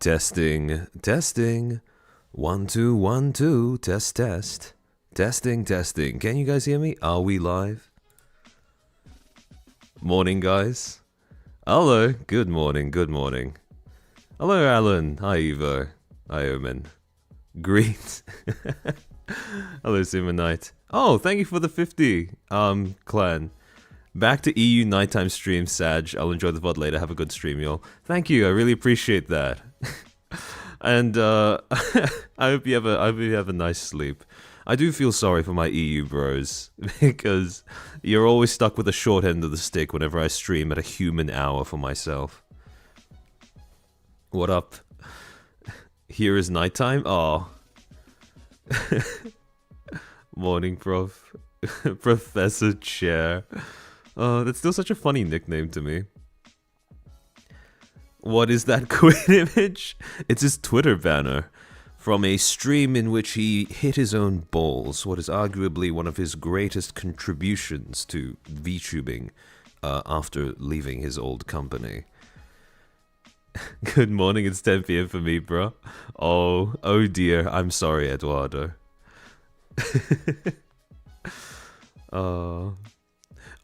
Testing, testing. 1 2 1 2. Test, test. Testing, testing. Can you guys hear me? Are we live? Morning, guys. Hello. Good morning. Good morning. Hello, Alan. Hi, Evo. Hi, Omen. Greet. Hello, Simonite. Oh, thank you for the 50, clan. Back to EU nighttime stream, Sag. I'll enjoy the VOD later. Have a good stream, y'all. Thank you. I really appreciate that. And I hope you have a nice sleep. I do feel sorry for my EU bros because you're always stuck with the short end of the stick whenever I stream at a human hour for myself. What up? Here is nighttime. Oh. Morning, prof. Professor Chair. That's still such a funny nickname to me. What is that Quinn image? It's his Twitter banner from a stream in which he hit his own balls, what is arguably one of his greatest contributions to VTubing after leaving his old company. Good morning, it's 10 p.m. for me, bro. Oh dear, I'm sorry, Eduardo. Wow,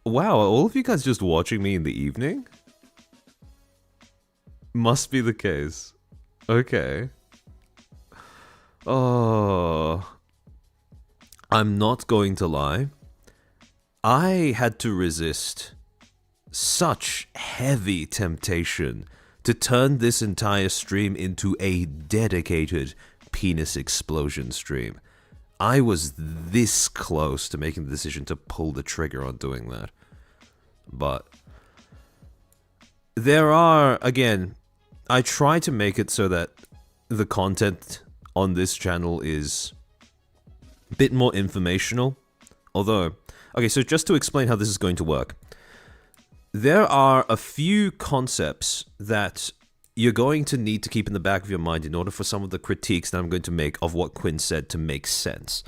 are all of you guys just watching me in the evening? Must be the case. Okay. Oh. I'm not going to lie. I had to resist such heavy temptation to turn this entire stream into a dedicated penis explosion stream. I was this close to making the decision to pull the trigger on doing that. But there are, again, I try to make it so that the content on this channel is a bit more informational. Although, okay, so just to explain how this is going to work. There are a few concepts that you're going to need to keep in the back of your mind in order for some of the critiques that I'm going to make of what Quinn said to make sense.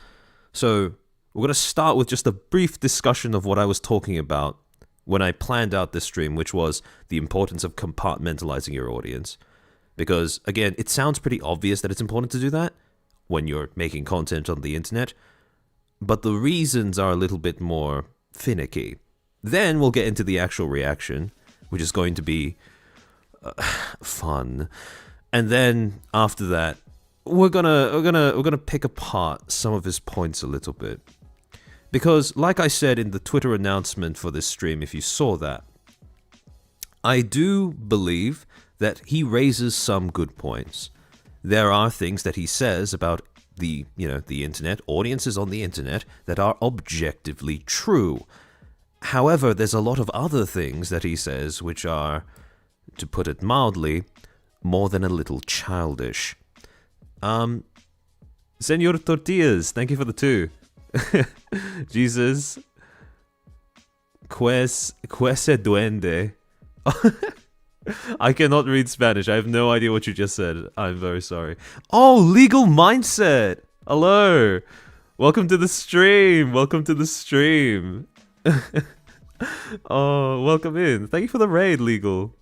So, we're going to start with just a brief discussion of what I was talking about when I planned out this stream, which was the importance of compartmentalizing your audience. Because, again, it sounds pretty obvious that it's important to do that when you're making content on the internet, but the reasons are a little bit more finicky. Then we'll get into the actual reaction, which is going to be fun. And then after that, we're gonna pick apart some of his points a little bit. Because, like I said in the Twitter announcement for this stream, if you saw that, I do believe that he raises some good points. There are things that he says about the internet, audiences on the internet, that are objectively true. However, there's a lot of other things that he says which are, to put it mildly, more than a little childish. Senor Tortillas, thank you for the 2. Jesus. Quese duende. I cannot read Spanish. I have no idea what you just said. I'm very sorry. Oh, Legal Mindset. Hello. Welcome to the stream. Welcome to the stream. Oh, welcome in. Thank you for the raid, Legal.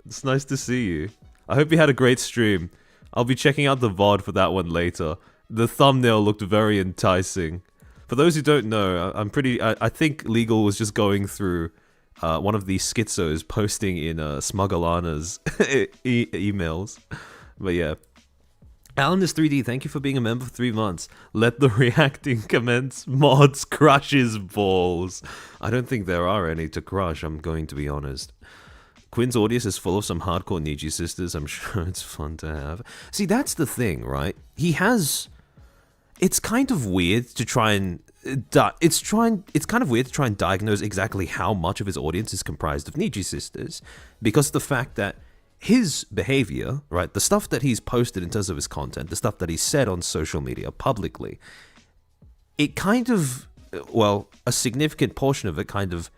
It's nice to see you. I hope you had a great stream. I'll be checking out the VOD for that one later. The thumbnail looked very enticing. For those who don't know, I think Legal was just going through one of these schizos posting in Smugglana's emails. But yeah. Alan is 3D, thank you for being a member for 3 months. Let the reacting commence. Mods crush his balls. I don't think there are any to crush, I'm going to be honest. Quinn's audience is full of some hardcore Niji sisters. I'm sure it's fun to have. See, that's the thing, right? He has... It's kind of weird to try and... It's kind of weird to try and diagnose exactly how much of his audience is comprised of Niji sisters. Because the fact that his behavior, right, the stuff that he's posted in terms of his content, the stuff that he said on social media publicly, it kind of... Well, a significant portion of it kind of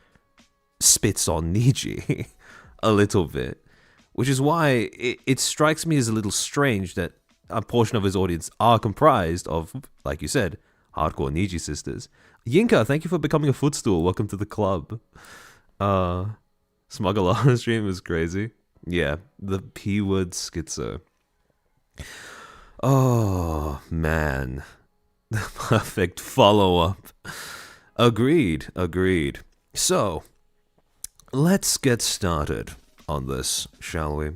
spits on Niji. A little bit. Which is why it strikes me as a little strange that a portion of his audience are comprised of, like you said, hardcore Niji sisters. Yinka, thank you for becoming a footstool. Welcome to the club. Smuggle on stream was crazy. Yeah, the P-word schizo. Oh, man. The perfect follow-up. Agreed. So, let's get started on this, shall we?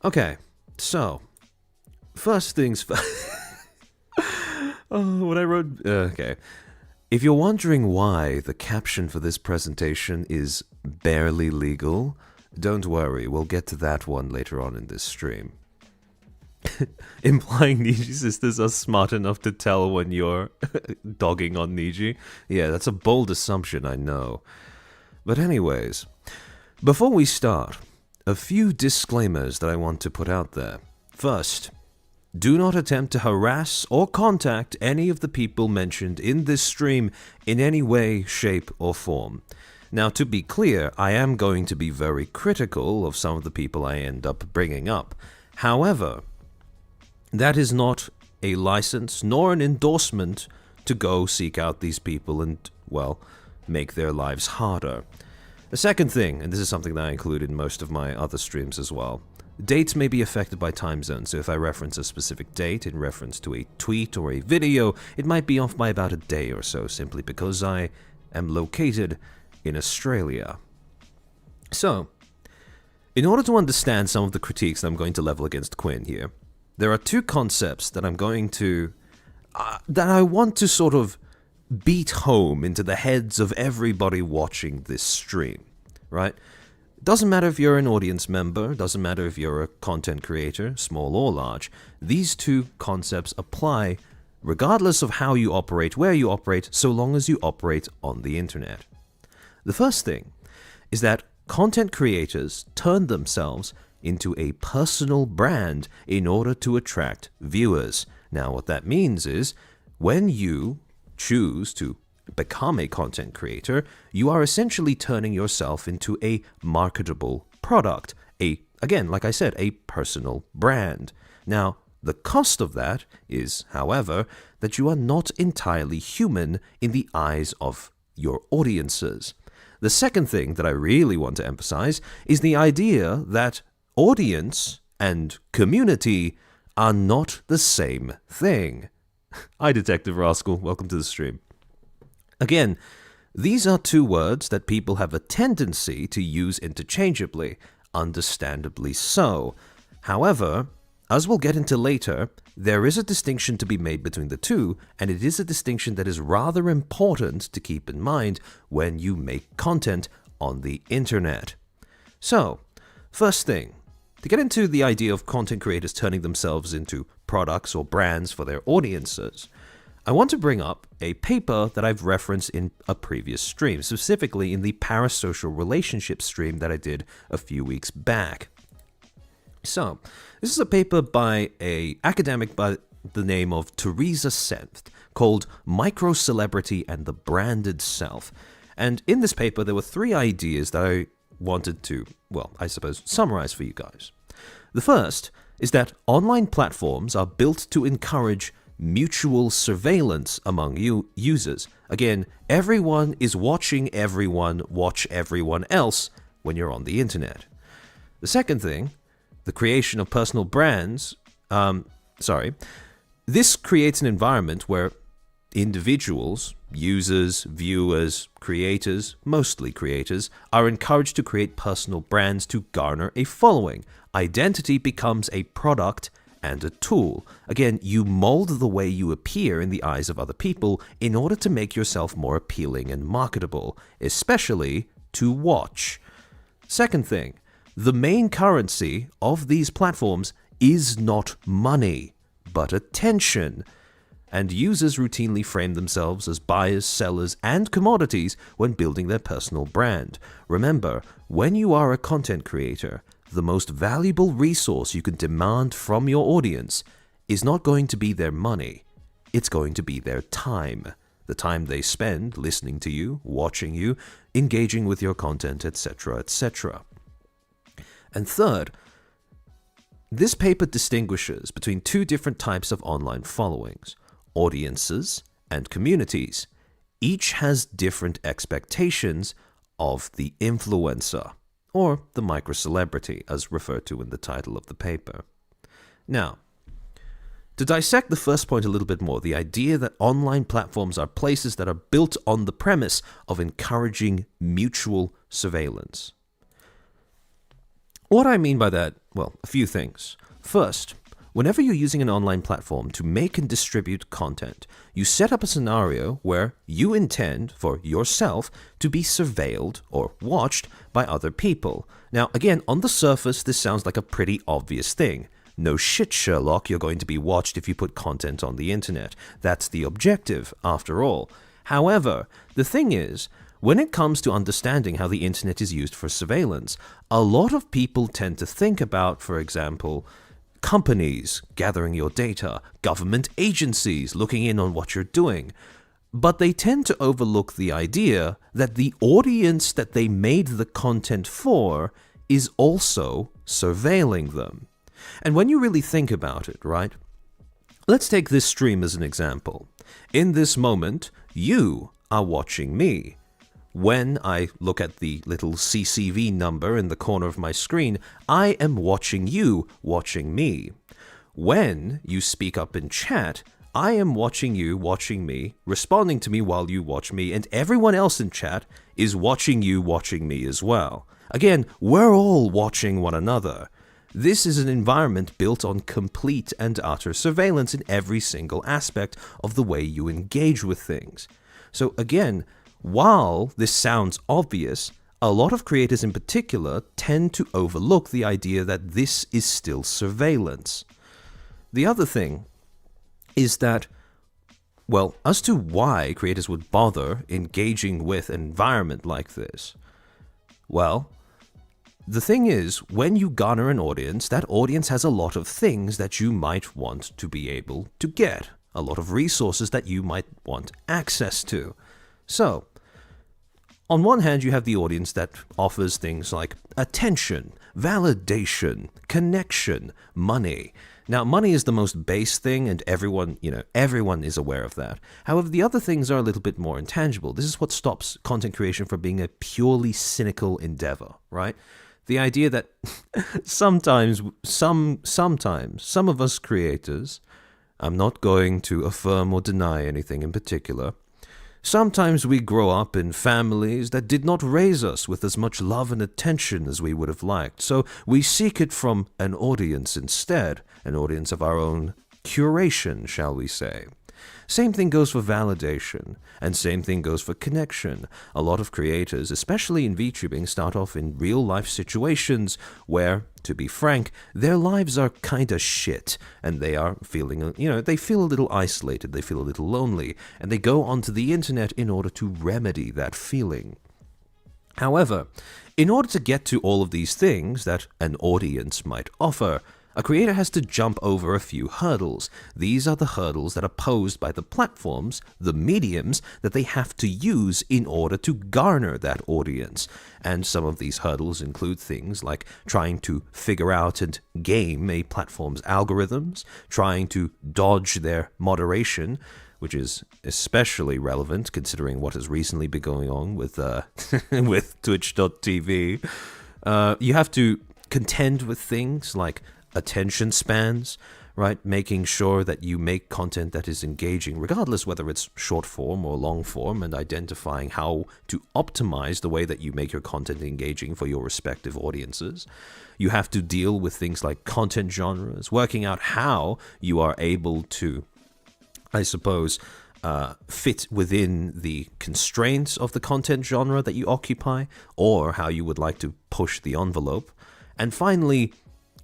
Okay, so, first things first. Oh, when I wrote... okay. If you're wondering why the caption for this presentation is barely legal, don't worry, we'll get to that one later on in this stream. Implying Niji sisters are smart enough to tell when you're dogging on Niji? Yeah, that's a bold assumption, I know. But anyways, before we start, a few disclaimers that I want to put out there. First, do not attempt to harass or contact any of the people mentioned in this stream in any way, shape, or form. Now, to be clear, I am going to be very critical of some of the people I end up bringing up. However, that is not a license nor an endorsement to go seek out these people and, well, make their lives harder. The second thing, and this is something that I include in most of my other streams as well, dates may be affected by time zones, so if I reference a specific date in reference to a tweet or a video, it might be off by about a day or so, simply because I am located in Australia. So, in order to understand some of the critiques that I'm going to level against Quinn here, there are two concepts that that I want to sort of beat home into the heads of everybody watching this stream, right? Doesn't matter if you're an audience member, doesn't matter if you're a content creator, small or large, these two concepts apply regardless of how you operate, where you operate, so long as you operate on the internet. The first thing is that content creators turn themselves into a personal brand in order to attract viewers. Now, what that means is when you choose to become a content creator, you are essentially turning yourself into a marketable product. Again, like I said, a personal brand. Now, the cost of that is, however, that you are not entirely human in the eyes of your audiences. The second thing that I really want to emphasize is the idea that audience and community are not the same thing. Hi, Detective Rascal. Welcome to the stream. Again, these are two words that people have a tendency to use interchangeably, understandably so. However, as we'll get into later, there is a distinction to be made between the two, and it is a distinction that is rather important to keep in mind when you make content on the internet. So, first thing, to get into the idea of content creators turning themselves into products or brands for their audiences, I want to bring up a paper that I've referenced in a previous stream, specifically in the parasocial relationship stream that I did a few weeks back. So, this is a paper by an academic by the name of Teresa Senft called Micro-Celebrity and the Branded Self. And in this paper, there were three ideas that I wanted to, well, I suppose, summarize for you guys. The first is that online platforms are built to encourage mutual surveillance among users. Again, everyone is watching everyone watch everyone else when you're on the internet. The second thing, the creation of personal brands, this creates an environment where individuals, users, viewers, creators, mostly creators, are encouraged to create personal brands to garner a following. Identity becomes a product and a tool. Again, you mold the way you appear in the eyes of other people in order to make yourself more appealing and marketable, especially to watch. Second thing, the main currency of these platforms is not money, but attention. And users routinely frame themselves as buyers, sellers, and commodities when building their personal brand. Remember, when you are a content creator, the most valuable resource you can demand from your audience is not going to be their money, it's going to be their time. The time they spend listening to you, watching you, engaging with your content, etc., etc. And third, this paper distinguishes between two different types of online followings: audiences and communities. Each has different expectations of the influencer, or the micro-celebrity, as referred to in the title of the paper. Now, to dissect the first point a little bit more, the idea that online platforms are places that are built on the premise of encouraging mutual surveillance. What I mean by that, well, a few things. First, whenever you're using an online platform to make and distribute content, you set up a scenario where you intend for yourself to be surveilled or watched by other people. Now, again, on the surface, this sounds like a pretty obvious thing. No shit, Sherlock, you're going to be watched if you put content on the internet. That's the objective, after all. However, the thing is, when it comes to understanding how the internet is used for surveillance, a lot of people tend to think about, for example, companies gathering your data, government agencies looking in on what you're doing. But they tend to overlook the idea that the audience that they made the content for is also surveilling them. And when you really think about it, right? Let's take this stream as an example. In this moment, you are watching me. When I look at the little CCV number in the corner of my screen, I am watching you watching me. When you speak up in chat, I am watching you watching me, responding to me while you watch me, and everyone else in chat is watching you watching me as well. Again, we're all watching one another. This is an environment built on complete and utter surveillance in every single aspect of the way you engage with things. So again, while this sounds obvious, a lot of creators in particular tend to overlook the idea that this is still surveillance. The other thing is that, well, as to why creators would bother engaging with an environment like this, well, the thing is, when you garner an audience, that audience has a lot of things that you might want to be able to get, a lot of resources that you might want access to. So, on one hand, you have the audience that offers things like attention, validation, connection, money. Now, money is the most base thing, and everyone is aware of that. However, the other things are a little bit more intangible. This is what stops content creation from being a purely cynical endeavor, right? The idea that sometimes some of us creators, I'm not going to affirm or deny anything in particular, sometimes we grow up in families that did not raise us with as much love and attention as we would have liked, so we seek it from an audience instead, an audience of our own curation, shall we say. Same thing goes for validation, and same thing goes for connection. A lot of creators, especially in VTubing, start off in real-life situations where, to be frank, their lives are kinda shit, and they are feeling, they feel a little isolated, they feel a little lonely, and they go onto the internet in order to remedy that feeling. However, in order to get to all of these things that an audience might offer, a creator has to jump over a few hurdles. These are the hurdles that are posed by the platforms, the mediums, that they have to use in order to garner that audience. And some of these hurdles include things like trying to figure out and game a platform's algorithms, trying to dodge their moderation, which is especially relevant considering what has recently been going on with with Twitch.tv. You have to contend with things like attention spans, right? Making sure that you make content that is engaging, regardless whether it's short form or long form, and identifying how to optimize the way that you make your content engaging for your respective audiences. You have to deal with things like content genres, working out how you are able to, I suppose, fit within the constraints of the content genre that you occupy, or how you would like to push the envelope. And finally,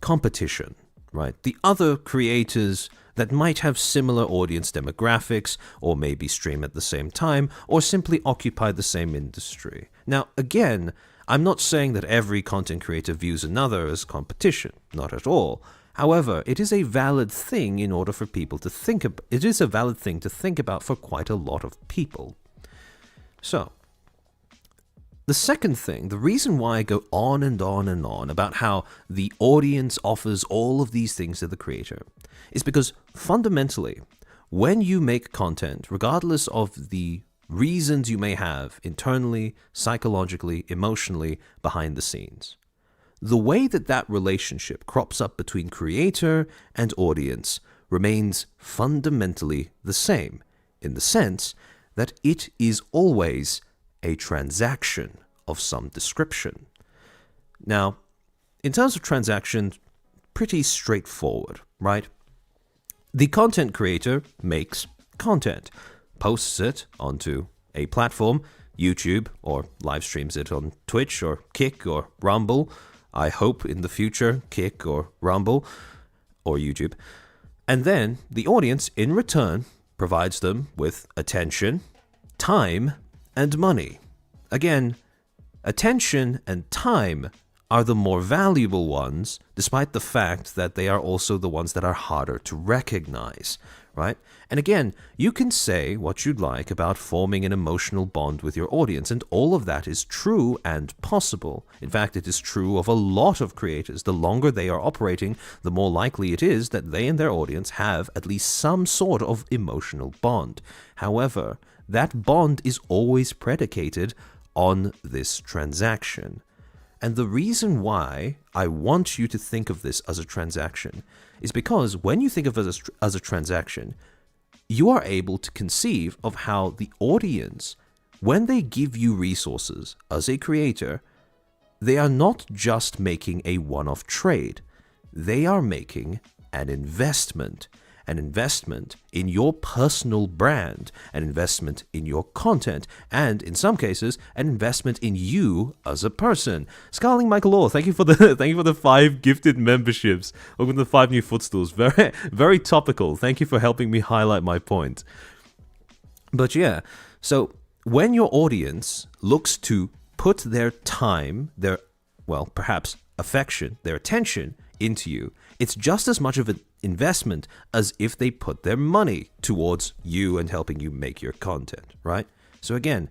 competition, right? The other creators that might have similar audience demographics, or maybe stream at the same time, or simply occupy the same industry. Now, again, I'm not saying that every content creator views another as competition, not at all. However, it is a valid thing in order for people to think about. It is a valid thing to think about for quite a lot of people. So, the second thing, the reason why I go on and on and on about how the audience offers all of these things to the creator, is because fundamentally, when you make content, regardless of the reasons you may have internally, psychologically, emotionally, behind the scenes, the way that that relationship crops up between creator and audience remains fundamentally the same, in the sense that it is always a transaction of some description. Now, in terms of transactions, pretty straightforward, right? The content creator makes content, posts it onto a platform, YouTube, or live streams it on Twitch or Kick or Rumble. I hope in the future, Kick or Rumble or YouTube. And then the audience, in return, provides them with attention, time, and money. Again, attention and time are the more valuable ones, despite the fact that they are also the ones that are harder to recognize, right? And again, you can say what you'd like about forming an emotional bond with your audience, and all of that is true and possible. In fact, it is true of a lot of creators. The longer they are operating, the more likely it is that they and their audience have at least some sort of emotional bond. However, that bond is always predicated on this transaction. And the reason why I want you to think of this as a transaction is because when you think of it as a transaction, you are able to conceive of how the audience, when they give you resources as a creator, they are not just making a one-off trade. They are making an investment in your personal brand, an investment in your content, and in some cases, an investment in you as a person. Scarling Michael Orr, thank you for the 5 gifted memberships. Welcome to the 5 new footstools. Very, very topical. Thank you for helping me highlight my point. But yeah, so when your audience looks to put their time, their, well, perhaps affection, their attention into you, it's just as much of an investment as if they put their money towards you and helping you make your content, right? So again,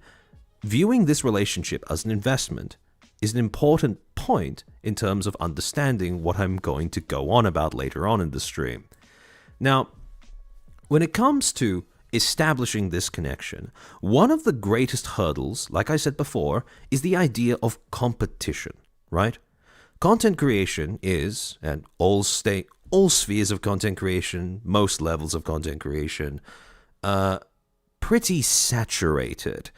viewing this relationship as an investment is an important point in terms of understanding what I'm going to go on about later on in the stream. Now, when it comes to establishing this connection, one of the greatest hurdles, like I said before, is the idea of competition, right? Content creation is, and all spheres of content creation, most levels of content creation, pretty saturated.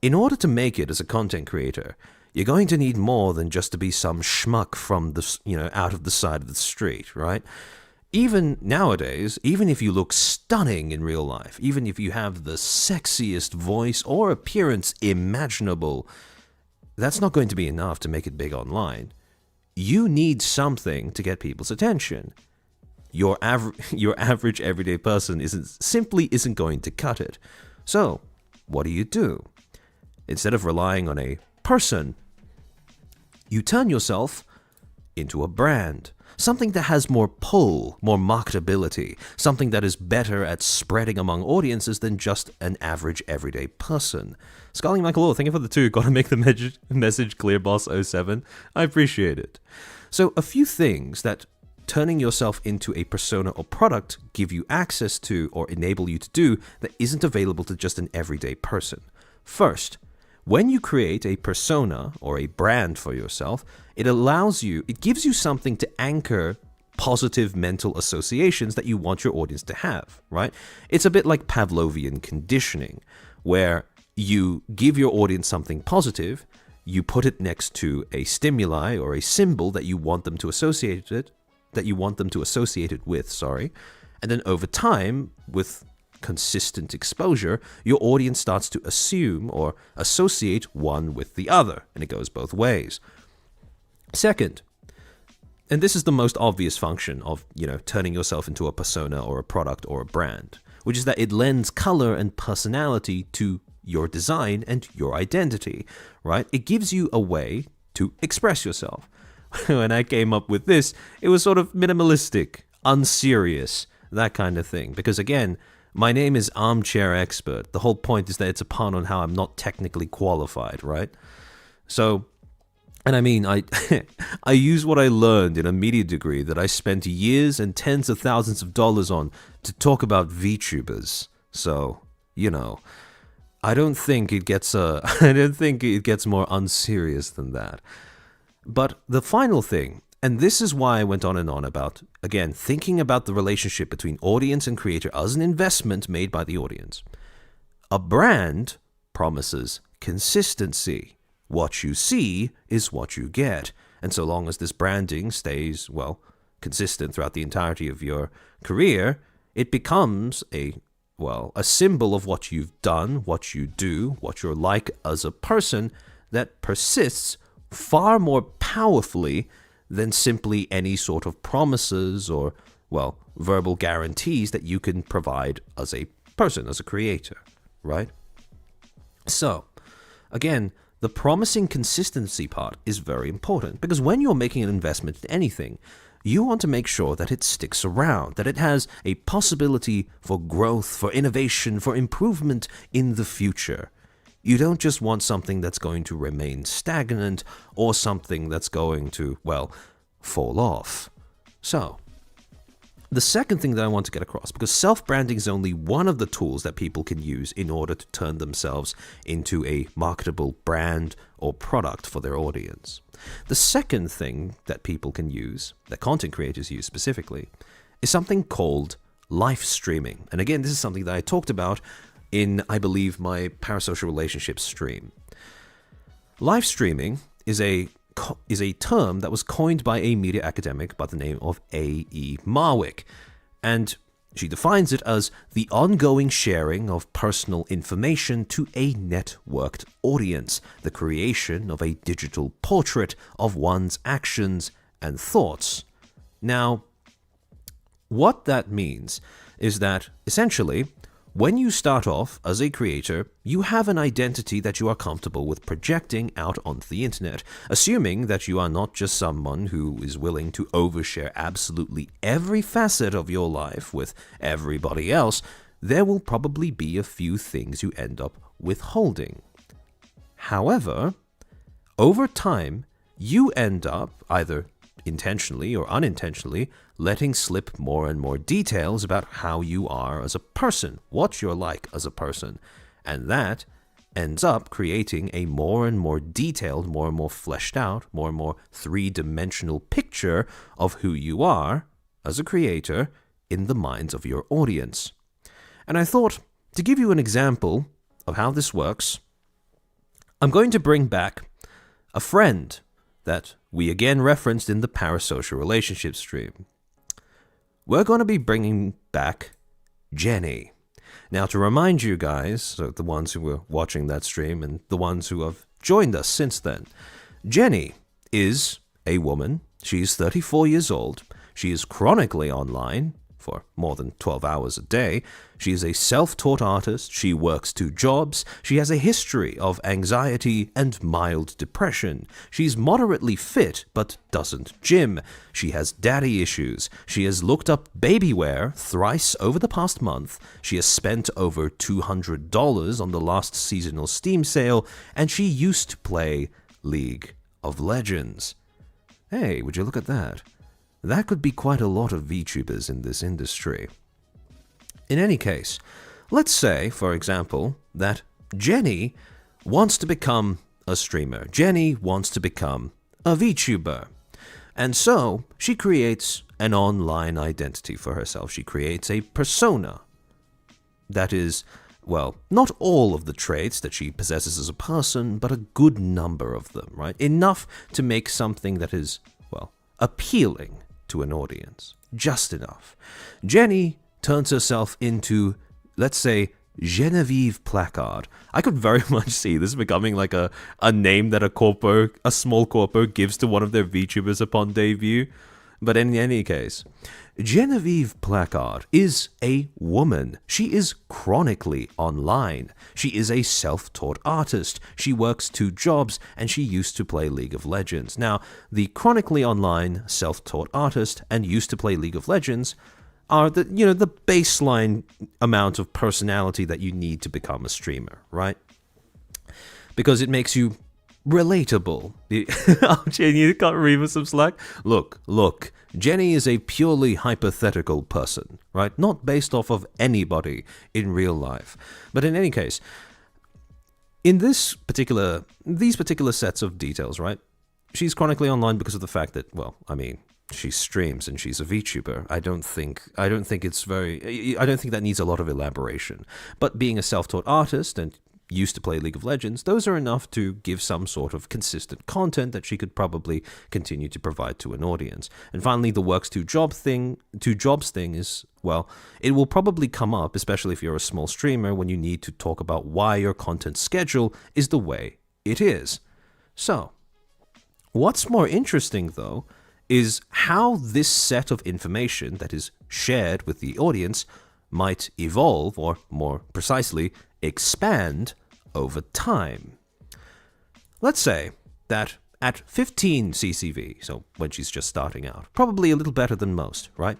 In order to make it as a content creator, you're going to need more than just to be some schmuck from the, out of the side of the street, right? Even nowadays, even if you look stunning in real life, even if you have the sexiest voice or appearance imaginable, that's not going to be enough to make it big online. You need something to get people's attention. Your average everyday person isn't going to cut it. So, what do? Instead of relying on a person, you turn yourself into a brand. Something that has more pull, more marketability, something that is better at spreading among audiences than just an average everyday person. Scarling Michael Orr, thank you for the 2. Gotta make the message clear, Boss 07. I appreciate it. So a few things that turning yourself into a persona or product give you access to or enable you to do that isn't available to just an everyday person. First, when you create a persona or a brand for yourself, it gives you something to anchor positive mental associations that you want your audience to have, right? It's a bit like Pavlovian conditioning, where you give your audience something positive, you put it next to a stimuli or a symbol that you want them to associate it with, and then over time, with consistent exposure, your audience starts to assume or associate one with the other, and it goes both ways. Second, and this is the most obvious function of, turning yourself into a persona or a product or a brand, which is that it lends color and personality to your design and your identity, right? It gives you a way to express yourself. When I came up with this, it was sort of minimalistic, unserious, that kind of thing. Because again, my name is Armchair Expert. The whole point is that it's a pun on how I'm not technically qualified, right? So, and I mean, I use what I learned in a media degree that I spent years and tens of thousands of dollars on to talk about VTubers. So, I don't think it gets more unserious than that. But the final thing, and this is why I went on and on about, again, thinking about the relationship between audience and creator as an investment made by the audience. A brand promises consistency. What you see is what you get. And so long as this branding stays, well, consistent throughout the entirety of your career, it becomes a symbol of what you've done, what you do, what you're like as a person that persists far more powerfully than simply any sort of promises or, well, verbal guarantees that you can provide as a person, as a creator, right? So, again, the promising consistency part is very important because when you're making an investment in anything, you want to make sure that it sticks around, that it has a possibility for growth, for innovation, for improvement in the future. You don't just want something that's going to remain stagnant or something that's going to, well, fall off. So, the second thing that I want to get across, because self-branding is only one of the tools that people can use in order to turn themselves into a marketable brand or product for their audience. The second thing that people can use, that content creators use specifically, is something called Lifestreaming. And again, this is something that I talked about in, I believe, my parasocial relationships stream. Lifestreaming is a term that was coined by a media academic by the name of A.E. Marwick, and she defines it as the ongoing sharing of personal information to a networked audience, the creation of a digital portrait of one's actions and thoughts. Now, what that means is that, essentially, when you start off as a creator, you have an identity that you are comfortable with projecting out onto the internet, assuming that you are not just someone who is willing to overshare absolutely every facet of your life with everybody else. There will probably be a few things you end up withholding. However, over time, you end up either intentionally or unintentionally letting slip more and more details about how you are as a person, what you're like as a person, and that ends up creating a more and more detailed, more and more fleshed out, more and more three-dimensional picture of who you are as a creator in the minds of your audience. And I thought, to give you an example of how this works, I'm going to bring back a friend that we again referenced in the parasocial relationship stream. We're going to be bringing back Jenny. Now, to remind you guys, so the ones who were watching that stream and the ones who have joined us since then, Jenny is a woman. She's 34 years old. She is chronically online for more than 12 hours a day. She is a self-taught artist. She works 2 jobs. She has a history of anxiety and mild depression. She's moderately fit, but doesn't gym. She has daddy issues. She has looked up baby wear thrice over the past month. She has spent over $200 on the last seasonal Steam sale, and she used to play League of Legends. Hey, would you look at that? That could be quite a lot of VTubers in this industry. In any case, let's say, for example, that Jenny wants to become a streamer. Jenny wants to become a VTuber. And so, she creates an online identity for herself. She creates a persona. That is, well, not all of the traits that she possesses as a person, but a good number of them, right? Enough to make something that is, well, appealing to an audience. Just enough. Jenny turns herself into, let's say, Genevieve Placard. I could very much see this becoming like a name that a small corpo gives to one of their VTubers upon debut. But in any case, Genevieve Placard is a woman. She is chronically online. She is a self-taught artist. She works 2 jobs, and she used to play League of Legends. Now, the chronically online, self-taught artist and used to play League of Legends are the baseline amount of personality that you need to become a streamer, right? Because it makes you relatable. Oh, Jenny, you can't read with some slack? Look. Jenny is a purely hypothetical person, right? Not based off of anybody in real life. But in any case, in these particular sets of details, right? she's chronically online because of the fact that, well, I mean, she streams and she's a VTuber. I don't think that needs a lot of elaboration. But being a self-taught artist and used to play League of Legends, those are enough to give some sort of consistent content that she could probably continue to provide to an audience. And finally, the works two jobs thing is, well, it will probably come up, especially if you're a small streamer, when you need to talk about why your content schedule is the way it is. So, what's more interesting, though, is how this set of information that is shared with the audience might evolve, or more precisely, expand over time. Let's say that at 15 CCV, so when she's just starting out, probably a little better than most, right?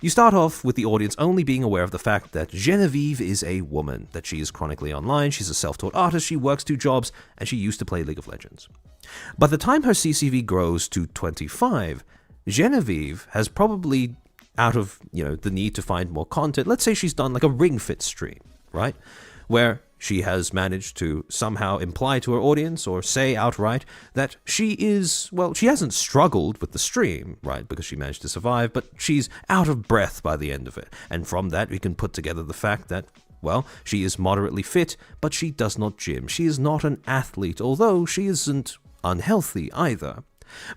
You start off with the audience only being aware of the fact that Genevieve is a woman, that she is chronically online, she's a self-taught artist, she works two jobs, and she used to play League of Legends. By the time her CCV grows to 25, Genevieve has probably, out of, the need to find more content, let's say she's done like a Ring Fit stream, right? Where she has managed to somehow imply to her audience or say outright that she hasn't struggled with the stream, right, because she managed to survive, but she's out of breath by the end of it. And from that, we can put together the fact that, well, she is moderately fit, but she does not gym. She is not an athlete, although she isn't unhealthy either.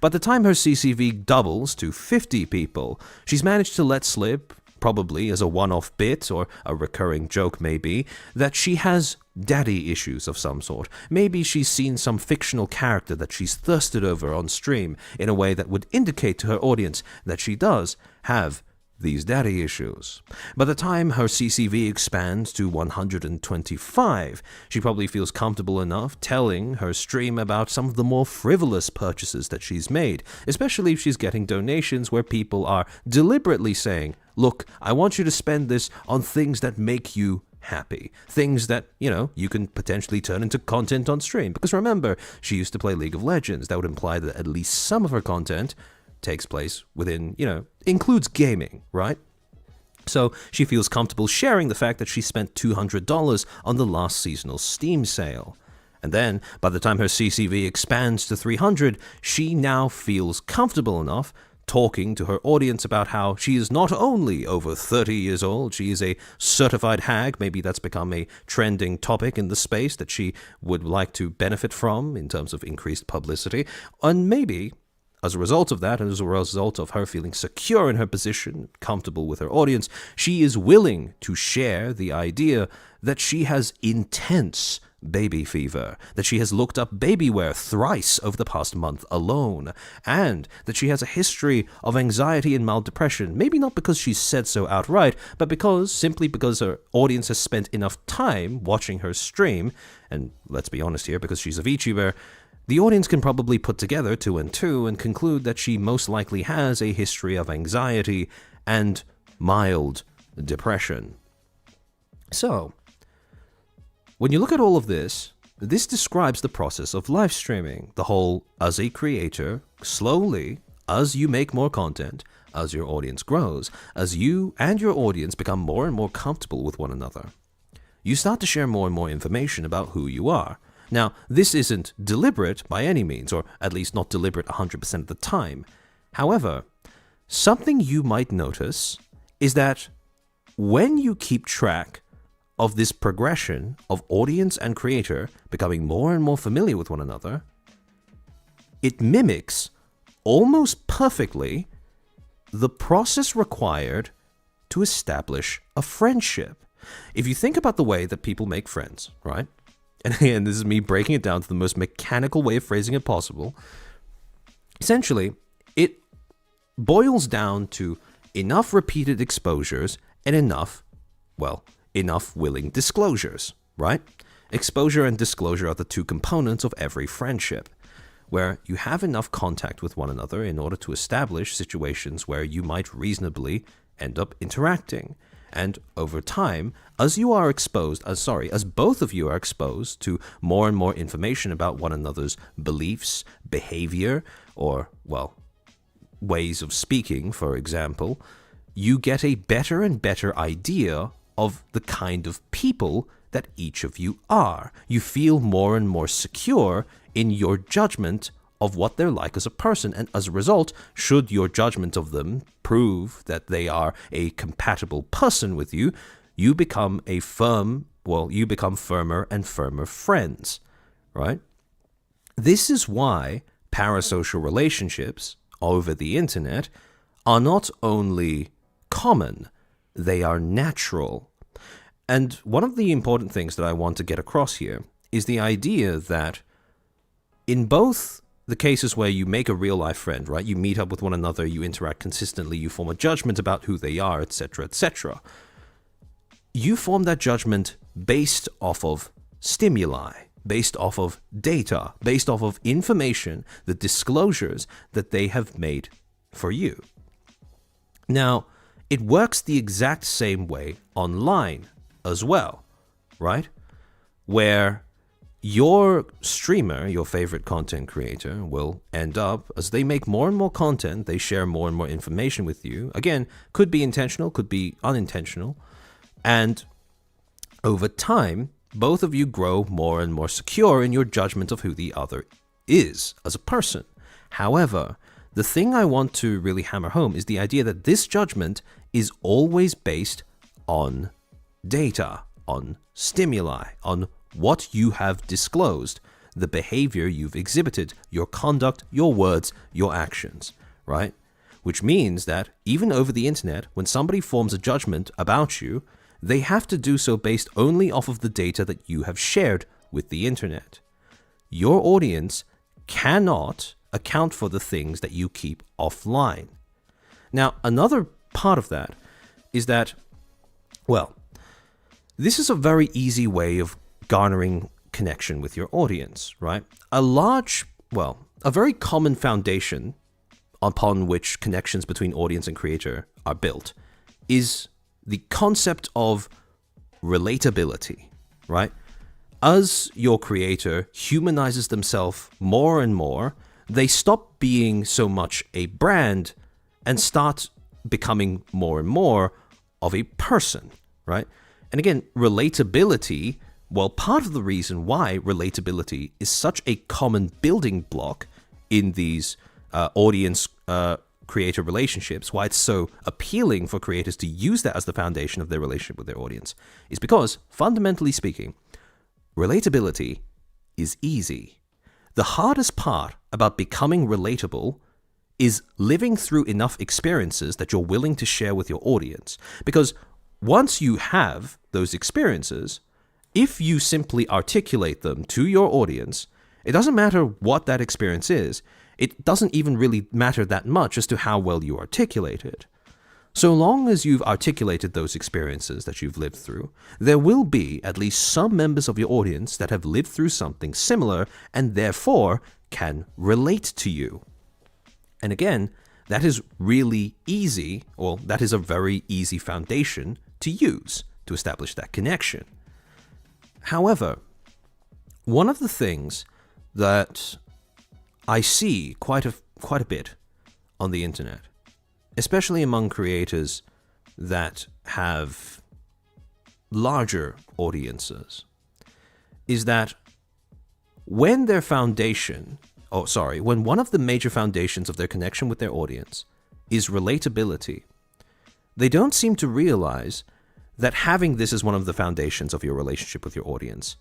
By the time her CCV doubles to 50 people, she's managed to let slip, probably as a one-off bit or a recurring joke maybe, that she has daddy issues of some sort. Maybe she's seen some fictional character that she's thirsted over on stream in a way that would indicate to her audience that she does have these daddy issues. By the time her CCV expands to 125, she probably feels comfortable enough telling her stream about some of the more frivolous purchases that she's made, especially if she's getting donations where people are deliberately saying, look, I want you to spend this on things that make you happy. Things that, you can potentially turn into content on stream. Because remember, she used to play League of Legends. That would imply that at least some of her content takes place within, includes gaming, right? So she feels comfortable sharing the fact that she spent $200 on the last seasonal Steam sale. And then, by the time her CCV expands to 300, she now feels comfortable enough talking to her audience about how she is not only over 30 years old, she is a certified hag. Maybe that's become a trending topic in the space that she would like to benefit from in terms of increased publicity. And maybe, as a result of that, and as a result of her feeling secure in her position, comfortable with her audience, she is willing to share the idea that she has intense baby fever, that she has looked up baby wear thrice over the past month alone, and that she has a history of anxiety and mild depression, maybe not because she's said so outright, but simply because her audience has spent enough time watching her stream, and let's be honest here, because she's a VTuber, the audience can probably put together two and two and conclude that she most likely has a history of anxiety and mild depression. So, when you look at all of this, this describes the process of live streaming. The whole, as a creator, slowly, as you make more content, as your audience grows, as you and your audience become more and more comfortable with one another, you start to share more and more information about who you are. Now, this isn't deliberate by any means, or at least not deliberate 100% of the time. However, something you might notice is that when you keep track of this progression of audience and creator becoming more and more familiar with one another, it mimics almost perfectly the process required to establish a friendship. If you think about the way that people make friends, right? And again, this is me breaking it down to the most mechanical way of phrasing it possible. Essentially, it boils down to enough repeated exposures and enough willing disclosures, right? Exposure and disclosure are the two components of every friendship, where you have enough contact with one another in order to establish situations where you might reasonably end up interacting. And over time, as both of you are exposed to more and more information about one another's beliefs, behavior, or, ways of speaking, for example, you get a better and better idea of the kind of people that each of you are. You feel more and more secure in your judgment of what they're like as a person. And as a result, should your judgment of them prove that they are a compatible person with you, you become you become firmer and firmer friends, right? This is why parasocial relationships over the internet are not only common, they are natural. And one of the important things that I want to get across here is the idea that in both the cases where you make a real life friend, right? You meet up with one another, you interact consistently, you form a judgment about who they are, etc., etc. You form that judgment based off of stimuli, based off of data, based off of information, the disclosures that they have made for you. Now, it works the exact same way online as well, right? Where your streamer, your favorite content creator, will end up, as they make more and more content, they share more and more information with you. Again, could be intentional, could be unintentional. And over time, both of you grow more and more secure in your judgment of who the other is as a person. However, the thing I want to really hammer home is the idea that this judgment is always based on data, on stimuli, on what you have disclosed, the behavior you've exhibited, your conduct, your words, your actions, right? Which means that even over the internet, when somebody forms a judgment about you, they have to do so based only off of the data that you have shared with the internet. Your audience cannot account for the things that you keep offline. Now, another part of that is that, well, this is a very easy way of garnering connection with your audience, right? A very common foundation upon which connections between audience and creator are built is the concept of relatability, right? As your creator humanizes themselves more and more, they stop being so much a brand and start becoming more and more of a person, right? And again, relatability, well, part of the reason why relatability is such a common building block in these audience creator relationships, why it's so appealing for creators to use that as the foundation of their relationship with their audience, is because, fundamentally speaking, relatability is easy. The hardest part about becoming relatable is living through enough experiences that you're willing to share with your audience. Because once you have those experiences, if you simply articulate them to your audience, it doesn't matter what that experience is. It doesn't even really matter that much as to how well you articulate it. So long as you've articulated those experiences that you've lived through, there will be at least some members of your audience that have lived through something similar and therefore can relate to you. And again, that is really easy, or that is a very easy foundation to use to establish that connection. However, one of the things that I see quite a bit on the internet, especially among creators that have larger audiences, is that when one of the major foundations of their connection with their audience is relatability, they don't seem to realize that having this as one of the foundations of your relationship with your audience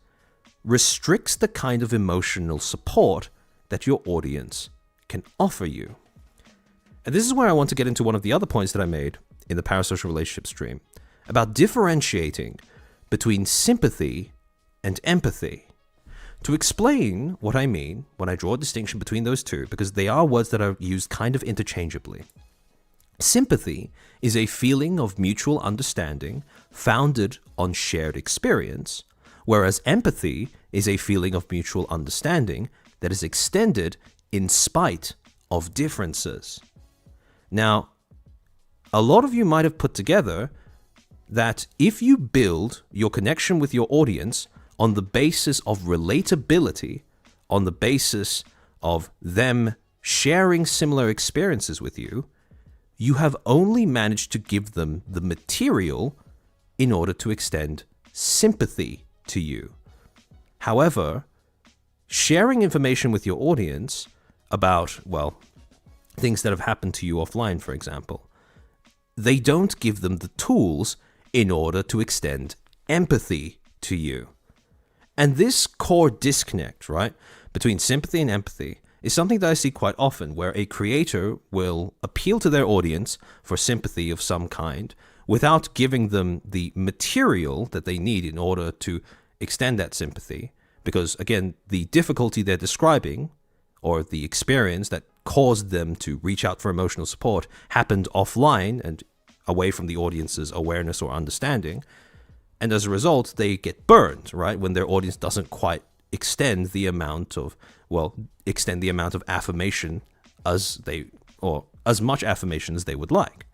restricts the kind of emotional support that your audience can offer you. And this is where I want to get into one of the other points that I made in the parasocial relationship stream about differentiating between sympathy and empathy. To explain what I mean when I draw a distinction between those two, because they are words that are used kind of interchangeably. Sympathy is a feeling of mutual understanding founded on shared experience, whereas empathy is a feeling of mutual understanding that is extended in spite of differences. Now, a lot of you might have put together that if you build your connection with your audience on the basis of relatability, on the basis of them sharing similar experiences with you, you have only managed to give them the material in order to extend sympathy to you. However, sharing information with your audience about, well, things that have happened to you offline, for example, they don't give them the tools in order to extend empathy to you. And this core disconnect, right, between sympathy and empathy is something that I see quite often, where a creator will appeal to their audience for sympathy of some kind without giving them the material that they need in order to extend that sympathy. Because, again, the difficulty they're describing, or the experience that caused them to reach out for emotional support, happened offline and away from the audience's awareness or understanding. And as a result, they get burned, right? When their audience doesn't quite extend the amount of affirmation as much affirmation as they would like.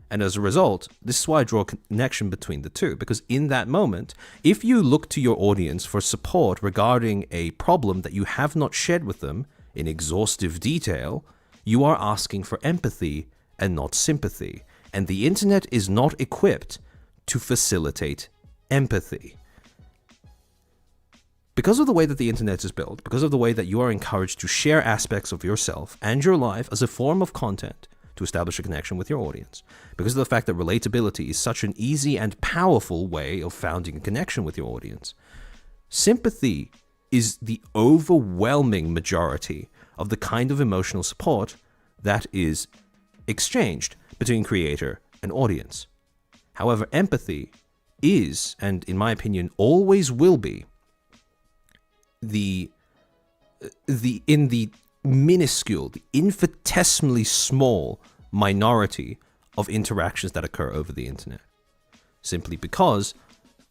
And as a result, this is why I draw a connection between the two, because in that moment, if you look to your audience for support regarding a problem that you have not shared with them in exhaustive detail, you are asking for empathy and not sympathy. And the internet is not equipped to facilitate empathy. Because of the way that the internet is built, because of the way that you are encouraged to share aspects of yourself and your life as a form of content to establish a connection with your audience, because of the fact that relatability is such an easy and powerful way of founding a connection with your audience, sympathy is the overwhelming majority of the kind of emotional support that is exchanged between creator and audience. However, empathy is, and in my opinion always will be, the minuscule, the infinitesimally small minority of interactions that occur over the internet. Simply because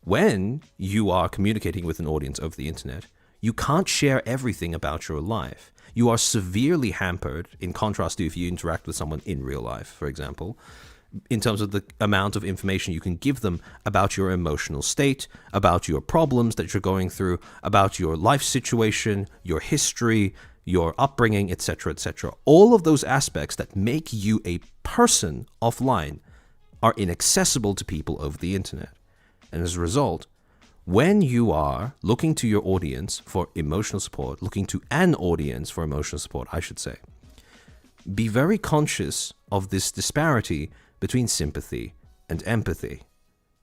when you are communicating with an audience over the internet, you can't share everything about your life. You are severely hampered, in contrast to if you interact with someone in real life, for example, in terms of the amount of information you can give them about your emotional state, about your problems that you're going through, about your life situation, your history, your upbringing, etc., etc. All of those aspects that make you a person offline are inaccessible to people over the internet. And as a result, when you are looking to your audience for emotional support, looking to an audience for emotional support, I should say, be very conscious of this disparity between sympathy and empathy.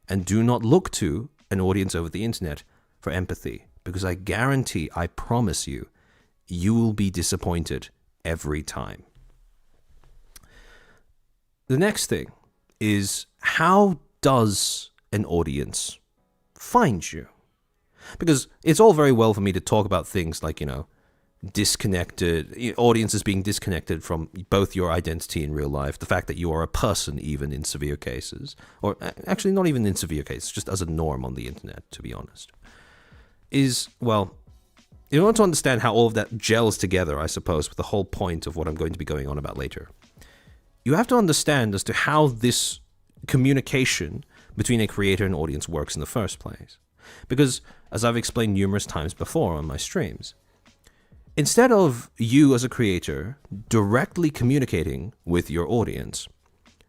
And do not look to an audience over the internet for empathy, because I guarantee, I promise you, you will be disappointed every time. The next thing is, how does an audience find you? Because it's all very well for me to talk about things like, audiences being disconnected from both your identity in real life, the fact that you are a person even in severe cases, or actually not even in severe cases, just as a norm on the internet, to be honest, is, well, in order to understand how all of that gels together, I suppose, with the whole point of what I'm going to be going on about later, you have to understand as to how this communication between a creator and audience works in the first place. Because, as I've explained numerous times before on my streams, instead of you as a creator directly communicating with your audience,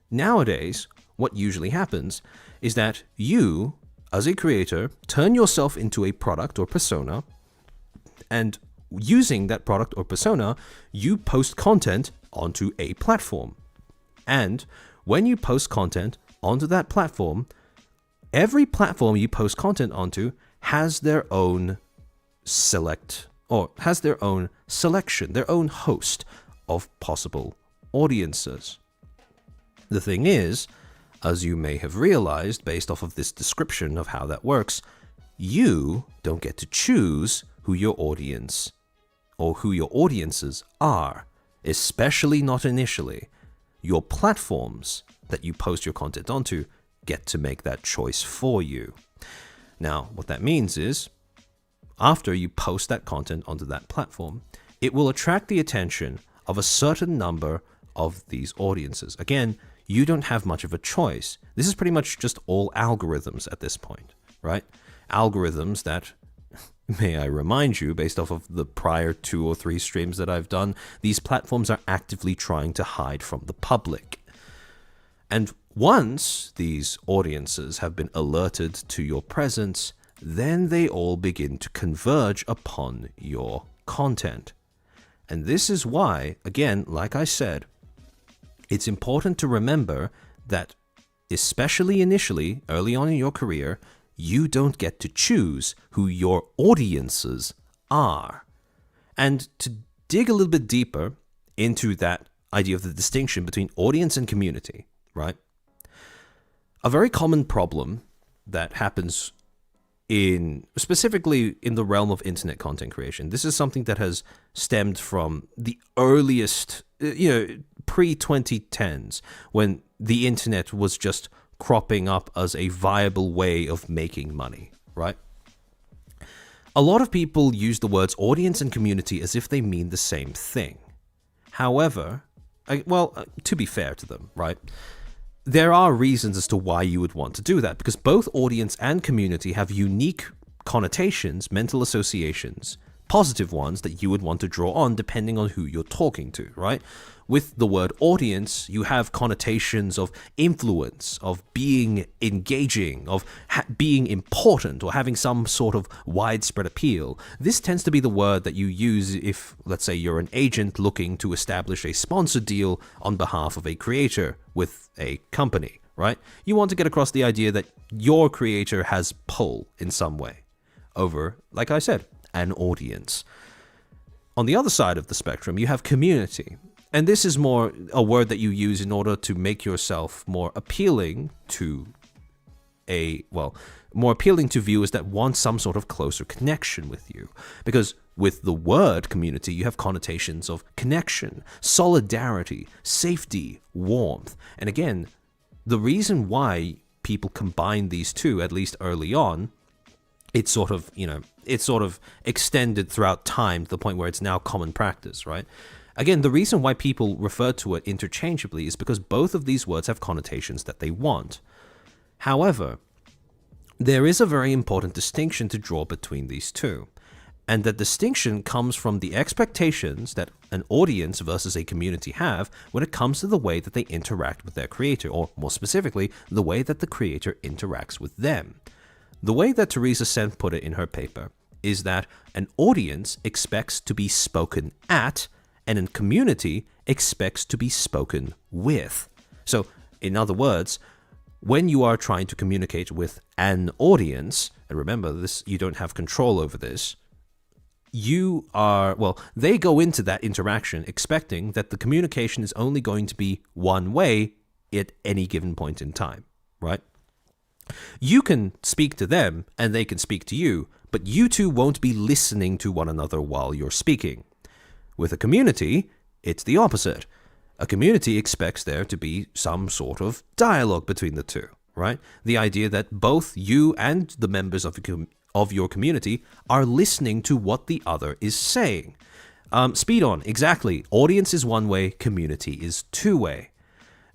nowadays, what usually happens is that you, as a creator, turn yourself into a product or persona, and using that product or persona, you post content onto a platform. And when you post content onto that platform, every platform you post content onto has their own selection, their own host of possible audiences. The thing is, as you may have realized based off of this description of how that works, you don't get to choose who your audience or who your audiences are, especially not initially. Your platforms that you post your content onto get to make that choice for you. Now, what that means is, after you post that content onto that platform, it will attract the attention of a certain number of these audiences. Again, you don't have much of a choice. This is pretty much just all algorithms at this point, right? Algorithms that, may I remind you, based off of the prior 2 or 3 streams that I've done, these platforms are actively trying to hide from the public. And once these audiences have been alerted to your presence, then they all begin to converge upon your content. And this is why, again, like I said, it's important to remember that, especially initially, early on in your career, you don't get to choose who your audiences are. And to dig a little bit deeper into that idea of the distinction between audience and community, right? A very common problem that happens specifically in the realm of internet content creation. This is something that has stemmed from the earliest, pre-2010s, when the internet was just cropping up as a viable way of making money, right? A lot of people use the words audience and community as if they mean the same thing. However, to be fair to them, right? There are reasons as to why you would want to do that, because both audience and community have unique connotations, mental associations, positive ones that you would want to draw on depending on who you're talking to, right? With the word audience, you have connotations of influence, of being engaging, of being important, or having some sort of widespread appeal. This tends to be the word that you use if, let's say, you're an agent looking to establish a sponsor deal on behalf of a creator with a company, right? You want to get across the idea that your creator has pull in some way over, like I said, an audience. On the other side of the spectrum, you have community. And this is more a word that you use in order to make yourself more appealing to viewers that want some sort of closer connection with you. Because with the word community, you have connotations of connection, solidarity, safety, warmth. And again, the reason why people combine these two, at least early on, it's sort of extended throughout time to the point where it's now common practice, right? Again, the reason why people refer to it interchangeably is because both of these words have connotations that they want. However, there is a very important distinction to draw between these two. And that distinction comes from the expectations that an audience versus a community have when it comes to the way that they interact with their creator, or more specifically, the way that the creator interacts with them. The way that Teresa Sen put it in her paper is that an audience expects to be spoken at, and a community expects to be spoken with. So, in other words, when you are trying to communicate with an audience, and remember this, you don't have control over this, they go into that interaction expecting that the communication is only going to be one way at any given point in time, right? You can speak to them and they can speak to you, but you two won't be listening to one another while you're speaking. With a community, it's the opposite. A community expects there to be some sort of dialogue between the two, right? The idea that both you and the members of your community are listening to what the other is saying. Speed on, exactly. Audience is one way, community is two-way.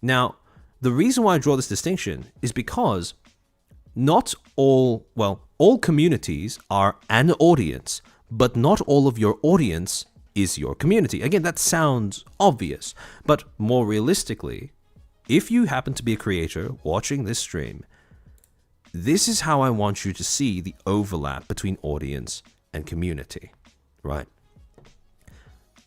Now, the reason why I draw this distinction is because not all communities are an audience, but not all of your audience is your community. Again, that sounds obvious, but more realistically, if you happen to be a creator watching this stream, this is how I want you to see the overlap between audience and community, right?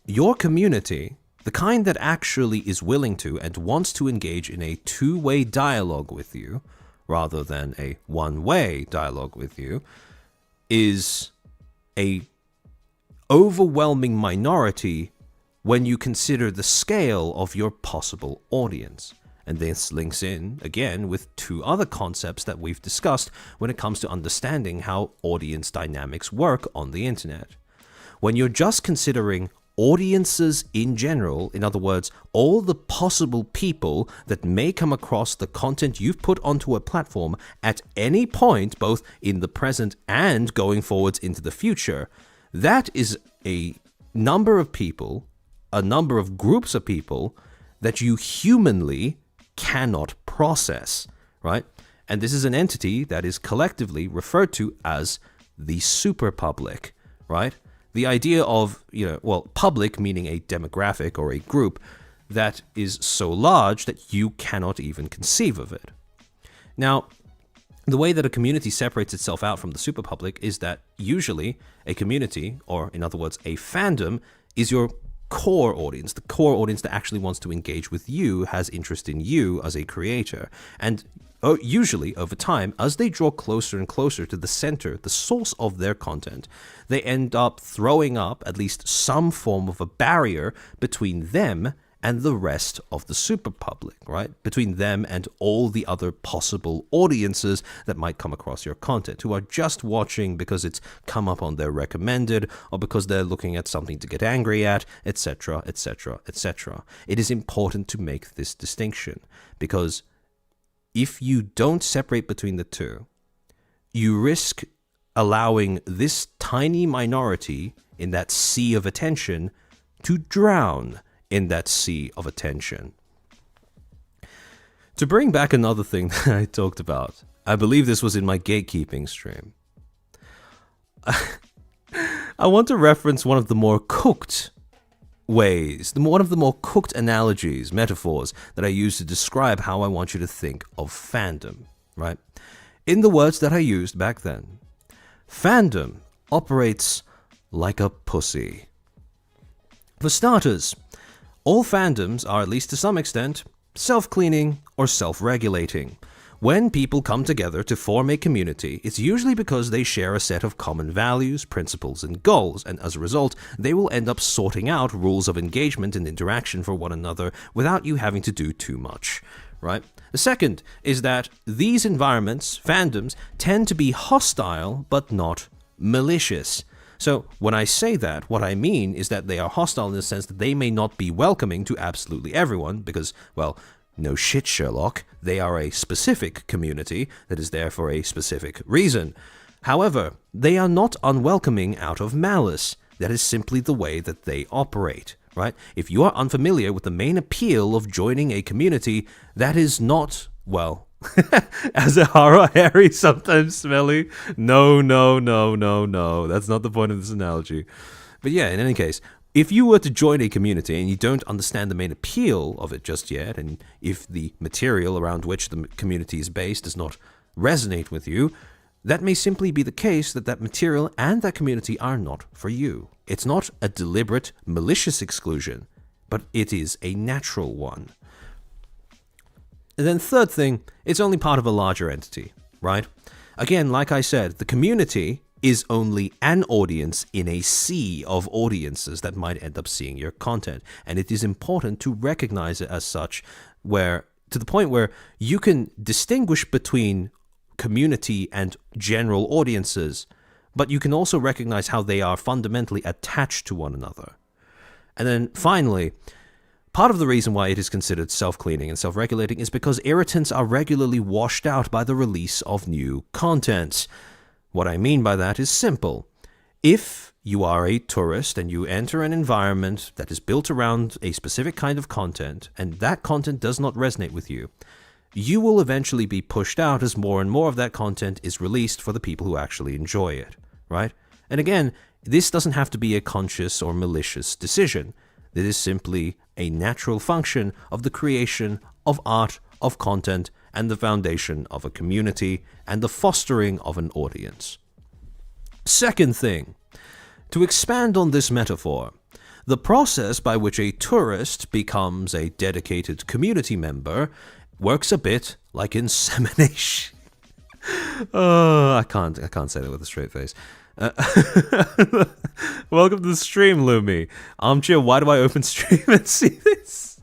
Your community, the kind that actually is willing to and wants to engage in a two-way dialogue with you, rather than a one-way dialogue with you, is a overwhelming minority when you consider the scale of your possible audience. And this links in, again, with two other concepts that we've discussed when it comes to understanding how audience dynamics work on the internet. When you're just considering audiences in general, in other words, all the possible people that may come across the content you've put onto a platform at any point, both in the present and going forwards into the future, that is a number of people, a number of groups of people that you humanly cannot process, right? And this is an entity that is collectively referred to as the superpublic, right? The idea of, public meaning a demographic or a group that is so large that you cannot even conceive of it. Now, the way that a community separates itself out from the superpublic is that usually a community, or in other words, a fandom, is your core audience, the core audience that actually wants to engage with you, has interest in you as a creator. And usually, over time, as they draw closer and closer to the center, the source of their content, they end up throwing up at least some form of a barrier between them and the rest of the super public, right? Between them and all the other possible audiences that might come across your content, who are just watching because it's come up on their recommended, or because they're looking at something to get angry at, etc., etc., etc. It is important to make this distinction, because if you don't separate between the two, you risk allowing this tiny minority in that sea of attention to drown in that sea of attention. To bring back another thing that I talked about, I believe this was in my gatekeeping stream. I want to reference one of the more cooked ways, one of the more cooked analogies, metaphors that I use to describe how I want you to think of fandom, right? In the words that I used back then, fandom operates like a pussy. For starters, all fandoms are, at least to some extent, self-cleaning or self-regulating. When people come together to form a community, it's usually because they share a set of common values, principles, and goals, and as a result, they will end up sorting out rules of engagement and interaction for one another without you having to do too much, right? The second is that these environments, fandoms, tend to be hostile but not malicious. So when I say that, what I mean is that they are hostile in the sense that they may not be welcoming to absolutely everyone because, well, no shit, Sherlock, they are a specific community that is there for a specific reason. However, they are not unwelcoming out of malice. That is simply the way that they operate, right? If you are unfamiliar with the main appeal of joining a community, that is not, well, as a horror, hairy, sometimes smelly. No. That's not the point of this analogy. But yeah, in any case, if you were to join a community and you don't understand the main appeal of it just yet, and if the material around which the community is based does not resonate with you, that may simply be the case that that material and that community are not for you. It's not a deliberate, malicious exclusion, but it is a natural one. And then third thing, it's only part of a larger entity, right? Again, like I said, the community is only an audience in a sea of audiences that might end up seeing your content. And it is important to recognize it as such, where to the point where you can distinguish between community and general audiences, but you can also recognize how they are fundamentally attached to one another. And then finally, part of the reason why it is considered self-cleaning and self-regulating is because irritants are regularly washed out by the release of new content. What I mean by that is simple. If you are a tourist and you enter an environment that is built around a specific kind of content, and that content does not resonate with you, you will eventually be pushed out as more and more of that content is released for the people who actually enjoy it, right? And again, this doesn't have to be a conscious or malicious decision. It is simply a natural function of the creation of art, of content, and the foundation of a community, and the fostering of an audience. Second thing, to expand on this metaphor, the process by which a tourist becomes a dedicated community member works a bit like insemination. Oh, I can't say that with a straight face. Welcome to the stream, Lumi. Armchair, why do I open stream and see this?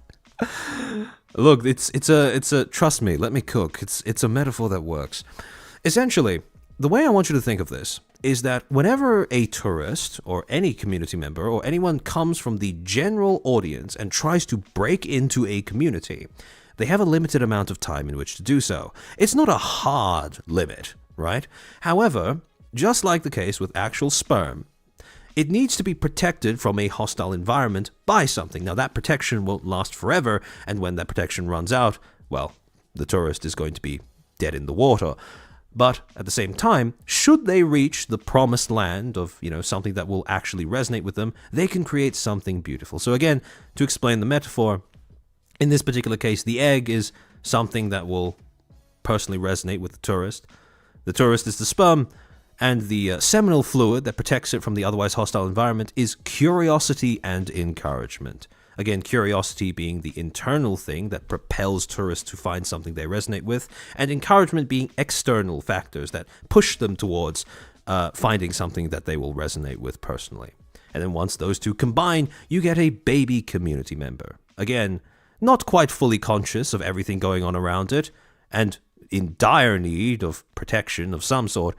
Look, it's a trust me, let me cook. It's a metaphor that works. Essentially, the way I want you to think of this is that whenever a tourist or any community member or anyone comes from the general audience and tries to break into a community, they have a limited amount of time in which to do so. It's not a hard limit, right? However, just like the case with actual sperm, it needs to be protected from a hostile environment by something. Now, that protection won't last forever, and when that protection runs out, well, the tourist is going to be dead in the water. But at the same time, should they reach the promised land of, something that will actually resonate with them, they can create something beautiful. So again, to explain the metaphor, in this particular case, the egg is something that will personally resonate with the tourist. The tourist is the sperm, And the seminal fluid that protects it from the otherwise hostile environment is curiosity and encouragement. Again, curiosity being the internal thing that propels tourists to find something they resonate with, and encouragement being external factors that push them towards finding something that they will resonate with personally. And then once those two combine, you get a baby community member. Again, not quite fully conscious of everything going on around it, and in dire need of protection of some sort,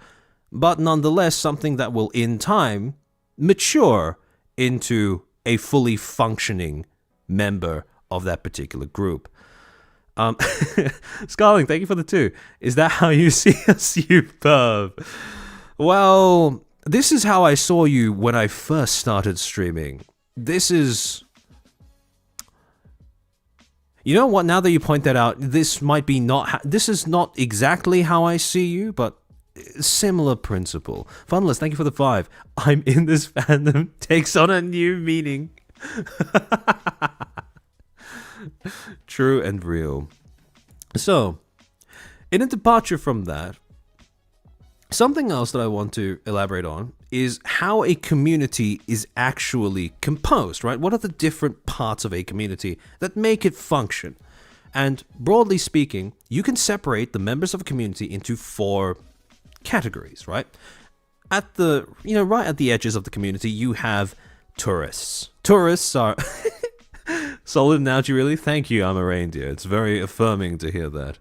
but nonetheless something that will in time mature into a fully functioning member of that particular group. Scarling, thank you for the 2. Is that how you see us, you perv? Well, this is how I saw you when I first started streaming. This is... You know what, now that you point that out, this might be not... This is not exactly how I see you, but similar principle. Funless, thank you for the 5. I'm in this fandom takes on a new meaning. True and real. So, in a departure from that, something else that I want to elaborate on is how a community is actually composed, right? What are the different parts of a community that make it function? And broadly speaking, you can separate the members of a community into 4 categories, right? At the, right at the edges of the community, you have tourists. Tourists are... Solid analogy, really? Thank you, I'm a reindeer. It's very affirming to hear that.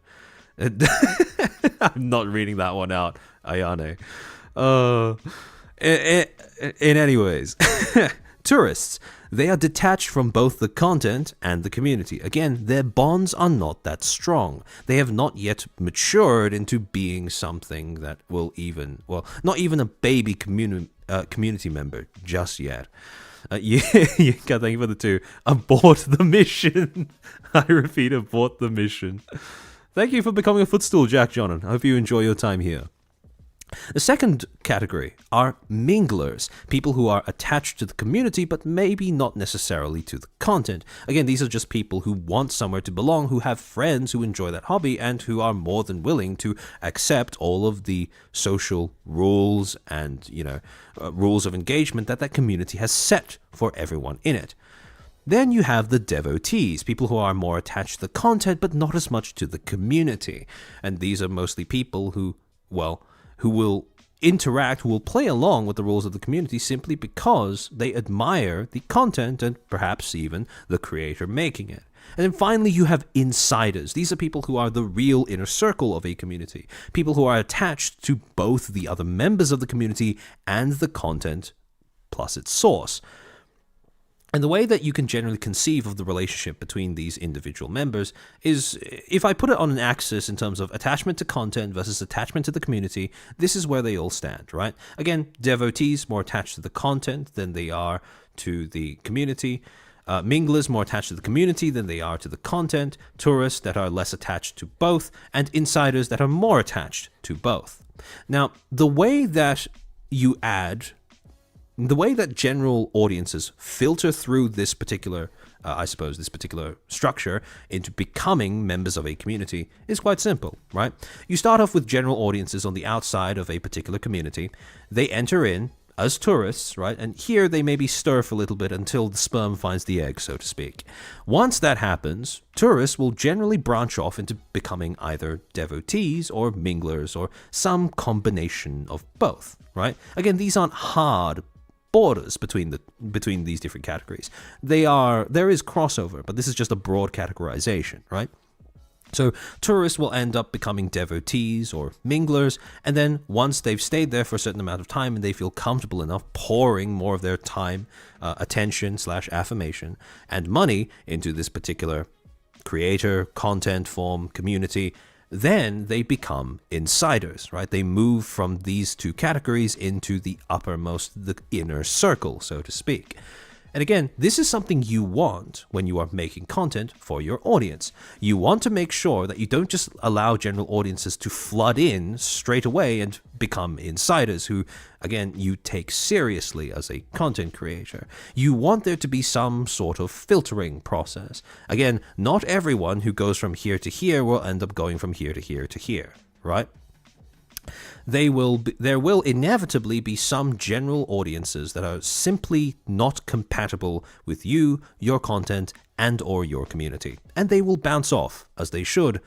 I'm not reading that one out, Ayane. In any ways, tourists, they are detached from both the content and the community. Again, their bonds are not that strong. They have not yet matured into being something that will even, well, not even a baby community member just yet. Thank you for the 2. Abort the mission. I repeat, abort the mission. Thank you for becoming a Footstool, Jack Jonan. I hope you enjoy your time here. The second category are minglers, people who are attached to the community but maybe not necessarily to the content. Again, these are just people who want somewhere to belong, who have friends who enjoy that hobby, and who are more than willing to accept all of the social rules and, rules of engagement that community has set for everyone in it. Then you have the devotees, people who are more attached to the content but not as much to the community. And these are mostly people who will interact, who will play along with the rules of the community simply because they admire the content and perhaps even the creator making it. And then finally, you have insiders. These are people who are the real inner circle of a community, people who are attached to both the other members of the community and the content plus its source. And the way that you can generally conceive of the relationship between these individual members is, if I put it on an axis in terms of attachment to content versus attachment to the community, this is where they all stand, right? Again, devotees more attached to the content than they are to the community. Minglers more attached to the community than they are to the content. Tourists that are less attached to both. And insiders that are more attached to both. Now, the way that general audiences filter through this particular, this particular structure into becoming members of a community is quite simple, right? You start off with general audiences on the outside of a particular community. They enter in as tourists, right? And here they maybe stir for a little bit until the sperm finds the egg, so to speak. Once that happens, tourists will generally branch off into becoming either devotees or minglers or some combination of both, right? Again, these aren't hard borders between these different categories. There is crossover, but this is just a broad categorization, right? So tourists will end up becoming devotees or minglers, and then once they've stayed there for a certain amount of time and they feel comfortable enough pouring more of their time, attention / affirmation and money into this particular creator, content form, community, then they become insiders, right? They move from these two categories into the uppermost, the inner circle, so to speak. And again, this is something you want when you are making content for your audience. You want to make sure that you don't just allow general audiences to flood in straight away and become insiders who, again, you take seriously as a content creator. You want there to be some sort of filtering process. Again, not everyone who goes from here to here will end up going from here to here to here, right? there will inevitably be some general audiences that are simply not compatible with you, your content, and or your community. And they will bounce off, as they should,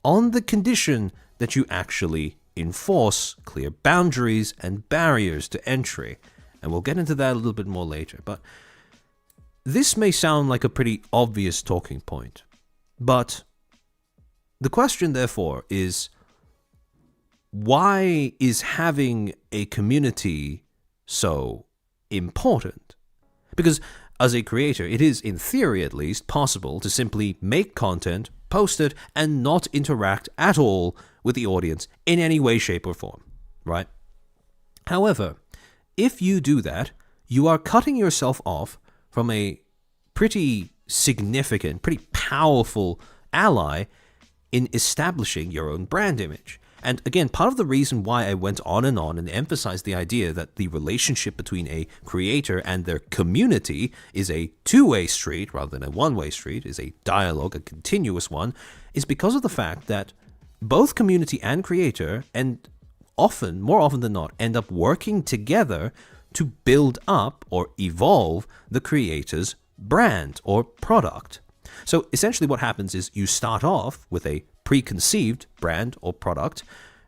on the condition that you actually enforce clear boundaries and barriers to entry. And we'll get into that a little bit more later. But this may sound like a pretty obvious talking point. But the question, therefore, is why is having a community so important? Because as a creator, it is, in theory at least, possible to simply make content, post it, and not interact at all with the audience in any way, shape, or form, right? However, if you do that, you are cutting yourself off from a pretty significant, pretty powerful ally in establishing your own brand image. And again, part of the reason why I went on and emphasized the idea that the relationship between a creator and their community is a two-way street rather than a one-way street, is a dialogue, a continuous one, is because of the fact that both community and creator, and often, more often than not, end up working together to build up or evolve the creator's brand or product. So essentially what happens is you start off with a preconceived brand or product,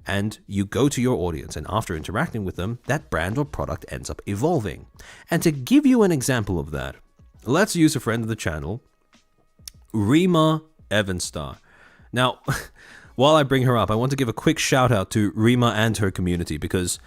and you go to your audience, and after interacting with them, that brand or product ends up evolving. And to give you an example of that, let's use a friend of the channel, Rima Evanstar. Now, while I bring her up, I want to give a quick shout out to Rima and her community, because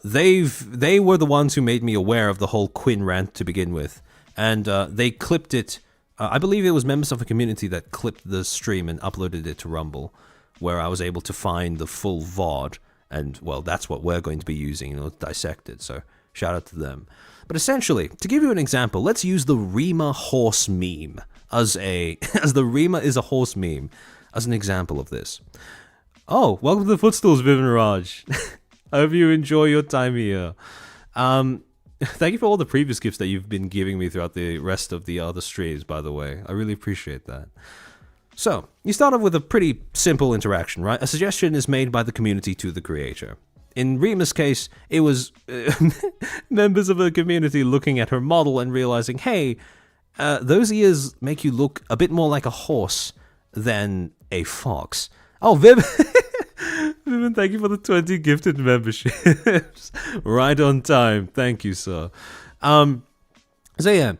they were the ones who made me aware of the whole Quinn rant to begin with, and they clipped it. I believe it was members of the community that clipped the stream and uploaded it to Rumble, where I was able to find the full VOD, and, well, that's what we're going to be using, dissect it, so shout out to them. But essentially, to give you an example, let's use the Rima horse meme as the Rima is a horse meme as an example of this. Oh, welcome to the Footstools, Vivian Raj. I hope you enjoy your time here. Thank you for all the previous gifts that you've been giving me throughout the rest of the other streams, by the way. I really appreciate that. So, you start off with a pretty simple interaction, right? A suggestion is made by the community to the creator. In Rima's case, it was members of the community looking at her model and realizing, hey, those ears make you look a bit more like a horse than a fox. Oh, Viv... Vivian, thank you for the 20 gifted memberships. Right on time. Thank you, sir. So yeah,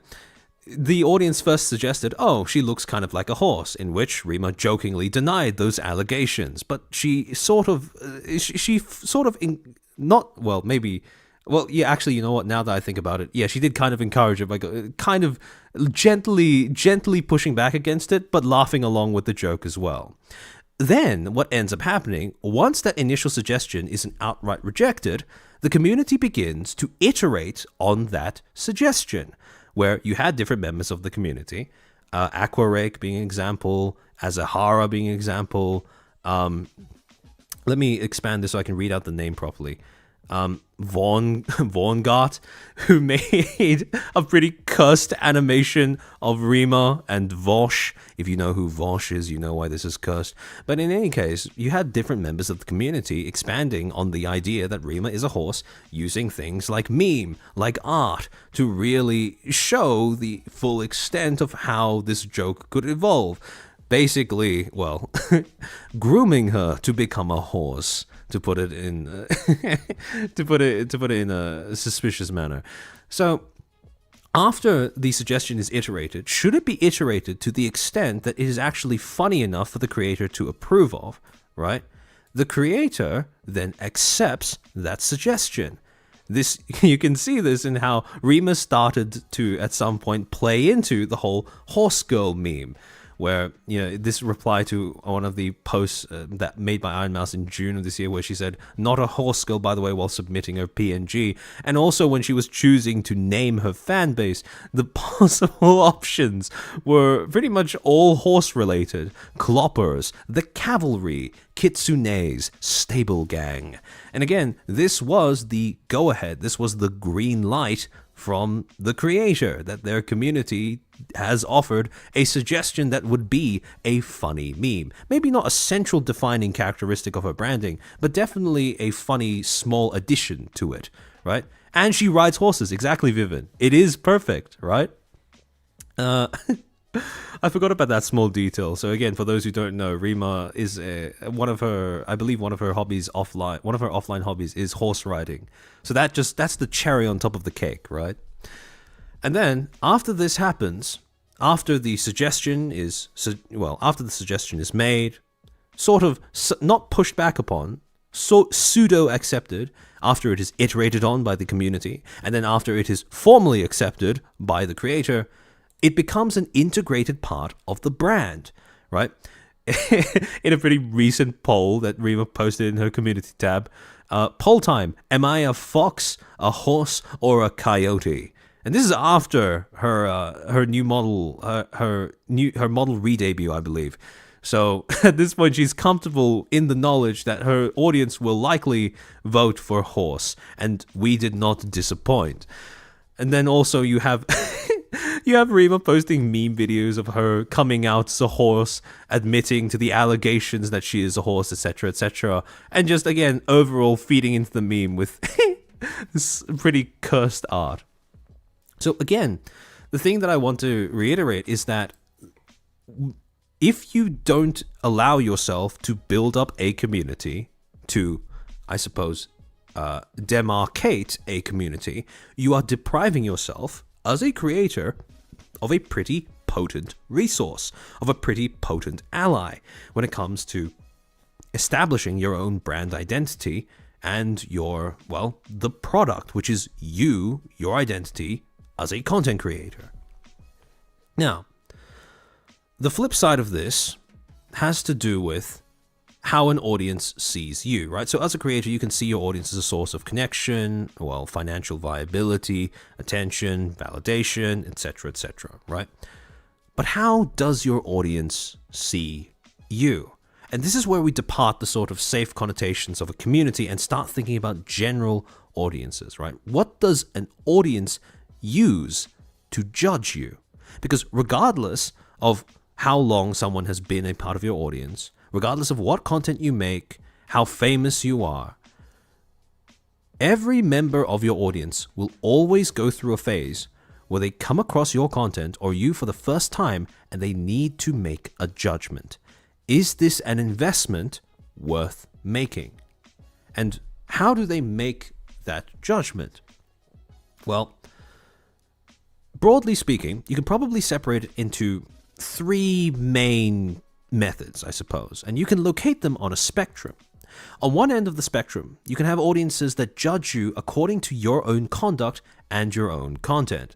the audience first suggested, oh, she looks kind of like a horse, in which Rima jokingly denied those allegations. But she sort of, actually, you know what, now that I think about it, yeah, she did kind of encourage it, like kind of gently pushing back against it, but laughing along with the joke as well. Then, what ends up happening, once that initial suggestion isn't outright rejected, the community begins to iterate on that suggestion, where you had different members of the community, Aquarake being an example, Azahara being an example. Let me expand this so I can read out the name properly. Vaugngart, who made a pretty cursed animation of Rima, and Vosh. If you know who Vosh is, you know why this is cursed. But in any case, you had different members of the community expanding on the idea that Rima is a horse, using things like meme, like art, to really show the full extent of how this joke could evolve. Basically, well, grooming her to become a horse, to put it in to put it in a suspicious manner. So, after the suggestion is iterated, should it be iterated to the extent that it is actually funny enough for the creator to approve of, right? The creator then accepts that suggestion. This, you can see this in how Rima started to, at some point, play into the whole horse girl meme, where, you know, this reply to one of the posts that made by Iron Mouse in June of this year, where she said, not a horse girl, by the way, while submitting her PNG. And also when she was choosing to name her fan base, the possible options were pretty much all horse related. Cloppers, the cavalry, Kitsune's Stable Gang. And again, this was the go-ahead, this was the green light from the creator, that their community has offered a suggestion that would be a funny meme. Maybe not a central defining characteristic of her branding, but definitely a funny small addition to it, right? And she rides horses, exactly, Vivian. It is perfect, right? I forgot about that small detail. So again, for those who don't know, Rima is one of her offline hobbies is horse riding. So that's the cherry on top of the cake, right? And then after this happens, after the suggestion is made, sort of not pushed back upon, so pseudo accepted, after it is iterated on by the community, and then after it is formally accepted by the creator, it becomes an integrated part of the brand, right? In a pretty recent poll that Rima posted in her community tab, poll time: am I a fox, a horse, or a coyote? And this is after her new model, her model re-debut, I believe. So at this point, she's comfortable in the knowledge that her audience will likely vote for horse, and we did not disappoint. And then also you have you have Rima posting meme videos of her coming out as a horse, admitting to the allegations that she is a horse, etc., etc., and just again overall feeding into the meme with this pretty cursed art. So again, the thing that I want to reiterate is that if you don't allow yourself to build up a community, to, I suppose, demarcate a community, you are depriving yourself as a creator of a pretty potent resource, of a pretty potent ally when it comes to establishing your own brand identity and your, well, the product, which is you, your identity as a content creator. Now, the flip side of this has to do with how an audience sees you, right? So as a creator, you can see your audience as a source of connection, well, financial viability, attention, validation, etc., right? But how does your audience see you? And this is where we depart the sort of safe connotations of a community and start thinking about general audiences, right? What does an audience use to judge you? Because regardless of how long someone has been a part of your audience, regardless of what content you make, how famous you are, every member of your audience will always go through a phase where they come across your content or you for the first time and they need to make a judgment. Is this an investment worth making? And how do they make that judgment? Well, broadly speaking, you can probably separate it into three main methods, I suppose, and you can locate them on a spectrum. On one end of the spectrum, you can have audiences that judge you according to your own conduct and your own content.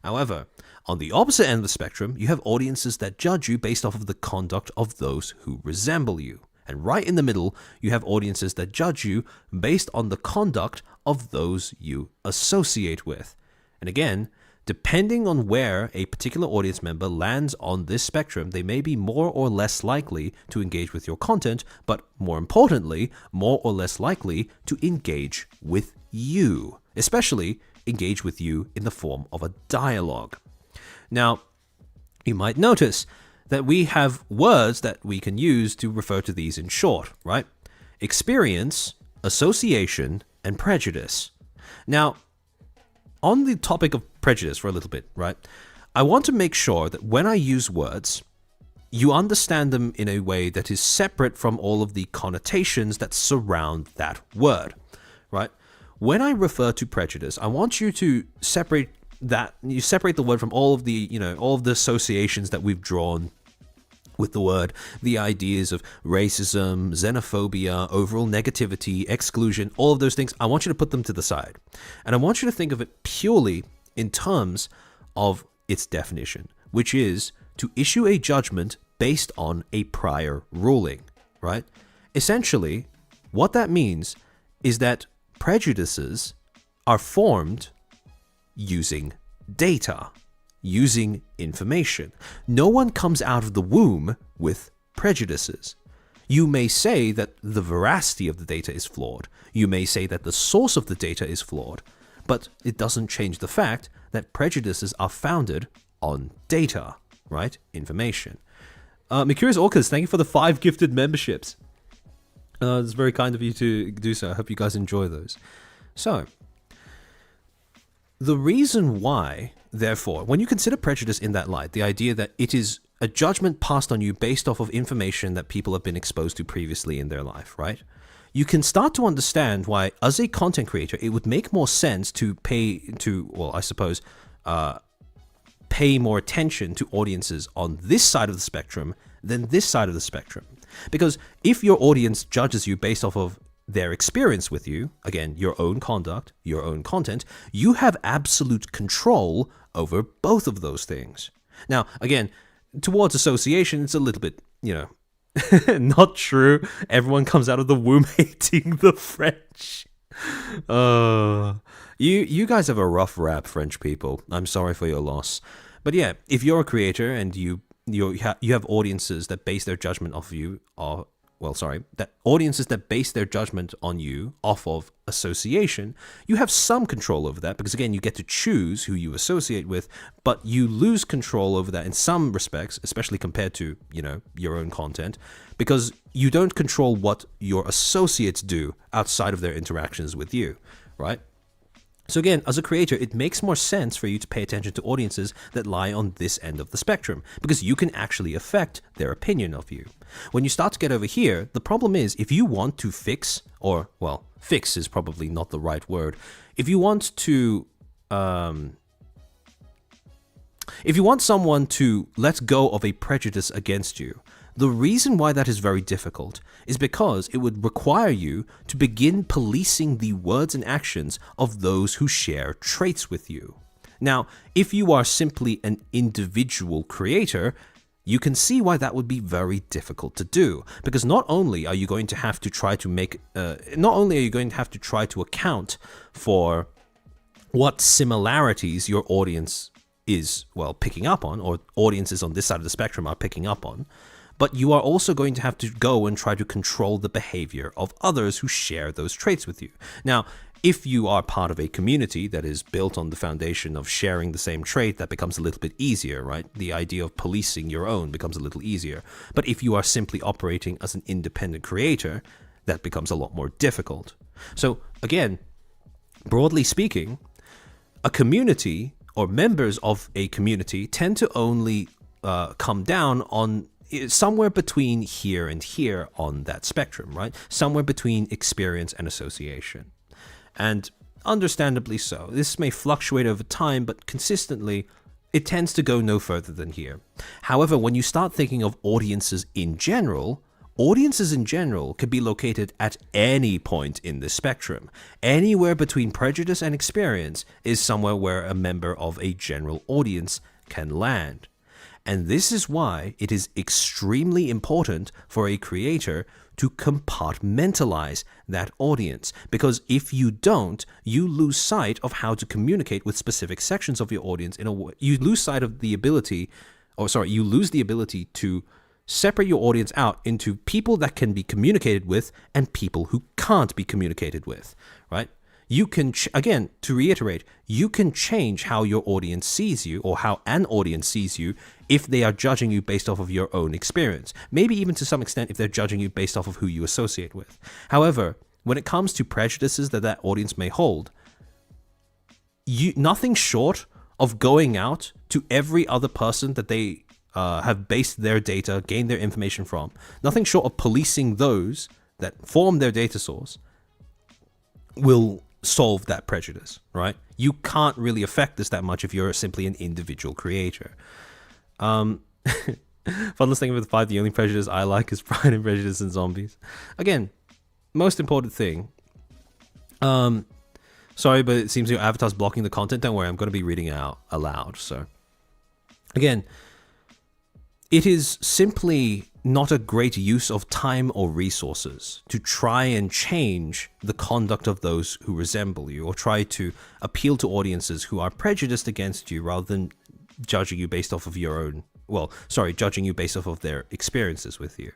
However, on the opposite end of the spectrum, you have audiences that judge you based off of the conduct of those who resemble you. And right in the middle, you have audiences that judge you based on the conduct of those you associate with. And again, depending on where a particular audience member lands on this spectrum, they may be more or less likely to engage with your content, but more importantly, more or less likely to engage with you, especially engage with you in the form of a dialogue. Now, you might notice that we have words that we can use to refer to these in short, right? Experience, association, and prejudice. Now, on the topic of prejudice for a little bit, right? I want to make sure that when I use words, you understand them in a way that is separate from all of the connotations that surround that word, right? When I refer to prejudice, I want you to separate that, you separate the word from all of the, all of the associations that we've drawn with the word, the ideas of racism, xenophobia, overall negativity, exclusion, all of those things. I want you to put them to the side. And I want you to think of it purely in terms of its definition, which is to issue a judgment based on a prior ruling, right? Essentially, what that means is that prejudices are formed using data, using information. No one comes out of the womb with prejudices. You may say that the veracity of the data is flawed. You may say that the source of the data is flawed. But it doesn't change the fact that prejudices are founded on data, right? Information. Mercurius Orcas, thank you for the 5 gifted memberships. It's very kind of you to do so. I hope you guys enjoy those. So, the reason why, therefore, when you consider prejudice in that light, the idea that it is a judgment passed on you based off of information that people have been exposed to previously in their life, right? You can start to understand why, as a content creator, it would make more sense to pay more attention to audiences on this side of the spectrum than this side of the spectrum. Because if your audience judges you based off of their experience with you, again, your own conduct, your own content, you have absolute control over both of those things. Now, again, towards association, it's a little bit, not true. Everyone comes out of the womb hating the French. You guys have a rough rap, French people. I'm sorry for your loss. But yeah, if you're a creator and you have audiences that base their judgment off you, audiences that base their judgment on you off of association, you have some control over that because, again, you get to choose who you associate with, but you lose control over that in some respects, especially compared to, your own content, because you don't control what your associates do outside of their interactions with you, right? So again, as a creator, it makes more sense for you to pay attention to audiences that lie on this end of the spectrum, because you can actually affect their opinion of you. When you start to get over here, the problem is if you want to fix is probably not the right word. If you want someone to let go of a prejudice against you, the reason why that is very difficult is because it would require you to begin policing the words and actions of those who share traits with you. Now, if you are simply an individual creator, you can see why that would be very difficult to do, because not only are you going to have to try to account for what similarities your audience is, picking up on, or audiences on this side of the spectrum are picking up on, but you are also going to have to go and try to control the behavior of others who share those traits with you. Now, if you are part of a community that is built on the foundation of sharing the same trait, that becomes a little bit easier, right? The idea of policing your own becomes a little easier. But if you are simply operating as an independent creator, that becomes a lot more difficult. So again, broadly speaking, a community or members of a community tend to only come down on somewhere between here and here on that spectrum, right? Somewhere between experience and association. And understandably so. This may fluctuate over time, but consistently, it tends to go no further than here. However, when you start thinking of audiences in general could be located at any point in the spectrum. Anywhere between prejudice and experience is somewhere where a member of a general audience can land. And this is why it is extremely important for a creator to compartmentalize that audience. Because if you don't, you lose sight of how to communicate with specific sections of your audience in a way. You lose the ability to separate your audience out into people that can be communicated with and people who can't be communicated with, right? You can, again, to reiterate, you can change how your audience sees you or how an audience sees you if they are judging you based off of your own experience. Maybe even to some extent if they're judging you based off of who you associate with. However, when it comes to prejudices that audience may hold, nothing short of going out to every other person that they have based their data, gained their information from, nothing short of policing those that form their data source will solve that prejudice, right? You can't really affect this that much if you're simply an individual creator. Funless thing with 5, the only prejudice I like is Pride and Prejudice and Zombies. Again, most important thing. Sorry, but it seems your avatar's blocking the content. Don't worry, I'm going to be reading it out aloud. So, again, it is simply not a great use of time or resources to try and change the conduct of those who resemble you, or try to appeal to audiences who are prejudiced against you rather than judging you based off of judging you based off of their experiences with you.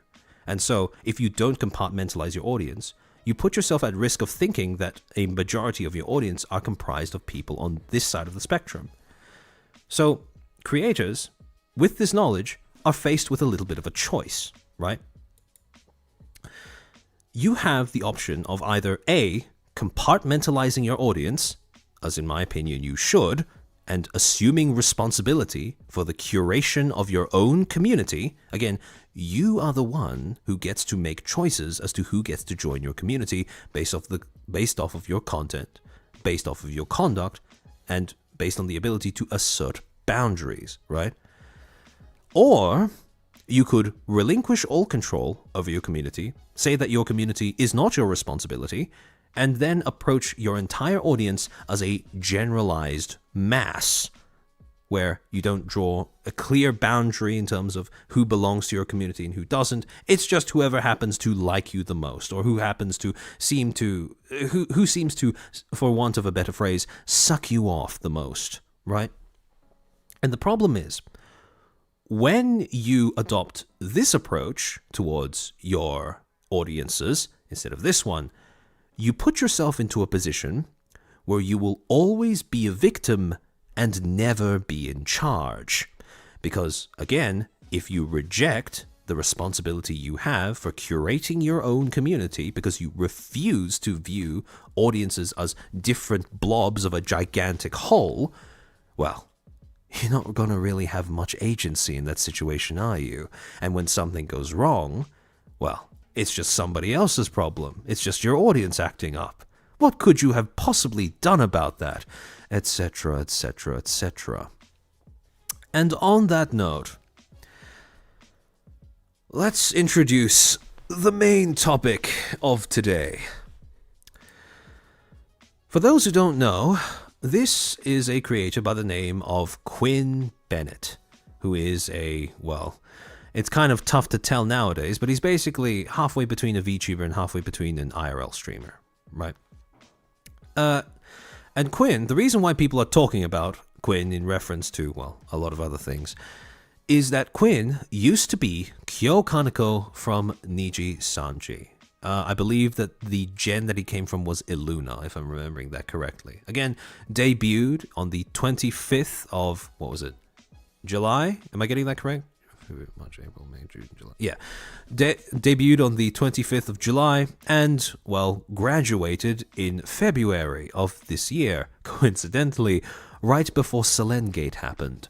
And so, if you don't compartmentalize your audience, you put yourself at risk of thinking that a majority of your audience are comprised of people on this side of the spectrum. So, creators, with this knowledge, are faced with a little bit of a choice, right? You have the option of either A, compartmentalizing your audience, as in my opinion you should, and assuming responsibility for the curation of your own community. Again, you are the one who gets to make choices as to who gets to join your community based off of your content, based off of your conduct, and based on the ability to assert boundaries, right? Or you could relinquish all control over your community, say that your community is not your responsibility, and then approach your entire audience as a generalized mass, where you don't draw a clear boundary in terms of who belongs to your community and who doesn't. It's just whoever happens to like you the most, or who happens to seem to, who seems to, for want of a better phrase, suck you off the most, right? And the problem is, when you adopt this approach towards your audiences, instead of this one, you put yourself into a position where you will always be a victim and never be in charge. Because, again, if you reject the responsibility you have for curating your own community because you refuse to view audiences as different blobs of a gigantic whole, well, you're not going to really have much agency in that situation, are you? And when something goes wrong, well, it's just somebody else's problem. It's just your audience acting up. What could you have possibly done about that? Etc., etc., etc. And on that note, let's introduce the main topic of today. For those who don't know, this is a creator by the name of Quinn Bennett, who is it's kind of tough to tell nowadays, but he's basically halfway between a VTuber and halfway between an IRL streamer, right? And Quinn, the reason why people are talking about Quinn in reference to, a lot of other things, is that Quinn used to be Kyo Kaneko from Niji Sanji. I believe that the gen that he came from was Illuna, if I'm remembering that correctly. Again, debuted on the 25th of, July? Am I getting that correct? March, April, May, June, July. Yeah. Debuted on the 25th of July and, graduated in February of this year, coincidentally, right before Selengate happened.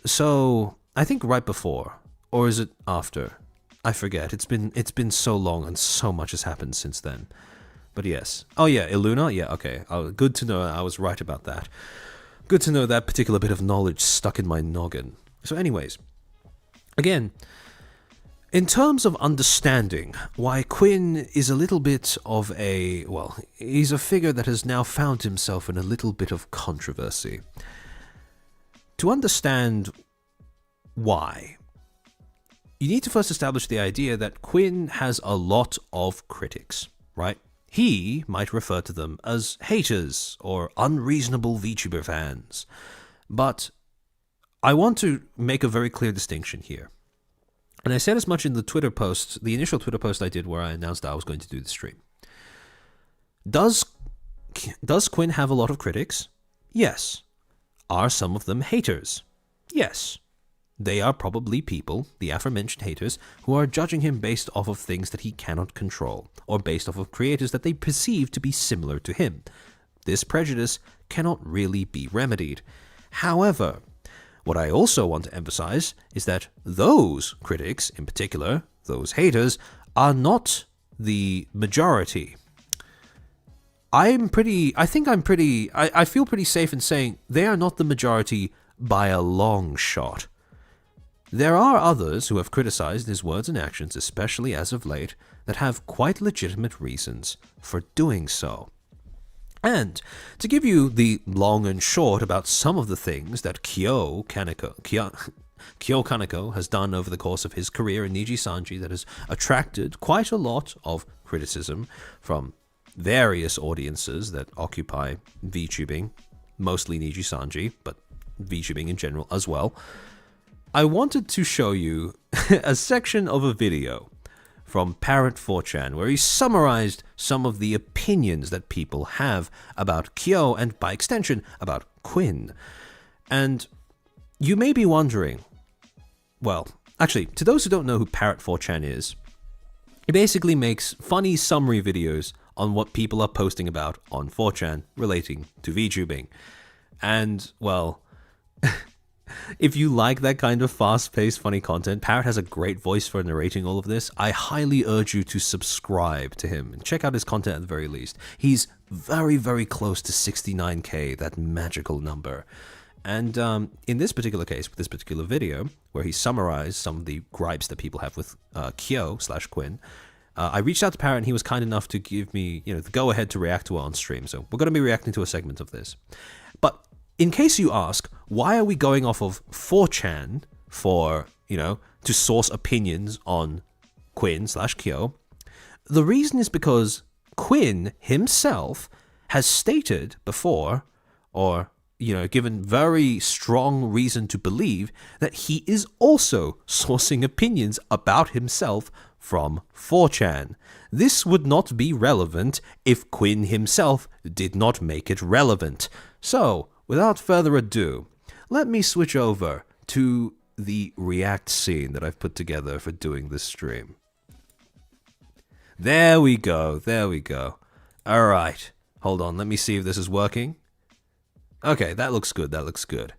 So, I think right before, or is it after? I forget. It's been so long and so much has happened since then. But yes. Oh yeah, Illuna? Yeah, okay. Good to know I was right about that. Good to know that particular bit of knowledge stuck in my noggin. So anyways, again, in terms of understanding why Quinn is a little bit of he's a figure that has now found himself in a little bit of controversy. To understand why, you need to first establish the idea that Quinn has a lot of critics, right? He might refer to them as haters or unreasonable VTuber fans. But I want to make a very clear distinction here. And I said as much in the Twitter post, the initial Twitter post I did where I announced that I was going to do the stream. Does Quinn have a lot of critics? Yes. Are some of them haters? Yes. They are probably people, the aforementioned haters, who are judging him based off of things that he cannot control, or based off of creators that they perceive to be similar to him. This prejudice cannot really be remedied. However, what I also want to emphasize is that those critics, in particular, those haters, are not the majority. I feel pretty safe in saying they are not the majority by a long shot. There are others who have criticized his words and actions, especially as of late, that have quite legitimate reasons for doing so. And to give you the long and short about some of the things that Kyo Kaneko has done over the course of his career in Niji Sanji that has attracted quite a lot of criticism from various audiences that occupy VTubing, mostly Niji Sanji, but VTubing in general as well. I wanted to show you a section of a video from Parrot 4chan, where he summarized some of the opinions that people have about Kyo and, by extension, about Quinn. And you may be wondering, well, actually, to those who don't know who Parrot 4chan is, he basically makes funny summary videos on what people are posting about on 4chan relating to VTubing. And, well, if you like that kind of fast-paced, funny content, Parrot has a great voice for narrating all of this. I highly urge you to subscribe to him and check out his content at the very least. He's very, very close to 69k, that magical number. And in this particular case, with this particular video, where he summarized some of the gripes that people have with Kyo/Quinn, I reached out to Parrot and he was kind enough to give me, the go-ahead to react to it on stream. So we're going to be reacting to a segment of this. But in case you ask, why are we going off of 4chan for, to source opinions on Quinn/Kyo? The reason is because Quinn himself has stated before, or given very strong reason to believe that he is also sourcing opinions about himself from 4chan. This would not be relevant if Quinn himself did not make it relevant. So, without further ado, let me switch over to the react scene that I've put together for doing this stream. There we go, there we go. Alright, hold on, let me see if this is working. Okay, that looks good, that looks good.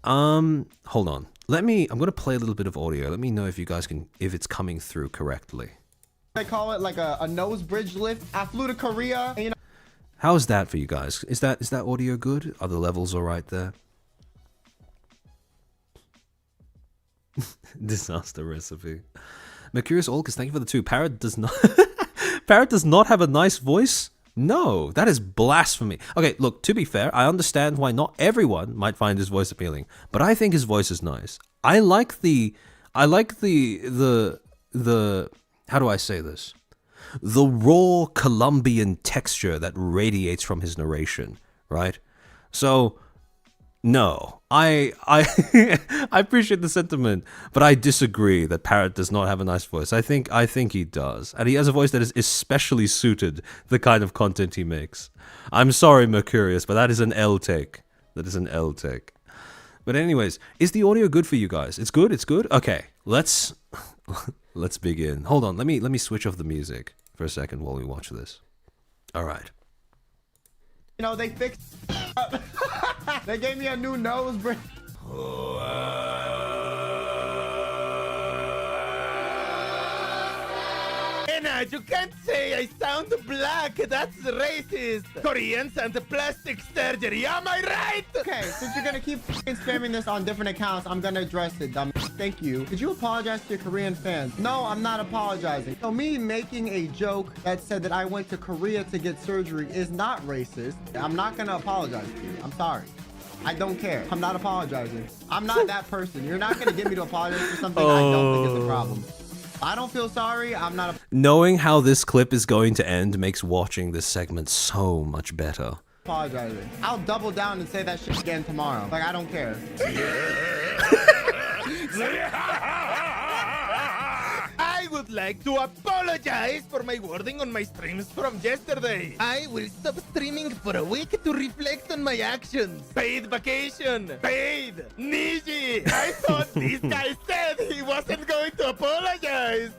Hold on. I'm gonna play a little bit of audio. Let me know if you guys if it's coming through correctly. They call it like a nose bridge lift. I flew to Korea and How's that for you guys? Is that audio good? Are the levels alright there? Disaster recipe. Mercurius Olcus, thank you for the 2. Parrot does not Parrot does not have a nice voice? No, that is blasphemy. Okay, look, to be fair, I understand why not everyone might find his voice appealing, but I think his voice is nice. I like the how do I say this? The raw Colombian texture that radiates from his narration, right? So, no, I I appreciate the sentiment, but I disagree that Parrot does not have a nice voice. I think he does, and he has a voice that is especially suited the kind of content he makes. I'm sorry, Mercurius, but that is an L take. That is an L take. But anyways, is the audio good for you guys? It's good. It's good. Okay, let's begin. Hold on, let me switch off the music for a second while we watch this. All right. they fixed they gave me a new nose bridge. Bennett, you can't say I sound black. That's racist. Koreans and plastic surgery. Am I right? Okay, since you're gonna keep spamming this on different accounts, I'm gonna address it, dumb. Thank you. Did you apologize to your Korean fans? No, I'm not apologizing. So me making a joke that said that I went to Korea to get surgery is not racist. I'm not gonna apologize to you. I'm sorry. I don't care. I'm not apologizing. I'm not that person. You're not gonna get me to apologize for something I don't think is a problem. I don't feel sorry. I'm not Knowing how this clip is going to end makes watching this segment so much better. apologizing. I'll double down and say that shit again tomorrow. Like, I don't care. I would like to apologize for my wording on my streams from yesterday. I will stop streaming for a week to reflect on my actions. Paid vacation. Paid. Niji. I thought this guy said he wasn't going to apologize.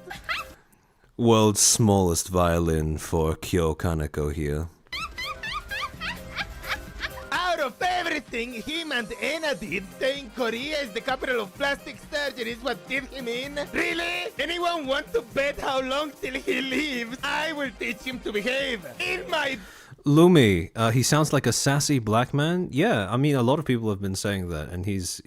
World's smallest violin for Kyo Kaneko here. Out of everything him and Anna did, saying Korea is the capital of plastic surgery is what did him in? Really? Anyone want to bet how long till he leaves? I will teach him to behave. In my... Lumi, he sounds like a sassy black man. Yeah, I mean, a lot of people have been saying that, and he's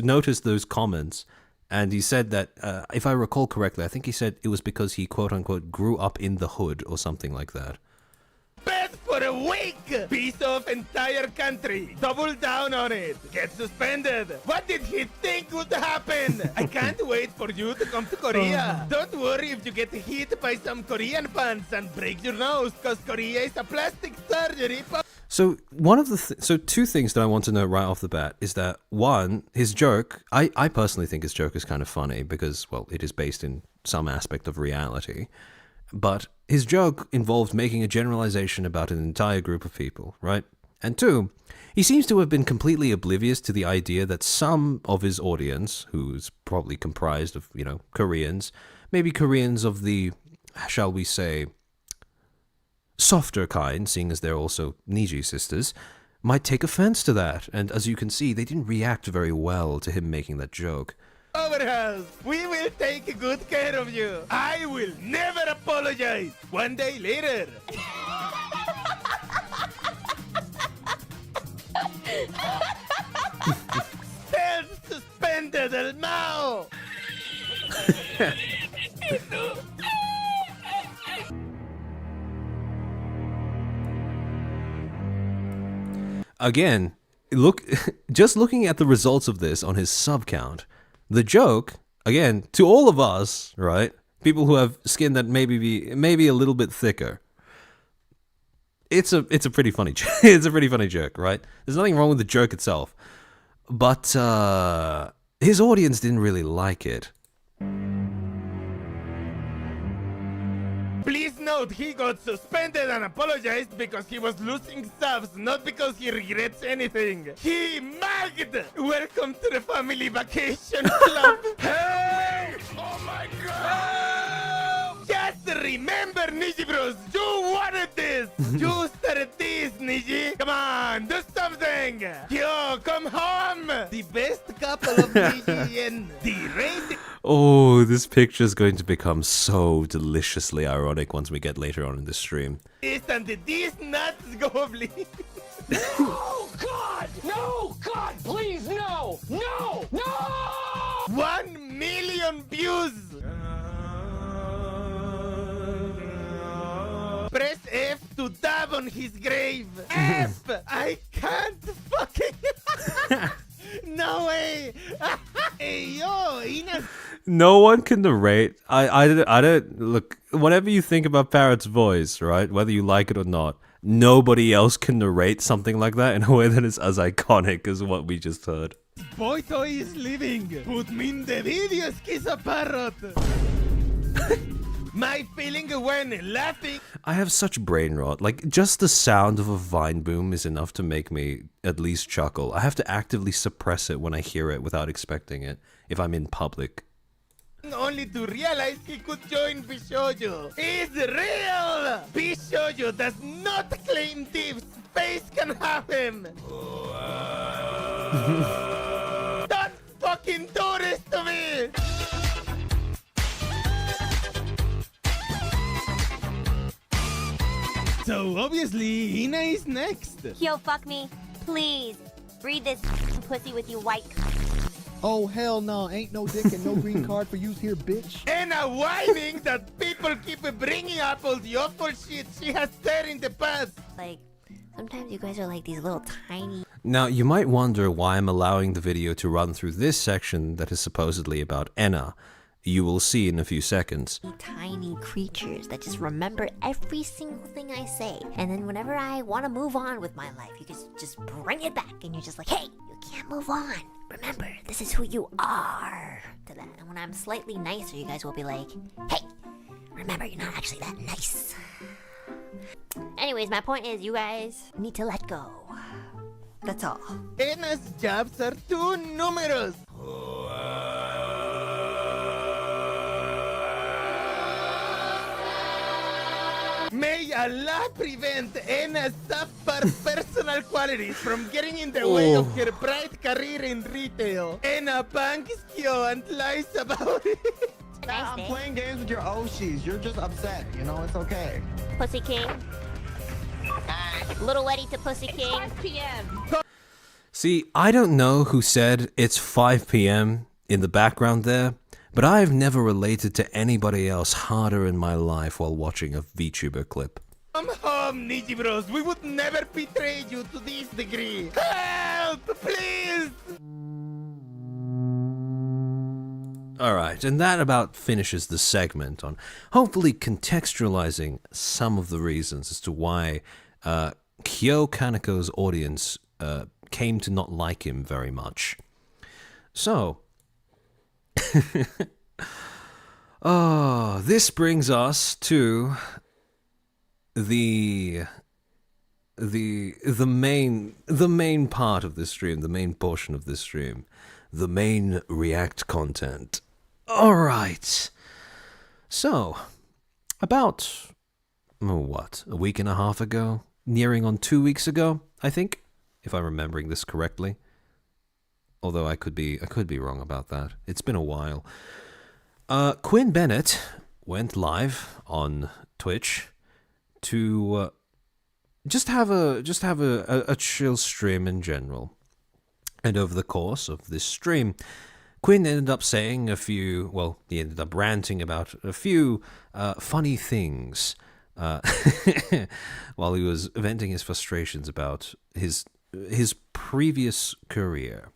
noticed those comments, and he said that, if I recall correctly, I think he said it was because he quote-unquote grew up in the hood or something like that. Bet for a week! Piece of entire country. Double down on it. Get suspended. What did he think would happen? I can't wait for you to come to Korea. Don't worry if you get hit by some Korean fans and break your nose, cause Korea is a plastic surgery. So two things that I want to know right off the bat is that, one, his joke, I personally think his joke is kind of funny because, well, it is based in some aspect of reality. But his joke involved making a generalization about an entire group of people, right? And 2, he seems to have been completely oblivious to the idea that some of his audience, who's probably comprised of, Koreans, maybe Koreans of the, shall we say, softer kind, seeing as they're also Niji sisters, might take offense to that. And as you can see, they didn't react very well to him making that joke. Overhouse, we will take good care of you. I will never apologize. One day later. Stand suspended, el Mao. Again, just looking at the results of this on his sub count, the joke, again, to all of us, right? People who have skin that maybe a little bit thicker. It's a pretty funny it's a pretty funny joke, right? There's nothing wrong with the joke itself, but his audience didn't really like it. Please note, he got suspended and apologized because he was losing subs, not because he regrets anything. He mugged! Welcome to the family vacation club. Hey! Oh my god! Just remember, Niji Bros, you wanted this! You started this, Niji! Come on, do something! Yo, come home! The best couple of Niji in the rating. Oh, this picture is going to become so deliciously ironic once we get later on in the stream. And these nuts go bleed. Oh God! No! God, please, no! No! No! 1 million views! Press F to dab on his grave. F! I can't fucking... No way! Hey, yo, Ina... No one can narrate. I don't look. Whatever you think about Parrot's voice, right? Whether you like it or not, nobody else can narrate something like that in a way that is as iconic as what we just heard. Boy toy is living. Put me in the video, Skiza Parrot. My feeling when laughing. I have such brain rot. Like, just the sound of a vine boom is enough to make me at least chuckle. I have to actively suppress it when I hear it without expecting it if I'm in public. Only to realize he could join Bishoujo. It's real! Bishoujo does not claim thieves. Space can have him. Don't fucking do this to me! So obviously, Ina is next. Yo, fuck me. Please. Breed this pussy with you white. Oh, hell no. Ain't no dick and no green card for use here, bitch. And a whining that people keep bringing up all the awful shit she has said in the past. Like, sometimes you guys are like these little tiny... Now, you might wonder why I'm allowing the video to run through this section that is supposedly about Enna. You will see in a few seconds. Tiny creatures that just remember every single thing I say. And then whenever I want to move on with my life, you just bring it back. And you're just like, hey, you can't move on. Remember, this is who you are. To that. And when I'm slightly nicer, you guys will be like, hey, remember, you're not actually that nice. Anyways, my point is, you guys need to let go. That's all. Enna's jobs are too numerous. May Allah prevent Enna's subpar personal qualities from getting in the way of her bright career in retail. Enna bangs you and lies about it. I'm playing games with your Oshis. You're just upset. You know, it's okay. Pussy King. Little Eddie to Pussy King. 5 p.m. See, I don't know who said it's 5 p.m. in the background there, but I've never related to anybody else harder in my life while watching a VTuber clip. Come home, Niji Bros. We would never betray you to this degree. Help, please! Alright, and that about finishes the segment on hopefully contextualizing some of the reasons as to why Kyo Kaneko's audience came to not like him very much. So, Oh, this brings us to the main part of this stream, the main portion of this stream, the main React content. All right. So, about a week and a half ago, nearing on 2 weeks ago, I think, if I'm remembering this correctly. Although I could be wrong about that. It's been a while. Quinn Bennett went live on Twitch to just have a chill stream in general. And over the course of this stream, Quinn ended up saying he ended up ranting about a few funny things while he was venting his frustrations about his previous career.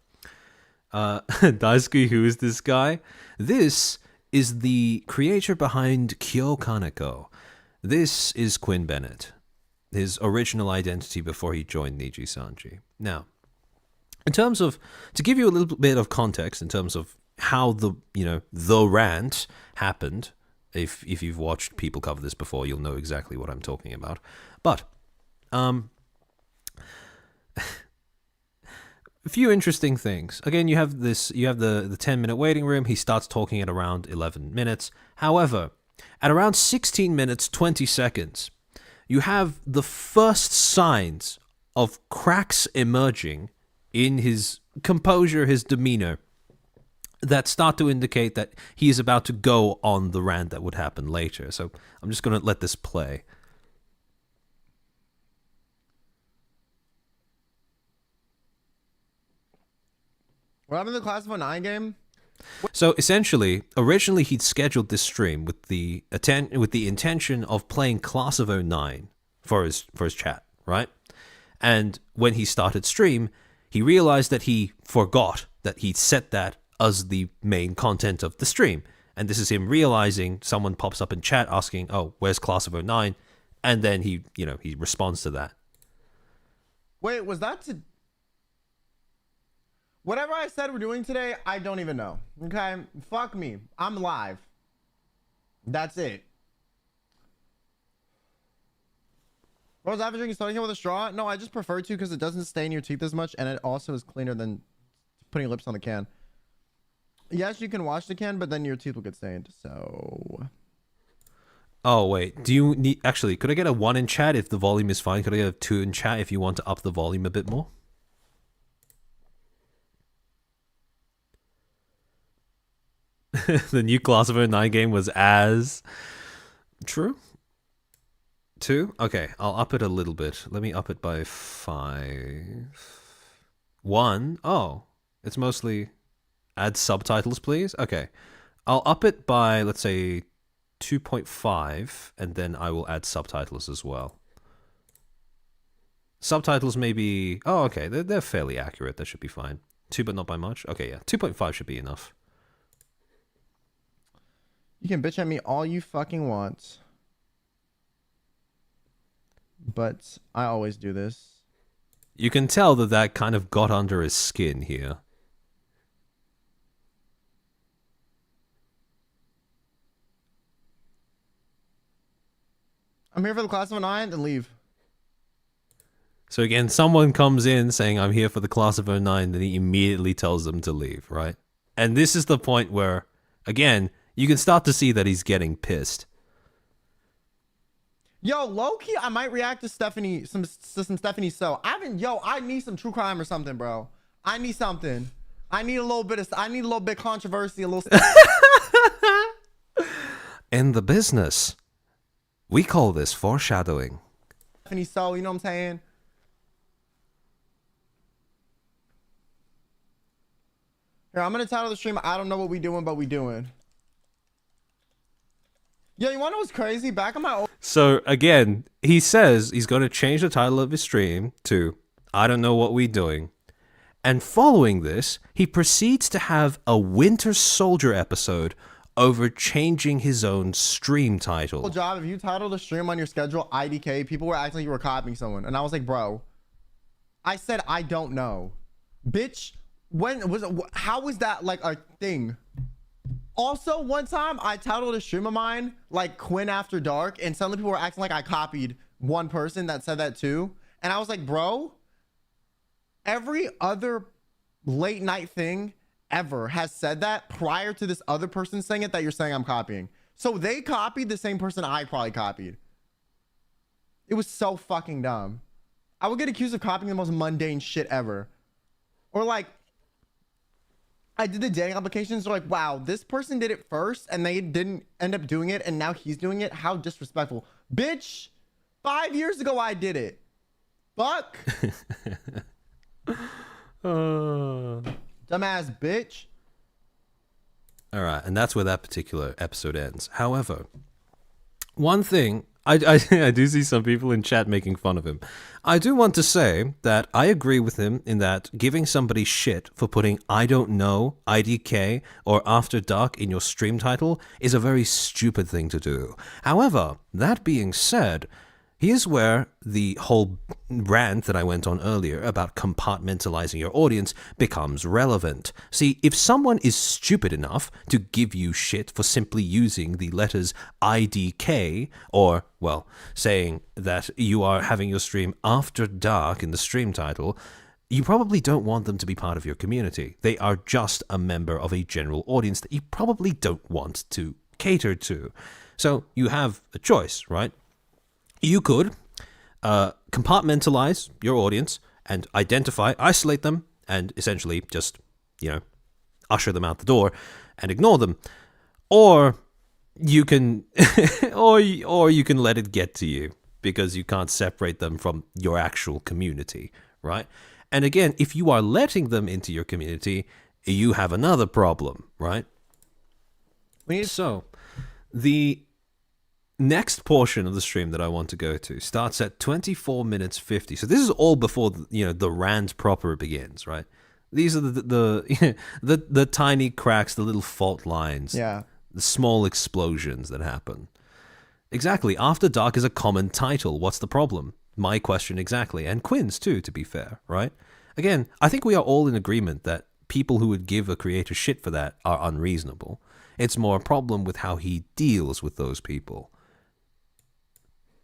Daisuke, who is this guy? This is the creator behind Kyo Kaneko. This is Quinn Bennett, his original identity before he joined Niji Sanji. Now, in terms of, to give you a little bit of context in terms of how the rant happened, if you've watched people cover this before, you'll know exactly what I'm talking about. But, a few interesting things. Again, you have the 10-minute waiting room. He starts talking at around 11 minutes. However, at around 16 minutes, 20 seconds, you have the first signs of cracks emerging in his composure, his demeanor, that start to indicate that he is about to go on the rant that would happen later. So I'm just going to let this play. What happened to the Class of 09 game? So essentially, originally he'd scheduled this stream with the intention of playing Class of 09 for his chat, right? And when he started stream, he realized that he forgot that he'd set that as the main content of the stream. And this is him realizing someone pops up in chat asking, "Oh, where's Class of 09?" And then he responds to that. Wait, was that to... Whatever I said we're doing today, I don't even know. Okay? Fuck me. I'm live. That's it. What was I drinking soda can with a straw? No, I just prefer to because it doesn't stain your teeth as much, and it also is cleaner than putting lips on the can. Yes, you can wash the can, but then your teeth will get stained. So... Oh, wait. Do you need... Actually, could I get a 1 in chat if the volume is fine? Could I get a 2 in chat if you want to up the volume a bit more? The new Class of 09 game was as... True. 2? Okay, I'll up it a little bit. Let me up it by 5. 1? Oh, it's mostly... Add subtitles, please? Okay. I'll up it by, let's say, 2.5, and then I will add subtitles as well. Subtitles may be... Oh, okay, they're fairly accurate. That should be fine. 2, but not by much? Okay, yeah. 2.5 should be enough. You can bitch at me all you fucking want. But I always do this. You can tell that kind of got under his skin here. I'm here for the Class of 09, then leave. So again, someone comes in saying, "I'm here for the Class of 09, then he immediately tells them to leave, right? And this is the point where, again, you can start to see that he's getting pissed. Yo, low-key, I might react to Stephanie, some Stephanie So. I need some true crime or something, bro. I need something. I need a little bit of controversy, a little... In the business, we call this foreshadowing. Stephanie So, you know what I'm saying? Here, I'm gonna title the stream, I don't know what we doing, but we doing. Yo, you wanna know what's crazy? Back on my old... So again, he says he's going to change the title of his stream to "I don't know what we doing." And following this, he proceeds to have a Winter Soldier episode over changing his own stream title. Job, if you titled a stream on your schedule IDK, people were acting like you were copying someone. And I was like, bro, I said, I don't know. Bitch, how was that like a thing? Also, one time I titled a stream of mine like Quinn After Dark, and suddenly people were acting like I copied one person that said that too. And I was like, bro, every other late night thing ever has said that prior to this other person saying it that you're saying I'm copying. So they copied the same person I probably copied. It was so fucking dumb. I would get accused of copying the most mundane shit ever. Or like, I did the dating applications. They're like, wow, this person did it first and they didn't end up doing it, and now he's doing it. How disrespectful. Bitch, 5 years ago I did it. Fuck. Dumbass bitch. All right, and that's where that particular episode ends. However, one thing, I do see some people in chat making fun of him. I do want to say that I agree with him in that giving somebody shit for putting I don't know, IDK, or After Dark in your stream title is a very stupid thing to do. However, that being said, here's where the whole rant that I went on earlier about compartmentalizing your audience becomes relevant. See, if someone is stupid enough to give you shit for simply using the letters IDK, or, well, saying that you are having your stream after dark in the stream title, you probably don't want them to be part of your community. They are just a member of a general audience that you probably don't want to cater to. So you have a choice, right? You could compartmentalize your audience and identify, isolate them, and essentially just, usher them out the door and ignore them. Or you can, or you can let it get to you because you can't separate them from your actual community, right? And again, if you are letting them into your community, you have another problem, right? So, the next portion of the stream that I want to go to starts at 24 minutes 50. So this is all before the rant proper begins, right? These are the tiny cracks, the little fault lines, the small explosions that happen. Exactly. After Dark is a common title. What's the problem? My question exactly, and Quinn's too, to be fair, right? Again, I think we are all in agreement that people who would give a creator shit for that are unreasonable. It's more a problem with how he deals with those people.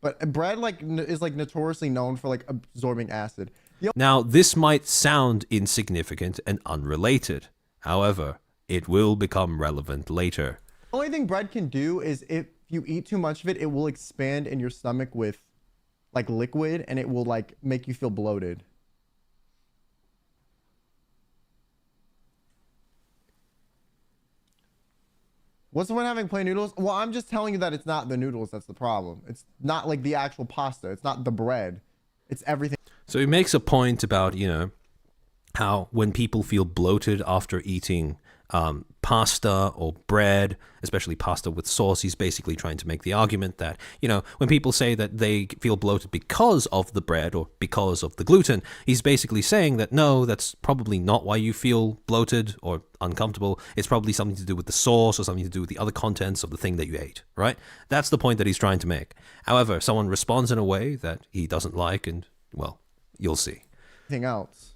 But bread is notoriously known for absorbing acid. Now, this might sound insignificant and unrelated. However, it will become relevant later. The only thing bread can do is if you eat too much of it, it will expand in your stomach with liquid, and it will make you feel bloated. What's the point of having plain noodles? Well, I'm just telling you that it's not the noodles that's the problem. It's not the actual pasta. It's not the bread. It's everything. So he makes a point about, how when people feel bloated after eating pasta or bread, especially pasta with sauce, he's basically trying to make the argument that, when people say that they feel bloated because of the bread or because of the gluten, he's basically saying that, no, that's probably not why you feel bloated or uncomfortable. It's probably something to do with the sauce or something to do with the other contents of the thing that you ate, right? That's the point that he's trying to make. However, someone responds in a way that he doesn't like, and, well, you'll see. Anything else.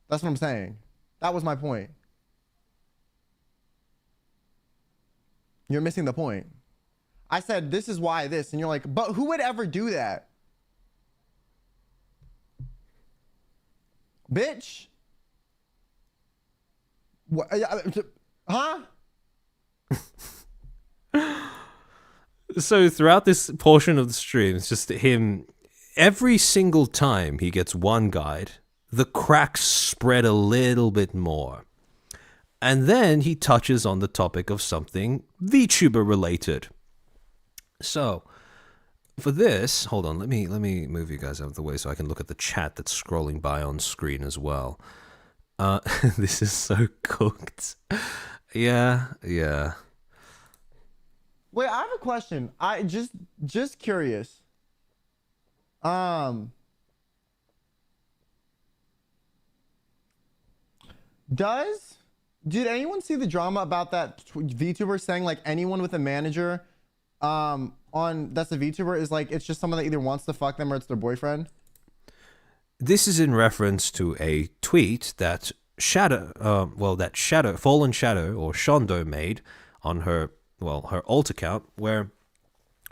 That's what I'm saying. That was my point. You're missing the point. I said, this is why this, and you're like, but who would ever do that? Bitch. What? Huh? So throughout this portion of the stream, it's just him, every single time he gets one guide, the cracks spread a little bit more. And then he touches on the topic of something VTuber related. So, for this, hold on, let me move you guys out of the way so I can look at the chat that's scrolling by on screen as well. This is so cooked. Yeah. Wait, I have a question. I just curious. Did anyone see the drama about that VTuber saying anyone with a manager on that's a VTuber is it's just someone that either wants to fuck them or it's their boyfriend? This is in reference to a tweet that Fallen Shadow or Shondo made on her, well, her alt account, where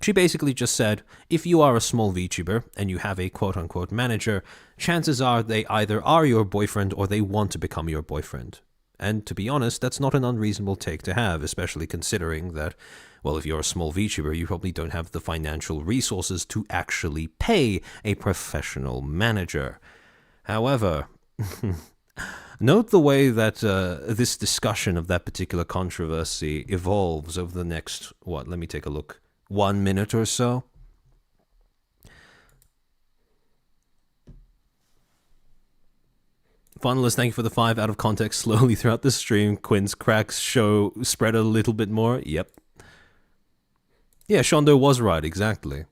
she basically just said, if you are a small VTuber and you have a quote-unquote manager, chances are they either are your boyfriend or they want to become your boyfriend. And to be honest, that's not an unreasonable take to have, especially considering that, well, if you're a small VTuber, you probably don't have the financial resources to actually pay a professional manager. However, note the way that this discussion of that particular controversy evolves over the next, let me take a look, 1 minute or so. Finalists, thank you for the 5 out of context slowly throughout the stream. Quinn's cracks show spread a little bit more. Yep. Yeah, Shondo was right, exactly.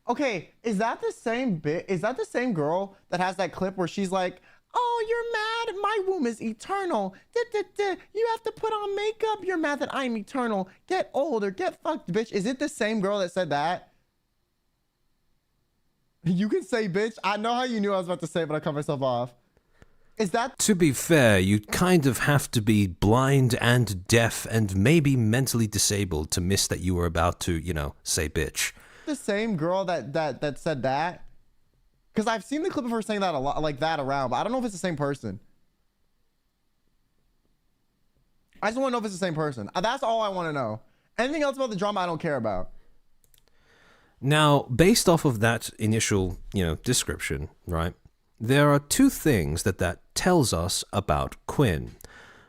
Okay, is that the same is that the same girl that has that clip where she's like, oh, you're mad? My womb is eternal. You have to put on makeup. You're mad that I'm eternal. Get old or get fucked, bitch. Is it the same girl that said that? You can say bitch. I know how you knew I was about to say it, but I cut myself off. Is that... To be fair, you kind of have to be blind and deaf and maybe mentally disabled to miss that you were about to, you know, say bitch. the same girl that said that? Because I've seen the clip of her saying that a lot, like that around, but I don't know if it's the same person. I just want to know if it's the same person. That's all I want to know. Anything else about the drama I don't care about. Now, based off of that initial, description, right? There are two things that tells us about Quinn.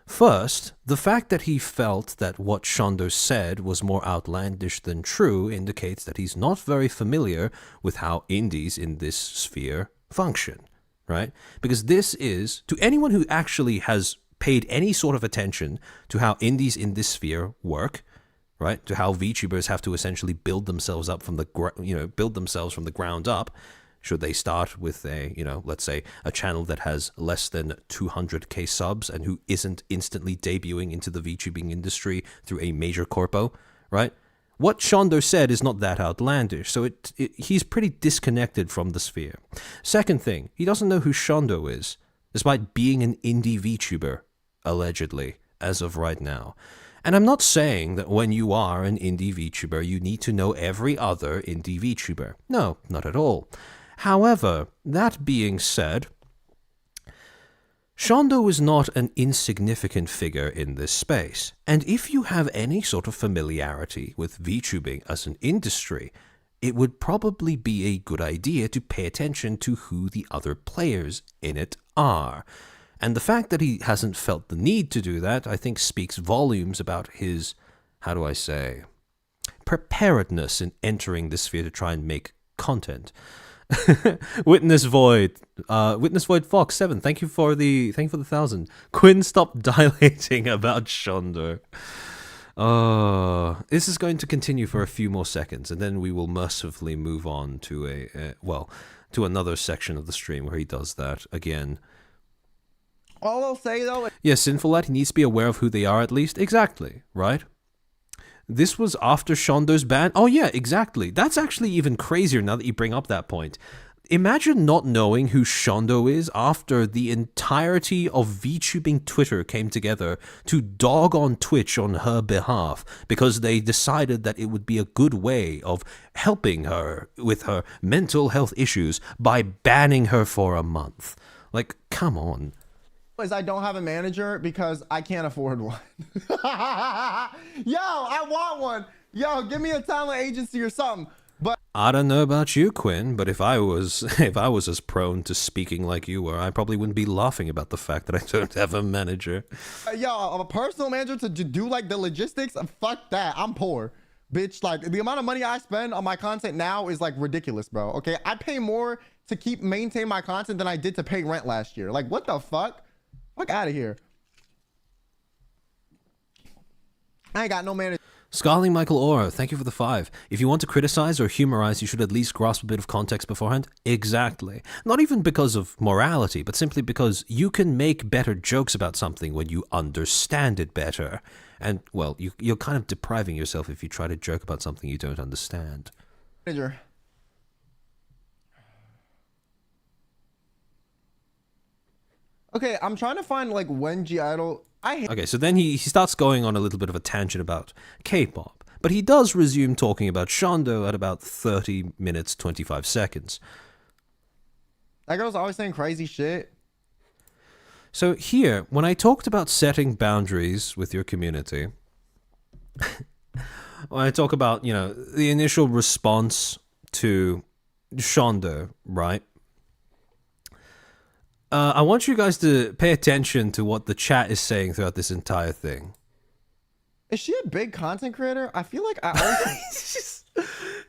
First, the fact that he felt that what Shondo said was more outlandish than true indicates that he's not very familiar with how indies in this sphere function, right? Because this is, to anyone who actually has paid any sort of attention to how indies in this sphere work, right? To how VTubers have to essentially build themselves up from the ground up. Should they start with a, let's say a channel that has less than 200k subs and who isn't instantly debuting into the VTubing industry through a major corpo, right? What Shondo said is not that outlandish, so he's pretty disconnected from the sphere. Second thing, he doesn't know who Shondo is, despite being an indie VTuber, allegedly, as of right now. And I'm not saying that when you are an indie VTuber, you need to know every other indie VTuber. No, not at all. However, that being said, Shondo is not an insignificant figure in this space, and if you have any sort of familiarity with VTubing as an industry, it would probably be a good idea to pay attention to who the other players in it are. And the fact that he hasn't felt the need to do that, I think speaks volumes about his, preparedness in entering this sphere to try and make content. Witness Void Fox 7, thank you for the 1,000. Quinn, stop dilating about Shondo. This is going to continue for a few more seconds, and then we will mercifully move on to to another section of the stream where he does that again. All I'll say though, yes, Sinful Lad, he needs to be aware of who they are at least. Exactly, right? This was after Shondo's ban. Oh yeah, exactly. That's actually even crazier now that you bring up that point. Imagine not knowing who Shondo is after the entirety of VTubing Twitter came together to dog on Twitch on her behalf because they decided that it would be a good way of helping her with her mental health issues by banning her for a month. Like, come on. is I don't have a manager because I can't afford one. Yo, I want one. Yo, give me a talent agency or something. But I don't know about you, Quinn, but if I was as prone to speaking like you were, I probably wouldn't be laughing about the fact that I don't have a manager. Yo, a personal manager to do like the logistics, fuck that. I'm poor. Bitch, like the amount of money I spend on my content now is like ridiculous, bro. Okay, I pay more to maintain my content than I did to pay rent last year. Like, what the fuck? Fuck out of here. I ain't got no manager. Scarling Michael Ora, thank you for the 5. If you want to criticize or humorize, you should at least grasp a bit of context beforehand. Exactly. Not even because of morality, but simply because you can make better jokes about something when you understand it better. And, well, you're kind of depriving yourself if you try to joke about something you don't understand. Manager. Okay, I'm trying to find like when G Idol Okay, so then he starts going on a little bit of a tangent about K-pop, but he does resume talking about shondo at about 30 minutes 25 seconds. That girl's always saying crazy shit. So here, when I talked about setting boundaries with your community, when I talk about, you know, the initial response to shondo, right? I want you guys to pay attention to what the chat is saying throughout this entire thing. Is she a big content creator? I feel like I always...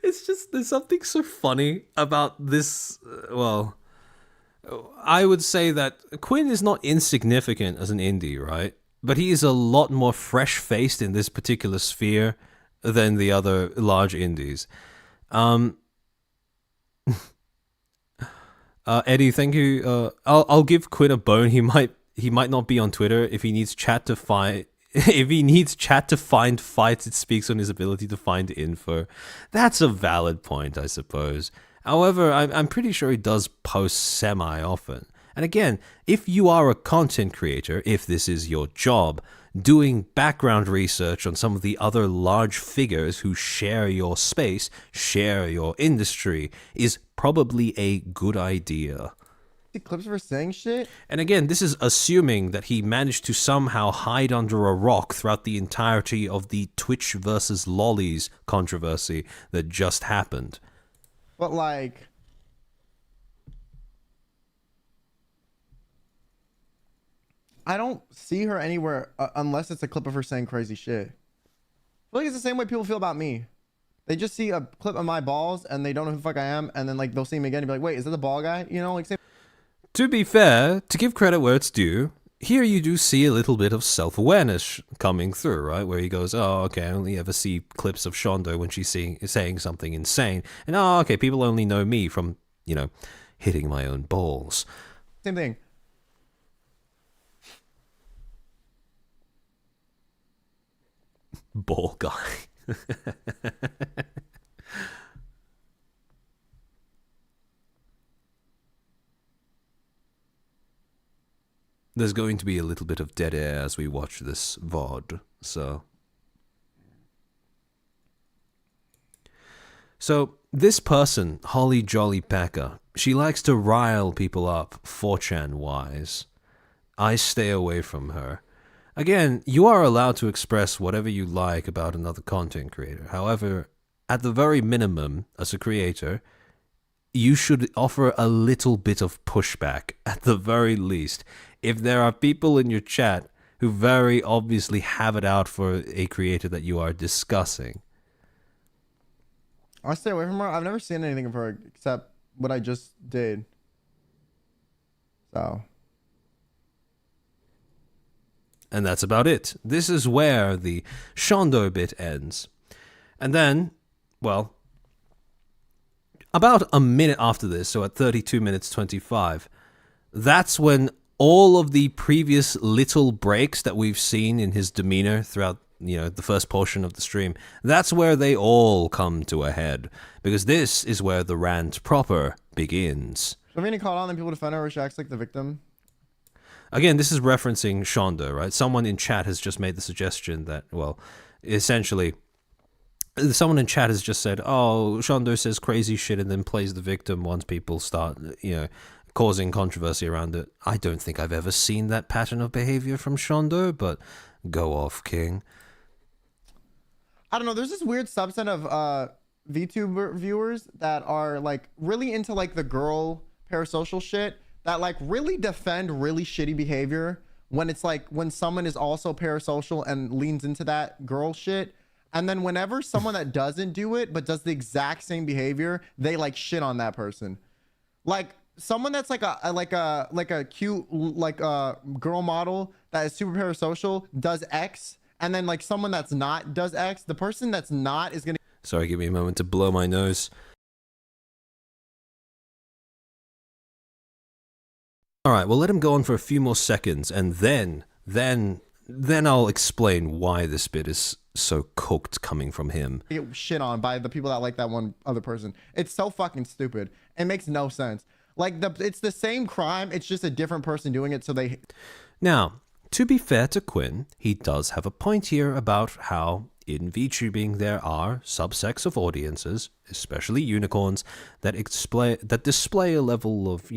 It's just, there's something so funny about this. Well, I would say that Quinn is not insignificant as an indie, right? But he is a lot more fresh-faced in this particular sphere than the other large indies. Eddie, thank you. I'll give Quinn a bone. He might not be on Twitter. If he needs chat to find fights, it speaks on his ability to find info. That's a valid point, I suppose. However, I'm pretty sure he does post semi-often. And again, if you are a content creator, if this is your job, doing background research on some of the other large figures who share your space, share your industry, is probably a good idea. clips of her saying shit. And again, this is assuming that he managed to somehow hide under a rock throughout the entirety of the Twitch versus lollies controversy that just happened. But like... I don't see her anywhere unless it's a clip of her saying crazy shit. I feel like it's the same way people feel about me. They just see a clip of my balls and they don't know who the fuck I am, and then like they'll see me again and be like, wait, is that the ball guy? You know, like same. To be fair, to give credit where it's due, here you do see a little bit of self-awareness coming through, right? Where he goes, oh, okay, I only ever see clips of Shondo when she's saying something insane. And oh, okay, people only know me from, you know, hitting my own balls. Same thing. Ball guy. There's going to be a little bit of dead air as we watch this VOD, so this person, Holly Jolly Packer, she likes to rile people up 4chan-wise. I stay away from her. Again, you are allowed to express whatever you like about another content creator. However, at the very minimum, as a creator, you should offer a little bit of pushback, at the very least. If there are people in your chat who very obviously have it out for a creator that you are discussing. I stay away from her. I've never seen anything of her except what I just did. So... And that's about it. This is where the Shondo bit ends. And then, well, about a minute after this, so at 32 minutes 25, that's when all of the previous little breaks that we've seen in his demeanor throughout, you know, the first portion of the stream, that's where they all come to a head. Because this is where the rant proper begins. So when he called on, then people defend her where she acts like the victim. Again, this is referencing Shondo, right? Someone in chat has just made the suggestion that, well, essentially, someone in chat has just said, oh, Shondo says crazy shit and then plays the victim once people start, you know, causing controversy around it. I don't think I've ever seen that pattern of behavior from Shondo, but go off, King. I don't know. There's this weird subset of VTuber viewers that are like really into like the girl parasocial shit, that like really defend really shitty behavior when it's like when someone is also parasocial and leans into that girl shit, and then whenever someone that doesn't do it but does the exact same behavior, they like shit on that person. Like someone that's like a cute like girl model that is super parasocial does X, and then like someone that's not does X, the person that's not is gonna... Sorry, give me a moment to blow my nose. All right, well, let him go on for a few more seconds, and then I'll explain why this bit is so cooked coming from him. Get shit on by the people that like that one other person. It's so fucking stupid. It makes no sense. Like it's the same crime. It's just a different person doing it. So they... Now, To be fair to Quinn, he does have a point here about how in VTubing there are subsects of audiences, especially unicorns, that display a level of,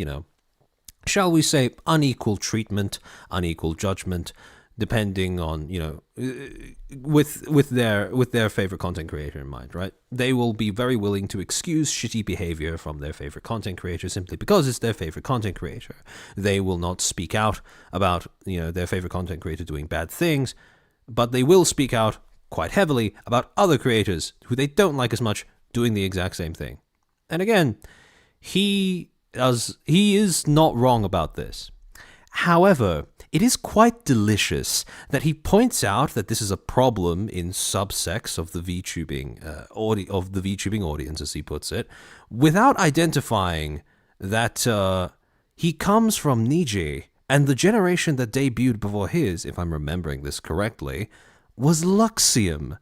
shall we say, unequal treatment, unequal judgment, depending on, with their favorite content creator in mind, right? They will be very willing to excuse shitty behavior from their favorite content creator simply because it's their favorite content creator. They will not speak out about, their favorite content creator doing bad things, but they will speak out quite heavily about other creators who they don't like as much doing the exact same thing. And again, he is not wrong about this. However, it is quite delicious that he points out that this is a problem in subsects of the VTubing audience, as he puts it, without identifying that he comes from Nije, and the generation that debuted before his, if I'm remembering this correctly, was Luxium,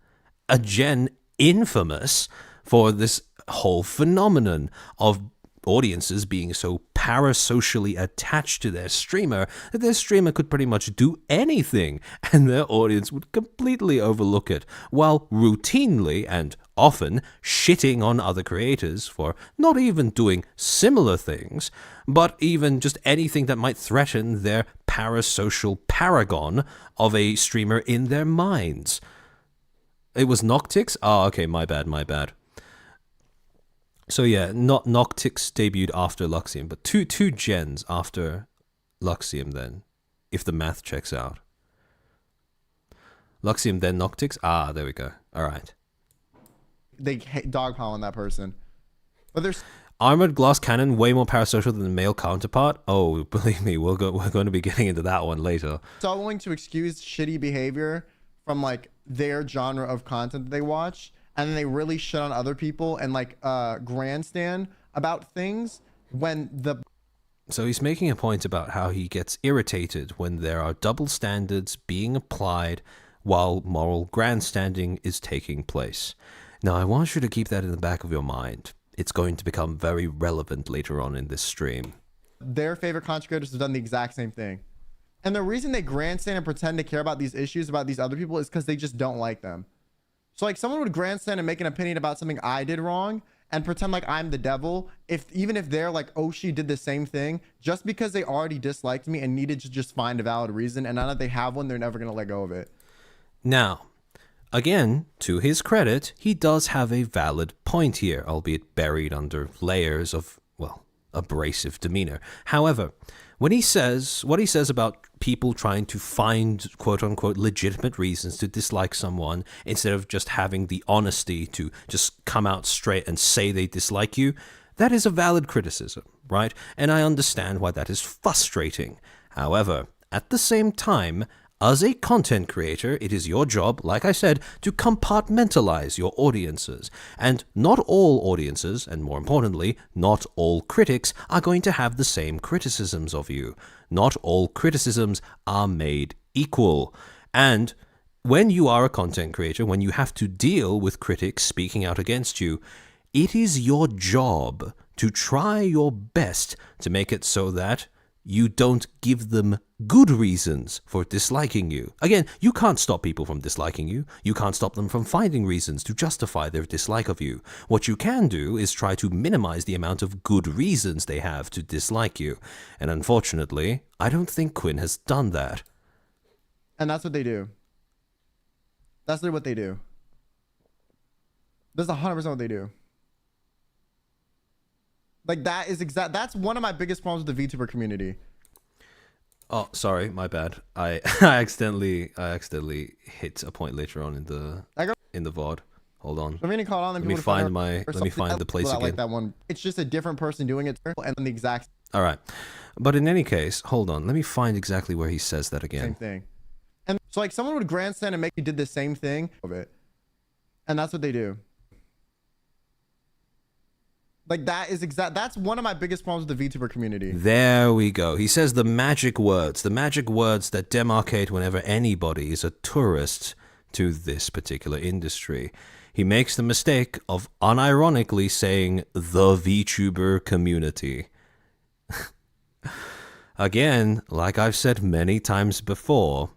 a gen infamous for this whole phenomenon of audiences being so parasocially attached to their streamer that their streamer could pretty much do anything and their audience would completely overlook it, while routinely and often shitting on other creators for not even doing similar things, but even just anything that might threaten their parasocial paragon of a streamer in their minds. It was Noctix? Oh, okay, my bad. So yeah, not Noctix debuted after Luxium, but two gens after Luxium then, if the math checks out. Luxium then Noctix? Ah, there we go. Alright. They dogpile on that person. But there's Armored Glass Cannon way more parasocial than the male counterpart? Oh, believe me, we're going to be getting into that one later. so willing to excuse shitty behavior from like their genre of content that they watch, and then they really shit on other people and like grandstand about things when the So he's making a point about how he gets irritated when there are double standards being applied while moral grandstanding is taking place. Now, I want you to keep that in the back of your mind. It's going to become very relevant later on in this stream. their favorite content creators have done the exact same thing. And the reason they grandstand and pretend to care about these issues about these other people is because they just don't like them. So like someone would grandstand and make an opinion about something I did wrong and pretend like I'm the devil, even if they're like, oh, she did the same thing, just because they already disliked me and needed to just find a valid reason. And now that they have one, they're never going to let go of it. Now, again, to his credit, he does have a valid point here, albeit buried under layers of, well, abrasive demeanor. However, when he says what he says about people trying to find quote-unquote legitimate reasons to dislike someone instead of just having the honesty to just come out straight and say they dislike you, that is a valid criticism, right? And I understand why that is frustrating. However, at the same time, as a content creator, it is your job, like I said, to compartmentalize your audiences. And not all audiences, and more importantly, not all critics, are going to have the same criticisms of you. Not all criticisms are made equal. And when you are a content creator, when you have to deal with critics speaking out against you, it is your job to try your best to make it so that you don't give them good reasons for disliking you. Again, you can't stop people from disliking you. You can't stop them from finding reasons to justify their dislike of you. What you can do is try to minimize the amount of good reasons they have to dislike you. And unfortunately, I don't think Quinn has done that. And that's what they do. That's literally what they do. That's 100% what they do. Like that's one of my biggest problems with the VTuber community. Oh, sorry, my bad. I accidentally hit a point later on in the VOD. Hold on. Let me call on them. Let me find the place again. Like that one. It's just a different person doing it and the exact All right. But in any case, hold on. Let me find exactly where he says that again. same thing. And so like someone would grandstand and make you did the same thing of it. And that's what they do. Like that's one of my biggest problems with the VTuber community. There we go. He says the magic words that demarcate whenever anybody is a tourist to this particular industry. He makes the mistake of unironically saying the VTuber community. Again, like I've said many times before,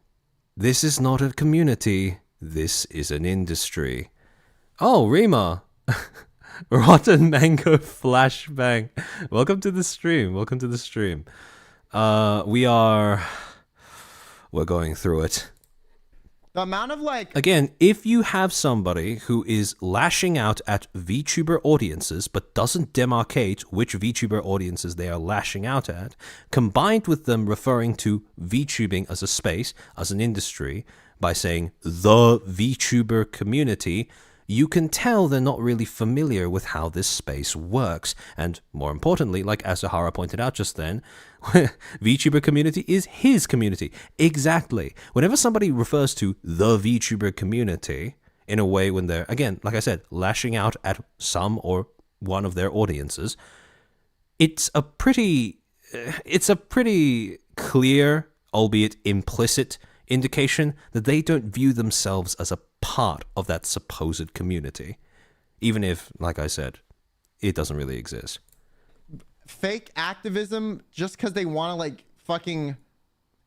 this is not a community, this is an industry. Oh, Rima! Rotten Mango Flashbang. Welcome to the stream. We're going through it. The amount of like Again, if you have somebody who is lashing out at VTuber audiences but doesn't demarcate which VTuber audiences they are lashing out at, combined with them referring to VTubing as a space, as an industry, by saying the VTuber community, you can tell they're not really familiar with how this space works. And more importantly, like Asahara pointed out just then, VTuber community is his community. Exactly. Whenever somebody refers to the VTuber community in a way when they're, again, like I said, lashing out at some or one of their audiences, it's a pretty clear, albeit implicit, indication that they don't view themselves as a part of that supposed community, even if, like I said, it doesn't really exist. fake activism just because they want to like fucking,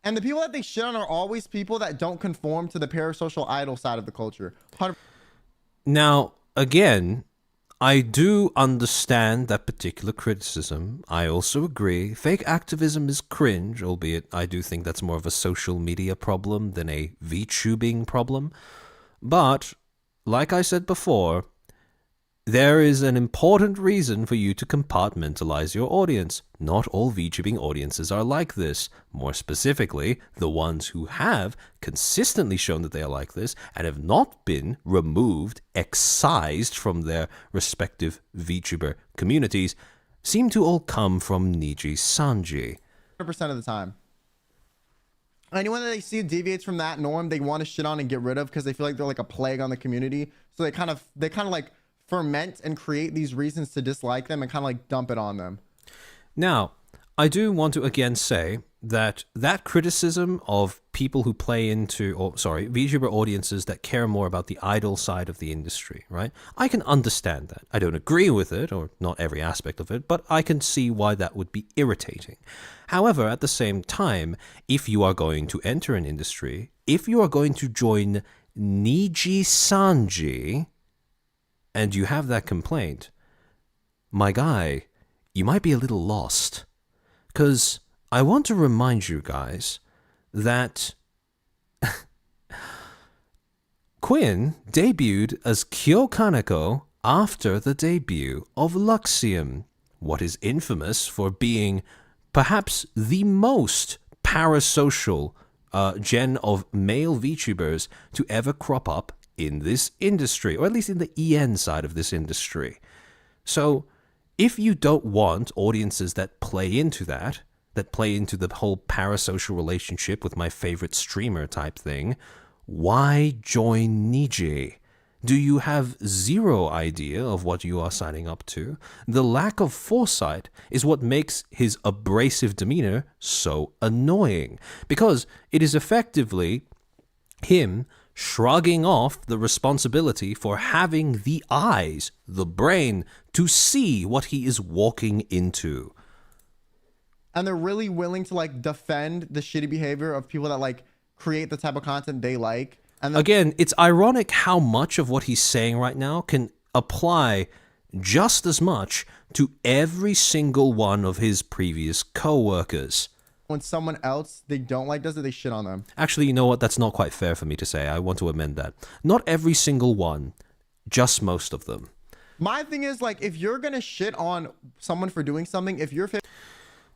and the people that they shit on are always people that don't conform to the parasocial idol side of the culture. 100%. Now, again, I do understand that particular criticism. I also agree. Fake activism is cringe, albeit I do think that's more of a social media problem than a VTubing problem. But, like I said before, there is an important reason for you to compartmentalize your audience. Not all VTubing audiences are like this. More specifically, the ones who have consistently shown that they are like this and have not been removed, excised from their respective VTuber communities, seem to all come from Niji Sanji. 100% of the time. Anyone that they see deviates from that norm, they want to shit on and get rid of because they feel like they're like a plague on the community. So they kind of like ferment and create these reasons to dislike them and kind of like dump it on them. Now, I do want to again say that criticism of people who play into, VTuber audiences that care more about the idol side of the industry, right? I can understand that. I don't agree with it, or not every aspect of it, but I can see why that would be irritating. However, at the same time, if you are going to enter an industry, if you are going to join Niji Sanji, and you have that complaint, my guy, you might be a little lost. Because I want to remind you guys that Quinn debuted as Kyo Kaneko after the debut of Luxium, what is infamous for being perhaps the most parasocial gen of male VTubers to ever crop up in this industry, or at least in the EN side of this industry. So, if you don't want audiences that play into that play into the whole parasocial relationship with my favorite streamer type thing, why join Niji? Do you have zero idea of what you are signing up to? The lack of foresight is what makes his abrasive demeanor so annoying, because it is effectively him shrugging off the responsibility for having the eyes, the brain, to see what he is walking into. And they're really willing to like defend the shitty behavior of people that like create the type of content they like. And again, it's ironic how much of what he's saying right now can apply just as much to every single one of his previous co-workers. When someone else they don't like does it, they shit on them. Actually, you know what? That's not quite fair for me to say. I want to amend that. Not every single one, just most of them. My thing is, like, if you're gonna shit on someone for doing something, if you're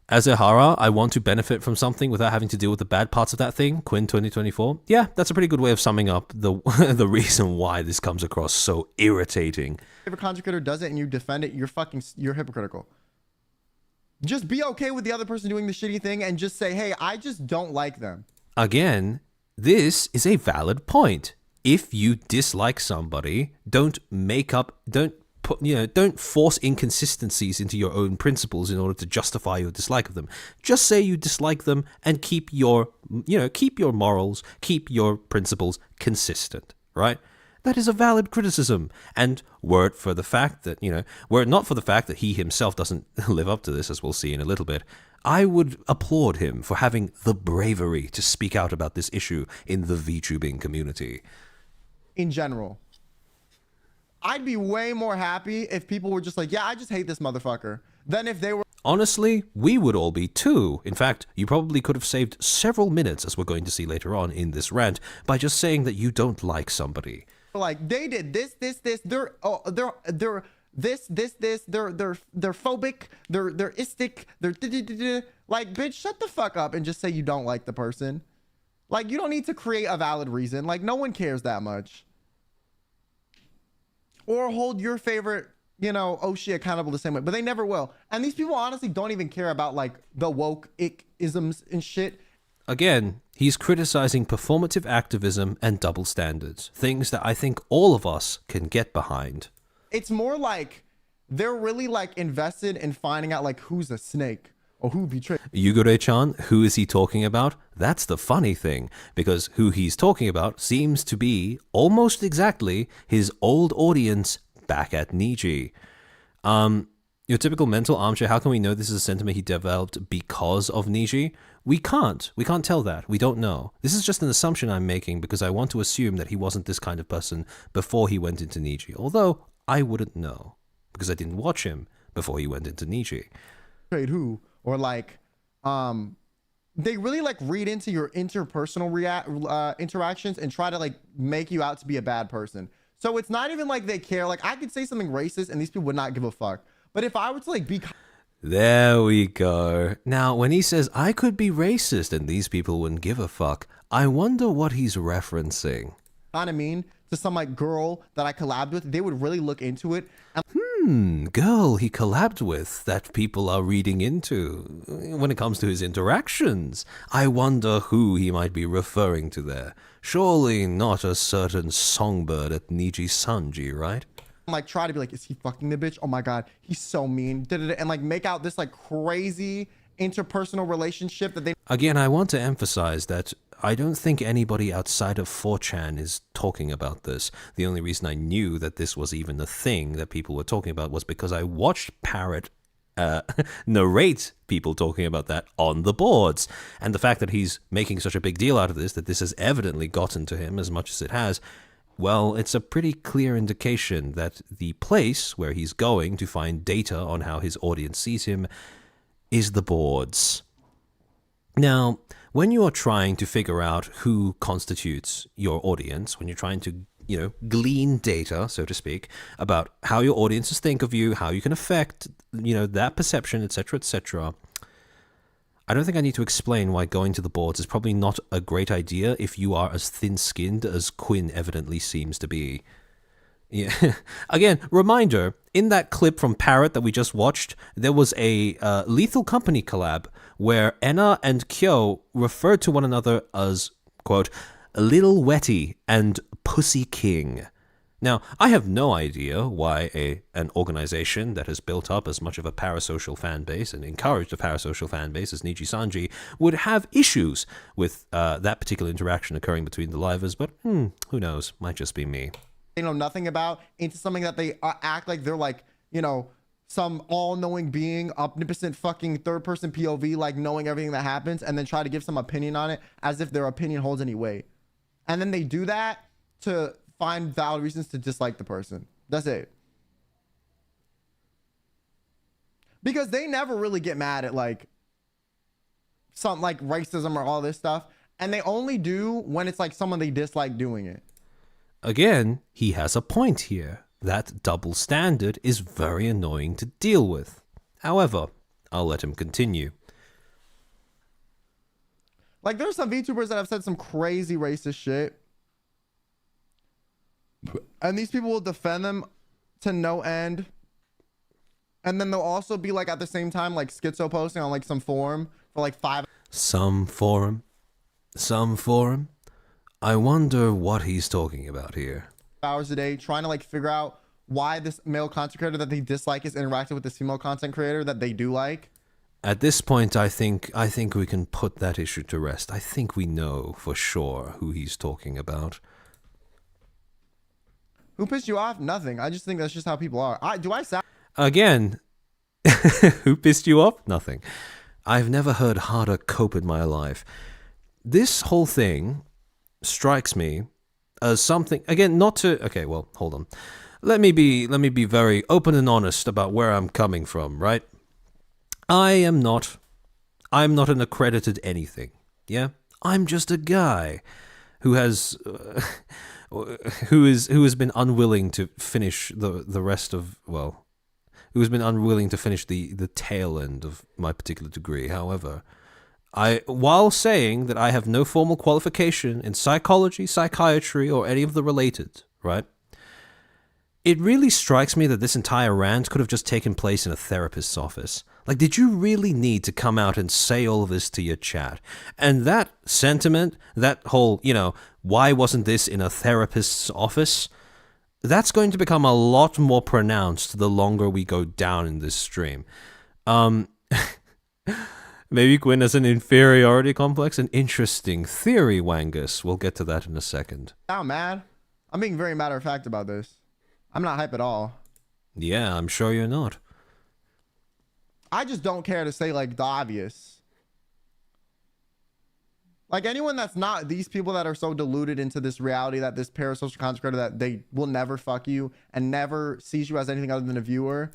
as Ehara, I want to benefit from something without having to deal with the bad parts of that thing. Quinn 2024. Yeah, that's a pretty good way of summing up the the reason why this comes across so irritating. If a content creator does it and you defend it, you're hypocritical. Just be okay with the other person doing the shitty thing and just say, hey, I just don't like them. Again, this is a valid point. If you dislike somebody, don't force inconsistencies into your own principles in order to justify your dislike of them. Just say you dislike them and keep your morals, keep your principles consistent, right? That is a valid criticism. And were it not for the fact that he himself doesn't live up to this, as we'll see in a little bit, I would applaud him for having the bravery to speak out about this issue in the VTubing community. In general, I'd be way more happy if people were just like, yeah, I just hate this motherfucker, than if they were Honestly, we would all be too. In fact, you probably could have saved several minutes, as we're going to see later on in this rant, by just saying that you don't like somebody. like, they did this, they're this, they're phobic, they're istic, they're like, bitch, shut the fuck up and just say you don't like the person. Like, you don't need to create a valid reason. Like, no one cares that much. Or hold your favorite, you know, Oshi accountable the same way, but they never will. And these people honestly don't even care about like the woke-isms and shit. Again, he's criticizing performative activism and double standards, things that I think all of us can get behind. It's more like they're really like invested in finding out like who's a snake or who betrayed. Yugure-chan, who is he talking about? That's the funny thing, because who he's talking about seems to be almost exactly his old audience back at Niji. Your typical mental armchair, how can we know this is a sentiment he developed because of Niji? We can't tell that. We don't know. This is just an assumption I'm making because I want to assume that he wasn't this kind of person before he went into Niji. Although, I wouldn't know, because I didn't watch him before he went into Niji. Who, or like, they really like read into your interpersonal interactions and try to like make you out to be a bad person. So it's not even like they care. Like, I could say something racist and these people would not give a fuck. But if I were to like be... There we go. Now, when he says, I could be racist and these people wouldn't give a fuck, I wonder what he's referencing. kind of mean to some like girl that I collabed with, they would really look into it. And Girl he collabed with that people are reading into when it comes to his interactions. I wonder who he might be referring to there. Surely not a certain songbird at Niji Sanji, right? like try to be like, is he fucking the bitch? Oh my god, he's so mean. And like make out this like crazy interpersonal relationship that they... Again, I want to emphasize that I don't think anybody outside of 4chan is talking about this. The only reason I knew that this was even a thing that people were talking about was because I watched Parrot narrate people talking about that on the boards. And the fact that he's making such a big deal out of this, that this has evidently gotten to him as much as it has, well, it's a pretty clear indication that the place where he's going to find data on how his audience sees him is the boards. Now, when you are trying to figure out who constitutes your audience, when you're trying to, glean data, so to speak, about how your audiences think of you, how you can affect, that perception, etc., etc., I don't think I need to explain why going to the boards is probably not a great idea if you are as thin-skinned as Quinn evidently seems to be. Yeah. Again, reminder, in that clip from Parrot that we just watched, there was a Lethal Company collab where Enna and Kyo referred to one another as, quote, Little Wetty and Pussy King. Now, I have no idea why an organization that has built up as much of a parasocial fan base and encouraged a parasocial fan base as Niji Sanji would have issues with that particular interaction occurring between the livers, but who knows, might just be me. They know nothing about, into something that they act like they're like, some all-knowing being, omnipotent fucking third-person POV, like knowing everything that happens, and then try to give some opinion on it as if their opinion holds any weight. And then they do that to find valid reasons to dislike the person. That's it. Because they never really get mad at like something like racism or all this stuff. And they only do when it's like someone they dislike doing it. Again, he has a point here. That double standard is very annoying to deal with. However, I'll let him continue. Like there's some VTubers that have said some crazy racist shit. And these people will defend them to no end. And then they'll also be like at the same time like schizo posting on like some forum for like 5 Some forum? I wonder what he's talking about here. hours a day trying to like figure out why this male content creator that they dislike is interacting with this female content creator that they do like. At this point, I think we can put that issue to rest. I think we know for sure who he's talking about. Who pissed you off? Nothing. I just think that's just how people are. Do I sound... Again, who pissed you off? Nothing. I've never heard harder cope in my life. This whole thing strikes me as something, again, not to, okay, well, hold on. Let me be very open and honest about where I'm coming from, right? I'm not an accredited anything, yeah? I'm just a guy who has who has been unwilling to finish the rest of, well, who has been unwilling to finish the tail end of my particular degree. However, while saying that I have no formal qualification in psychology, psychiatry, or any of the related, right? It really strikes me that this entire rant could have just taken place in a therapist's office. Like, did you really need to come out and say all of this to your chat? And that sentiment, that whole, why wasn't this in a therapist's office? That's going to become a lot more pronounced the longer we go down in this stream. Maybe Quinn has an inferiority complex. An interesting theory, Wangus. We'll get to that in a second. I'm mad. I'm being very matter of fact about this. I'm not hype at all. Yeah, I'm sure you're not. I just don't care to say like the obvious. Like anyone that's not these people that are so deluded into this reality that this parasocial content creator that they will never fuck you and never sees you as anything other than a viewer.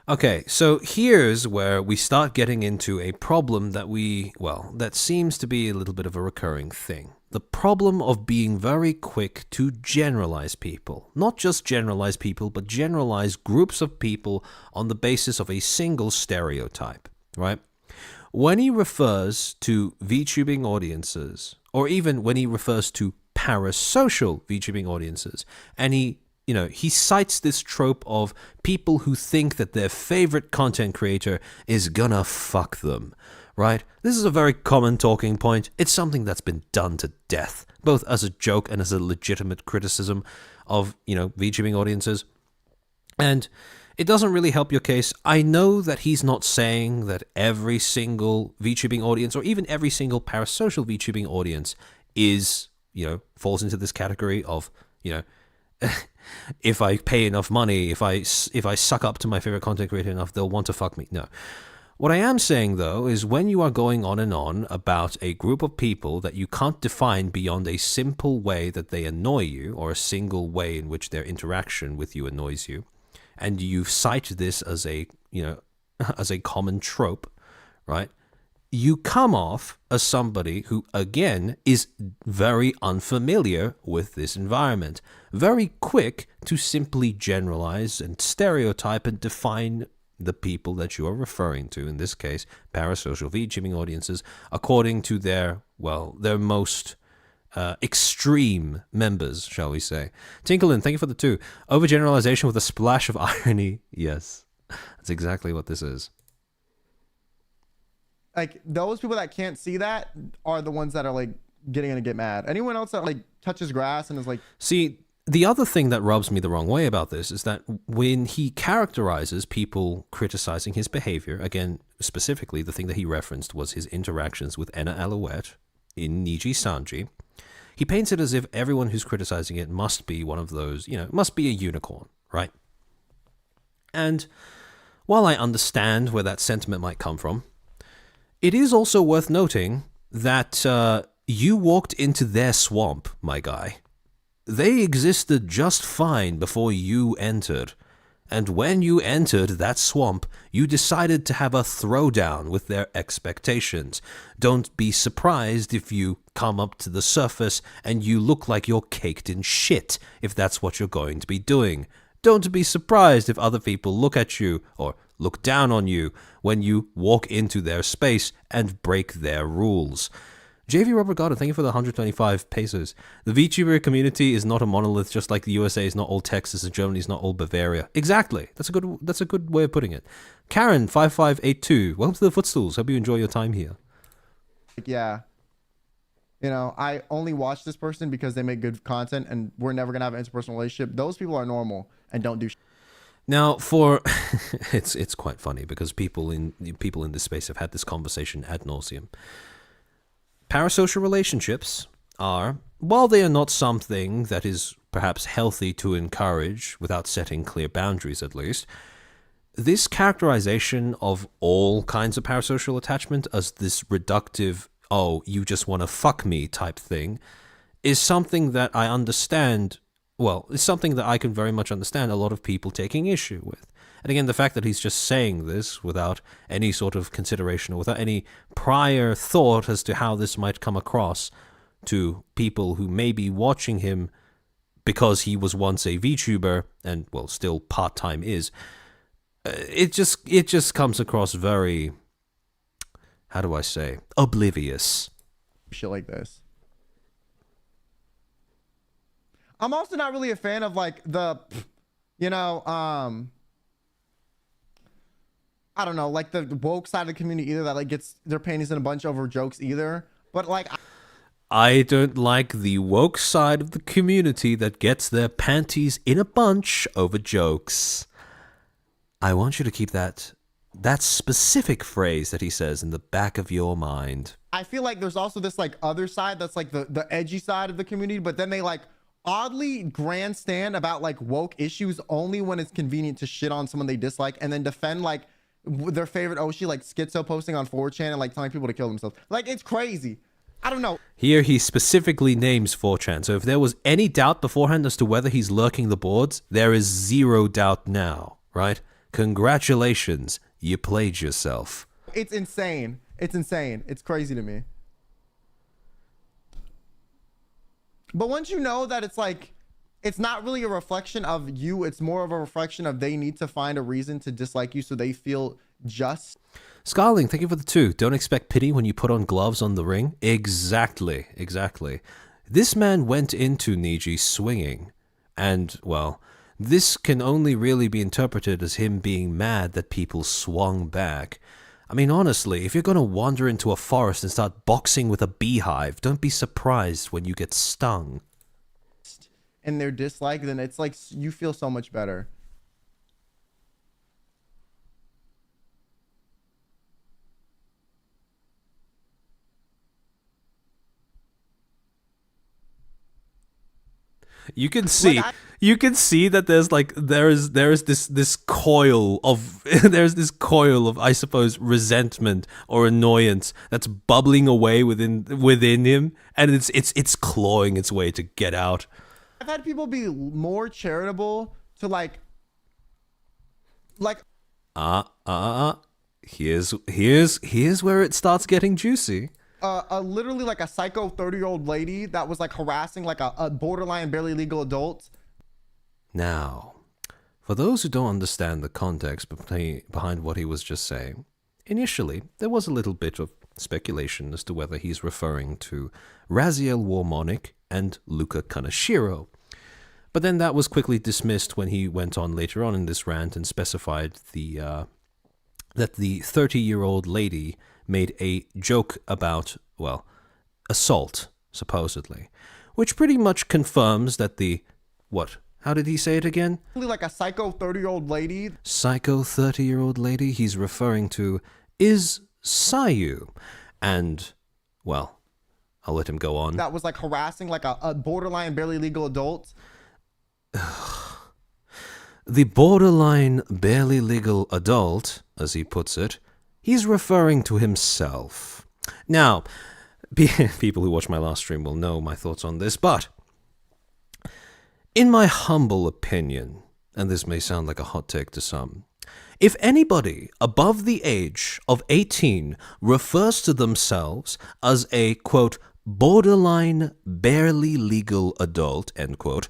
Okay, so here's where we start getting into a problem that seems to be a little bit of a recurring thing. The problem of being very quick to generalize people. Not just generalize people, but generalize groups of people on the basis of a single stereotype, right? When he refers to VTubing audiences, or even when he refers to parasocial VTubing audiences, and he cites this trope of people who think that their favorite content creator is gonna fuck them, right? This is a very common talking point. It's something that's been done to death, both as a joke and as a legitimate criticism of, VTubing audiences. And it doesn't really help your case. I know that he's not saying that every single VTubing audience, or even every single parasocial VTubing audience is, falls into this category of, if I pay enough money, if I suck up to my favorite content creator enough, they'll want to fuck me. No. What I am saying, though, is when you are going on and on about a group of people that you can't define beyond a simple way that they annoy you, or a single way in which their interaction with you annoys you, and you cite this as a common trope, right? You come off as somebody who, again, is very unfamiliar with this environment, very quick to simply generalize and stereotype and define the people that you are referring to, in this case, parasocial VTubing audiences, according to their most extreme members, shall we say. Tinkerlin, thank you for the 2. Overgeneralization with a splash of irony. Yes, that's exactly what this is. Like those people that can't see that are the ones that are like gonna get mad. Anyone else that like touches grass and is like, see, the other thing that rubs me the wrong way about this is that when he characterizes people criticizing his behavior, again, specifically the thing that he referenced was his interactions with Enna Alouette in Niji Sanji, he paints it as if everyone who's criticizing it must be one of those, must be a unicorn, right? And while I understand where that sentiment might come from, it is also worth noting that you walked into their swamp, my guy. They existed just fine before you entered. And when you entered that swamp, you decided to have a throwdown with their expectations. Don't be surprised if you come up to the surface and you look like you're caked in shit, if that's what you're going to be doing. Don't be surprised if other people look at you, or look down on you, when you walk into their space and break their rules. JV Robert Goddard, thank you for the 125 pesos. The VTuber community is not a monolith, just like the USA is not all Texas and Germany is not all Bavaria. Exactly. That's a good way of putting it. Karen 5582, welcome to the Footstools. Hope you enjoy your time here. yeah, I only watch this person because they make good content and we're never gonna have an interpersonal relationship. Those people are normal and don't do Now, it's quite funny because people in this space have had this conversation ad nauseum. Parasocial relationships are, while they are not something that is perhaps healthy to encourage without setting clear boundaries at least, this characterization of all kinds of parasocial attachment as this reductive, oh, you just want to fuck me type thing, is something that I understand. Well, it's something that I can very much understand a lot of people taking issue with. And again, the fact that he's just saying this without any sort of consideration or without any prior thought as to how this might come across to people who may be watching him because he was once a VTuber and, well, still part-time is, it just comes across very, how do I say, oblivious. Shit like this. I'm also not really a fan of like the, you know, I don't know, like the woke side of the community either, that like gets their panties in a bunch over jokes either. But like, I don't like the woke side of the community that gets their panties in a bunch over jokes. I want you to keep that specific phrase that he says in the back of your mind. I feel like there's also this like other side that's like the edgy side of the community, but then they like oddly grandstand about like woke issues only when it's convenient to shit on someone they dislike and then defend like their favorite Oshi, like schizo posting on 4chan and like telling people to kill themselves. Like, it's crazy. I don't know. Here he specifically names 4chan, so if there was any doubt beforehand as to whether he's lurking the boards, there is zero doubt now, right? Congratulations, you played yourself. It's insane. It's insane. It's crazy to me. But once you know that it's like, it's not really a reflection of you, it's more of a reflection of they need to find a reason to dislike you so they feel just. Scarling, thank you for the 2. Don't expect pity when you put on gloves on the ring. Exactly. This man went into Niji swinging, and, well, this can only really be interpreted as him being mad that people swung back. I mean, honestly, if you're going to wander into a forest and start boxing with a beehive, don't be surprised when you get stung. And their dislike, then it's like you feel so much better. You can see, that there's this coil of I suppose resentment or annoyance that's bubbling away within him, and it's clawing its way to get out. I've had people be more charitable to like here's where it starts getting juicy. Literally like a psycho 30-year-old lady that was like harassing like a borderline barely legal adult. Now, for those who don't understand the context behind what he was just saying, initially there was a little bit of speculation as to whether he's referring to Raziel Warmonic and Luca Kaneshiro. But then that was quickly dismissed when he went on later on in this rant and specified that the 30-year-old lady made a joke about, well, assault, supposedly, which pretty much confirms that the, what? How did he say it again? Like a psycho 30-year-old lady. Psycho 30-year-old lady he's referring to is Sayu. And, well, I'll let him go on. That was like harassing like a borderline barely legal adult. The borderline barely legal adult, as he puts it, he's referring to himself. Now, people who watch my last stream will know my thoughts on this, but in my humble opinion, and this may sound like a hot take to some, if anybody above the age of 18 refers to themselves as a, quote, borderline barely legal adult, end quote,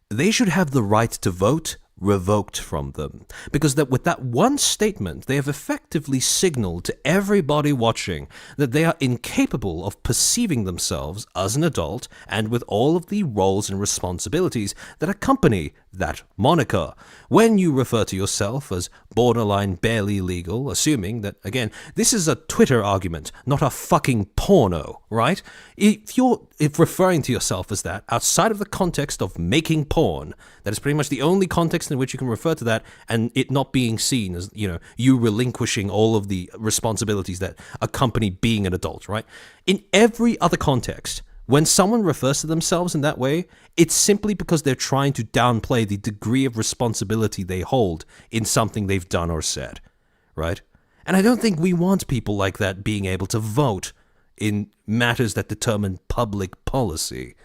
they should have the right to vote revoked from them, because that with that one statement they have effectively signaled to everybody watching that they are incapable of perceiving themselves as an adult and with all of the roles and responsibilities that accompany that moniker. When you refer to yourself as borderline barely legal, assuming that, again, this is a Twitter argument, not a fucking porno, right? If referring to yourself as that outside of the context of making porn, that is pretty much the only context in which you can refer to that, and it not being seen as, you relinquishing all of the responsibilities that accompany being an adult, right? In every other context, when someone refers to themselves in that way, it's simply because they're trying to downplay the degree of responsibility they hold in something they've done or said, right? And I don't think we want people like that being able to vote in matters that determine public policy.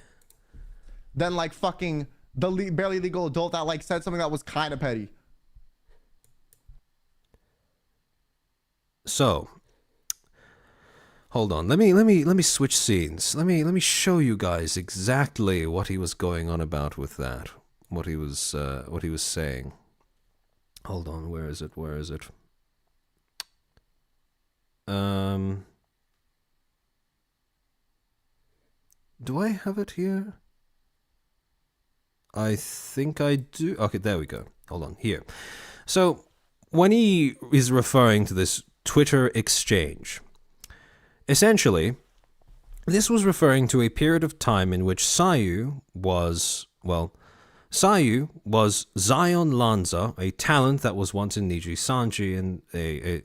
Than like fucking the barely legal adult that like said something that was kind of petty. So, hold on. Let me switch scenes. Let me show you guys exactly what he was going on about with that. What he was saying. Hold on. Where is it? Do I have it here? I think I do. Okay, there we go. Hold on, here. So, when he is referring to this Twitter exchange, essentially, this was referring to a period of time in which Sayu was Zion Lanza, a talent that was once in Niji Sanji, and a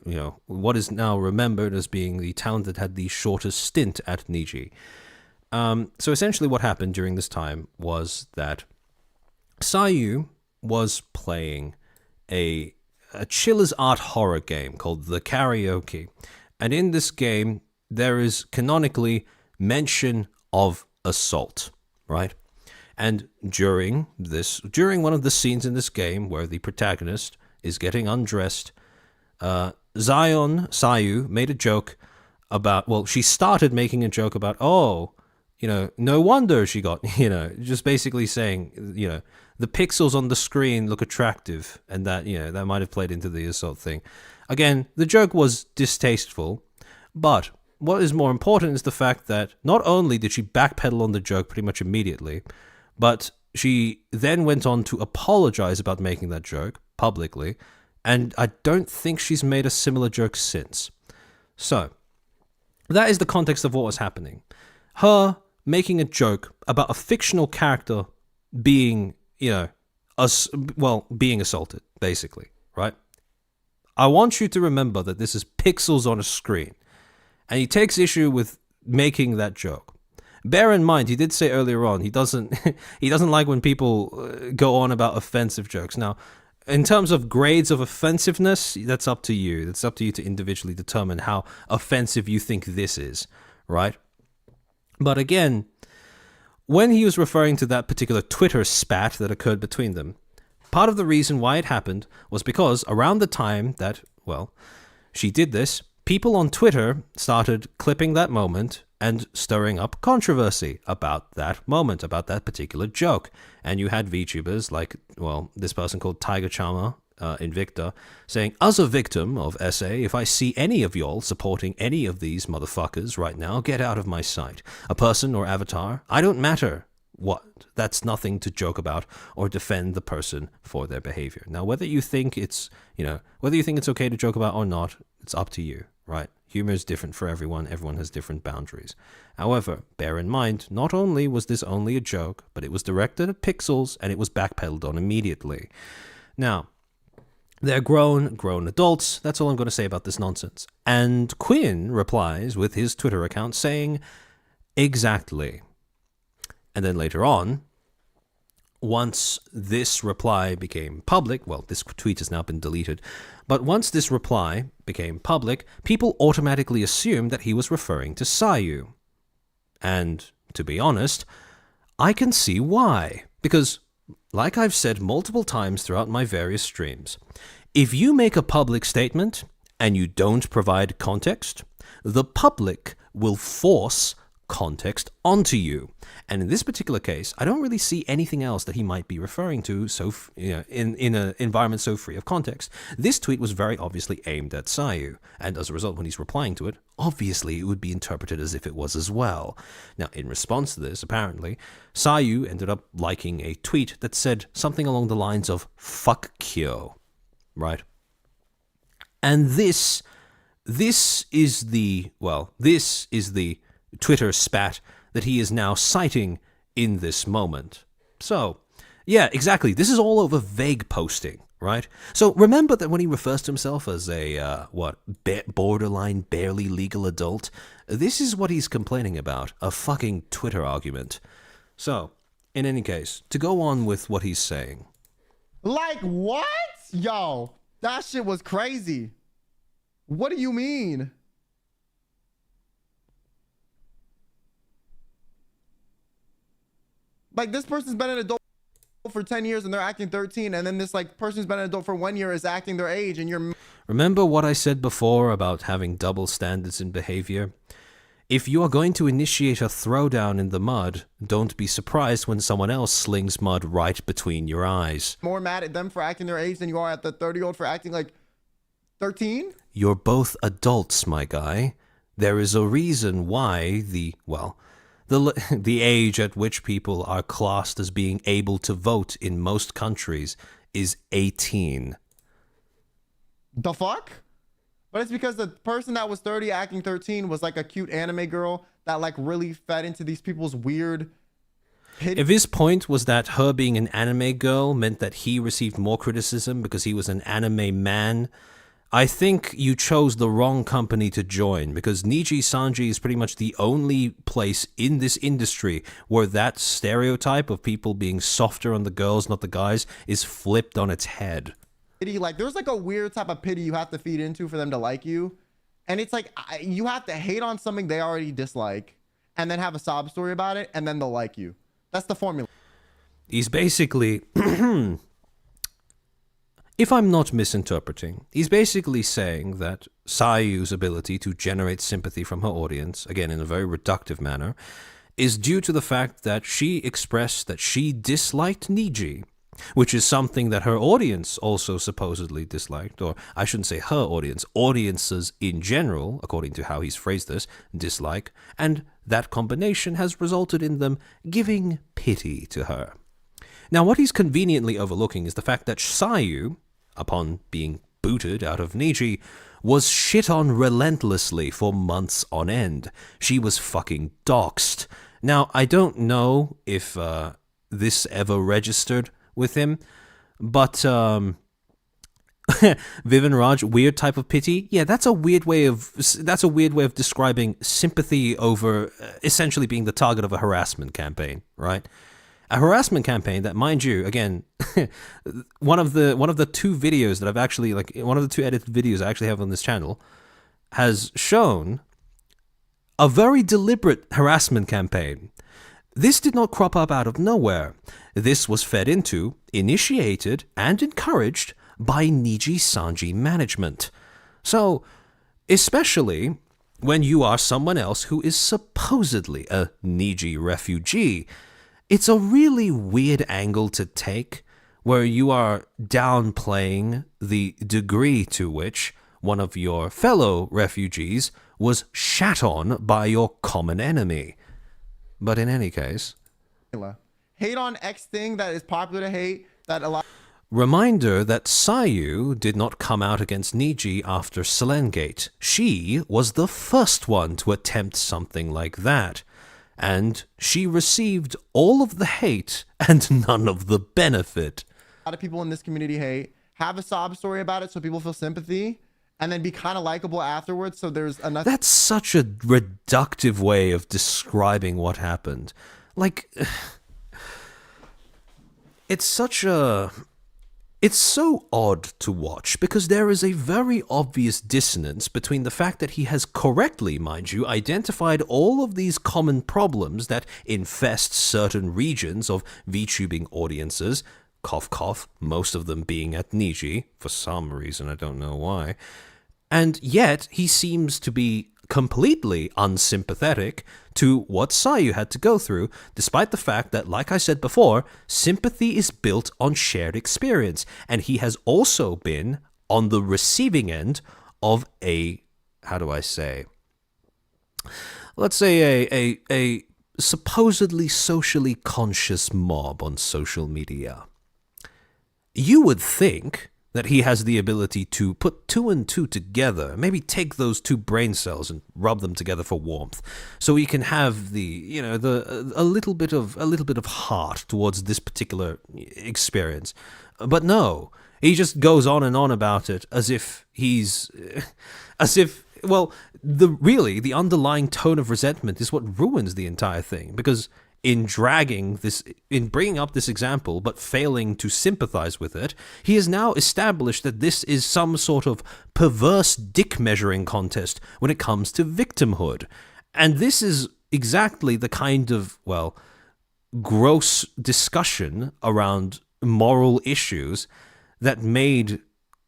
what is now remembered as being the talent that had the shortest stint at Niji. So essentially what happened during this time was that Sayu was playing a chiller's art horror game called The Karaoke. And in this game, there is canonically mention of assault, right? And during one of the scenes in this game where the protagonist is getting undressed, Sayu made a joke about, she started making a joke about, no wonder she got, just basically saying, the pixels on the screen look attractive, and that, that might have played into the assault thing. Again, the joke was distasteful, but what is more important is the fact that not only did she backpedal on the joke pretty much immediately, but she then went on to apologize about making that joke publicly, and I don't think she's made a similar joke since. So, that is the context of what was happening. Her making a joke about a fictional character being, being assaulted, basically, right? I want you to remember that this is pixels on a screen, and he takes issue with making that joke. Bear in mind, he did say earlier on he doesn't like when people go on about offensive jokes. Now, in terms of grades of offensiveness, that's up to you. It's up to you to individually determine how offensive you think this is, right? But again, when he was referring to that particular Twitter spat that occurred between them, part of the reason why it happened was because around the time that, she did this, people on Twitter started clipping that moment and stirring up controversy about that moment, about that particular joke. And you had VTubers like, this person called Tiger Charmer, Invicta, saying, as a victim of SA, if I see any of y'all supporting any of these motherfuckers right now, get out of my sight. A person or avatar, I don't matter what. That's nothing to joke about or defend the person for their behavior. Now, whether you think it's okay to joke about or not, it's up to you, right? Humor is different for everyone. Everyone has different boundaries. However, bear in mind, not only was this only a joke, but it was directed at pixels and it was backpedaled on immediately. Now, they're grown adults. That's all I'm going to say about this nonsense. And Quinn replies with his Twitter account saying, exactly. And then later on, once this reply became public, this tweet has now been deleted, but once this reply became public, people automatically assumed that he was referring to Sayu. And to be honest, I can see why. Because, like I've said multiple times throughout my various streams, if you make a public statement and you don't provide context, the public will force context onto you. And in this particular case, I don't really see anything else that he might be referring to in an environment so free of context. This tweet was very obviously aimed at Sayu, and as a result, when he's replying to it, obviously it would be interpreted as if it was as well. Now, in response to this, apparently, Sayu ended up liking a tweet that said something along the lines of, fuck Kyo, right? And this is the Twitter spat that he is now citing in this moment. So, yeah, exactly. This is all over vague posting, right? So remember that when he refers to himself as a, borderline, barely legal adult, this is what he's complaining about, a fucking Twitter argument. So, in any case, to go on with what he's saying. Like what? Yo, that shit was crazy. What do you mean? Like, this person's been an adult for 10 years and they're acting 13, and then this like person's been an adult for 1 year is acting their age, and you're... Remember what I said before about having double standards in behavior? If you are going to initiate a throwdown in the mud, don't be surprised when someone else slings mud right between your eyes. more mad at them for acting their age than you are at the 30-year-old for acting like 13? You're both adults, my guy. There is a reason why the age at which people are classed as being able to vote in most countries is 18. The fuck? But it's because the person that was 30 acting 13 was like a cute anime girl that like really fed into these people's weird... If his point was that her being an anime girl meant that he received more criticism because he was an anime man, I think you chose the wrong company to join, because Niji Sanji is pretty much the only place in this industry where that stereotype of people being softer on the girls, not the guys, is flipped on its head. Like, there's like a weird type of pity you have to feed into for them to like you. And it's like, you have to hate on something they already dislike and then have a sob story about it, and then they'll like you. That's the formula. He's basically... If I'm not misinterpreting, he's basically saying that Sayu's ability to generate sympathy from her audience, again in a very reductive manner, is due to the fact that she expressed that she disliked Niji, which is something that her audience also supposedly disliked, or I shouldn't say her audience, audiences in general, according to how he's phrased this, dislike, and that combination has resulted in them giving pity to her. Now, what he's conveniently overlooking is the fact that Sayu, upon being booted out of Niji, was shit on relentlessly for months on end. She was fucking doxxed. Now, I don't know if this ever registered with him, but Vivian Raj, weird type of pity. Yeah, that's a weird way of describing sympathy over essentially being the target of a harassment campaign, right? A harassment campaign that, mind you, again, one of the two videos that I've actually, like, one of the two edited videos I actually have on this channel has shown a very deliberate harassment campaign. This did not crop up out of nowhere. This was fed into, initiated, and encouraged by Niji Sanji management. So, especially when you are someone else who is supposedly a Niji refugee, it's a really weird angle to take, where you are downplaying the degree to which one of your fellow refugees was shat on by your common enemy. But in any case... Hate on X thing that is popular to hate, that a lot... Reminder that Sayu did not come out against Niji after Selengate. She was the first one to attempt something like that. And she received all of the hate and none of the benefit. A lot of people in this community hate, have a sob story about it so people feel sympathy, and then be kind of likable afterwards, so there's enough... That's such a reductive way of describing what happened. Like, it's so odd to watch, because there is a very obvious dissonance between the fact that he has correctly, mind you, identified all of these common problems that infest certain regions of VTubing audiences, cough cough, most of them being at Niji, for some reason, I don't know why, and yet he seems to be completely unsympathetic to what Sayu had to go through, despite the fact that, like I said before, sympathy is built on shared experience, and he has also been on the receiving end of a, how do I say, let's say a supposedly socially conscious mob on social media. You would think that he has the ability to put two and two together, maybe take those two brain cells and rub them together for warmth, so he can have a little bit of heart towards this particular experience. But no, He just goes on and on about it as if he's... as if... Well, the underlying tone of resentment is what ruins the entire thing. Because in bringing up this example, but failing to sympathize with it, he has now established that this is some sort of perverse dick-measuring contest when it comes to victimhood. And this is exactly the kind of, well, gross discussion around moral issues that made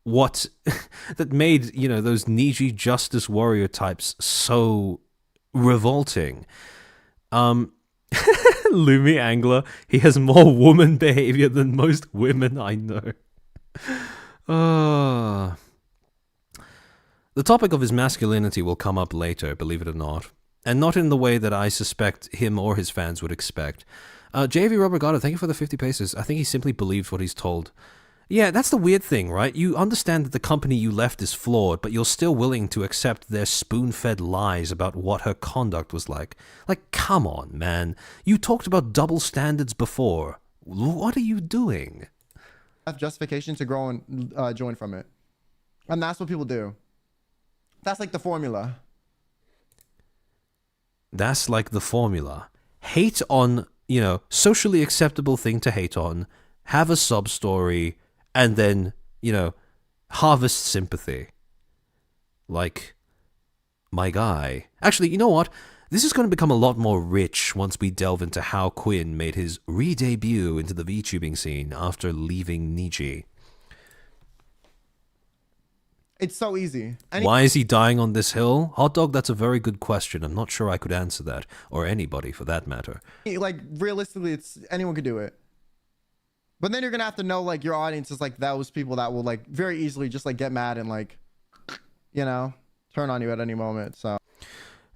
those Niji justice warrior types so revolting. Lumi Angler, he has more woman behavior than most women I know. The topic of his masculinity will come up later, believe it or not. And not in the way that I suspect him or his fans would expect. JV Robergato, thank you for the 50 paces. I think he simply believed what he's told. Yeah, that's the weird thing, right? You understand that the company you left is flawed, but you're still willing to accept their spoon-fed lies about what her conduct was like. Like, come on, man. You talked about double standards before. What are you doing? Have justification to grow and join from it. And that's what people do. That's like the formula. That's like the formula. Hate on, socially acceptable thing to hate on, have a sub-story, and then, harvest sympathy. Like, my guy. Actually, you know what? This is going to become a lot more rich once we delve into how Quinn made his re-debut into the VTubing scene after leaving Niji. It's so easy. Why is he dying on this hill? Hot dog, that's a very good question. I'm not sure I could answer that, or anybody for that matter. Like, realistically, anyone could do it. But then you're going to have to know, like, your audience is, like, those people that will, like, very easily just, like, get mad and, like, turn on you at any moment, so.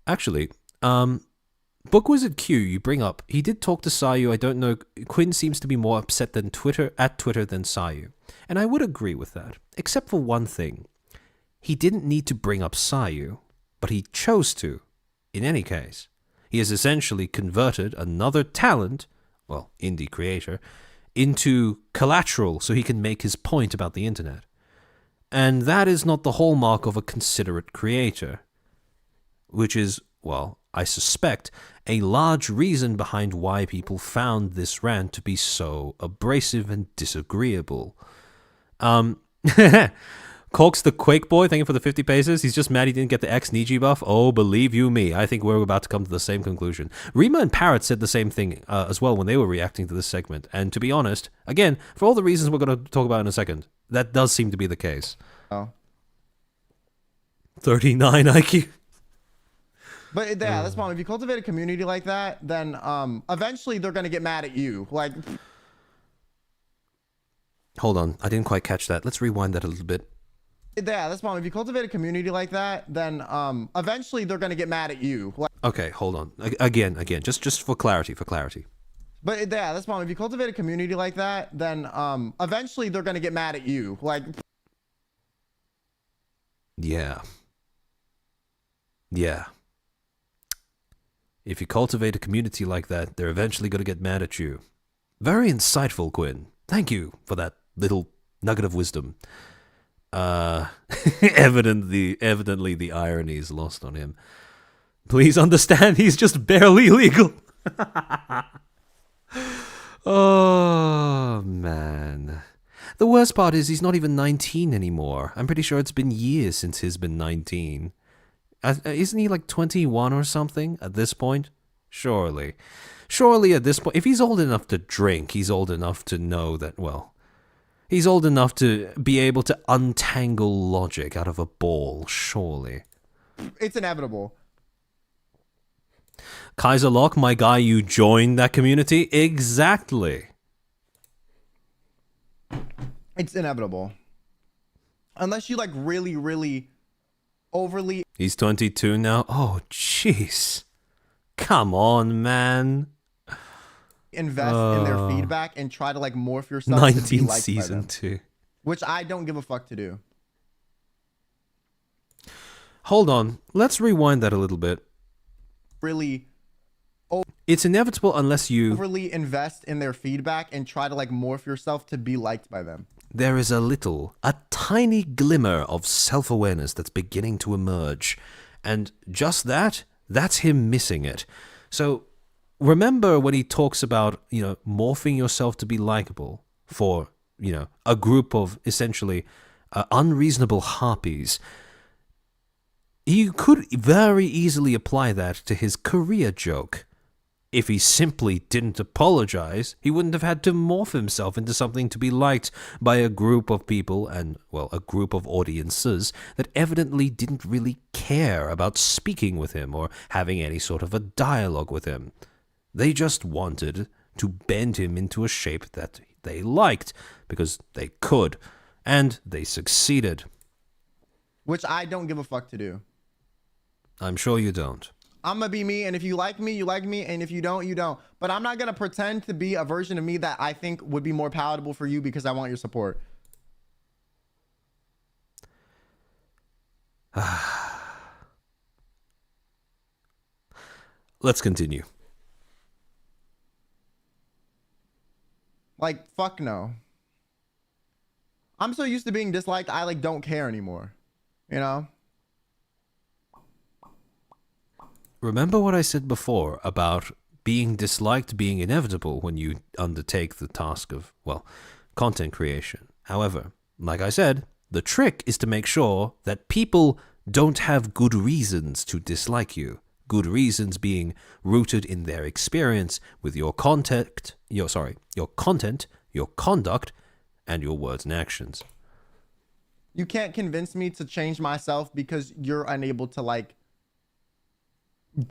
Actually, Book Wizard Q, you bring up, he did talk to Sayu. I don't know, Quinn seems to be more upset than Twitter than Sayu. And I would agree with that, except for one thing. He didn't need to bring up Sayu, but he chose to. In any case, he has essentially converted another talent, well, indie creator, into collateral so he can make his point about the internet. And that is not the hallmark of a considerate creator, which is, well, I suspect, a large reason behind why people found this rant to be so abrasive and disagreeable. Corks the Quake Boy, thank you for the 50 paces. He's just mad he didn't get the X-Niji buff. Oh, believe you me, I think we're about to come to the same conclusion. Rima and Parrot said the same thing as well when they were reacting to this segment. And to be honest, again, for all the reasons we're going to talk about in a second, that does seem to be the case. Oh. 39 IQ. But yeah, that's fine. If you cultivate a community like that, then eventually they're going to get mad at you. Like, hold on, I didn't quite catch that. Let's rewind that a little bit. Yeah, that's fine. If you cultivate a community like that, then eventually they're going to get mad at you. Like, okay, hold on. Again, just for clarity. But yeah, that's fine. If you cultivate a community like that, then eventually they're going to get mad at you. Like, yeah. If you cultivate a community like that, they're eventually going to get mad at you. Very insightful, Quinn. Thank you for that little nugget of wisdom. Evidently the irony is lost on him. Please understand, he's just barely legal. Oh, man. The worst part is he's not even 19 anymore. I'm pretty sure it's been years since he's been 19. Isn't he like 21 or something at this point? Surely at this point, if he's old enough to drink, he's old enough to know that, well, he's old enough to be able to untangle logic out of a ball, surely. it's inevitable. Kaiser Lock, my guy, you joined that community? Exactly. It's inevitable. Unless you like really, really overly... He's 22 now? Oh, jeez. Come on, man. invest in their feedback and try to like morph yourself 19 to be liked season by them, 2. which I don't give a fuck to do. Hold on. Let's rewind that a little bit. Really It's inevitable unless you... overly invest in their feedback and try to like morph yourself to be liked by them. there is a tiny glimmer of self-awareness that's beginning to emerge. And just that's him missing it. So remember when he talks about, morphing yourself to be likable for, a group of essentially unreasonable harpies. You could very easily apply that to his career joke. If he simply didn't apologize, he wouldn't have had to morph himself into something to be liked by a group of people and, well, a group of audiences that evidently didn't really care about speaking with him or having any sort of a dialogue with him. They just wanted to bend him into a shape that they liked because they could, and they succeeded. Which I don't give a fuck to do. I'm sure you don't. I'm gonna be me, and if you like me, you like me, and if you don't, you don't. But I'm not gonna pretend to be a version of me that I think would be more palatable for you because I want your support. Let's continue. Like, fuck no. I'm so used to being disliked, I like don't care anymore. You know? Remember what I said before about being disliked being inevitable when you undertake the task of, well, content creation. However, like I said, the trick is to make sure that people don't have good reasons to dislike you. Good reasons being rooted in their experience with your content, your conduct, and your words and actions. You can't convince me to change myself because you're unable to, like,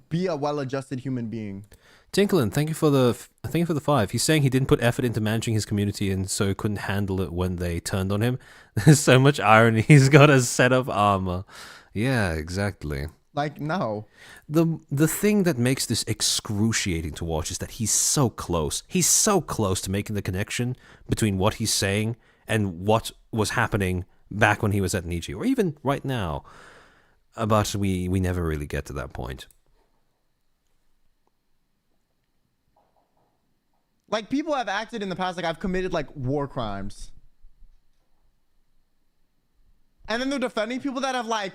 be a well-adjusted human being. Tinklin, thank you for the 5. He's saying he didn't put effort into managing his community and so couldn't handle it when they turned on him. There's so much irony. He's got a set of armor. Yeah, exactly. Like, no. The thing that makes this excruciating to watch is that he's so close. He's so close to making the connection between what he's saying and what was happening back when he was at Nietzsche, or even right now. But we never really get to that point. Like, people have acted in the past like I've committed, like, war crimes. And then they're defending people that have, like,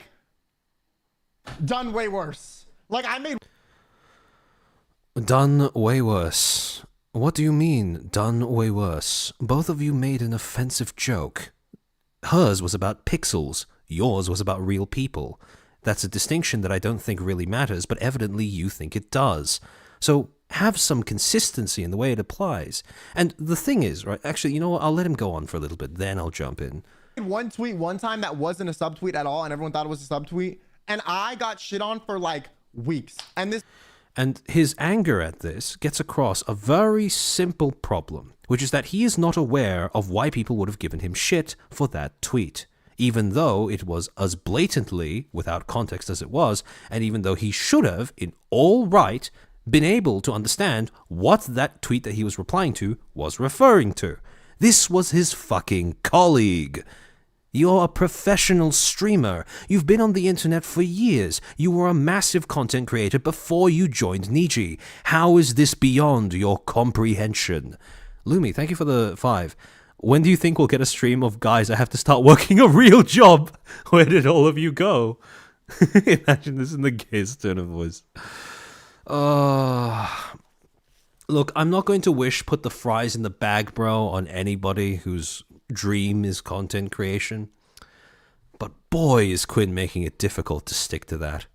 done way worse. Like, I made... Done way worse. What do you mean, done way worse? Both of you made an offensive joke. Hers was about pixels. Yours was about real people. That's a distinction that I don't think really matters, but evidently you think it does. So have some consistency in the way it applies. And the thing is, right, actually, you know what, I'll let him go on for a little bit, then I'll jump in. One tweet one time that wasn't a subtweet at all, and everyone thought it was a subtweet, and I got shit on for, like, weeks. And his anger at this gets across a very simple problem, which is that he is not aware of why people would have given him shit for that tweet, even though it was as blatantly without context as it was, and even though he should have, in all right, been able to understand what that tweet that he was replying to was referring to. This was his fucking colleague. You're a professional streamer. You've been on the internet for years. You were a massive content creator before you joined Nietzsche. How is this beyond your comprehension? Lumi, thank you for the 5. When do you think we'll get a stream of guys I have to start working a real job? Where did all of you go? Imagine this in the gayest tone of voice. Look, I'm not going to put the fries in the bag, bro, on anybody whose dream is content creation. But boy, is Quinn making it difficult to stick to that.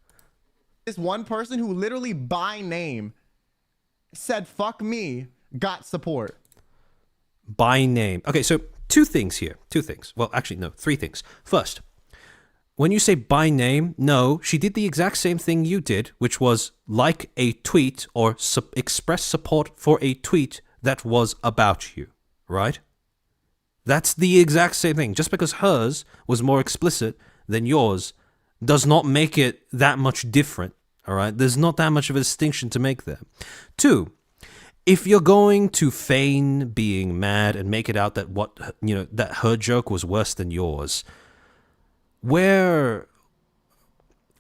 This one person who literally by name said, fuck me, got support. By name. Okay, so 2 things here. 2 things. Well, actually, no, 3 things. First, when you say by name, no, she did the exact same thing you did, which was like a tweet or express support for a tweet that was about you, right? That's the exact same thing. Just because hers was more explicit than yours does not make it that much different, all right? There's not that much of a distinction to make there. 2, if you're going to feign being mad and make it out that that her joke was worse than yours, what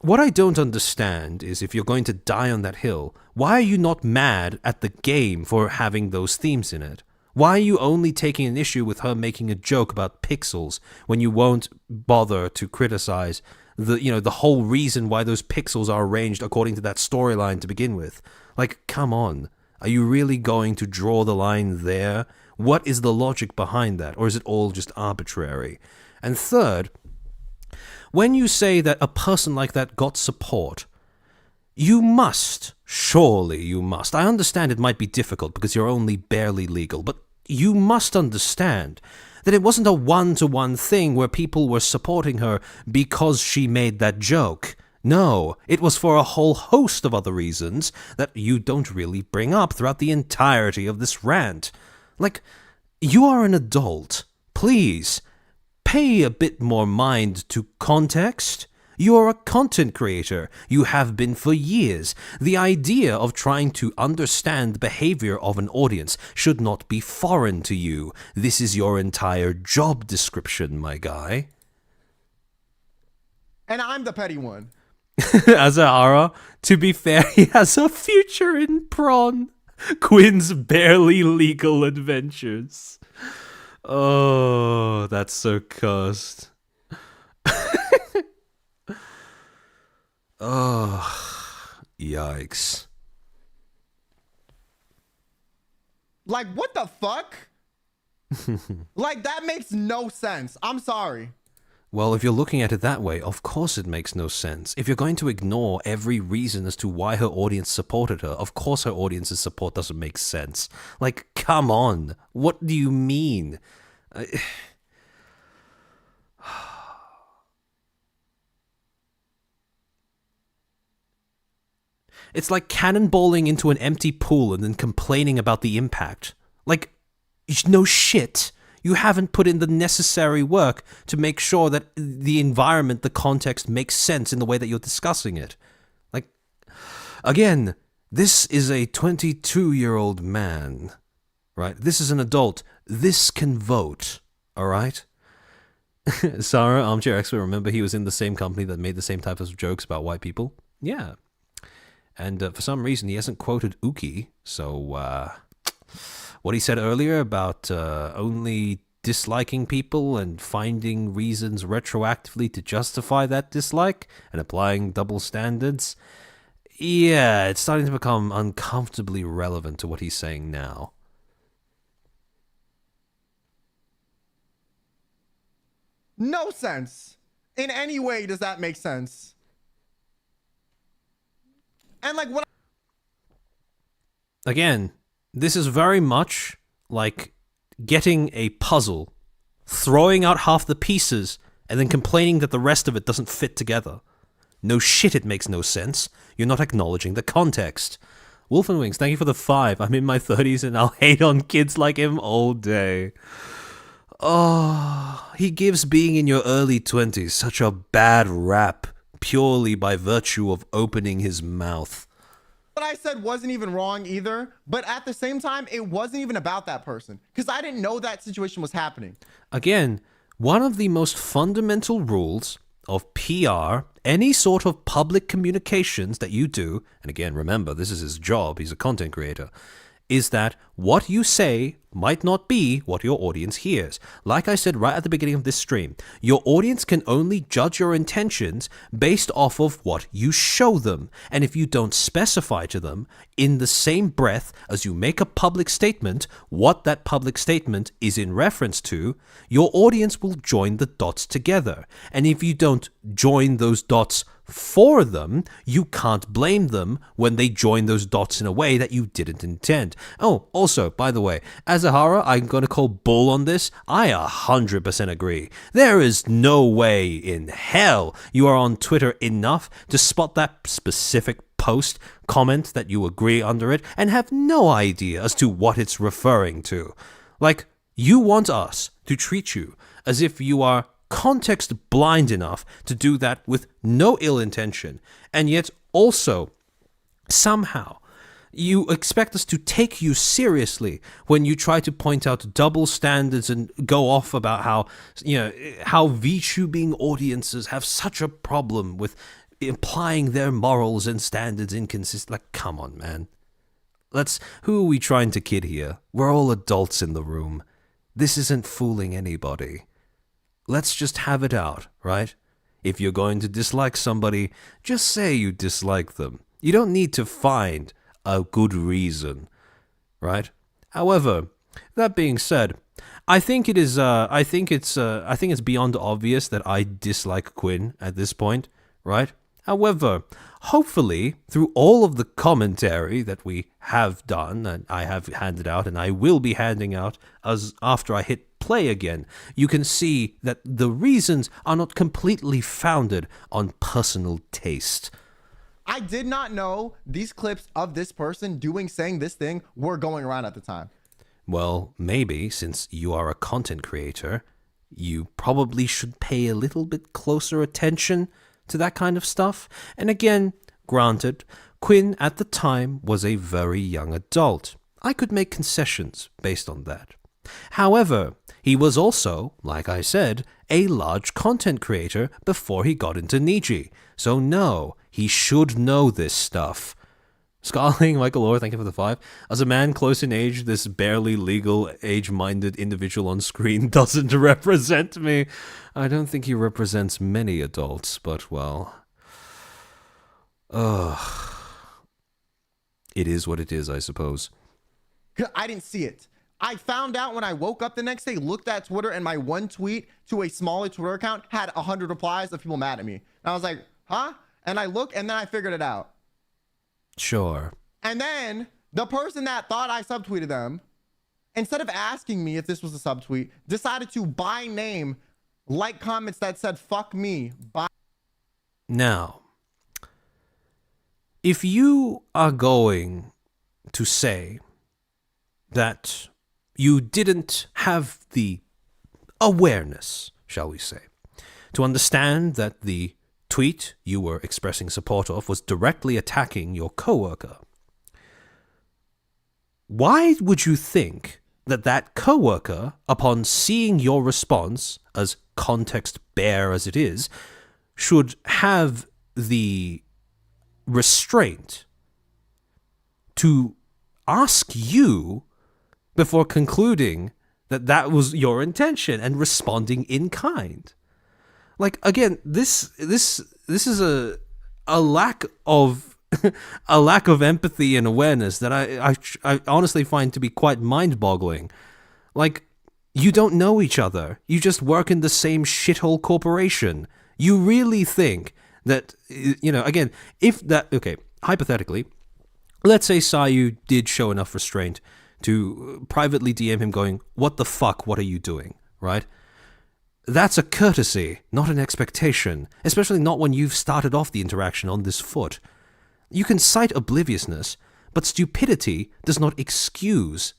I don't understand is if you're going to die on that hill, why are you not mad at the game for having those themes in it? Why are you only taking an issue with her making a joke about pixels when you won't bother to criticize the whole reason why those pixels are arranged according to that storyline to begin with? Like, come on. Are you really going to draw the line there? What is the logic behind that? Or is it all just arbitrary? And third, when you say that a person like that got support, surely you must. I understand it might be difficult because you're only barely legal, but you must understand that it wasn't a one-to-one thing where people were supporting her because she made that joke. No, it was for a whole host of other reasons that you don't really bring up throughout the entirety of this rant. Like, you are an adult. Please, pay a bit more mind to context. You're a content creator. You have been for years. The idea of trying to understand the behavior of an audience should not be foreign to you. This is your entire job description, my guy. And I'm the petty one. Azahara, to be fair, he has a future in prawn. Quinn's barely legal adventures. Oh, that's so cursed. Oh, yikes. Like, what the fuck? Like, that makes no sense. I'm sorry. Well, if you're looking at it that way, of course it makes no sense. If you're going to ignore every reason as to why her audience supported her, of course her audience's support doesn't make sense. Like, come on. What do you mean? It's like cannonballing into an empty pool and then complaining about the impact. Like, no shit. You haven't put in the necessary work to make sure that the environment, the context makes sense in the way that you're discussing it. Like, again, this is a 22-year-old man, right? This is an adult. This can vote, all right? Sarah, armchair expert, remember he was in the same company that made the same type of jokes about white people? Yeah. And for some reason, he hasn't quoted Uki, so what he said earlier about only disliking people and finding reasons retroactively to justify that dislike and applying double standards, yeah, it's starting to become uncomfortably relevant to what he's saying now. No sense. In any way does that make sense. And like what? Again, this is very much like getting a puzzle, throwing out half the pieces, and then complaining that the rest of it doesn't fit together. No shit, it makes no sense. You're not acknowledging the context. Wolf and Wings, thank you for the 5. I'm in my 30s and I'll hate on kids like him all day. Oh, he gives being in your early 20s such a bad rap purely by virtue of opening his mouth. What I said wasn't even wrong either, but at the same time, it wasn't even about that person because I didn't know that situation was happening. Again, one of the most fundamental rules of PR, any sort of public communications that you do, and again, remember, this is his job, he's a content creator, is that what you say might not be what your audience hears. Like I said right at the beginning of this stream, your audience can only judge your intentions based off of what you show them. And if you don't specify to them in the same breath as you make a public statement what that public statement is in reference to, your audience will join the dots together. And if you don't join those dots for them, you can't blame them when they join those dots in a way that you didn't intend. Oh, also, by the way, Azahara, I'm going to call bull on this. I 100% agree. There is no way in hell you are on Twitter enough to spot that specific post, comment that you agree under it, and have no idea as to what it's referring to. Like, you want us to treat you as if you are context blind enough to do that with no ill intention, and yet also somehow you expect us to take you seriously when you try to point out double standards and go off about how, you know, how VTubing audiences have such a problem with implying their morals and standards inconsistent. Like, come on, man. who are we trying to kid here? We're all adults in the room. This isn't fooling anybody. Let's just have it out, right? If you're going to dislike somebody, just say you dislike them. You don't need to find a good reason, right? However, that being said, I think it's beyond obvious that I dislike Quinn at this point, right? However, hopefully, through all of the commentary that we have done, and I have handed out, and I will be handing out as after I hit play again, you can see that the reasons are not completely founded on personal taste. I did not know these clips of this person saying this thing were going around at the time. Well, maybe, since you are a content creator, you probably should pay a little bit closer attention to that kind of stuff. And again, granted, Quinn at the time was a very young adult. I could make concessions based on that. However, he was also, like I said, a large content creator before he got into Niji. So no, he should know this stuff. Scarling, Michael Orr, thank you for the 5. As a man close in age, this barely legal, age-minded individual on screen doesn't represent me. I don't think he represents many adults, but well... It is what it is, I suppose. I didn't see it. I found out when I woke up the next day, looked at Twitter, and my one tweet to a smaller Twitter account had 100 replies of people mad at me. And I was like, huh? And I looked, and then I figured it out. Sure. And then the person that thought I subtweeted them, instead of asking me if this was a subtweet, decided to by name like comments that said fuck me. Now, if you are going to say that you didn't have the awareness, shall we say, to understand that the tweet you were expressing support of was directly attacking your coworker, why would you think that that coworker, upon seeing your response, as context bare as it is, should have the restraint to ask you before concluding that that was your intention and responding in kind? Like, again, this is a lack of a lack of empathy and awareness that I honestly find to be quite mind-boggling. Like, you don't know each other. You just work in the same shithole corporation. You really think that, you know, again, if that, okay, hypothetically, let's say Sayu did show enough restraint to privately DM him going, what the fuck, what are you doing, right? That's a courtesy, not an expectation, especially not when you've started off the interaction on this foot. You can cite obliviousness, but stupidity does not excuse...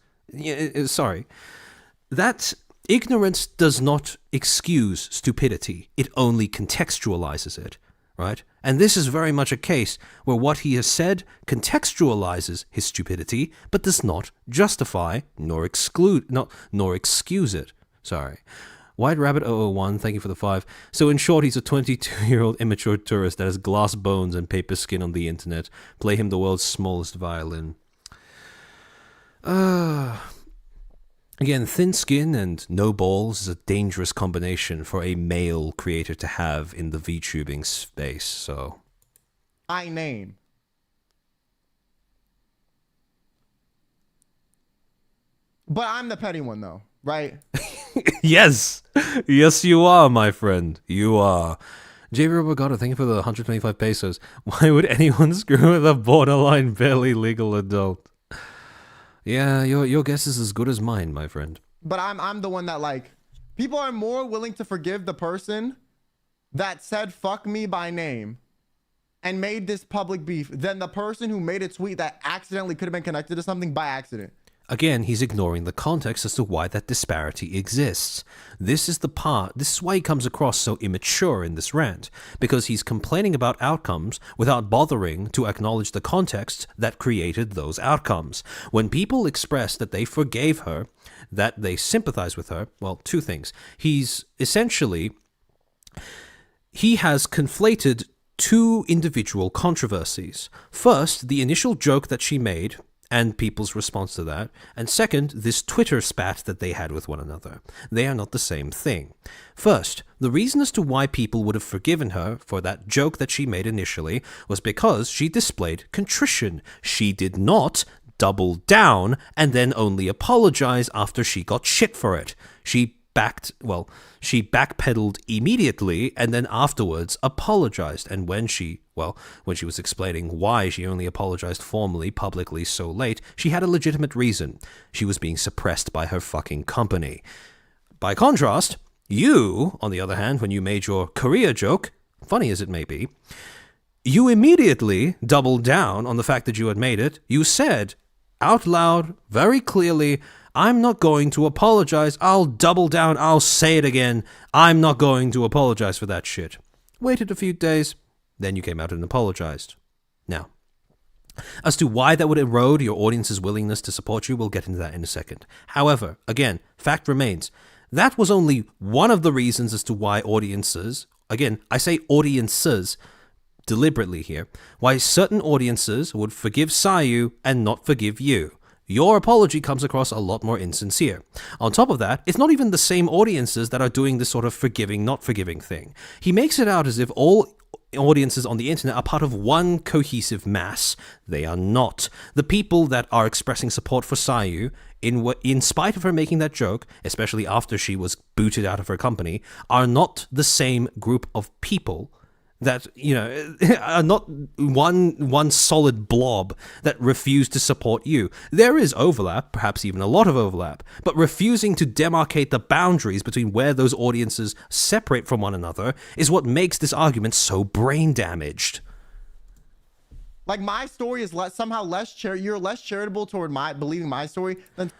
That ignorance does not excuse stupidity. It only contextualizes it, right? And this is very much a case where what he has said contextualizes his stupidity, but does not justify nor excuse it. Sorry. White Rabbit 001, thank you for the 5. So in short, he's a 22-year-old immature tourist that has glass bones and paper skin on the internet. Play him the world's smallest violin. Again, thin skin and no balls is a dangerous combination for a male creator to have in the VTubing space, so... I name. But I'm the petty one, though, right? Yes! Yes, you are, my friend. You are. JV Robogato, thank you for the 125 pesos. Why would anyone screw with a borderline barely legal adult? Yeah, your guess is as good as mine, my friend. But I'm the one that, like, people are more willing to forgive the person that said fuck me by name and made this public beef than the person who made a tweet that accidentally could have been connected to something by accident. Again, he's ignoring the context as to why that disparity exists. This is why he comes across so immature in this rant, because he's complaining about outcomes without bothering to acknowledge the context that created those outcomes. When people express that they forgave her, that they sympathize with her, well, two things. He has conflated two individual controversies. First, the initial joke that she made, and people's response to that. And second, this Twitter spat that they had with one another. They are not the same thing. First, the reason as to why people would have forgiven her for that joke that she made initially was because she displayed contrition. She did not double down and then only apologize after she got shit for it. She backpedaled immediately and then afterwards apologized. And when she was explaining why she only apologized formally, publicly so late, she had a legitimate reason. She was being suppressed by her fucking company. By contrast, you, on the other hand, when you made your Korea joke, funny as it may be, you immediately doubled down on the fact that you had made it. You said out loud, very clearly, I'm not going to apologize. I'll double down. I'll say it again. I'm not going to apologize for that shit. Waited a few days, then you came out and apologized. Now, as to why that would erode your audience's willingness to support you, we'll get into that in a second. However, again, fact remains, that was only one of the reasons as to why audiences, again, I say audiences deliberately here, why certain audiences would forgive Sayu and not forgive you. Your apology comes across a lot more insincere. On top of that, it's not even the same audiences that are doing this sort of forgiving, not forgiving thing. He makes it out as if all audiences on the internet are part of one cohesive mass. They are not. The people that are expressing support for Sayu, in spite of her making that joke, especially after she was booted out of her company, are not the same group of people that, are not one solid blob that refuse to support you. There is overlap, perhaps even a lot of overlap, but refusing to demarcate the boundaries between where those audiences separate from one another is what makes this argument so brain damaged. Like, my story is somehow you're less charitable toward believing my story than...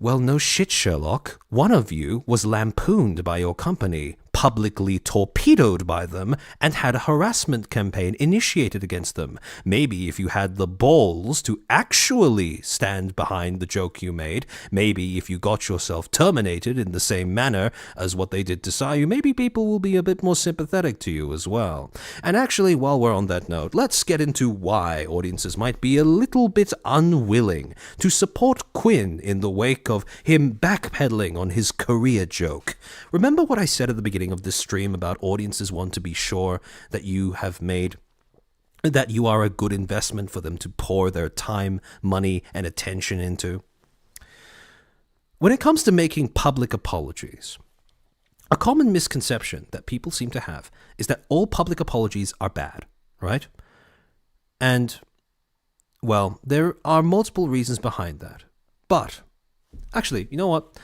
Well, no shit, Sherlock. One of you was lampooned by your company, publicly torpedoed by them, and had a harassment campaign initiated against them. Maybe if you had the balls to actually stand behind the joke you made, maybe if you got yourself terminated in the same manner as what they did to Sayu, maybe people will be a bit more sympathetic to you as well. And actually, while we're on that note, let's get into why audiences might be a little bit unwilling to support Quinn in the wake of him backpedaling on his Korea joke. Remember what I said at the beginning of this stream about audiences want to be sure that you are a good investment for them to pour their time, money, and attention into? When it comes to making public apologies, a common misconception that people seem to have is that all public apologies are bad, right? And, well, there are multiple reasons behind that. But, actually, you know what?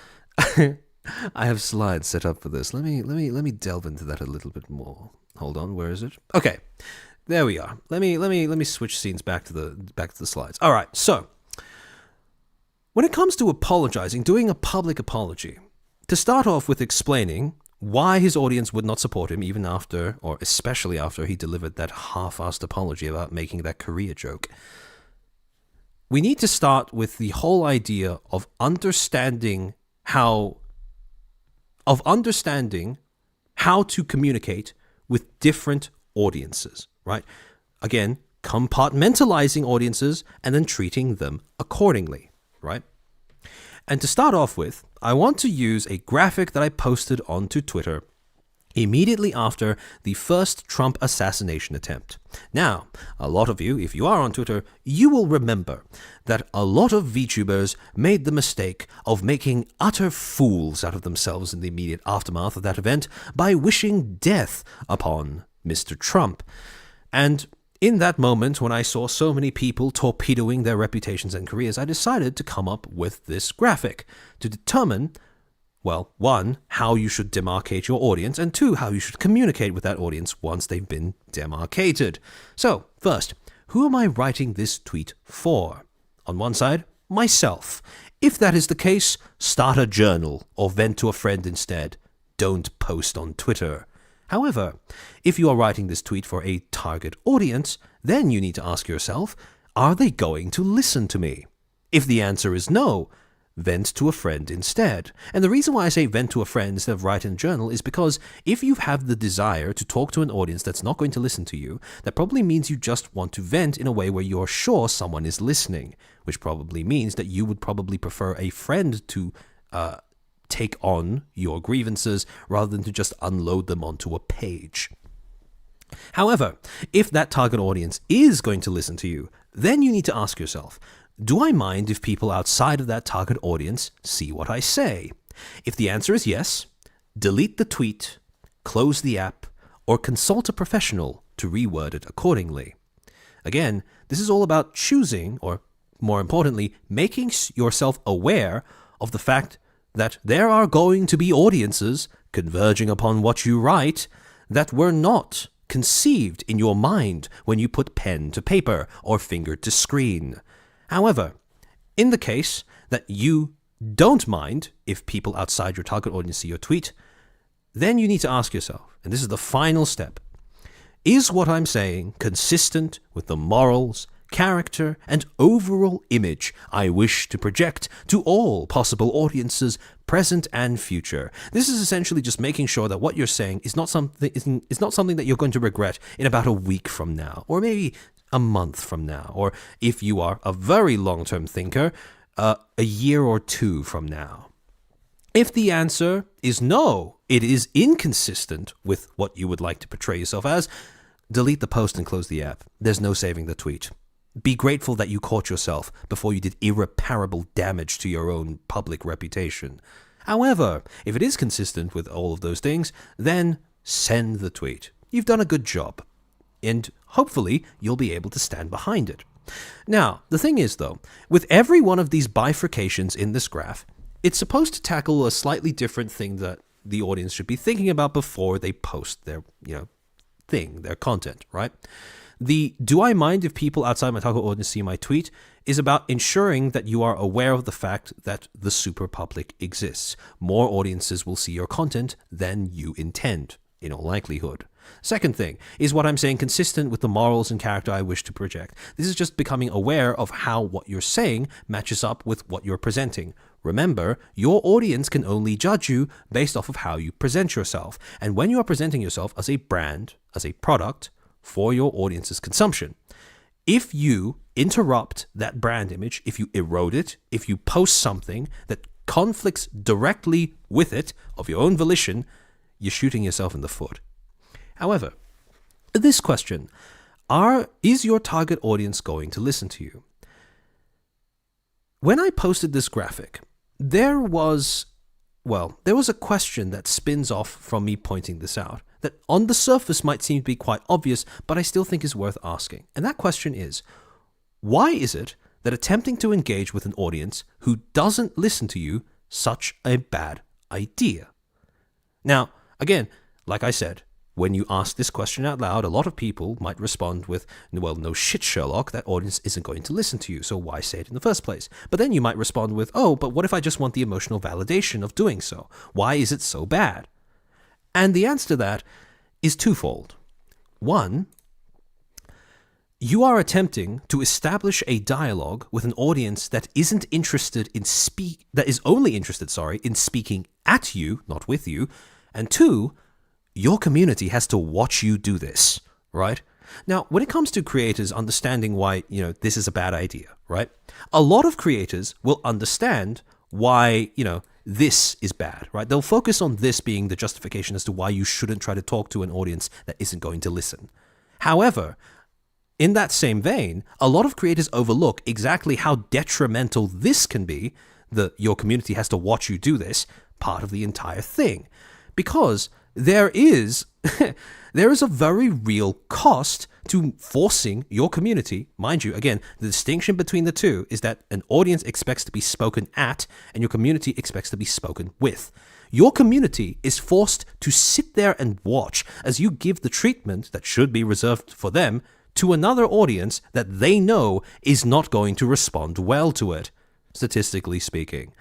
I have slides set up for this. Let me delve into that a little bit more. Hold on, where is it? Okay, there we are. Let me switch scenes back to the slides. All right, so when it comes to apologizing, doing a public apology, to start off with explaining why his audience would not support him even after, or especially after, he delivered that half-assed apology about making that Korea joke. We need to start with the whole idea of understanding how to communicate with different audiences, right? Again, compartmentalizing audiences and then treating them accordingly, right? And to start off with, I want to use a graphic that I posted onto Twitter immediately after the first Trump assassination attempt. Now, a lot of you, if you are on Twitter, you will remember that a lot of VTubers made the mistake of making utter fools out of themselves in the immediate aftermath of that event by wishing death upon Mr. Trump. And in that moment, when I saw so many people torpedoing their reputations and careers, I decided to come up with this graphic to determine, well, one, how you should demarcate your audience, and two, how you should communicate with that audience once they've been demarcated. So, first, who am I writing this tweet for? On one side, myself. If that is the case, start a journal or vent to a friend instead. Don't post on Twitter. However, if you are writing this tweet for a target audience, then you need to ask yourself, are they going to listen to me? If the answer is no, vent to a friend instead. And the reason why I say vent to a friend instead of write in a journal is because if you have the desire to talk to an audience that's not going to listen to you, that probably means you just want to vent in a way where you're sure someone is listening, which probably means that you would probably prefer a friend to take on your grievances rather than to just unload them onto a page. However, if that target audience is going to listen to you, then you need to ask yourself, do I mind if people outside of that target audience see what I say? If the answer is yes, delete the tweet, close the app, or consult a professional to reword it accordingly. Again, this is all about choosing, or more importantly, making yourself aware of the fact that there are going to be audiences converging upon what you write that were not conceived in your mind when you put pen to paper or finger to screen. However, in the case that you don't mind if people outside your target audience see your tweet, then you need to ask yourself, and this is the final step, is what I'm saying consistent with the morals, character, and overall image I wish to project to all possible audiences, present and future? This is essentially just making sure that what you're saying is not something that you're going to regret in about a week from now, or maybe a month from now, or if you are a very long-term thinker, a year or two from now. If the answer is no, it is inconsistent with what you would like to portray yourself as, delete the post and close the app. There's no saving the tweet. Be grateful that you caught yourself before you did irreparable damage to your own public reputation. However, if it is consistent with all of those things, then send the tweet. You've done a good job. And hopefully you'll be able to stand behind it. Now, the thing is though, with every one of these bifurcations in this graph, it's supposed to tackle a slightly different thing that the audience should be thinking about before they post their, their content, right? The do I mind if people outside my target audience see my tweet is about ensuring that you are aware of the fact that the super public exists. More audiences will see your content than you intend, in all likelihood. Second thing, is what I'm saying consistent with the morals and character I wish to project? This is just becoming aware of how what you're saying matches up with what you're presenting. Remember, your audience can only judge you based off of how you present yourself. And when you are presenting yourself as a brand, as a product, for your audience's consumption, if you interrupt that brand image, if you erode it, if you post something that conflicts directly with it of your own volition, you're shooting yourself in the foot. However, this question, is your target audience going to listen to you? When I posted this graphic, there was a question that spins off from me pointing this out that on the surface might seem to be quite obvious, but I still think is worth asking. And that question is, why is it that attempting to engage with an audience who doesn't listen to you such a bad idea? Now, again, like I said, when you ask this question out loud, a lot of people might respond with, well, no shit, Sherlock, that audience isn't going to listen to you, so why say it in the first place? But then you might respond with, oh, but what if I just want the emotional validation of doing so? Why is it so bad? And the answer to that is twofold. One, you are attempting to establish a dialogue with an audience that isn't interested in that is only interested, in speaking at you, not with you. And two, your community has to watch you do this, right? Now, when it comes to creators understanding why, this is a bad idea, right? A lot of creators will understand why, this is bad, right? They'll focus on this being the justification as to why you shouldn't try to talk to an audience that isn't going to listen. However, in that same vein, a lot of creators overlook exactly how detrimental this can be, your community has to watch you do this, part of the entire thing. Because there is a very real cost to forcing your community. Mind you, again, the distinction between the two is that an audience expects to be spoken at and your community expects to be spoken with. Your community is forced to sit there and watch as you give the treatment that should be reserved for them to another audience that they know is not going to respond well to it, statistically speaking.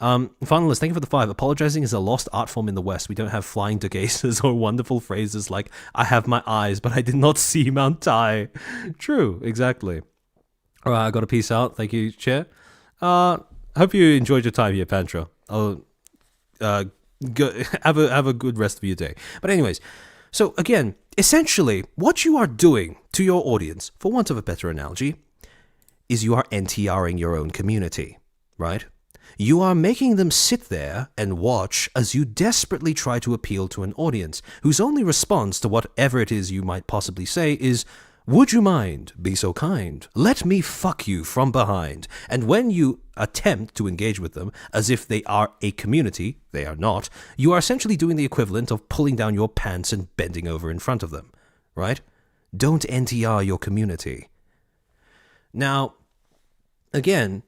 Finalist, thank you for the 5. Apologizing is a lost art form in the West. We don't have flying degazers or wonderful phrases like, I have my eyes, but I did not see Mount Tai. True, exactly. All right, I got to peace out. Thank you, Chair. I hope you enjoyed your time here, Pantra. I'll have a good rest of your day. But anyways, so again, essentially, what you are doing to your audience, for want of a better analogy, is you are NTRing your own community, right? You are making them sit there and watch as you desperately try to appeal to an audience whose only response to whatever it is you might possibly say is, "Would you mind? Be so kind. Let me fuck you from behind." And when you attempt to engage with them as if they are a community, they are not, you are essentially doing the equivalent of pulling down your pants and bending over in front of them, right? Don't NTR your community. Now, again,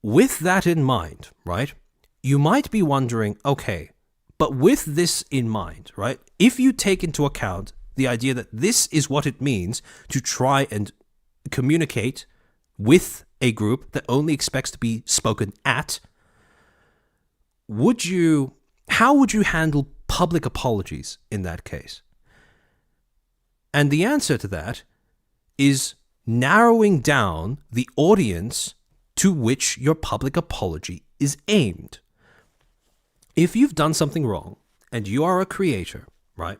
with that in mind, right, you might be wondering, okay, but with this in mind, right, if you take into account the idea that this is what it means to try and communicate with a group that only expects to be spoken at, how would you handle public apologies in that case? And the answer to that is narrowing down the audience to which your public apology is aimed. If you've done something wrong and you are a creator, right?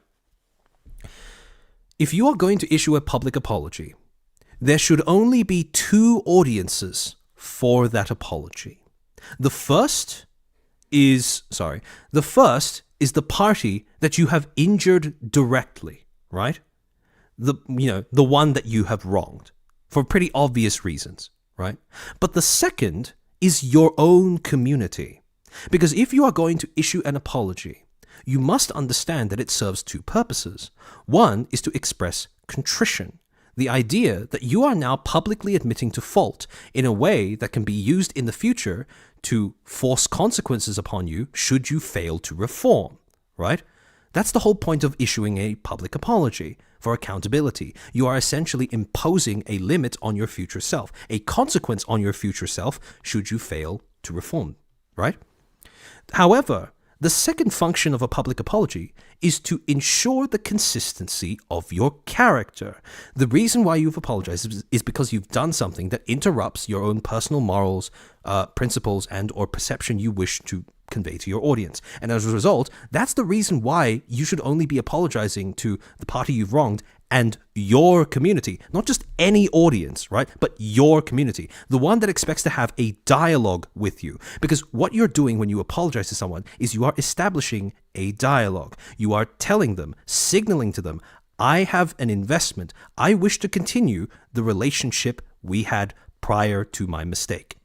If you are going to issue a public apology, there should only be two audiences for that apology. The first is the party that you have injured directly, right? The one that you have wronged for pretty obvious reasons, right? But the second is your own community. Because if you are going to issue an apology, you must understand that it serves two purposes. One is to express contrition, the idea that you are now publicly admitting to fault in a way that can be used in the future to force consequences upon you should you fail to reform, right? That's the whole point of issuing a public apology, for accountability. You are essentially imposing a limit on your future self, a consequence on your future self should you fail to reform, right? However, the second function of a public apology is to ensure the consistency of your character. The reason why you've apologized is because you've done something that interrupts your own personal morals, principles, and or perception you wish to convey to your audience. And as a result, that's the reason why you should only be apologizing to the party you've wronged and your community, not just any audience, right? But your community, the one that expects to have a dialogue with you. Because what you're doing when you apologize to someone is you are establishing a dialogue. You are telling them, signaling to them, I have an investment. I wish to continue the relationship we had prior to my mistake.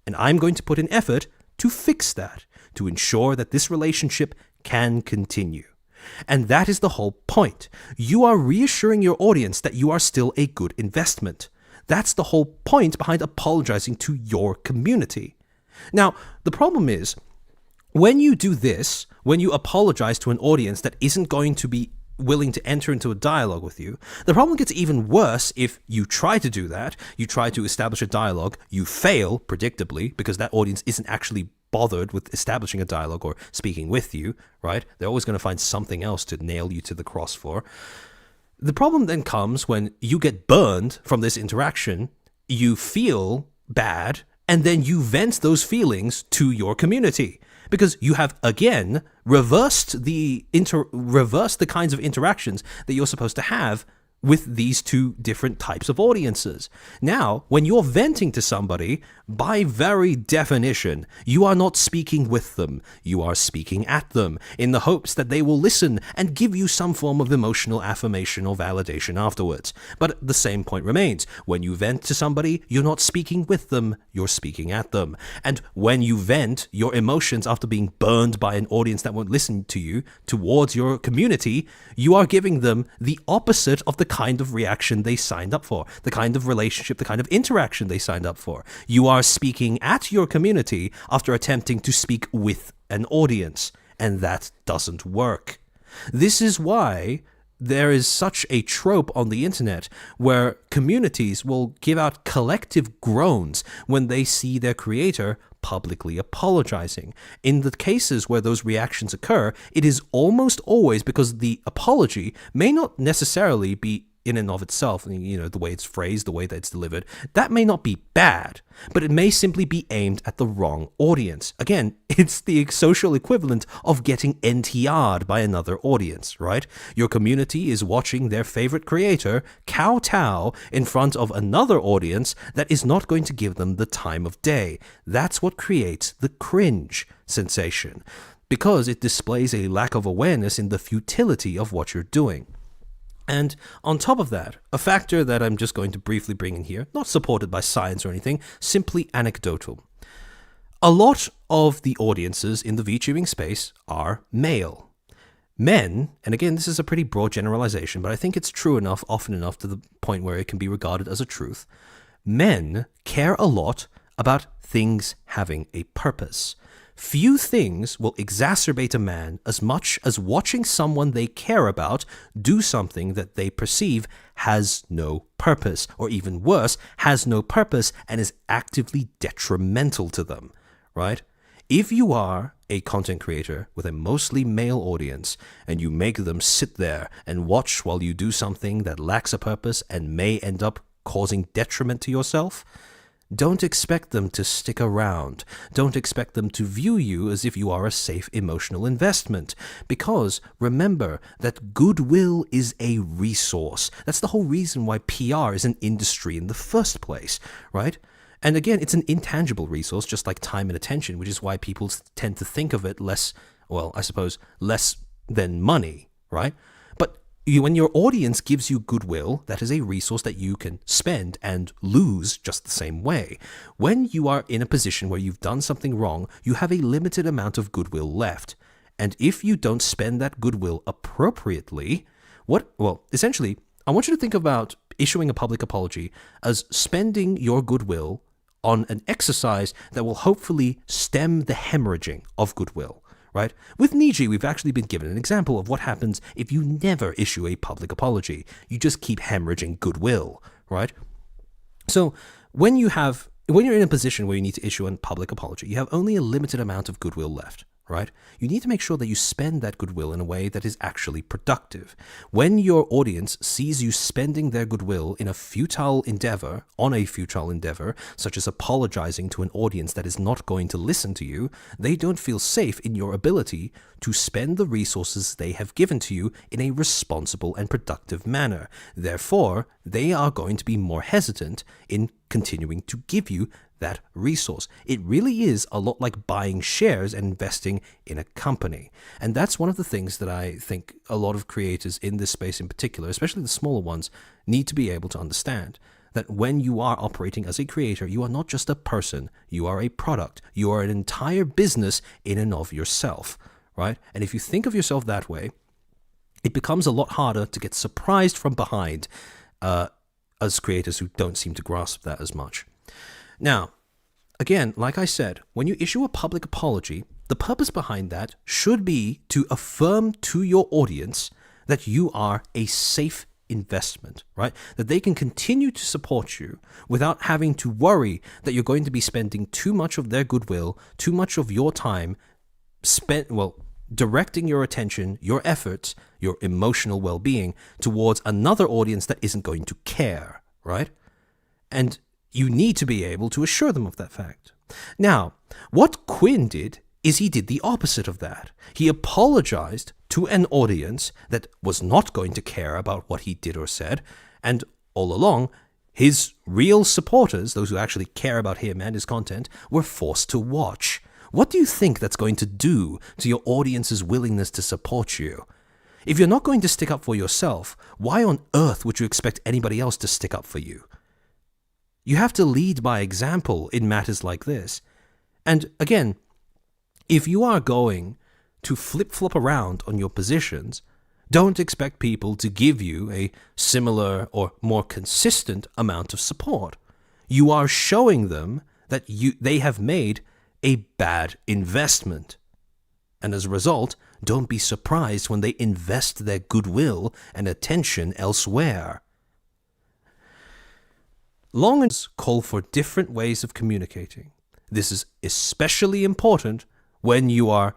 And I'm going to put in effort to fix that, to ensure that this relationship can continue. And that is the whole point. You are reassuring your audience that you are still a good investment. That's the whole point behind apologizing to your community. Now, the problem is, when you do this, when you apologize to an audience that isn't going to be willing to enter into a dialogue with you, the problem gets even worse if you try to do that, you try to establish a dialogue, you fail, predictably, because that audience isn't actually bothered with establishing a dialogue or speaking with you, right? They're always going to find something else to nail you to the cross for. The problem then comes when you get burned from this interaction, you feel bad, and then you vent those feelings to your community. Because you have, again, reversed the kinds of interactions that you're supposed to have with these two different types of audiences. Now, when you're venting to somebody, by very definition, you are not speaking with them. You are speaking at them in the hopes that they will listen and give you some form of emotional affirmation or validation afterwards. But the same point remains. When you vent to somebody, you're not speaking with them, you're speaking at them. And when you vent your emotions after being burned by an audience that won't listen to you towards your community, you are giving them the opposite of the kind of reaction they signed up for, the kind of relationship, the kind of interaction they signed up for. You are speaking at your community after attempting to speak with an audience, and that doesn't work. This is why there is such a trope on the internet where communities will give out collective groans when they see their creator publicly apologizing. In the cases where those reactions occur, it is almost always because the apology may not necessarily be in and of itself, the way it's phrased, the way that it's delivered, that may not be bad, but it may simply be aimed at the wrong audience. Again, it's the social equivalent of getting NTR'd by another audience, right? Your community is watching their favorite creator kowtow in front of another audience that is not going to give them the time of day. That's what creates the cringe sensation, because it displays a lack of awareness in the futility of what you're doing. And on top of that, a factor that I'm just going to briefly bring in here, not supported by science or anything, simply anecdotal. A lot of the audiences in the VTubing space are male. Men, and again, this is a pretty broad generalization, but I think it's true enough, often enough to the point where it can be regarded as a truth. Men care a lot about things having a purpose. Few things will exacerbate a man as much as watching someone they care about do something that they perceive has no purpose, or even worse, has no purpose and is actively detrimental to them, right? If you are a content creator with a mostly male audience and you make them sit there and watch while you do something that lacks a purpose and may end up causing detriment to yourself, don't expect them to stick around. Don't expect them to view you as if you are a safe emotional investment. Because remember that goodwill is a resource. That's the whole reason why PR is an industry in the first place, right? And again, it's an intangible resource, just like time and attention, which is why people tend to think of it less than money, right? But when your audience gives you goodwill, that is a resource that you can spend and lose just the same way. When you are in a position where you've done something wrong, you have a limited amount of goodwill left. And if you don't spend that goodwill appropriately, essentially, I want you to think about issuing a public apology as spending your goodwill on an exercise that will hopefully stem the hemorrhaging of goodwill. Right? With Niji, we've actually been given an example of what happens if you never issue a public apology. You just keep hemorrhaging goodwill, right? So when you're in a position where you need to issue a public apology, you have only a limited amount of goodwill left, right? You need to make sure that you spend that goodwill in a way that is actually productive. When your audience sees you spending their goodwill on a futile endeavor, such as apologizing to an audience that is not going to listen to you, they don't feel safe in your ability to spend the resources they have given to you in a responsible and productive manner. Therefore, they are going to be more hesitant in continuing to give you that resource. It really is a lot like buying shares and investing in a company. And that's one of the things that I think a lot of creators in this space in particular, especially the smaller ones, need to be able to understand. That when you are operating as a creator, you are not just a person, you are a product, you are an entire business in and of yourself, right? And if you think of yourself that way, it becomes a lot harder to get surprised from behind as creators who don't seem to grasp that as much. Now, again, like I said, when you issue a public apology, the purpose behind that should be to affirm to your audience that you are a safe investment, right? That they can continue to support you without having to worry that you're going to be spending too much of their goodwill, too much of your time directing your attention, your efforts, your emotional well-being towards another audience that isn't going to care, right? And you need to be able to assure them of that fact. Now, what Quinn did is he did the opposite of that. He apologized to an audience that was not going to care about what he did or said, and all along, his real supporters, those who actually care about him and his content, were forced to watch. What do you think that's going to do to your audience's willingness to support you? If you're not going to stick up for yourself, why on earth would you expect anybody else to stick up for you? You have to lead by example in matters like this. And again, if you are going to flip-flop around on your positions, don't expect people to give you a similar or more consistent amount of support. You are showing them that they have made a bad investment. And as a result, don't be surprised when they invest their goodwill and attention elsewhere. Long and call for different ways of communicating. This is especially important when you are,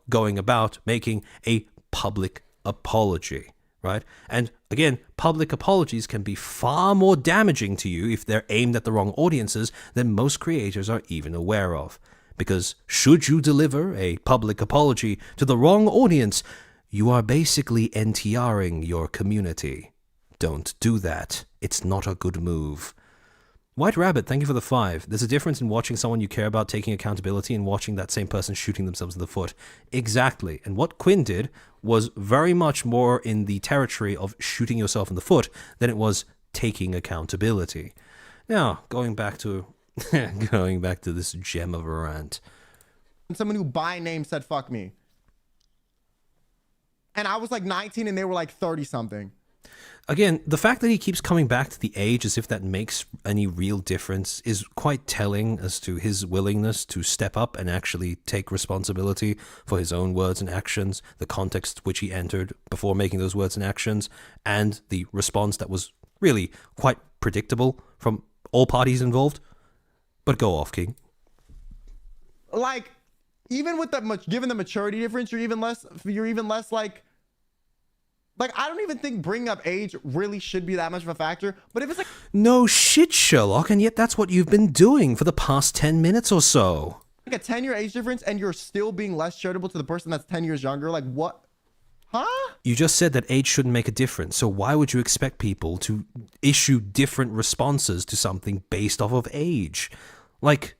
going about making a public apology, right? And again, public apologies can be far more damaging to you if they're aimed at the wrong audiences than most creators are even aware of. Because should you deliver a public apology to the wrong audience, you are basically NTRing your community. Don't do that. It's not a good move. White Rabbit, thank you for the 5. There's a difference in watching someone you care about taking accountability and watching that same person shooting themselves in the foot. Exactly. And what Quinn did was very much more in the territory of shooting yourself in the foot than it was taking accountability. Now, going back to this gem of a rant. Someone who by name said fuck me. And I was like 19 and they were like 30 something. Again, the fact that he keeps coming back to the age as if that makes any real difference is quite telling as to his willingness to step up and actually take responsibility for his own words and actions, the context which he entered before making those words and actions, and the response that was really quite predictable from all parties involved. But go off, King. Like, even with the given the maturity difference, you're even less like I don't even think bringing up age really should be that much of a factor. But if it's like, no shit, Sherlock, and yet that's what you've been doing for the past 10 minutes or so. Like a 10-year age difference and you're still being less charitable to the person that's 10 years younger, like what? Huh? You just said that age shouldn't make a difference, so why would you expect people to issue different responses to something based off of age? Like,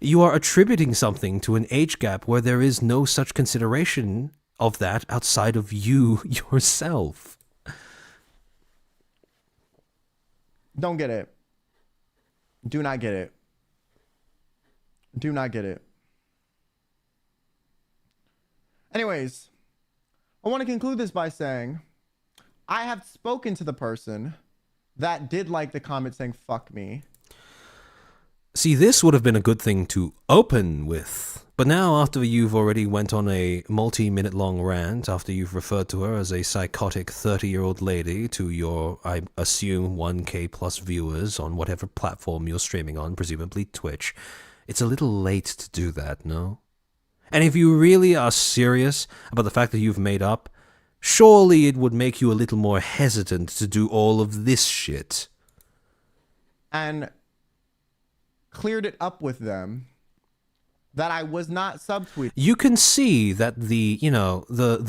you are attributing something to an age gap where there is no such consideration of that outside of you yourself. Don't get it. Do not get it. Do not get it. Anyways, I want to conclude this by saying I have spoken to the person that did like the comment saying fuck me. See, this would have been a good thing to open with. But now, after you've already went on a multi-minute long rant, after you've referred to her as a psychotic 30-year-old lady to your, I assume, 1K plus viewers on whatever platform you're streaming on, presumably Twitch, it's a little late to do that, no? And if you really are serious about the fact that you've made up, surely it would make you a little more hesitant to do all of this shit. And cleared it up with them that I was not subtweeting. You can see that the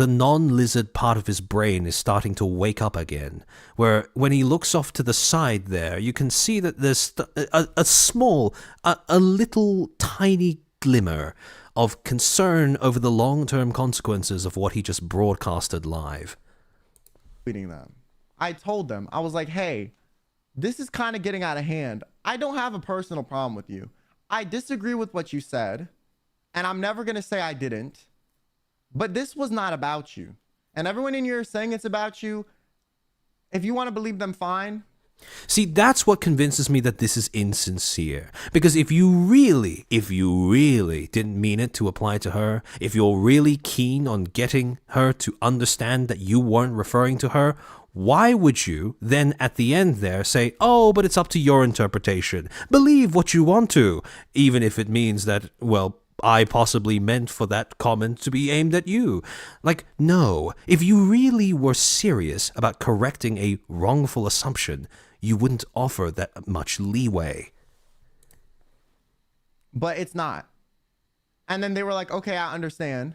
non-lizard part of his brain is starting to wake up again, where when he looks off to the side there, you can see that there's a little tiny glimmer of concern over the long-term consequences of what he just broadcasted live. Tweeting them. I told them, I was like, hey, this is kind of getting out of hand. I don't have a personal problem with you. I disagree with what you said, and I'm never going to say I didn't, but this was not about you. And everyone in here is saying it's about you. If you want to believe them, fine. See, that's what convinces me that this is insincere. Because if you really didn't mean it to apply to her, if you're really keen on getting her to understand that you weren't referring to her, why would you then at the end there say, oh, but it's up to your interpretation. Believe what you want to, even if it means that, well, I possibly meant for that comment to be aimed at you. Like, no, if you really were serious about correcting a wrongful assumption, you wouldn't offer that much leeway. But it's not. And then they were like, okay, I understand.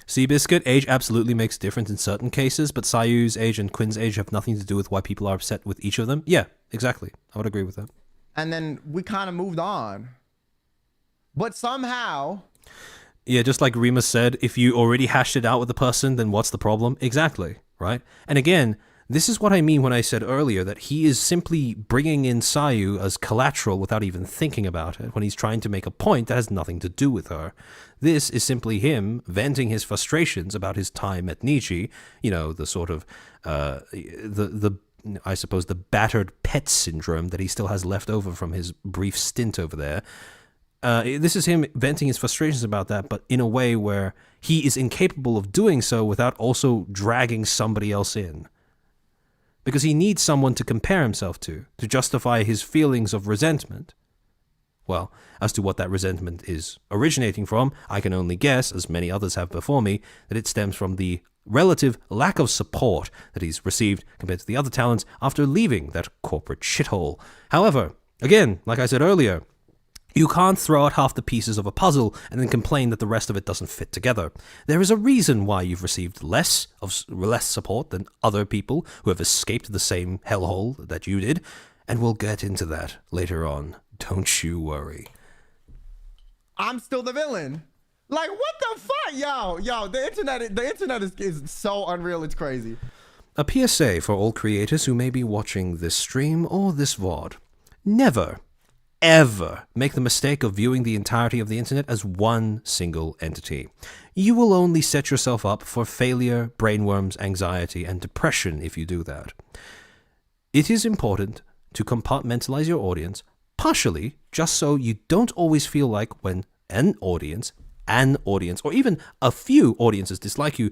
Seabiscuit, age absolutely makes a difference in certain cases, but Sayu's age and Quinn's age have nothing to do with why people are upset with each of them. Yeah, exactly. I would agree with that. And then we kind of moved on. But somehow... Yeah, just like Remus said, if you already hashed it out with the person, then what's the problem? Exactly, right? And again, this is what I mean when I said earlier that he is simply bringing in Sayu as collateral without even thinking about it when he's trying to make a point that has nothing to do with her. This is simply him venting his frustrations about his time at Nietzsche, you know, the sort of, I suppose, the battered pet syndrome that he still has left over from his brief stint over there. This is him venting his frustrations about that, but in a way where he is incapable of doing so without also dragging somebody else in. Because he needs someone to compare himself to justify his feelings of resentment. Well, as to what that resentment is originating from, I can only guess, as many others have before me, that it stems from the relative lack of support that he's received compared to the other talents after leaving that corporate shithole. However, again, like I said earlier, you can't throw out half the pieces of a puzzle and then complain that the rest of it doesn't fit together. There is a reason why you've received less support than other people who have escaped the same hellhole that you did, and we'll get into that later on. Don't you worry. I'm still the villain. Like, what the fuck? Yo, the internet is so unreal, it's crazy. A PSA for all creators who may be watching this stream or this VOD. Never, ever make the mistake of viewing the entirety of the internet as one single entity. You will only set yourself up for failure, brainworms, anxiety, and depression if you do that. It is important to compartmentalize your audience, partially just so you don't always feel like when an audience, or even a few audiences dislike you,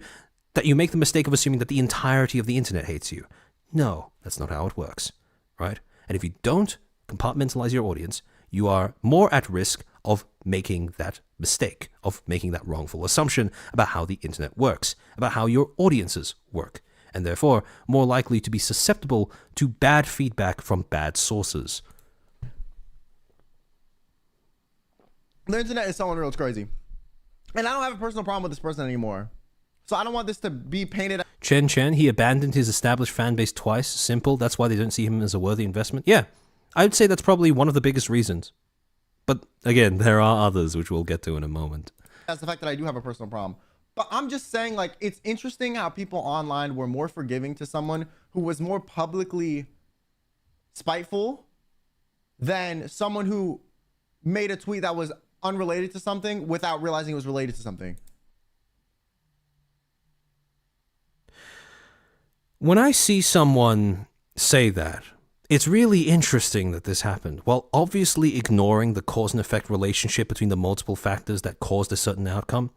that you make the mistake of assuming that the entirety of the internet hates you. No, that's not how it works, right? And if you don't compartmentalize your audience, you are more at risk of making that mistake, of making that wrongful assumption about how the internet works, about how your audiences work, and therefore more likely to be susceptible to bad feedback from bad sources. The internet is so unreal, it's crazy. And I don't have a personal problem with this person anymore. So I don't want this to be painted. Chen, he abandoned his established fan base twice. Simple, that's why they don't see him as a worthy investment. Yeah, I would say that's probably one of the biggest reasons. But again, there are others, which we'll get to in a moment. That's the fact that I do have a personal problem. But I'm just saying, like, it's interesting how people online were more forgiving to someone who was more publicly spiteful than someone who made a tweet that was unrelated to something without realizing it was related to something. When I see someone say that, it's really interesting that this happened, while obviously ignoring the cause and effect relationship between the multiple factors that caused a certain outcome.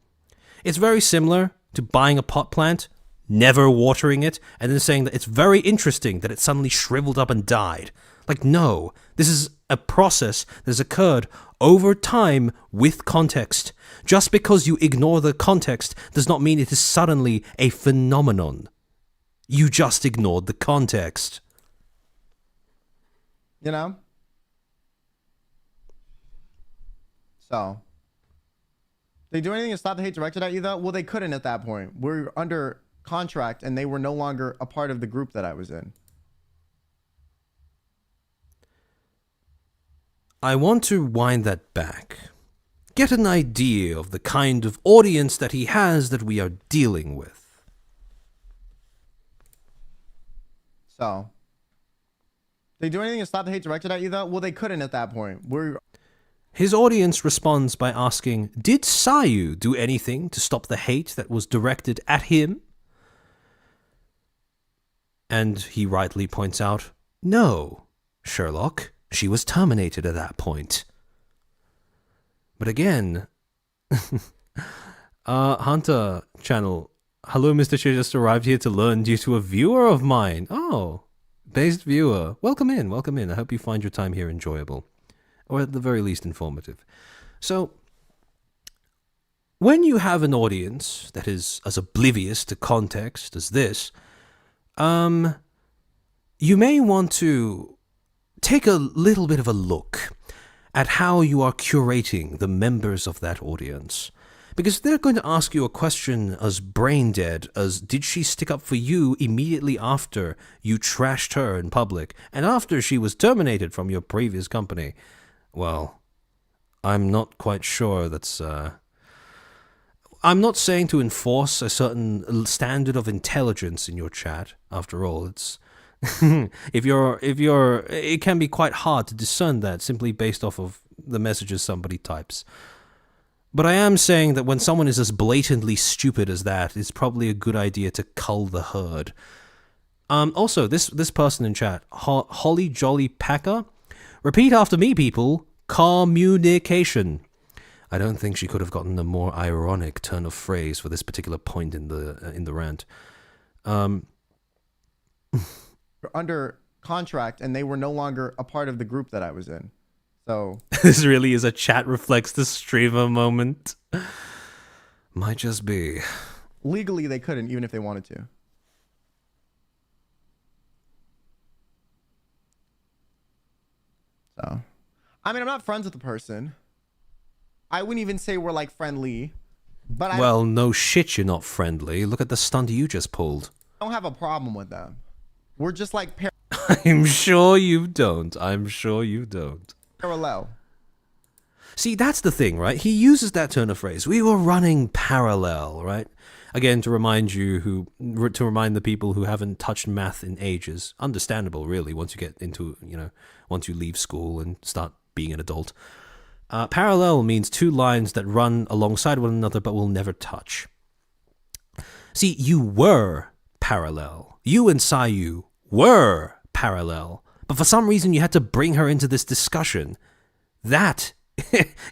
It's very similar to buying a pot plant, never watering it, and then saying that it's very interesting that it suddenly shriveled up and died. Like, no, this is a process that has occurred over time with context. Just because you ignore the context does not mean it is suddenly a phenomenon. You just ignored the context. You know? So, they do anything to stop the hate directed at you, though? Well, they couldn't at that point. We're under contract, and they were no longer a part of the group that I was in. I want to wind that back. Get an idea of the kind of audience that he has that we are dealing with. So, they do anything to stop the hate directed at you, though? Well, they couldn't at that point. His audience responds by asking, did Sayu do anything to stop the hate that was directed at him? And he rightly points out, no, Sherlock, she was terminated at that point. But again, Hunter channel, hello Mr. Che just arrived here to learn due to a viewer of mine. Oh, based viewer. Welcome in, welcome in. I hope you find your time here enjoyable. Or at the very least informative. So, when you have an audience that is as oblivious to context as this, you may want to take a little bit of a look at how you are curating the members of that audience. Because they're going to ask you a question as brain dead as, did she stick up for you immediately after you trashed her in public and after she was terminated from your previous company? Well, I'm not quite sure that's... I'm not saying to enforce a certain standard of intelligence in your chat. After all, it's... it can be quite hard to discern that simply based off of the messages somebody types. But I am saying that when someone is as blatantly stupid as that, it's probably a good idea to cull the herd. Also, this person in chat, Holly Jolly Packer, repeat after me, people. Communication. I don't think she could have gotten a more ironic turn of phrase for this particular point in the rant. Under contract, and they were no longer a part of the group that I was in. So This really is a chat reflects the streamer moment. Might just be. legally, they couldn't, even if they wanted to. So, I mean, I'm not friends with the person. I wouldn't even say we're like friendly, but I Well, no shit, you're not friendly. Look at the stunt you just pulled. don't have a problem with them. We're just like I'm sure you don't. I'm sure you don't. parallel. See, that's the thing, right? He uses that turn of phrase. We were running parallel, right? Again, to remind the people who haven't touched math in ages. Understandable, really, once you get into, once you leave school and start being an adult. Parallel means two lines that run alongside one another but will never touch. See, you were parallel. You and Sayu were parallel. But for some reason you had to bring her into this discussion. That,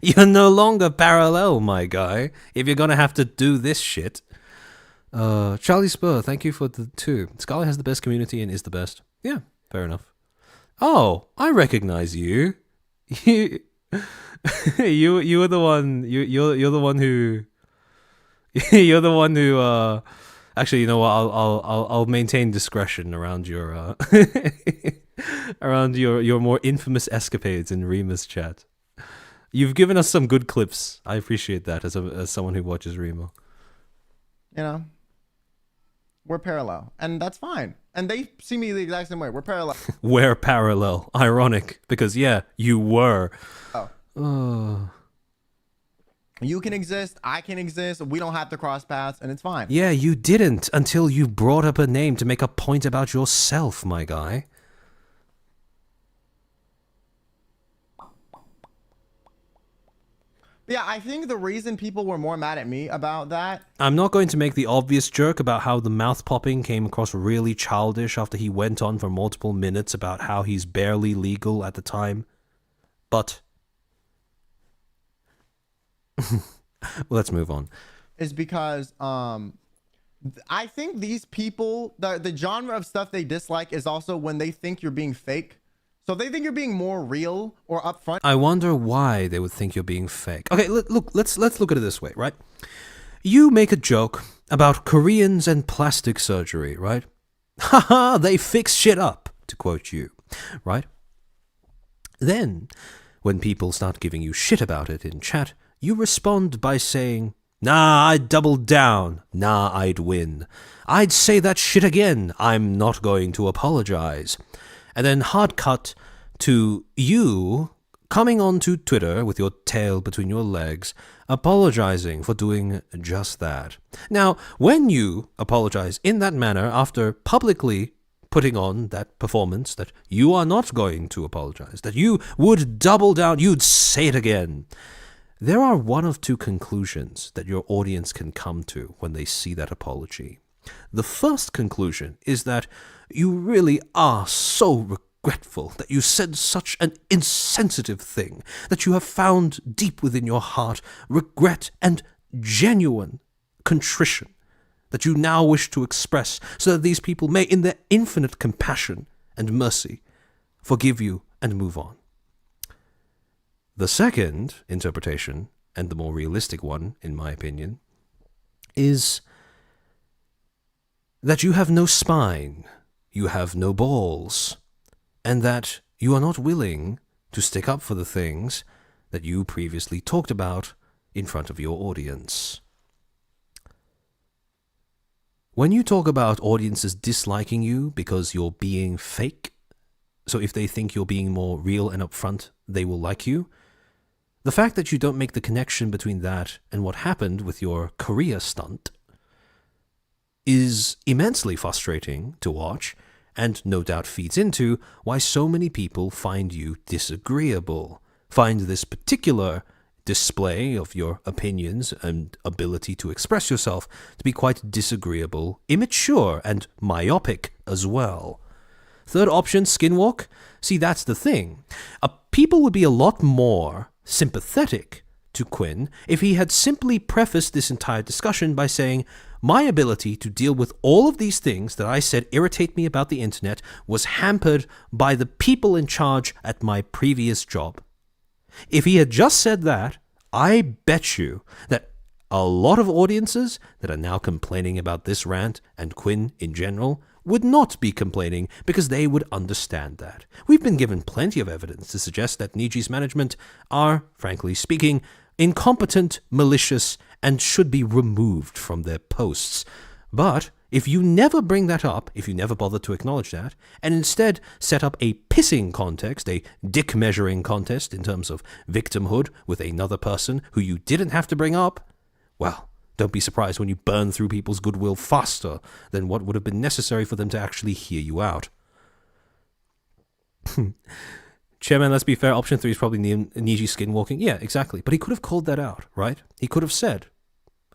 you're no longer parallel, my guy, if you're gonna have to do this shit. Charlie Spur, thank you for the 2. Scarlet has the best community and is the best. Yeah, fair enough. Oh, I recognize you. You were the one. You're the one who. You're the one who. Actually, you know what? I'll maintain discretion around your around your more infamous escapades in Rima's chat. You've given us some good clips. I appreciate that as someone who watches Rima. You know, we're parallel, and that's fine. And they see me the exact same way. We're parallel. We're parallel. Ironic, because yeah, you were. Oh. You can exist. I can exist. We don't have to cross paths, and it's fine. Yeah, you didn't until you brought up a name to make a point about yourself, my guy. Yeah, I think the reason people were more mad at me about that. I'm not going to make the obvious jerk about how the mouth popping came across really childish after he went on for multiple minutes about how he's barely legal at the time. But let's move on. Is because I think these people, the genre of stuff they dislike is also when they think you're being fake. So if they think you're being more real or upfront. I wonder why they would think you're being fake. Okay, look, let's look at it this way, right? You make a joke about Koreans and plastic surgery, right? Haha, they fix shit up, to quote you, right? Then, when people start giving you shit about it in chat, you respond by saying, nah, I'd double down. Nah, I'd win. I'd say that shit again. I'm not going to apologize. And then hard cut to you coming onto Twitter with your tail between your legs, apologizing for doing just that. Now, when you apologize in that manner after publicly putting on that performance that you are not going to apologize, that you would double down, you'd say it again, there are one of two conclusions that your audience can come to when they see that apology. The first conclusion is that you really are so regretful that you said such an insensitive thing, that you have found deep within your heart regret and genuine contrition that you now wish to express so that these people may, in their infinite compassion and mercy, forgive you and move on. The second interpretation, and the more realistic one, in my opinion, is that you have no spine, you have no balls, and that you are not willing to stick up for the things that you previously talked about in front of your audience. When you talk about audiences disliking you because you're being fake, so if they think you're being more real and upfront, they will like you, the fact that you don't make the connection between that and what happened with your Korea stunt is immensely frustrating to watch, and no doubt feeds into why so many people find you disagreeable, find this particular display of your opinions and ability to express yourself to be quite disagreeable, immature, and myopic as well. Third option, skinwalk. See, that's the thing. People would be a lot more sympathetic to Quinn if he had simply prefaced this entire discussion by saying, my ability to deal with all of these things that I said irritate me about the internet was hampered by the people in charge at my previous job. If he had just said that, I bet you that a lot of audiences that are now complaining about this rant and Quinn in general would not be complaining because they would understand that. We've been given plenty of evidence to suggest that Niji's management are, frankly speaking, incompetent, malicious, and should be removed from their posts. But if you never bring that up, if you never bother to acknowledge that, and instead set up a pissing context, a dick measuring contest in terms of victimhood with another person who you didn't have to bring up, well, don't be surprised when you burn through people's goodwill faster than what would have been necessary for them to actually hear you out. Chairman, let's be fair, option 3 is probably Niji skinwalking. Yeah, exactly. But he could have called that out, right? He could have said,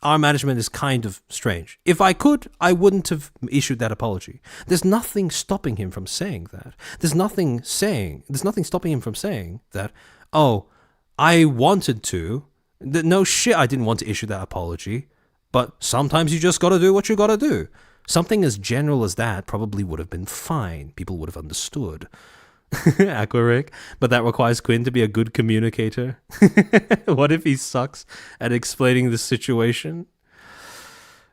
our management is kind of strange. If I could, I wouldn't have issued that apology. There's nothing stopping him from saying that. There's nothing stopping him from saying that, oh, I wanted to. No shit, I didn't want to issue that apology. But sometimes you just gotta do what you gotta do. Something as general as that probably would have been fine. People would have understood. Aquaric, but that requires Quinn to be a good communicator. What if he sucks at explaining the situation?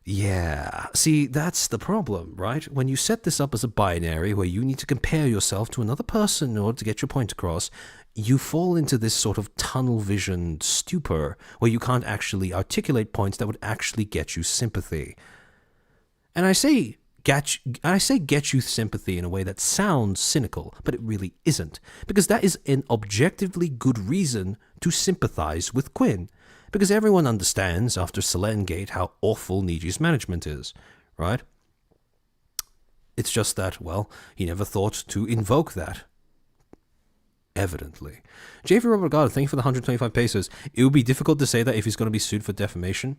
Yeah, see, that's the problem, right? When you set this up as a binary where you need to compare yourself to another person in order to get your point across, you fall into this sort of tunnel vision stupor where you can't actually articulate points that would actually get you sympathy. And I say get you sympathy in a way that sounds cynical, but it really isn't, because that is an objectively good reason to sympathize with Quinn, because everyone understands after Selene-gate how awful Niji's management is, right? It's just that, well, he never thought to invoke that. Evidently. JV Robert God, thank you for the 125 pesos. It would be difficult to say that if he's going to be sued for defamation.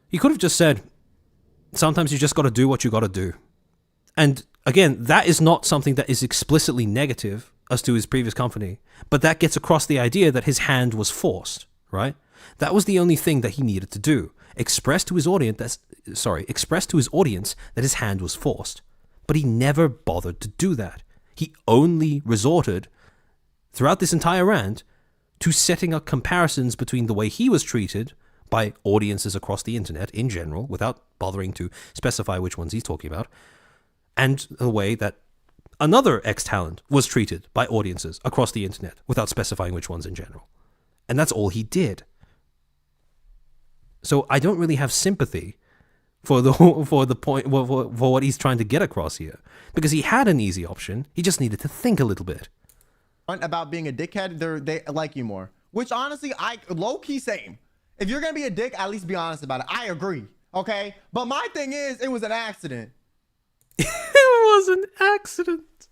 He could have just said, sometimes you just got to do what you got to do. And again, that is not something that is explicitly negative as to his previous company, but that gets across the idea that his hand was forced, right? That was the only thing that he needed to do. Express to his audience that his hand was forced. But he never bothered to do that. He only resorted, throughout this entire rant, to setting up comparisons between the way he was treated by audiences across the internet in general, without bothering to specify which ones he's talking about, and the way that another ex-talent was treated by audiences across the internet, without specifying which ones in general. And that's all he did. So I don't really have sympathy for what he's trying to get across here, because he had an easy option. He just needed to think a little bit. About being a dickhead, they like you more. Which honestly, I low-key same. If you're gonna be a dick, at least be honest about it. I agree, okay? But my thing is, it was an accident. It was an accident.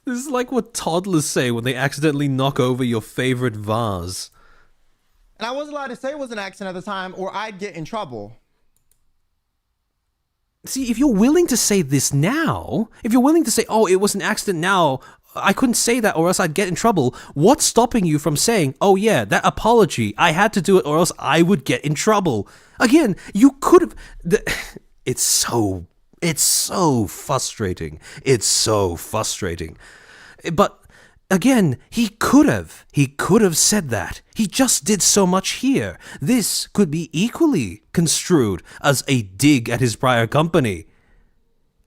This is like what toddlers say when they accidentally knock over your favorite vase. And I wasn't allowed to say it was an accident at the time, or I'd get in trouble. See, if you're willing to say this now, if you're willing to say, oh, it was an accident now, I couldn't say that or else I'd get in trouble, what's stopping you from saying, oh yeah, that apology, I had to do it or else I would get in trouble? Again, you could have... It's so frustrating. It's so frustrating. But again, he could have said that. He just did so much here. This could be equally construed as a dig at his prior company.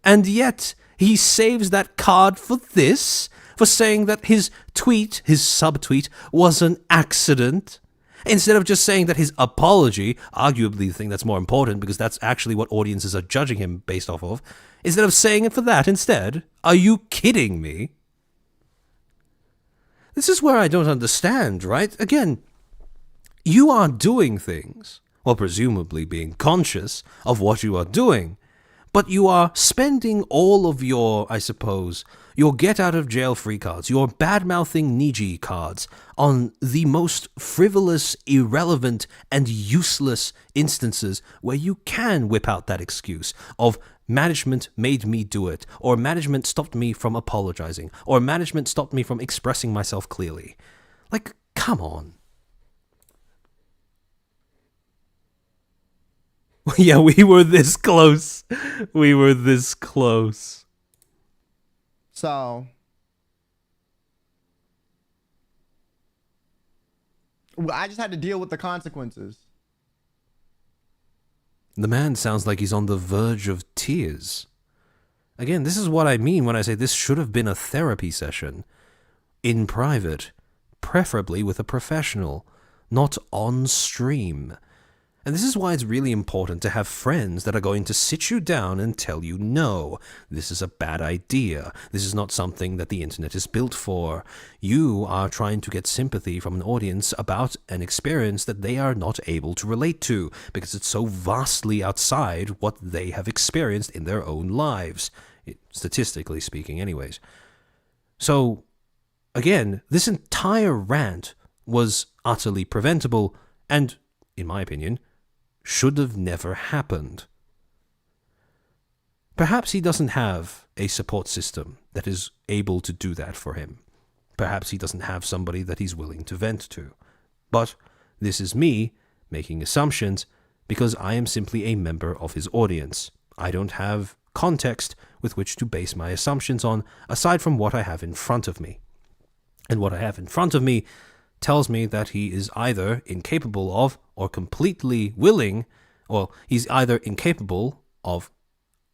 And yet, he saves that card for this, for saying that his tweet, his subtweet, was an accident. Instead of just saying that his apology, arguably the thing that's more important because that's actually what audiences are judging him based off of, instead of saying it for that instead, are you kidding me? This is where I don't understand, right? Again, you are doing things, or presumably being conscious of what you are doing, but you are spending all of your, I suppose, your get-out-of-jail-free cards, your bad-mouthing Niji cards, on the most frivolous, irrelevant, and useless instances where you can whip out that excuse of management made me do it, or management stopped me from apologizing, or management stopped me from expressing myself clearly. Like, come on. Yeah, we were this close. We were this close. So, I just had to deal with the consequences. The man sounds like he's on the verge of tears. Again, this is what I mean when I say this should have been a therapy session. In private, preferably with a professional, not on stream. And this is why it's really important to have friends that are going to sit you down and tell you, no, this is a bad idea. This is not something that the internet is built for. You are trying to get sympathy from an audience about an experience that they are not able to relate to because it's so vastly outside what they have experienced in their own lives. Statistically speaking, anyways. So, again, this entire rant was utterly preventable and, in my opinion, should have never happened. Perhaps he doesn't have a support system that is able to do that for him. Perhaps he doesn't have somebody that he's willing to vent to. But this is me making assumptions because I am simply a member of his audience. I don't have context with which to base my assumptions on aside from what I have in front of me. And what I have in front of me tells me that he is either incapable of or completely willing, or he's either incapable of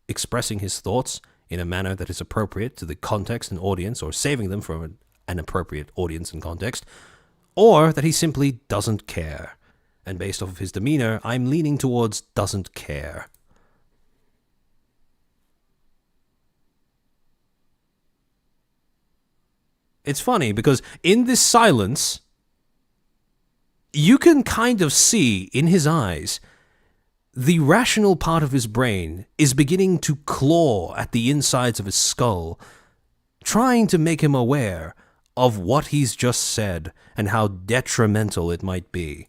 expressing his thoughts in a manner that is appropriate to the context and audience, or saving them from an appropriate audience and context, or that he simply doesn't care. And based off of his demeanor, I'm leaning towards doesn't care. It's funny because in this silence, you can kind of see in his eyes the rational part of his brain is beginning to claw at the insides of his skull, trying to make him aware of what he's just said and how detrimental it might be.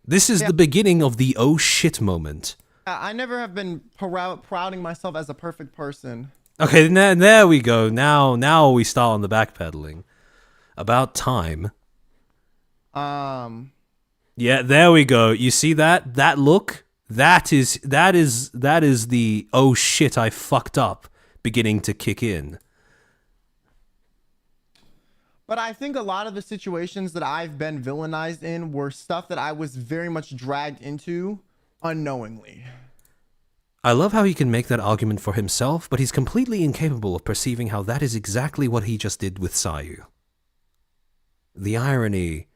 This is the beginning of the oh shit moment. I never have been prouding myself as a perfect person. Okay, there we go. Now we start on the backpedaling. About time. Yeah, there we go. You see that? That look? That is the oh shit I fucked up beginning to kick in. But I think a lot of the situations that I've been villainized in were stuff that I was very much dragged into unknowingly. I love how he can make that argument for himself, but he's completely incapable of perceiving how that is exactly what he just did with Sayu. The irony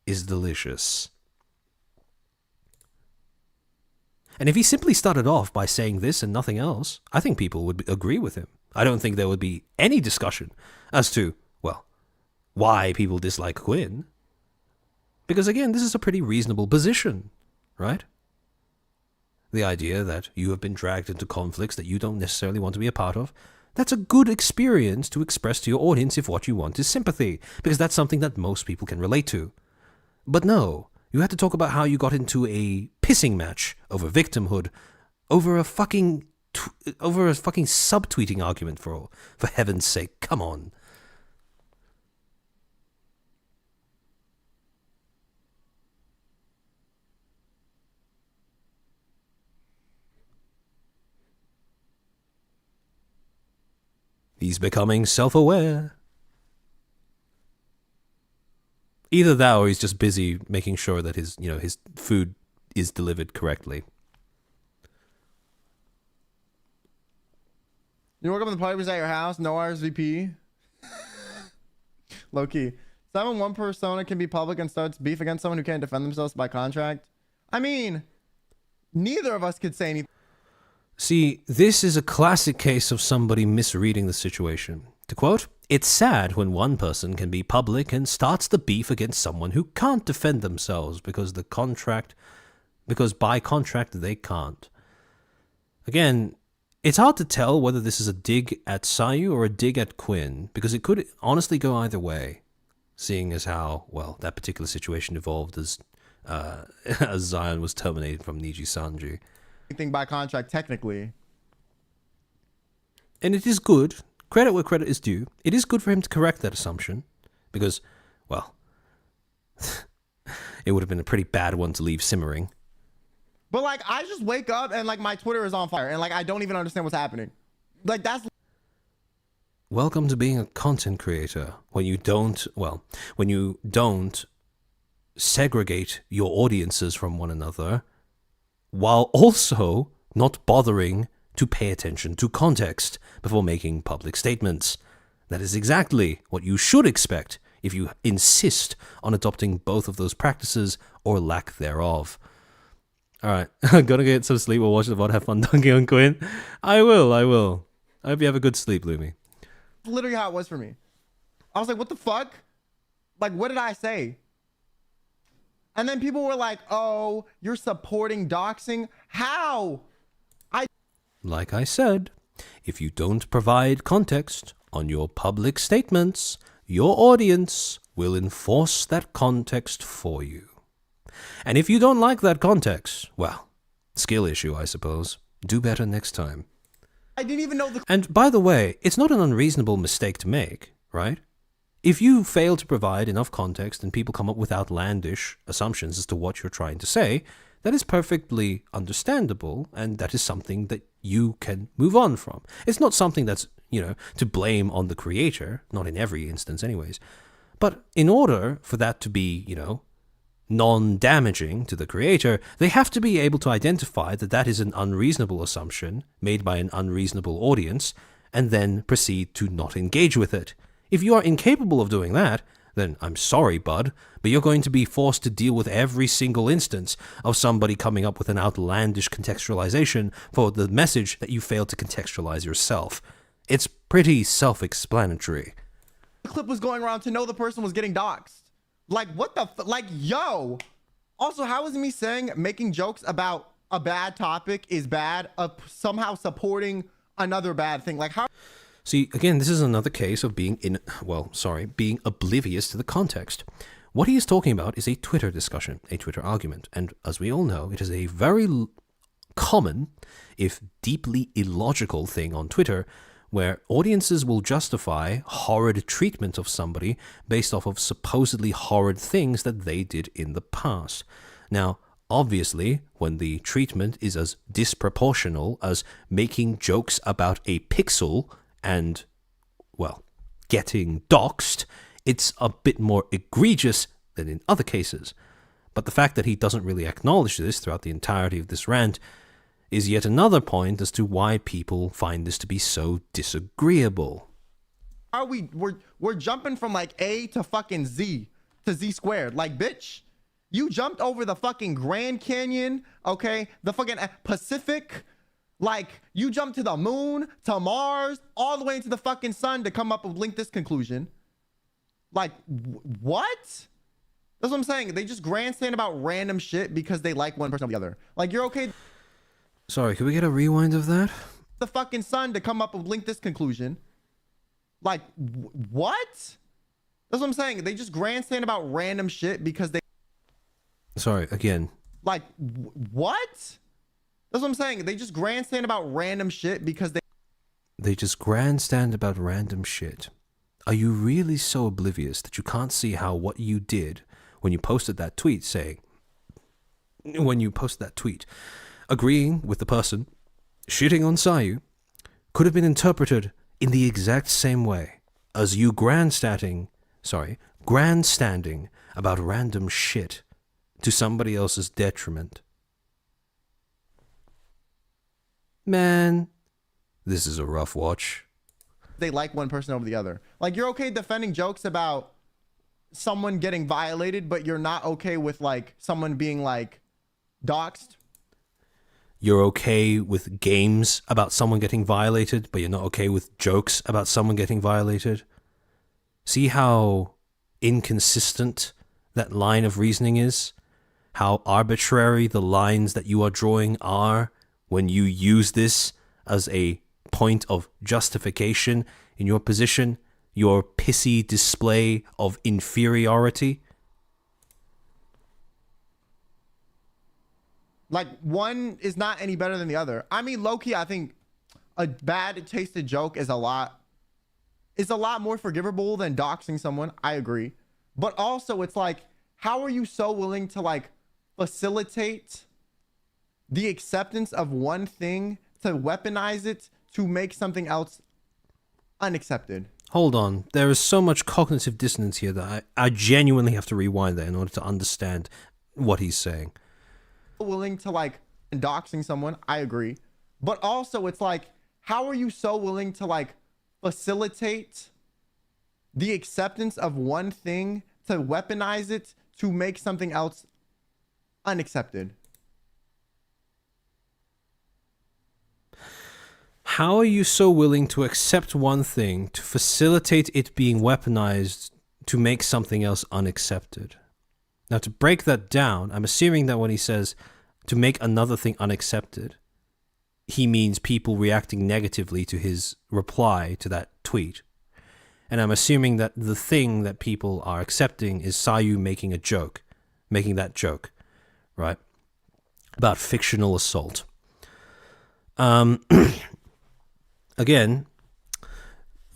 is delicious. And if he simply started off by saying this and nothing else, I think people would agree with him. I don't think there would be any discussion as to, well, why people dislike Quinn. Because again, this is a pretty reasonable position, right? The idea that you have been dragged into conflicts that you don't necessarily want to be a part of, that's a good experience to express to your audience if what you want is sympathy, because that's something that most people can relate to. But no, you had to talk about how you got into a pissing match over victimhood, over a fucking subtweeting argument, for heaven's sake, come on. He's becoming self-aware. Either that or he's just busy making sure that his food is delivered correctly. You woke up and the party was at your house, no RSVP. Low key. 7-1 persona can be public and starts beef against someone who can't defend themselves by contract. I mean, neither of us could say anything. See, this is a classic case of somebody misreading the situation. To quote, "It's sad when one person can be public and starts the beef against someone who can't defend themselves because by contract they can't." Again, it's hard to tell whether this is a dig at Sayu or a dig at Quinn, because it could honestly go either way, seeing as how, well, that particular situation evolved as Zion was terminated from Niji Sanji. Anything by contract technically. And it is good, credit where credit is due, it is good for him to correct that assumption, because, well, it would have been a pretty bad one to leave simmering. But like, I just wake up and like my Twitter is on fire and like I don't even understand what's happening. Like that's welcome to being a content creator when you don't segregate your audiences from one another while also not bothering to pay attention to context before making public statements. That is exactly what you should expect if you insist on adopting both of those practices or lack thereof. Alright, I'm gonna get some sleep or watch the VOD, have fun dunking on Quinn. I will. I hope you have a good sleep, Lumi. Literally how it was for me. I was like, what the fuck? Like, what did I say? And then people were like, oh, you're supporting doxing? How? Like I said, if you don't provide context on your public statements, your audience will enforce that context for you. And if you don't like that context, well, skill issue, I suppose. Do better next time. I didn't even know the... And by the way, it's not an unreasonable mistake to make, right? If you fail to provide enough context and people come up with outlandish assumptions as to what you're trying to say, that is perfectly understandable, and that is something that you can move on from. It's not something that's, to blame on the creator, not in every instance anyways. But in order for that to be, non-damaging to the creator, they have to be able to identify that that is an unreasonable assumption made by an unreasonable audience, and then proceed to not engage with it. If you are incapable of doing that, then I'm sorry, bud, but you're going to be forced to deal with every single instance of somebody coming up with an outlandish contextualization for the message that you failed to contextualize yourself. It's pretty self-explanatory. clip was going around to know the person was getting doxxed. Like, what the like, yo. Also, how is me saying making jokes about a bad topic is bad of somehow supporting another bad thing? Like, how? See, again, this is another case of being being oblivious to the context. What he is talking about is a Twitter discussion, a Twitter argument. And as we all know, it is a very common, if deeply illogical thing on Twitter, where audiences will justify horrid treatment of somebody based off of supposedly horrid things that they did in the past. Now, obviously, when the treatment is as disproportional as making jokes about a pixel and, well, getting doxed, it's a bit more egregious than in other cases. But the fact that he doesn't really acknowledge this throughout the entirety of this rant is yet another point as to why people find this to be so disagreeable. Are we're jumping from like A to fucking Z to Z squared. Like, bitch, you jumped over the fucking Grand Canyon, okay? The fucking Pacific. Like, you jumped to the moon, to Mars, all the way into the fucking sun to come up with this conclusion. Like, what? That's what I'm saying. They just grandstand about random shit because they like one person or the other. Like, you're okay. Sorry, can we get a rewind of that? The fucking sun to come up with this conclusion. Like, what? That's what I'm saying. They just grandstand about random shit because they... Sorry, again. Like, what? That's what I'm saying. They just grandstand about random shit because they... They just grandstand about random shit. Are you really so oblivious that you can't see how what you did when you posted that tweet saying... When you posted that tweet... agreeing with the person shitting on Sayu could have been interpreted in the exact same way as you grandstanding about random shit to somebody else's detriment. Man, this is a rough watch. They like one person over the other. Like, you're okay defending jokes about someone getting violated, but you're not okay with like someone being like doxxed. You're okay with games about someone getting violated, but you're not okay with jokes about someone getting violated? See how inconsistent that line of reasoning is? How arbitrary the lines that you are drawing are when you use this as a point of justification in your position, your pissy display of inferiority? Like, one is not any better than the other. I mean, low-key, I think a bad tasted joke is a lot more forgivable than doxing someone. I agree. But also, it's like, how are you so willing to like facilitate the acceptance of one thing to weaponize it to make something else unaccepted. Hold on. There is so much cognitive dissonance here that I genuinely have to rewind that in order to understand what he's saying. Willing to like doxing someone, I agree. But also it's like, how are you so willing to like facilitate the acceptance of one thing to weaponize it to make something else unaccepted? How are you so willing to accept one thing to facilitate it being weaponized to make something else unaccepted? Now, to break that down, I'm assuming that when he says to make another thing unaccepted, he means people reacting negatively to his reply to that tweet. And I'm assuming that the thing that people are accepting is Sayu making a joke, making that joke, right? About fictional assault. Again,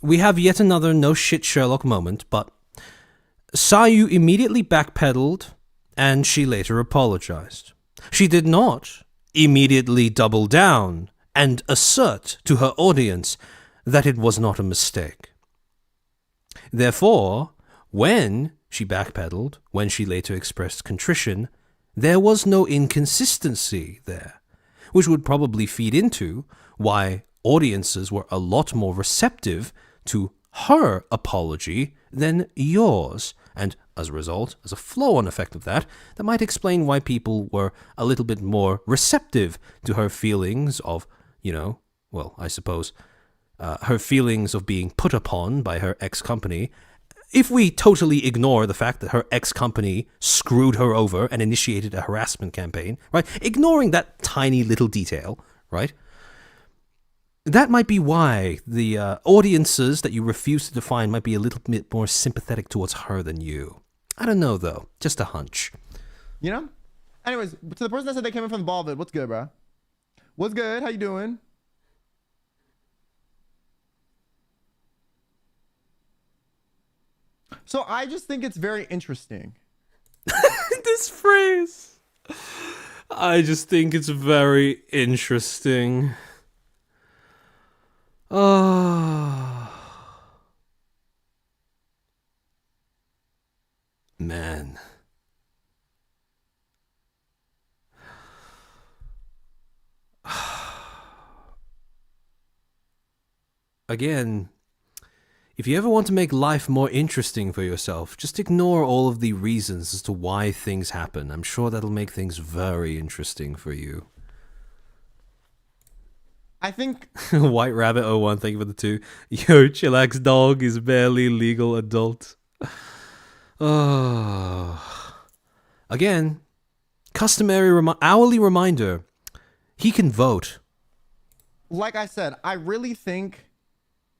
we have yet another no shit Sherlock moment, but Sayu immediately backpedaled and she later apologized. She did not immediately double down and assert to her audience that it was not a mistake. Therefore, when she backpedaled, when she later expressed contrition, there was no inconsistency there, which would probably feed into why audiences were a lot more receptive to her apology than yours. And as a result, as a flow-on effect of that, that might explain why people were a little bit more receptive to her feelings of, I suppose, her feelings of being put upon by her ex-company. If we totally ignore the fact that her ex-company screwed her over and initiated a harassment campaign, right? Ignoring that tiny little detail, right? That might be why the audiences that you refuse to define might be a little bit more sympathetic towards her than you. I don't know, though. Just a hunch. You know? Anyways, to the person that said they came in from the ball vid, what's good, bro? What's good? How you doing? So I just think it's very interesting. This phrase. I just think it's very interesting. Man. Again, if you ever want to make life more interesting for yourself, just ignore all of the reasons as to why things happen. I'm sure that'll make things very interesting for you. I think White Rabbit 01, thank you for the 2. Yo, chillax dog is barely legal adult. Again, customary hourly reminder. He can vote. like I said, I really think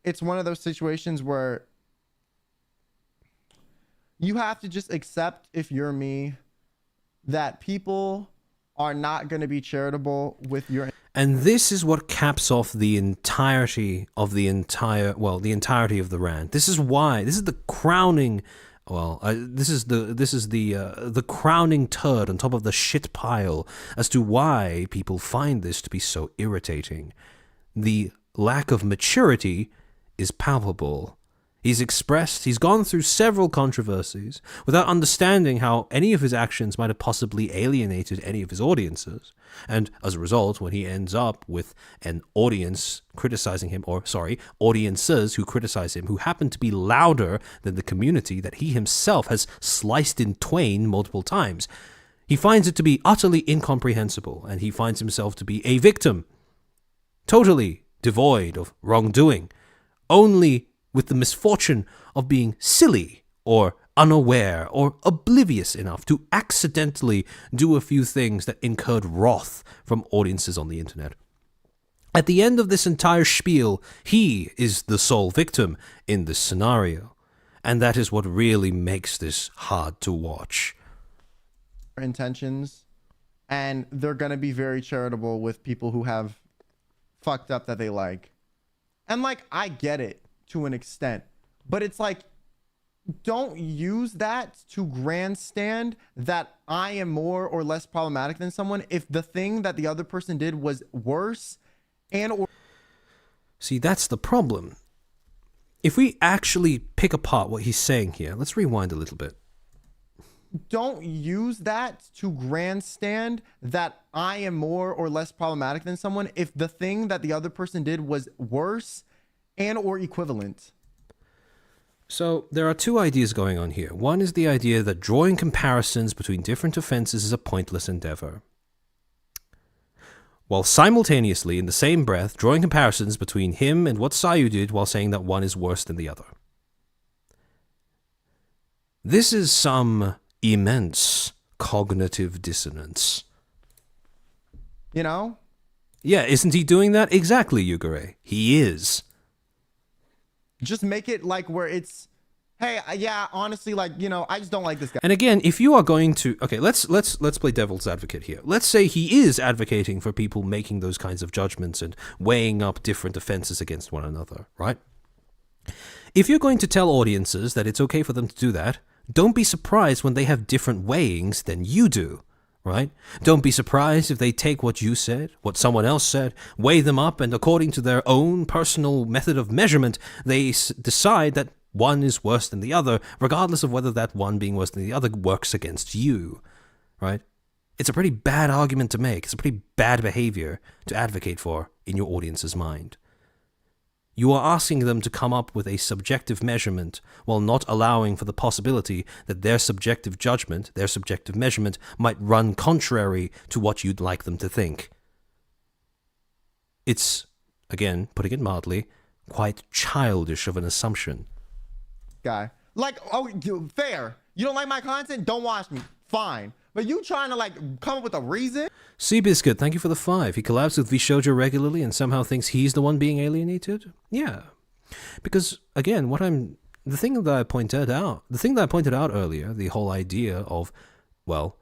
it's one of those situations where you have to just accept, if you're me, that people are not going to be charitable with your... And this is what caps off the entirety of the entirety of the rant. This is why. This is the crowning... this is the crowning turd on top of the shit pile as to why people find this to be so irritating. The lack of maturity is palpable. He's gone through several controversies without understanding how any of his actions might have possibly alienated any of his audiences. And as a result, when he ends up with an audience criticizing him, audiences who criticize him, who happen to be louder than the community that he himself has sliced in twain multiple times, he finds it to be utterly incomprehensible, and he finds himself to be a victim, totally devoid of wrongdoing, only with the misfortune of being silly or unaware or oblivious enough to accidentally do a few things that incurred wrath from audiences on the internet. At the end of this entire spiel, he is the sole victim in this scenario, and that is what really makes this hard to watch. intentions, and they're going to be very charitable with people who have fucked up that they like. And like, I get it to an extent, but it's like, don't use that to grandstand that I am more or less problematic than someone if the thing that the other person did was worse and or... See, that's the problem. if we actually pick apart what he's saying here, let's rewind a little bit. Don't use that to grandstand that I am more or less problematic than someone if the thing that the other person did was worse and or equivalent. So there are two ideas going on here. One is the idea that drawing comparisons between different offenses is a pointless endeavor, while simultaneously, in the same breath, drawing comparisons between him and what Sayu did while saying that one is worse than the other. This is some immense cognitive dissonance. You know? Yeah, isn't he doing that? Exactly, Yugure. He is. Just make it like where it's, hey, yeah, honestly, like, you know, I just don't like this guy. And again, if you are going to, okay, let's play devil's advocate here. Let's say he is advocating for people making those kinds of judgments and weighing up different offenses against one another, right? If you're going to tell audiences that it's okay for them to do that, don't be surprised when they have different weighings than you do, right? Don't be surprised if they take what you said, what someone else said, weigh them up, and according to their own personal method of measurement, they decide that one is worse than the other, regardless of whether that one being worse than the other works against you, right? It's a pretty bad argument to make. It's a pretty bad behavior to advocate for in your audience's mind. You are asking them to come up with a subjective measurement while not allowing for the possibility that their subjective judgment, their subjective measurement, might run contrary to what you'd like them to think. It's, again, putting it mildly, quite childish of an assumption. Guy. Like, oh, fair. You don't like my content? Don't watch me. Fine. But you trying to like come up with a reason? Seabiscuit, thank you for the 5. He collabs with Vshoujo regularly and somehow thinks he's the one being alienated? Yeah. Because, again, the thing that I pointed out earlier, the whole idea of, well,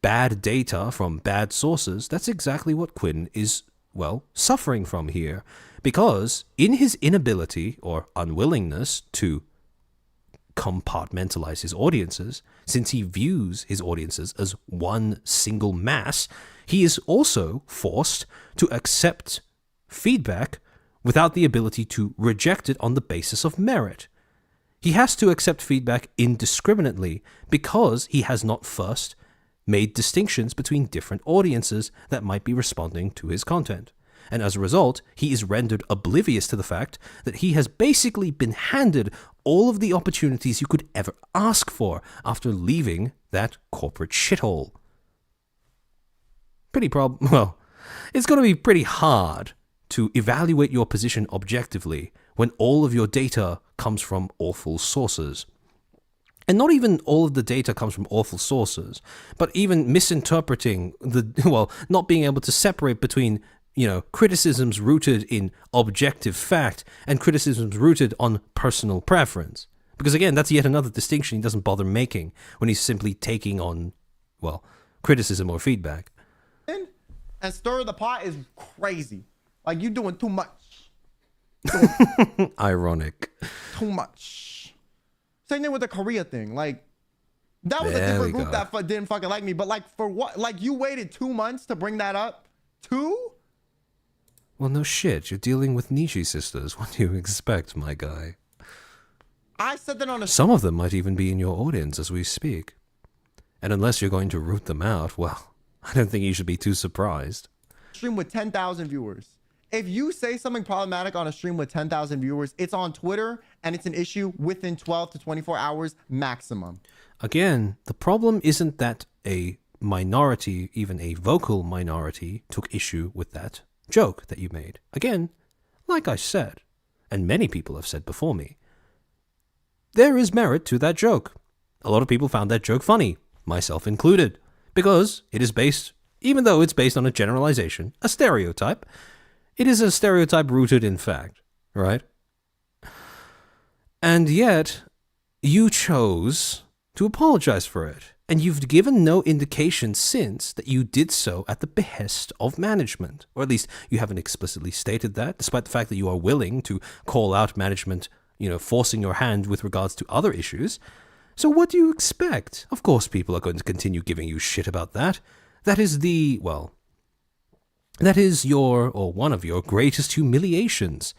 bad data from bad sources, that's exactly what Quinn is, well, suffering from here. Because in his inability or unwillingness to compartmentalize his audiences, since he views his audiences as one single mass, he is also forced to accept feedback without the ability to reject it on the basis of merit. He has to accept feedback indiscriminately because he has not first made distinctions between different audiences that might be responding to his content. And as a result, he is rendered oblivious to the fact that he has basically been handed all of the opportunities you could ever ask for after leaving that corporate shithole. Well, it's going to be pretty hard to evaluate your position objectively when all of your data comes from awful sources. And not even all of the data comes from awful sources, but even misinterpreting not being able to separate between criticisms rooted in objective fact and criticisms rooted on personal preference. Because again, that's yet another distinction he doesn't bother making when he's simply taking on, criticism or feedback. And stir the pot is crazy. Like, you doing too much. Ironic. Too much. Same thing with the Korea thing. Like, that was a different group that didn't fucking like me. But like, for what? Like, you waited 2 months to bring that up? 2? Well, no shit. You're dealing with Nishi sisters. What do you expect, my guy? I said that on a... Some of them might even be in your audience as we speak. And unless you're going to root them out, well, I don't think you should be too surprised. Stream with 10,000 viewers. If you say something problematic on a stream with 10,000 viewers, it's on Twitter and it's an issue within 12 to 24 hours maximum. Again, the problem isn't that a minority, even a vocal minority, took issue with that joke that you made. Again, like I said, and many people have said before me, there is merit to that joke. A lot of people found that joke funny, myself included, because it is based, even though it's based on a generalization, a stereotype, it is a stereotype rooted in fact, right? And yet, you chose to apologize for it. And you've given no indication since that you did so at the behest of management. Or at least you haven't explicitly stated that, despite the fact that you are willing to call out management, forcing your hand with regards to other issues. So what do you expect? Of course people are going to continue giving you shit about that. That is that is one of your greatest humiliations.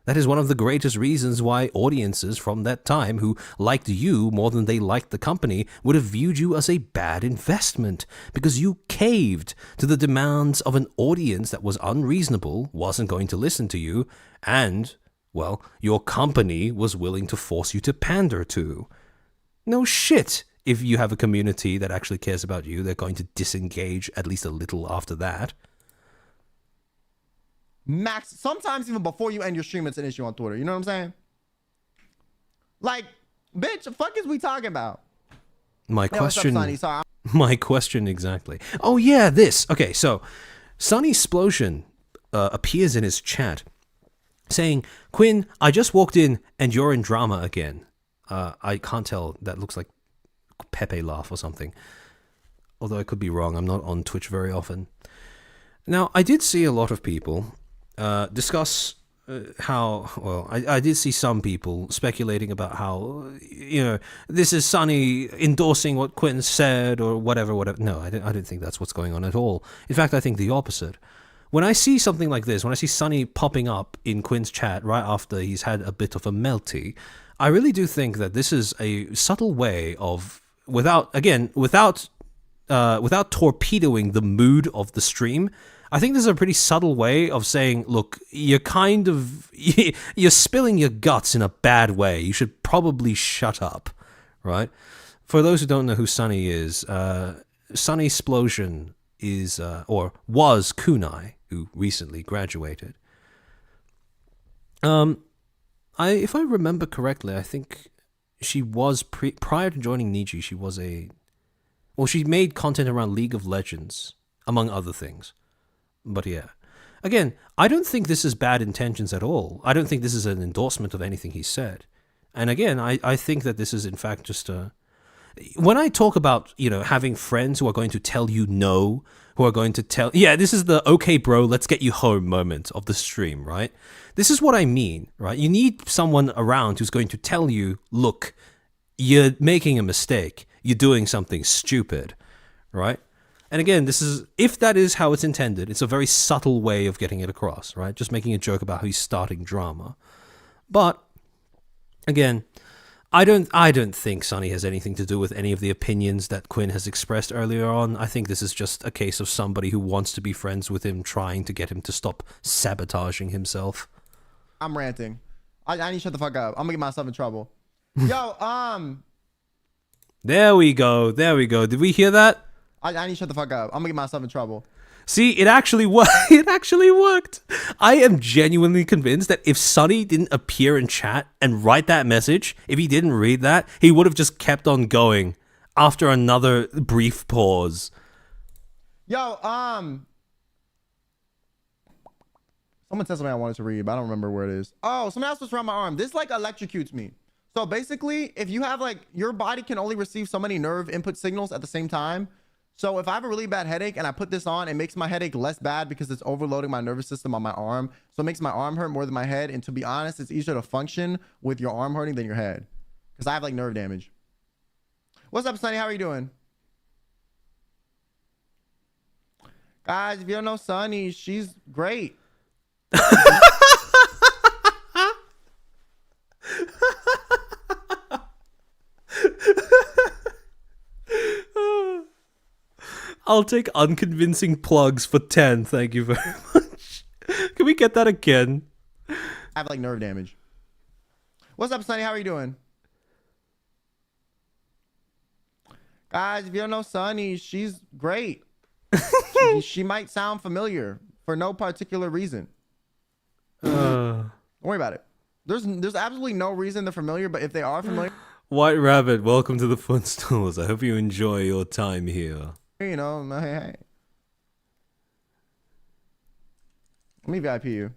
That is one of the greatest reasons why audiences from that time who liked you more than they liked the company would have viewed you as a bad investment, because you caved to the demands of an audience that was unreasonable, wasn't going to listen to you, and, well, your company was willing to force you to pander to. No shit. If you have a community that actually cares about you, they're going to disengage at least a little after that. Max, sometimes even before you end your stream, it's an issue on Twitter. You know what I'm saying? Like, bitch, the fuck is we talking about? My Hey, what's up, question... Sonny? Sorry. My question exactly. Oh yeah, this. Okay, so Sunny Explosion appears in his chat saying, Quinn, I just walked in and you're in drama again. I can't tell. That looks like Pepe laugh or something. Although I could be wrong. I'm not on Twitch very often. Now, I did see a lot of people discuss how, well, I did see some people speculating about how, you know, this is Sunny endorsing what Quinn said or whatever. No, I don't think that's what's going on at all. In fact, I think the opposite. When I see something like this, when I see Sunny popping up in Quinn's chat right after he's had a bit of a melty, I really do think that this is a subtle way of, without torpedoing the mood of the stream, I think this is a pretty subtle way of saying, look, you're spilling your guts in a bad way. You should probably shut up, right? For those who don't know who Sunny is, Sunny Explosion is, or was Kunai, who recently graduated. If I remember correctly, I think she was, prior to joining Niji, she was she made content around League of Legends, among other things. But yeah. Again, I don't think this is bad intentions at all. I don't think this is an endorsement of anything he said. And again, I think that this is in fact just a... When I talk about, you know, having friends who are going to tell you no, who are going to tell... Yeah, this is the, okay, bro, let's get you home moment of the stream, right? This is what I mean, right? You need someone around who's going to tell you, look, you're making a mistake. You're doing something stupid, right? And again, this is, if that is how it's intended, it's a very subtle way of getting it across, right? Just making a joke about how he's starting drama. But again, I don't think Sunny has anything to do with any of the opinions that Quinn has expressed earlier on. I think this is just a case of somebody who wants to be friends with him, trying to get him to stop sabotaging himself. I'm ranting. I need to shut the fuck up. I'm gonna get myself in trouble. Yo, There we go. Did we hear that? I need to shut the fuck up. I'm gonna get myself in trouble. See, it actually worked. It actually worked. I am genuinely convinced that if Sunny didn't appear in chat and write that message, if he didn't read that, he would have just kept on going after another brief pause. Yo, someone said something I wanted to read, but I don't remember where it is. Oh, someone else was around my arm. This like electrocutes me. So basically, if you have like, your body can only receive so many nerve input signals at the same time. So if I have a really bad headache and I put this on, it makes my headache less bad because it's overloading my nervous system on my arm. So it makes my arm hurt more than my head. And to be honest, it's easier to function with your arm hurting than your head, because I have like nerve damage. What's up, Sonny? How are you doing? Guys, if you don't know Sonny, she's great. I'll take unconvincing plugs for 10. Thank you very much. Can we get that again? I have like nerve damage. What's up, Sonny? How are you doing? Guys, if you don't know Sonny, she's great. she might sound familiar for no particular reason. Don't worry about it. There's absolutely no reason they're familiar, but if they are familiar... White Rabbit, welcome to the Footstools. I hope you enjoy your time here. You know, hey. Let me VIP you.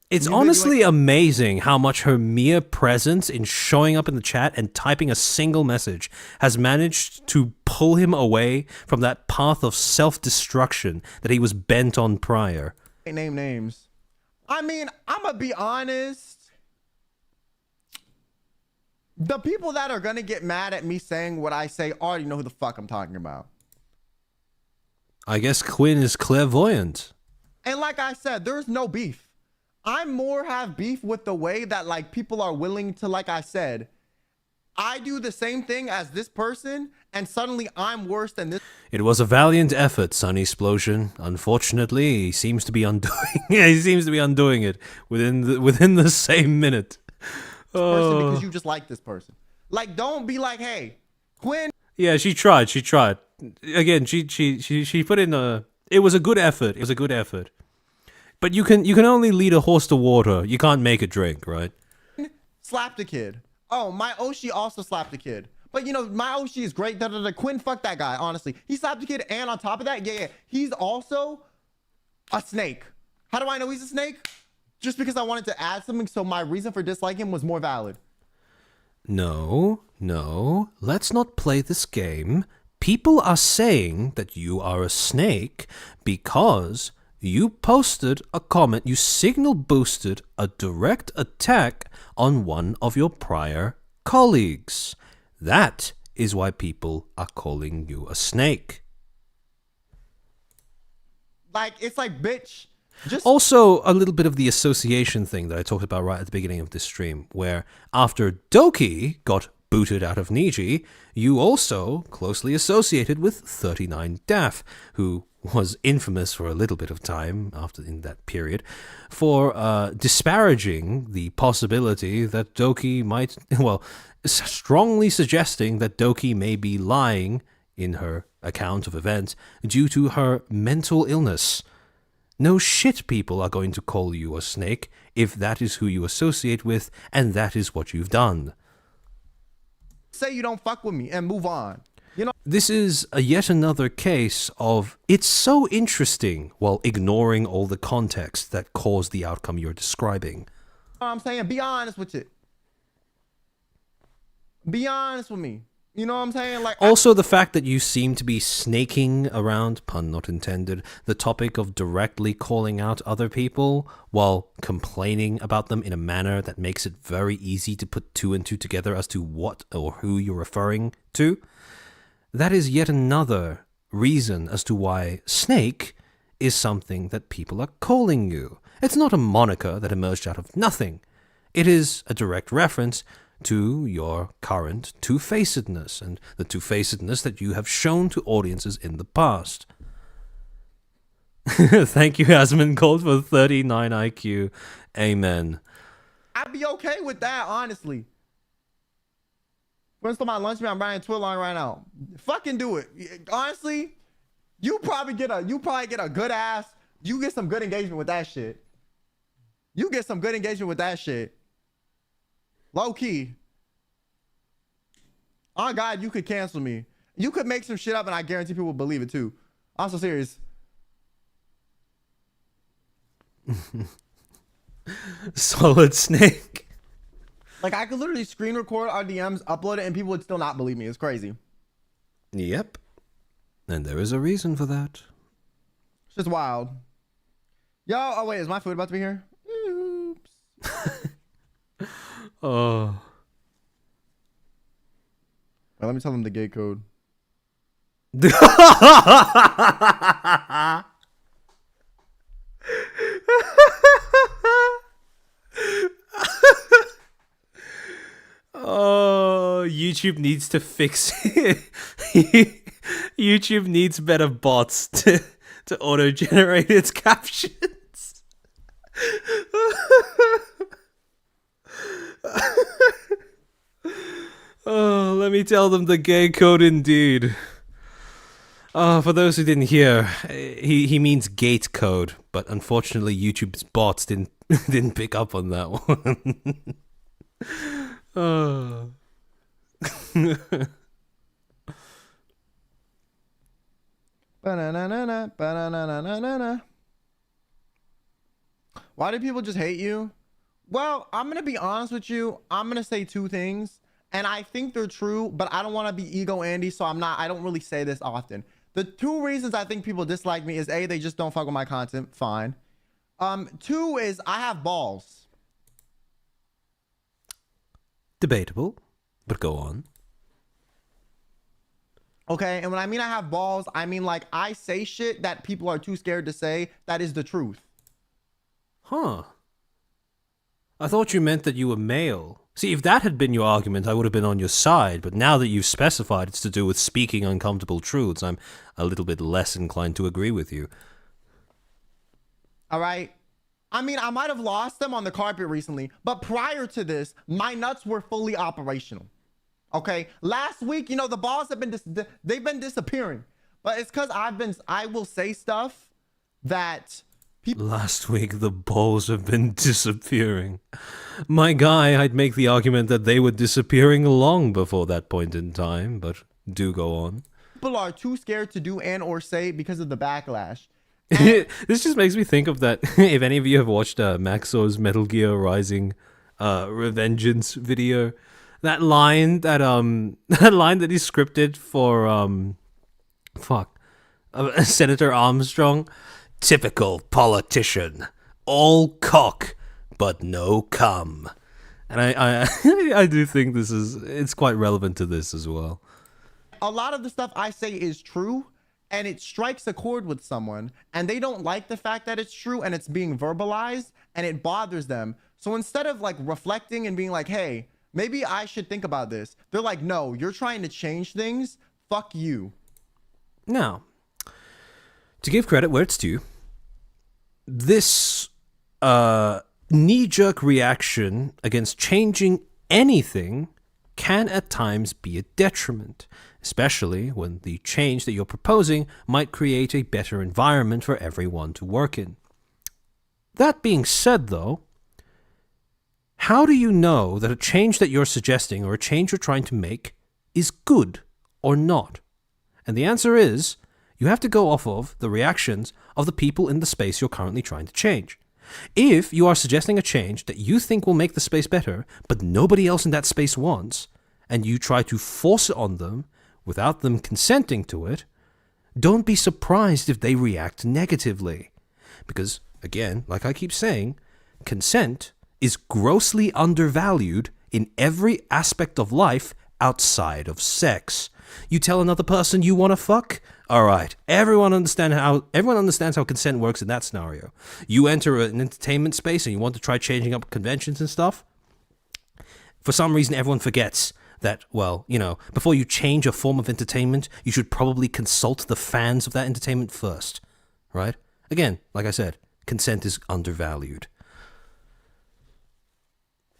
It's honestly amazing how much her mere presence in showing up in the chat and typing a single message has managed to pull him away from that path of self-destruction that he was bent on prior. Name names. I mean, I'm gonna be honest. The people that are gonna get mad at me saying what I say already know who the fuck I'm talking about. I guess Quinn is clairvoyant. And like I said, there's no beef. I more have beef with the way that like people are willing to, like I said, I do the same thing as this person and suddenly I'm worse than this. It was a valiant effort, Sunny Explosion. Unfortunately, he seems to be undoing he seems to be undoing it within the same minute. Person because you just like this person. Like, don't be like, hey, Quinn. Yeah, she tried. Again, she put in a. It was a good effort. It was a good effort. But you can only lead a horse to water. You can't make it drink, right? Slapped a kid. Oh, my Oshi also slapped a kid. But you know, my Oshi is great. Quinn, fuck that guy, honestly. He slapped a kid, and on top of that, yeah, he's also a snake. How do I know he's a snake? Just because I wanted to add something so my reason for disliking him was more valid. No. Let's not play this game. People are saying that you are a snake because you posted a comment, you signal boosted a direct attack on one of your prior colleagues. That is why people are calling you a snake. Like, it's like, bitch. Also, a little bit of the association thing that I talked about right at the beginning of this stream, where after Doki got booted out of Niji, you also closely associated with 39 Daff, who was infamous for a little bit of time in that period for disparaging the possibility that Doki might, well, strongly suggesting that Doki may be lying in her account of events due to her mental illness. No shit, people are going to call you a snake if that is who you associate with and that is what you've done. Say you don't fuck with me and move on. You know, this is yet another case of it's so interesting while ignoring all the context that caused the outcome you're describing. I'm saying, be honest with it. Be honest with me. You know what I'm saying? Like, also, the fact that you seem to be snaking around, pun not intended, the topic of directly calling out other people while complaining about them in a manner that makes it very easy to put two and two together as to what or who you're referring to. That is yet another reason as to why snake is something that people are calling you. It's not a moniker that emerged out of nothing. It is a direct reference to your current two-facedness and the two-facedness that you have shown to audiences in the past. Thank you, Asmund Gold, for 39 IQ. Amen. I'd be okay with that, honestly. When's my lunch meat? I'm buying Twill on right now. Fucking do it. Honestly, you probably get a good ass. You get some good engagement with that shit. You get some good engagement with that shit. Low key. Oh God, you could cancel me. You could make some shit up and I guarantee people will believe it too. I'm so serious. Solid snake. Like, I could literally screen record our DMs, upload it, and people would still not believe me. It's crazy. Yep. And there is a reason for that. It's just wild. Yo, oh wait, is my food about to be here? Oops. Oh. Well, let me tell them the gate code. Oh, YouTube needs to fix it. YouTube needs better bots to auto-generate its captions. Oh, let me tell them the gay code indeed. For those who didn't hear, he means gate code, but unfortunately YouTube's bots didn't pick up on that one. Oh. Ba-na-na-na-na, ba-na-na-na-na-na. Why do people just hate you? Well, I'm gonna be honest with you. I'm gonna say two things, and I think they're true, but I don't want to be ego Andy, so I don't really say this often. The two reasons I think people dislike me is A, they just don't fuck with my content. Fine. Two is I have balls. Debatable, but go on. Okay, and when I mean I have balls, I mean like I say shit that people are too scared to say. That is the truth. Huh. I thought you meant that you were male. See, if that had been your argument, I would have been on your side, but now that you've specified it's to do with speaking uncomfortable truths, I'm a little bit less inclined to agree with you. All right. I mean, I might have lost them on the carpet recently, but prior to this, my nuts were fully operational. Okay, last week, you know, the balls have been they've been disappearing, but it's because I will say stuff that people. Last week, the balls have been disappearing. My guy, I'd make the argument that they were disappearing long before that point in time, but do go on. People are too scared to do and or say because of the backlash. This just makes me think of that. If any of you have watched Maxo's Metal Gear Rising Revengeance video, that line that he scripted for Senator Armstrong, typical politician, all cock but no cum. And I I do think it's quite relevant to this as well. A lot of the stuff I say is true, and it strikes a chord with someone, and they don't like the fact that it's true and it's being verbalized, and it bothers them. So instead of like reflecting and being like, hey, maybe I should think about this, they're like, no, you're trying to change things. Fuck you. Now, to give credit where it's due, this knee-jerk reaction against changing anything can at times be a detriment, especially when the change that you're proposing might create a better environment for everyone to work in. That being said, though, how do you know that a change that you're suggesting or a change you're trying to make is good or not? And the answer is, you have to go off of the reactions of the people in the space you're currently trying to change. If you are suggesting a change that you think will make the space better, but nobody else in that space wants, and you try to force it on them without them consenting to it, don't be surprised if they react negatively. Because, again, like I keep saying, consent is grossly undervalued in every aspect of life outside of sex. You tell another person you want to fuck? Alright, everyone understands how consent works in that scenario. You enter an entertainment space and you want to try changing up conventions and stuff. For some reason, everyone forgets that, well, you know, before you change a form of entertainment, you should probably consult the fans of that entertainment first. Right? Again, like I said, consent is undervalued.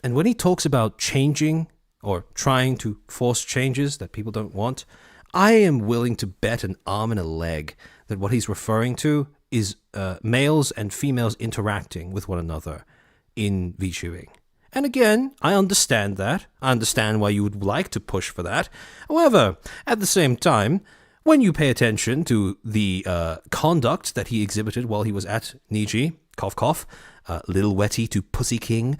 And when he talks about changing or trying to force changes that people don't want, I am willing to bet an arm and a leg that what he's referring to is males and females interacting with one another in VTubing. And again, I understand that. I understand why you would like to push for that. However, at the same time, when you pay attention to the conduct that he exhibited while he was at Niji, cough cough, Little Wetty to Pussy King,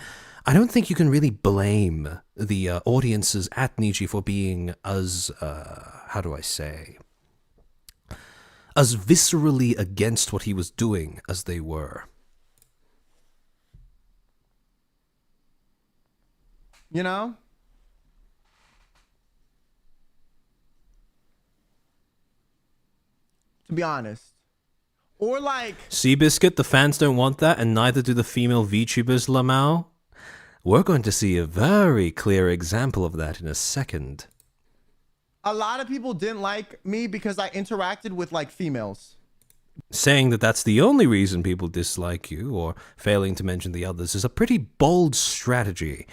I don't think you can really blame the audiences at Niji for being as, how do I say, as viscerally against what he was doing as they were. You know? To be honest. Or like... Seabiscuit, the fans don't want that, and neither do the female VTubers, Lamau. We're going to see a very clear example of that in a second. A lot of people didn't like me because I interacted with, like, females. Saying that that's the only reason people dislike you, or failing to mention the others, is a pretty bold strategy.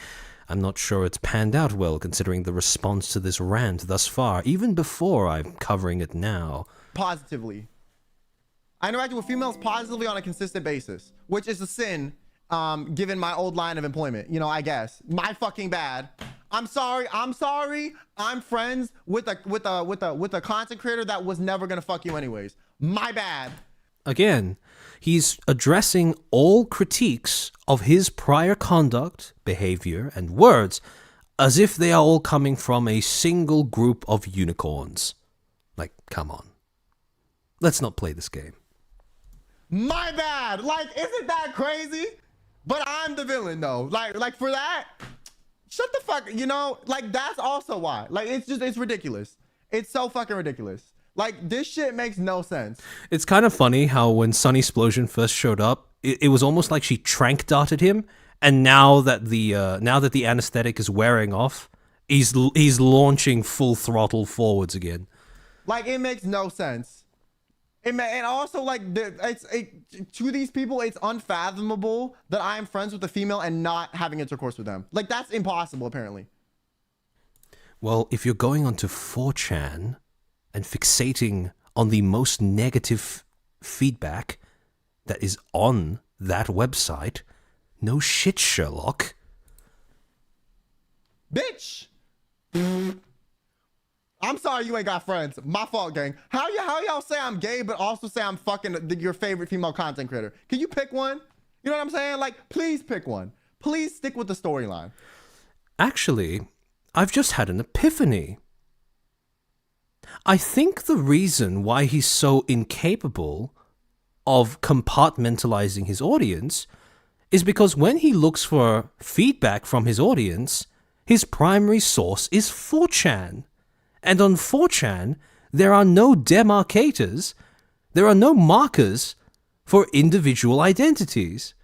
I'm not sure it's panned out well considering the response to this rant thus far, even before I'm covering it now. Positively. I interacted with females positively on a consistent basis, which is a sin. Given my old line of employment, you know, I guess my fucking bad. I'm sorry. I'm friends with a content creator that was never gonna fuck you anyways. My bad. Again, he's addressing all critiques of his prior conduct, behavior, and words as if they are all coming from a single group of unicorns. Like, come on. Let's not play this game. My bad. Like, isn't that crazy? But I'm the villain though. Like for that, shut the fuck, you know, like that's also why. Like it's ridiculous. It's so fucking ridiculous. Like, this shit makes no sense. It's kind of funny how when Sunny Explosion first showed up, it was almost like she trank darted him, and now that the anesthetic is wearing off, he's launching full throttle forwards again. Like, it makes no sense. And also, like, to these people, it's unfathomable that I am friends with a female and not having intercourse with them. Like, that's impossible, apparently. Well, if you're going onto 4chan and fixating on the most negative feedback that is on that website, no shit, Sherlock. Bitch! I'm sorry you ain't got friends. My fault, gang. How y'all say I'm gay, but also say I'm fucking your favorite female content creator? Can you pick one? You know what I'm saying? Like, please pick one. Please stick with the storyline. Actually, I've just had an epiphany. I think the reason why he's so incapable of compartmentalizing his audience is because when he looks for feedback from his audience, his primary source is 4chan. And on 4chan, there are no demarcators, there are no markers for individual identities.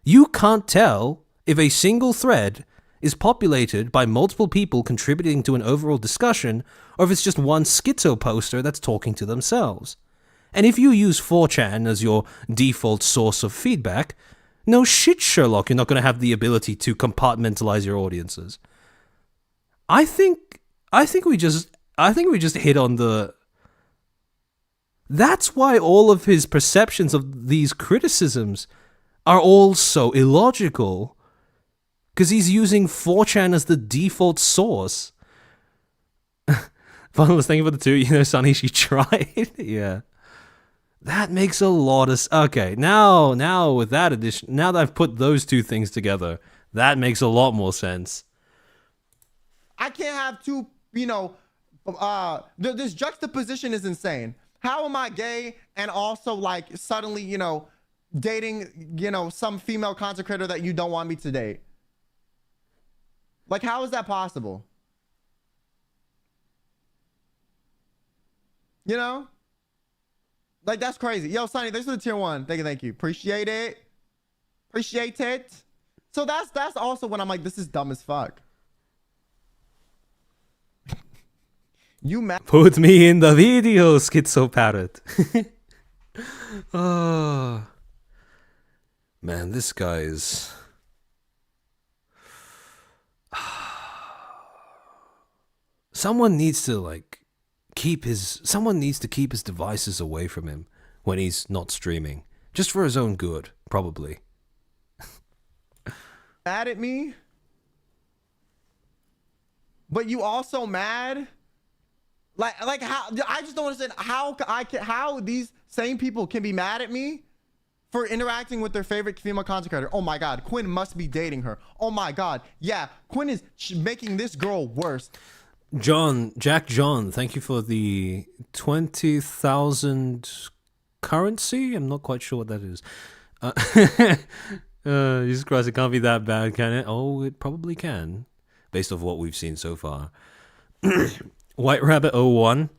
You can't tell if a single thread is populated by multiple people contributing to an overall discussion, or if it's just one schizo poster that's talking to themselves. And if you use 4chan as your default source of feedback, no shit, Sherlock, you're not going to have the ability to compartmentalize your audiences. I think we just hit on the... That's why all of his perceptions of these criticisms are all so illogical. Because he's using 4chan as the default source. Finalist, thank you for the 2. You know, Sonny, she tried. Yeah. That makes a lot of... Okay, now with that addition... Now that I've put those two things together, that makes a lot more sense. I can't have two, you know... this juxtaposition is insane. How am I gay and also, like, suddenly, you know, dating, you know, some female content creator that you don't want me to date? Like, how is that possible? You know? Like, that's crazy. Yo, Sonny, thanks for the tier 1. Thank you. Appreciate it. Appreciate it. So that's also when I'm like, this is dumb as fuck. You mad? Put me in the video, schizo parrot. Oh. Man, this guy is... Someone needs to keep his devices away from him when he's not streaming. Just for his own good, probably. Mad at me? But you also mad? Like how? I just don't understand how these same people can be mad at me for interacting with their favorite female content creator. Oh my God, Quinn must be dating her. Oh my God, yeah, Quinn is making this girl worse. Jack John, thank you for the 20,000 currency. I'm not quite sure what that is. Jesus Christ, it can't be that bad, can it? Oh, it probably can, based off what we've seen so far. White Rabbit 01,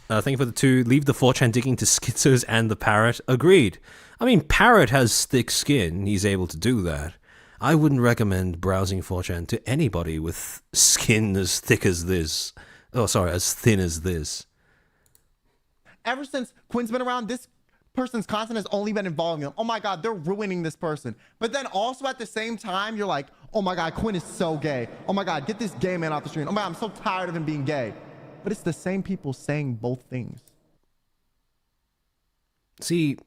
thank you for the 2. Leave the 4chan digging to schizos and the parrot. Agreed. I mean, parrot has thick skin. He's able to do that. I wouldn't recommend browsing 4chan to anybody with skin as thick as this. Oh, sorry, as thin as this. Ever since Quinn's been around, this person's content has only been involving them. Oh my God, they're ruining this person. But then also at the same time, you're like, oh my God, Quinn is so gay. Oh my God, get this gay man off the stream. Oh my God, I'm so tired of him being gay. But it's the same people saying both things. See,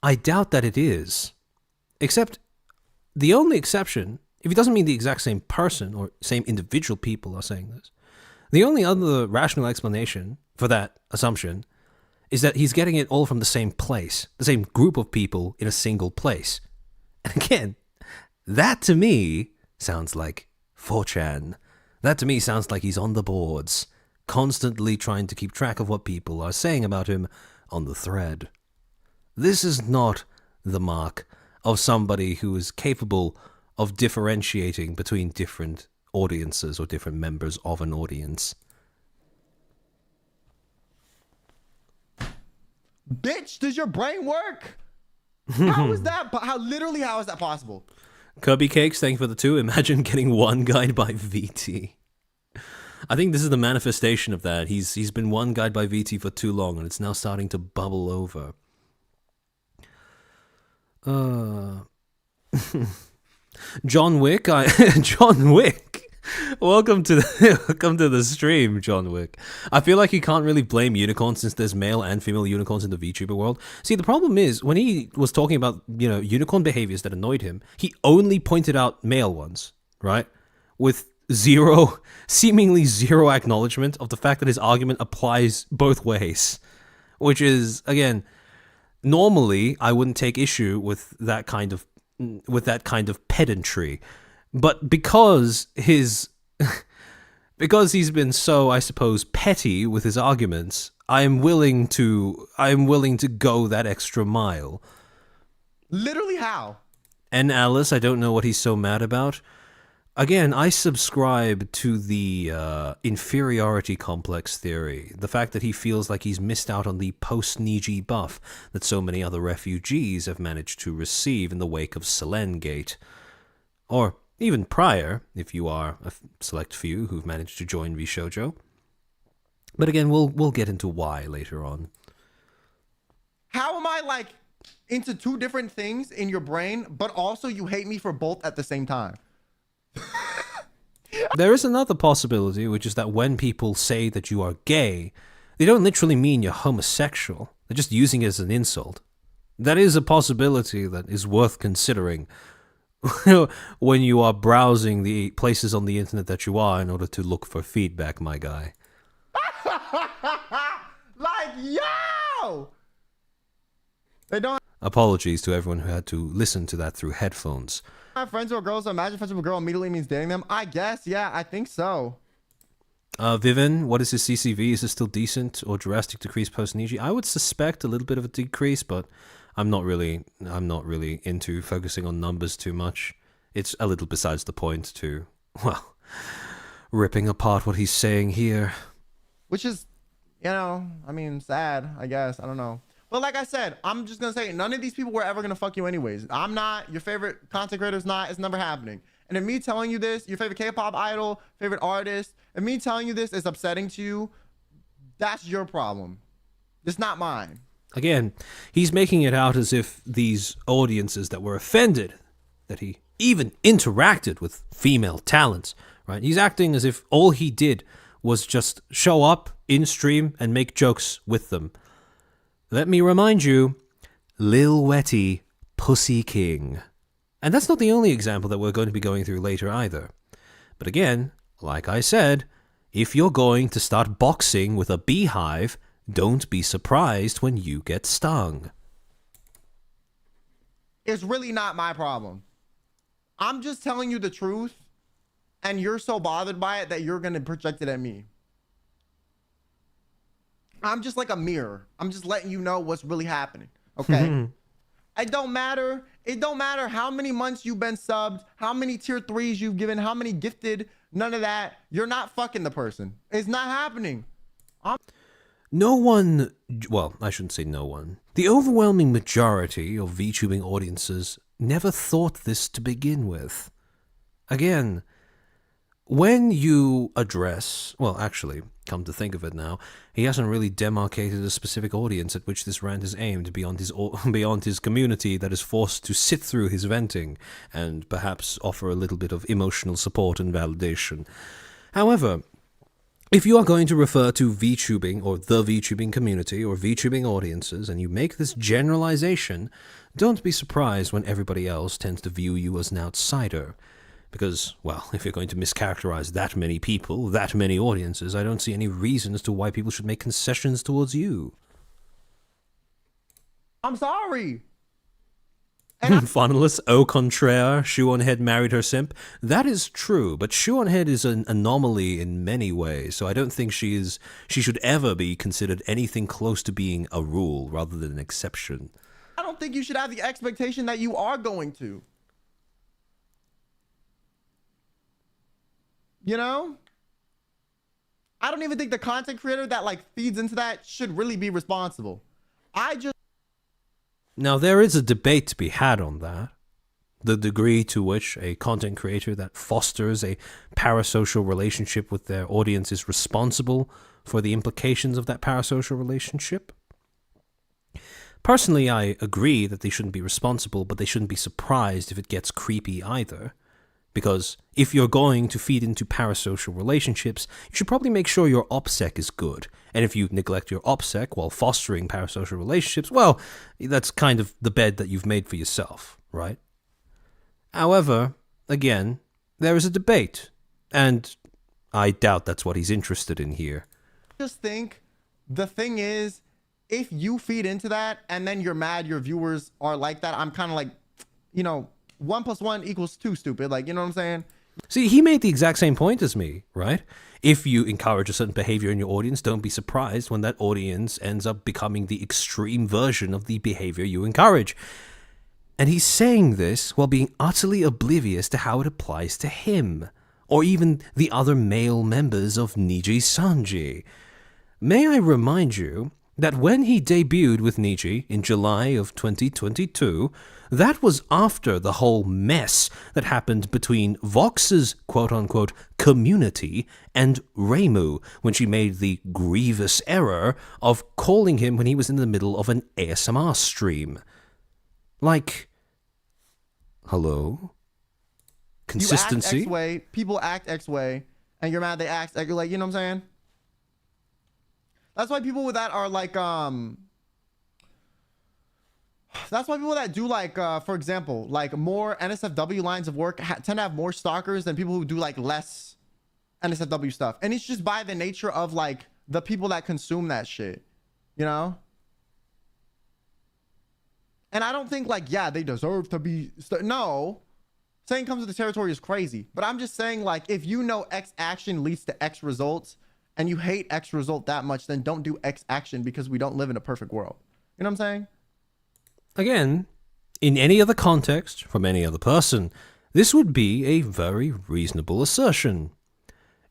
I doubt that it is. Except, the only exception, if it doesn't mean the exact same person or same individual people are saying this, the only other rational explanation for that assumption is that he's getting it all from the same place, the same group of people in a single place. And again, that to me sounds like 4chan. That to me sounds like he's on the boards, constantly trying to keep track of what people are saying about him on the thread. This is not the mark of somebody who is capable of differentiating between different audiences or different members of an audience. Bitch, does your brain work? How is that? How is that possible? Kirby Cakes, thank you for the 2. Imagine getting one guide by VT. I think this is the manifestation of that. He's been one guide by VT for too long, and it's now starting to bubble over. John Wick, John Wick. Welcome to the stream, John Wick. I feel like you can't really blame unicorns since there's male and female unicorns in the VTuber world. See, the problem is when he was talking about, unicorn behaviors that annoyed him, he only pointed out male ones, right? With seemingly zero acknowledgement of the fact that his argument applies both ways, which is, again, normally I wouldn't take issue with that kind of pedantry. But because he's been so, I suppose, petty with his arguments, I am willing to go that extra mile. Literally how? And Alice, I don't know what he's so mad about. Again, I subscribe to the inferiority complex theory. The fact that he feels like he's missed out on the post-Niji buff that so many other refugees have managed to receive in the wake of Selengate. Or even prior, if you are a select few who've managed to join VShojo. But again, we'll get into why later on. How am I into two different things in your brain, but also you hate me for both at the same time? There is another possibility, which is that when people say that you are gay, they don't literally mean you're homosexual. They're just using it as an insult. That is a possibility that is worth considering when you are browsing the places on the internet that you are in order to look for feedback, my guy. Yo! They don't Apologies to everyone who had to listen to that through headphones. have friends who are girls, so imagine friends with a girl immediately means dating them. I guess, yeah, I think so. Vivian, what is his CCV? Is it still decent or drastic decrease post-Niji? I would suspect a little bit of a decrease, but I'm not really into focusing on numbers too much. It's a little besides the point to, well, ripping apart what he's saying here. Which is, sad, I guess. I don't know. But like I said, I'm just going to say, none of these people were ever going to fuck you anyways. I'm not, your favorite content creator's not, it's never happening. And if me telling you this, your favorite K-pop idol, favorite artist, and me telling you this is upsetting to you, that's your problem. It's not mine. Again, he's making it out as if these audiences that were offended that he even interacted with female talents, right? He's acting as if all he did was just show up in stream and make jokes with them. Let me remind you, Lil Wetty, Pussy King. And that's not the only example that we're going to be going through later either. But again, like I said, if you're going to start boxing with a beehive, don't be surprised when you get stung. It's really not my problem. I'm just telling you the truth, and you're so bothered by it that you're going to project it at me. I'm just like a mirror. I'm just letting you know what's really happening. Okay? It don't matter. It don't matter how many months you've been subbed, how many tier 3s you've given, how many gifted, none of that. You're not fucking the person. It's not happening. No one, well, I shouldn't say no one. The overwhelming majority of VTubing audiences never thought this to begin with. Again, when you address, well, actually, come to think of it now, he hasn't really demarcated a specific audience at which this rant is aimed beyond his community that is forced to sit through his venting and perhaps offer a little bit of emotional support and validation. However, if you are going to refer to VTubing or the VTubing community or VTubing audiences and you make this generalization, don't be surprised when everybody else tends to view you as an outsider. Because, well, if you're going to mischaracterize that many people, that many audiences, I don't see any reason as to why people should make concessions towards you. I'm sorry. Funneless, au contraire, Shoe on Head married her simp. That is true, but Shoe on Head is an anomaly in many ways, so I don't think she should ever be considered anything close to being a rule rather than an exception. I don't think you should have the expectation that you are going to. You know? I don't even think the content creator that feeds into that should really be responsible. I just Now, there is a debate to be had on that. The degree to which a content creator that fosters a parasocial relationship with their audience is responsible for the implications of that parasocial relationship. Personally, I agree that they shouldn't be responsible, but they shouldn't be surprised if it gets creepy either. Because if you're going to feed into parasocial relationships, you should probably make sure your OPSEC is good. And if you neglect your OPSEC while fostering parasocial relationships, well, that's kind of the bed that you've made for yourself, right? However, again, there is a debate, and I doubt that's what he's interested in here. think the thing is, if you feed into that and then you're mad your viewers are like that, I'm kind of like, 1 + 1 = 2, stupid. Like, you know what I'm saying? See, he made the exact same point as me, right? If you encourage a certain behavior in your audience, don't be surprised when that audience ends up becoming the extreme version of the behavior you encourage. And he's saying this while being utterly oblivious to how it applies to him, or even the other male members of Niji Sanji. May I remind you that when he debuted with Niji in July of 2022, that was after the whole mess that happened between Vox's quote-unquote community and Reimu when she made the grievous error of calling him when he was in the middle of an ASMR stream. Like, hello? Consistency? You act X way, people act X way, and you're mad they act X, like, you know what I'm saying? That's why people with that are like, that's why people that do like, for example, like more NSFW lines of work tend to have more stalkers than people who do like less NSFW stuff. And it's just by the nature of like the people that consume that shit, you know? And I don't think like, yeah, they deserve to be, no. Saying comes with the territory is crazy. But I'm just saying like, if you know X action leads to X results and you hate X result that much, then don't do X action because we don't live in a perfect world. You know what I'm saying? Again, in any other context, from any other person, this would be a very reasonable assertion.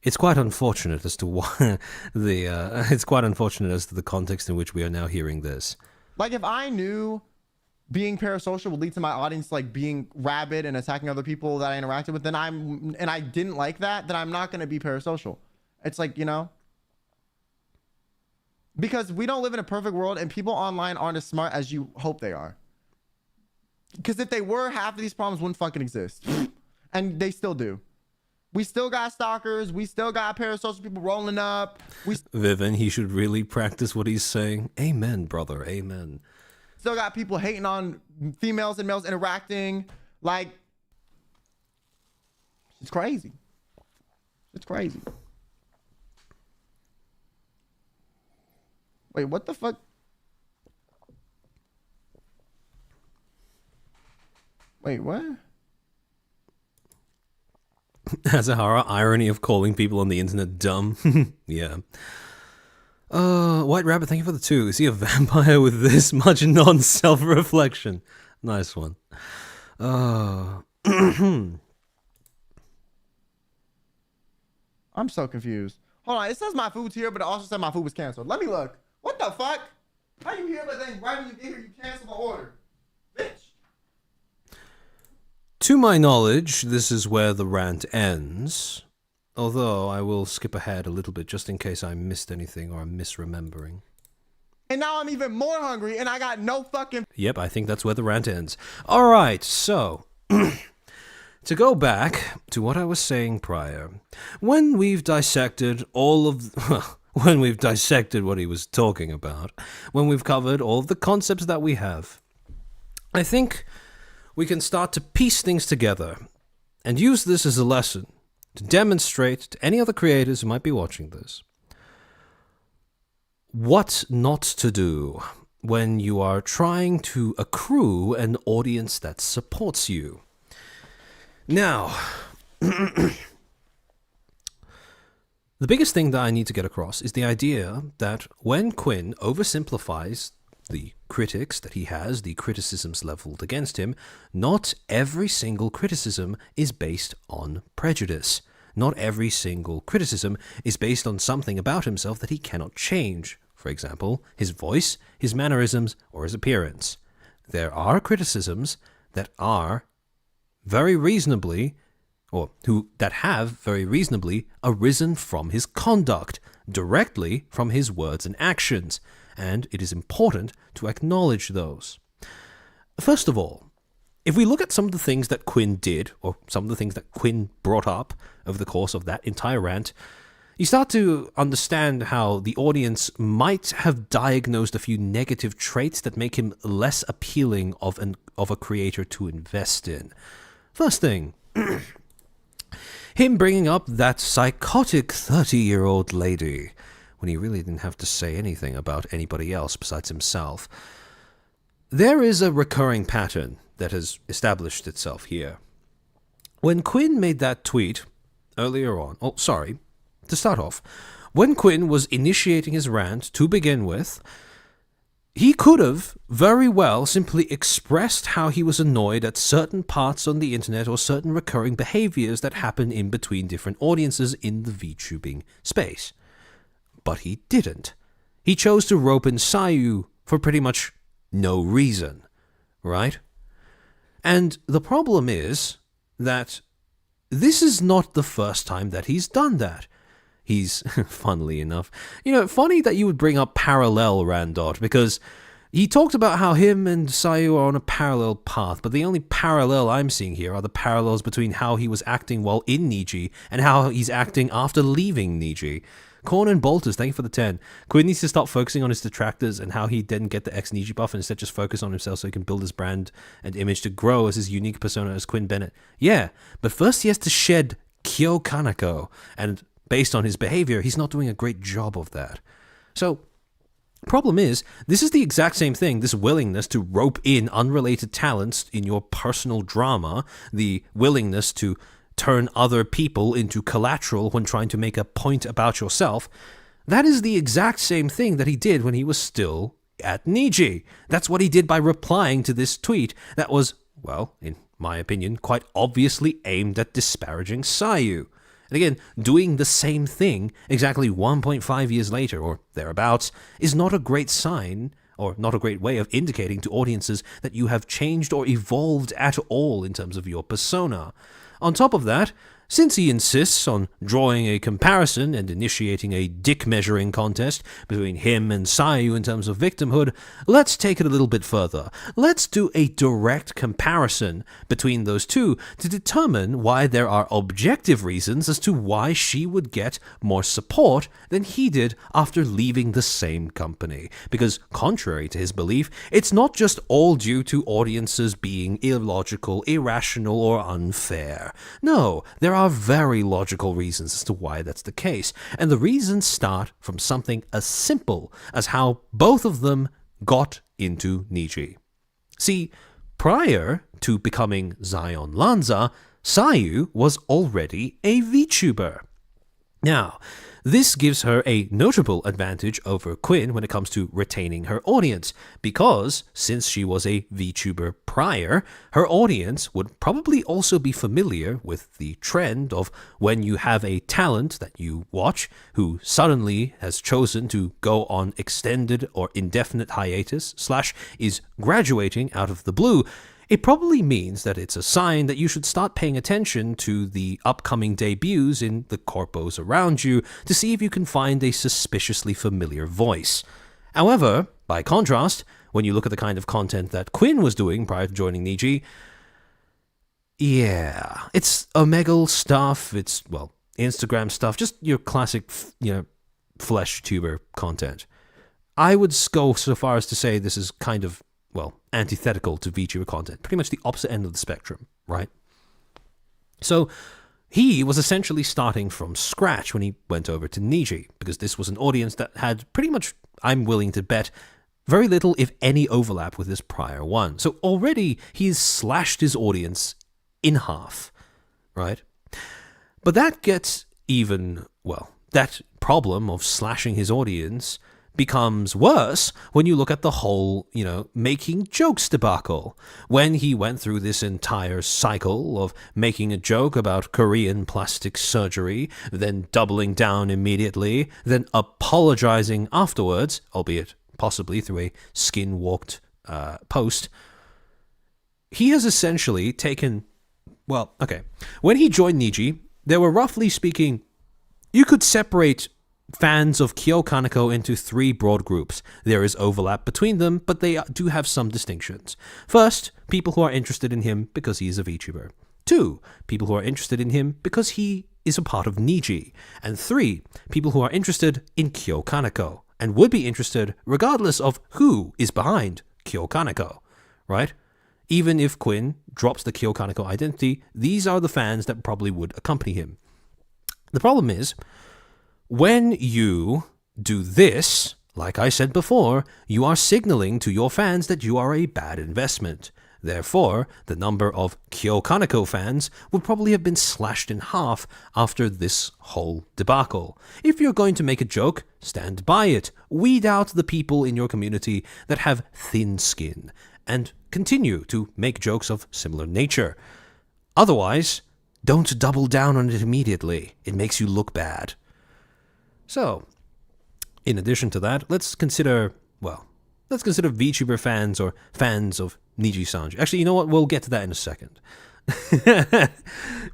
It's quite unfortunate as to why it's quite unfortunate as to the context in which we are now hearing this. Like if I knew being parasocial would lead to my audience like being rabid and attacking other people that I interacted with, then I didn't like that, then I'm not going to be parasocial. It's like, you know, because we don't live in a perfect world and people online aren't as smart as you hope they are. Because if they were, half of these problems wouldn't fucking exist. And they still do. We still got stalkers. We still got parasocial people rolling up. Vivin, he should really practice what he's saying. Amen, brother. Amen. Still got people hating on females and males interacting. Like, it's crazy. It's crazy. Wait, what the fuck? Wait, what? Azahara, irony of calling people on the internet dumb. Yeah. White Rabbit, thank you for the 2. Is he a vampire with this much non-self-reflection? Nice one. I'm so confused. Hold on, it says my food's here, but it also said my food was canceled. Let me look. What the fuck? How you here, but then right when you get here, you cancel the order? Bitch. To my knowledge, this is where the rant ends. Although I will skip ahead a little bit just in case I missed anything or I'm misremembering. And now I'm even more hungry and I got no fucking... Yep, I think that's where the rant ends. Alright, so... to go back to what I was saying prior. When we've dissected all of... when we've dissected what he was talking about, when we've covered all of the concepts that we have, I think we can start to piece things together and use this as a lesson to demonstrate to any other creators who might be watching this what not to do when you are trying to accrue an audience that supports you. Now, the biggest thing that I need to get across is the idea that when Quinn oversimplifies the critics that he has, the criticisms leveled against him, not every single criticism is based on prejudice. Not every single criticism is based on something about himself that he cannot change. for example, his voice, his mannerisms, or his appearance. There are criticisms that are very reasonably, or that have very reasonably arisen from his conduct, directly from his words and actions, and it is important to acknowledge those. First of all, if we look at some of the things that Quinn did, or some of the things that Quinn brought up over the course of that entire rant, you start to understand how the audience might have diagnosed a few negative traits that make him less appealing of a creator to invest in. First thing, him bringing up that psychotic 30-year-old lady when he really didn't have to say anything about anybody else besides himself. There is a recurring pattern that has established itself here. When Quinn made that tweet earlier on, to start off, when Quinn was initiating his rant to begin with, he could have very well simply expressed how he was annoyed at certain parts on the internet or certain recurring behaviors that happen in between different audiences in the VTubing space. But he didn't. He chose to rope in Sayu for pretty much no reason, right? And the problem is that this is not the first time that he's done that. He's, funnily enough, funny that you would bring up parallel Randot, because he talked about how him and Sayu are on a parallel path, but the only parallel I'm seeing here are the parallels between how he was acting while in Niji and how he's acting after leaving Niji. Corn and Bolters, thank you for the 10. Quinn needs to stop focusing on his detractors and how he didn't get the ex-Niji buff and instead just focus on himself so he can build his brand and image to grow as his unique persona as Quinn Bennett. Yeah, but first he has to shed Kyo Kaneko, and based on his behavior, he's not doing a great job of that. So, problem is, this is the exact same thing, this willingness to rope in unrelated talents in your personal drama, the willingness to turn other people into collateral when trying to make a point about yourself. That is the exact same thing that he did when he was still at Niji. That's what he did by replying to this tweet that was, well, in my opinion, quite obviously aimed at disparaging Sayu. And again, doing the same thing exactly 1.5 years later, or thereabouts, is not a great sign, or not a great way of indicating to audiences that you have changed or evolved at all in terms of your persona. On top of that, since he insists on drawing a comparison and initiating a dick-measuring contest between him and Sayu in terms of victimhood, let's take it a little bit further. Let's do a direct comparison between those two to determine why there are objective reasons as to why she would get more support than he did after leaving the same company. Because, contrary to his belief, it's not just all due to audiences being illogical, irrational, or unfair. No, there are very logical reasons as to why that's the case, and the reasons start from something as simple as how both of them got into Niji. See, prior to becoming Zion Lanza, Sayu was already a VTuber. Now, this gives her a notable advantage over Quinn when it comes to retaining her audience, because since she was a VTuber prior, her audience would probably also be familiar with the trend of when you have a talent that you watch who suddenly has chosen to go on extended or indefinite hiatus / is graduating out of the blue. It probably means that it's a sign that you should start paying attention to the upcoming debuts in the corpos around you to see if you can find a suspiciously familiar voice. However, by contrast, when you look at the kind of content that Quinn was doing prior to joining Niji, yeah, it's Omegle stuff, it's, well, Instagram stuff, just your classic, flesh tuber content. I would go so far as to say this is kind of, well, antithetical to VTuber content. Pretty much the opposite end of the spectrum, right? So, he was essentially starting from scratch when he went over to Niji, because this was an audience that had pretty much, I'm willing to bet, very little, if any, overlap with his prior one. So already, he's slashed his audience in half, right? But that gets even, well, that problem of slashing his audience becomes worse when you look at the whole, making jokes debacle. When he went through this entire cycle of making a joke about Korean plastic surgery, then doubling down immediately, then apologizing afterwards, albeit possibly through a skin-walked post, he has essentially taken... Well, okay. When he joined Niji, there were, roughly speaking, you could separate fans of Kyo Kaneko into 3 broad groups. There is overlap between them, but they do have some distinctions. First, people who are interested in him because he is a VTuber. 2, people who are interested in him because he is a part of Niji. And 3, people who are interested in Kyo Kaneko and would be interested regardless of who is behind Kyo Kaneko, right? Even if Quinn drops the Kyo Kaneko identity, these are the fans that probably would accompany him. The problem is, when you do this, like I said before, you are signaling to your fans that you are a bad investment. Therefore, the number of Kyo Kaneko fans would probably have been slashed in half after this whole debacle. If you're going to make a joke, stand by it. Weed out the people in your community that have thin skin, and continue to make jokes of similar nature. Otherwise, don't double down on it immediately. It makes you look bad. So, in addition to that, let's consider VTuber fans or fans of Niji Sanji. Actually, you know what? We'll get to that in a second.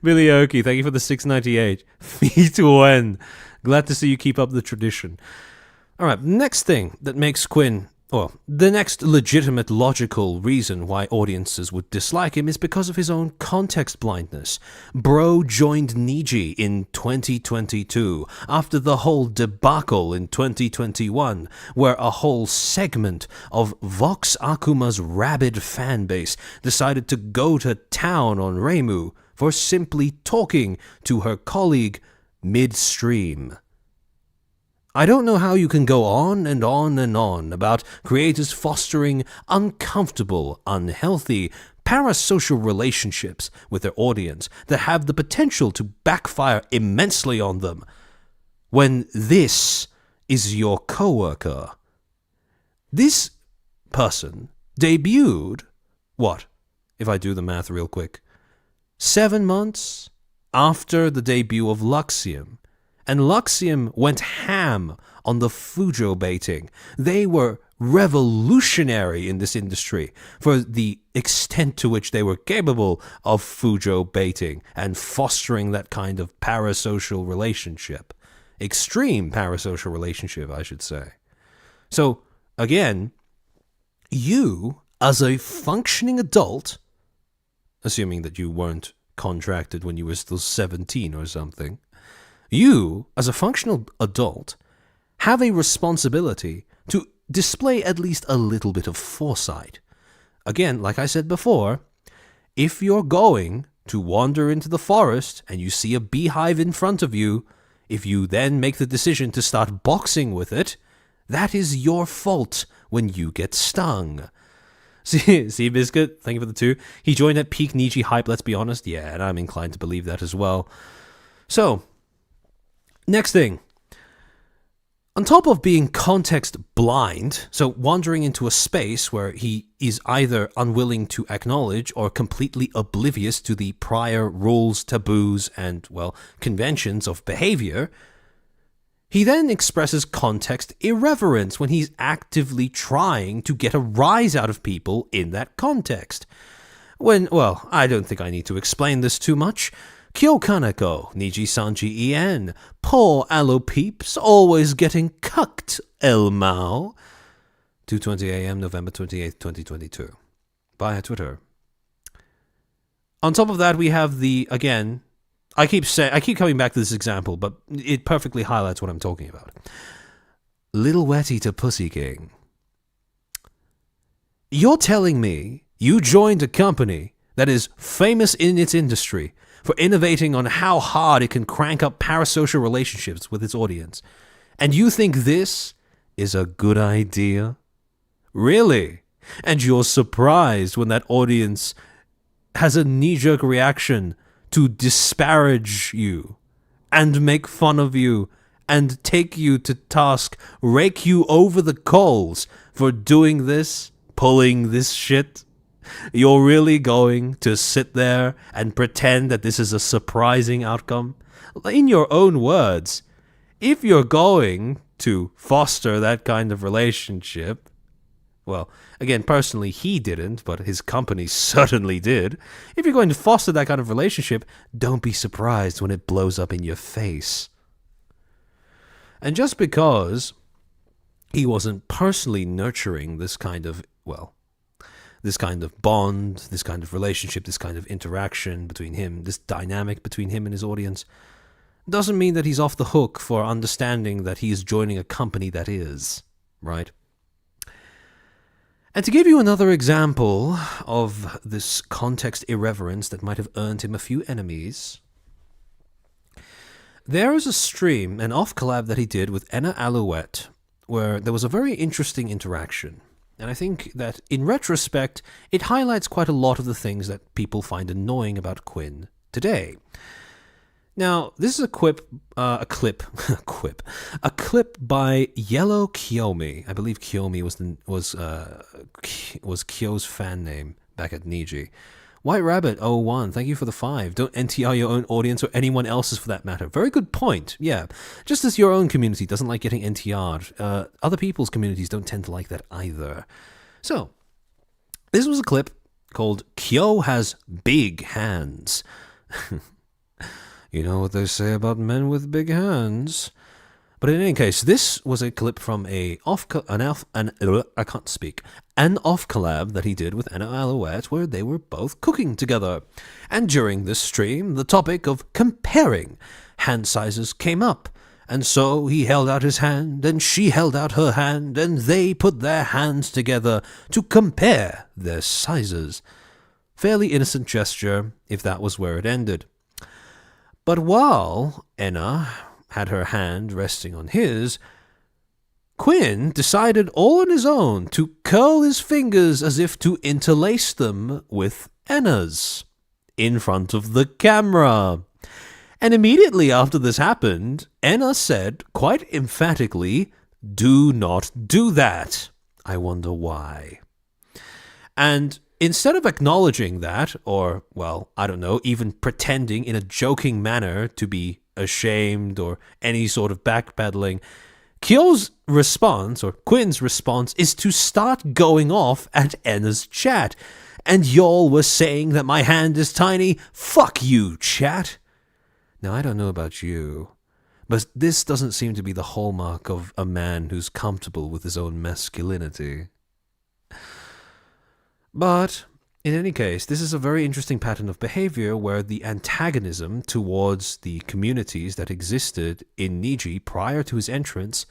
Billy Oki, thank you for the 698. Fee to Wen. Glad to see you keep up the tradition. Alright, next thing that makes Quinn... Well, the next legitimate logical reason why audiences would dislike him is because of his own context blindness. Bro joined Niji in 2022 after the whole debacle in 2021, where a whole segment of Vox Akuma's rabid fanbase decided to go to town on Reimu for simply talking to her colleague midstream. I don't know how you can go on and on and on about creators fostering uncomfortable, unhealthy, parasocial relationships with their audience that have the potential to backfire immensely on them when this is your coworker. This person debuted, what, if I do the math real quick, 7 months after the debut of Luxium. And Luxium went ham on the Fujo baiting. They were revolutionary in this industry for the extent to which they were capable of Fujo baiting and fostering that kind of parasocial relationship. Extreme parasocial relationship, I should say. So, again, you, as a functioning adult, assuming that you weren't contracted when you were still 17 or something, you, as a functional adult, have a responsibility to display at least a little bit of foresight. Again, like I said before, if you're going to wander into the forest and you see a beehive in front of you, if you then make the decision to start boxing with it, that is your fault when you get stung. See, Biscuit, thank you for the 2. He joined at peak Niji hype, let's be honest. Yeah, and I'm inclined to believe that as well. So, next thing. On top of being context blind, so wandering into a space where he is either unwilling to acknowledge or completely oblivious to the prior rules, taboos, and, well, conventions of behavior, he then expresses context irreverence when he's actively trying to get a rise out of people in that context. When, well, I don't think I need to explain this too much. Kyo Kaneko, Niji Sanji En, poor aloe peeps, always getting cucked, El Mao. 2:20 a.m., November 28th, 2022. Via Twitter. On top of that, we have the, again, I keep coming back to this example, but it perfectly highlights what I'm talking about. Little Wetty to Pussy King. You're telling me you joined a company that is famous in its industry for innovating on how hard it can crank up parasocial relationships with its audience, and you think this is a good idea? Really? And you're surprised when that audience has a knee-jerk reaction to disparage you and make fun of you and take you to task, rake you over the coals for doing this, pulling this shit? You're really going to sit there and pretend that this is a surprising outcome? In your own words, if you're going to foster that kind of relationship, well, again, personally, he didn't, but his company certainly did. If you're going to foster that kind of relationship, don't be surprised when it blows up in your face. And just because he wasn't personally nurturing this kind of, this kind of bond, this kind of relationship, this kind of interaction between him, this dynamic between him and his audience, doesn't mean that he's off the hook for understanding that he is joining a company that is, right? And to give you another example of this context irreverence that might have earned him a few enemies, there is a stream, an off-collab that he did with Enna Alouette, where there was a very interesting interaction. And I think that, in retrospect, it highlights quite a lot of the things that people find annoying about Quinn today. Now, this is a clip by Yellow Kiyomi. I believe Kiyomi was Kyo's fan name back at Niji. White Rabbit 01, thank you for the 5. Don't NTR your own audience or anyone else's for that matter. Very good point. Yeah, just as your own community doesn't like getting NTR'd, other people's communities don't tend to like that either. So, this was a clip called Kyo Has Big Hands. You know what they say about men with big hands. But in any case, this was a clip from an off-collab that he did with Enna Alouette, where they were both cooking together. And during this stream, the topic of comparing hand sizes came up. And so he held out his hand, and she held out her hand, and they put their hands together to compare their sizes. Fairly innocent gesture, if that was where it ended. But while Enna had her hand resting on his, Quinn decided all on his own to curl his fingers as if to interlace them with Enna's in front of the camera. And immediately after this happened, Enna said quite emphatically, "Do not do that." I wonder why. And instead of acknowledging that, or, well, I don't know, even pretending in a joking manner to be ashamed or any sort of backpedaling, Kyo's response, or Quinn's response, is to start going off at Enna's chat. And y'all were saying that my hand is tiny? Fuck you, chat. Now, I don't know about you, but this doesn't seem to be the hallmark of a man who's comfortable with his own masculinity. But, in any case, this is a very interesting pattern of behavior where the antagonism towards the communities that existed in Niji prior to his entrance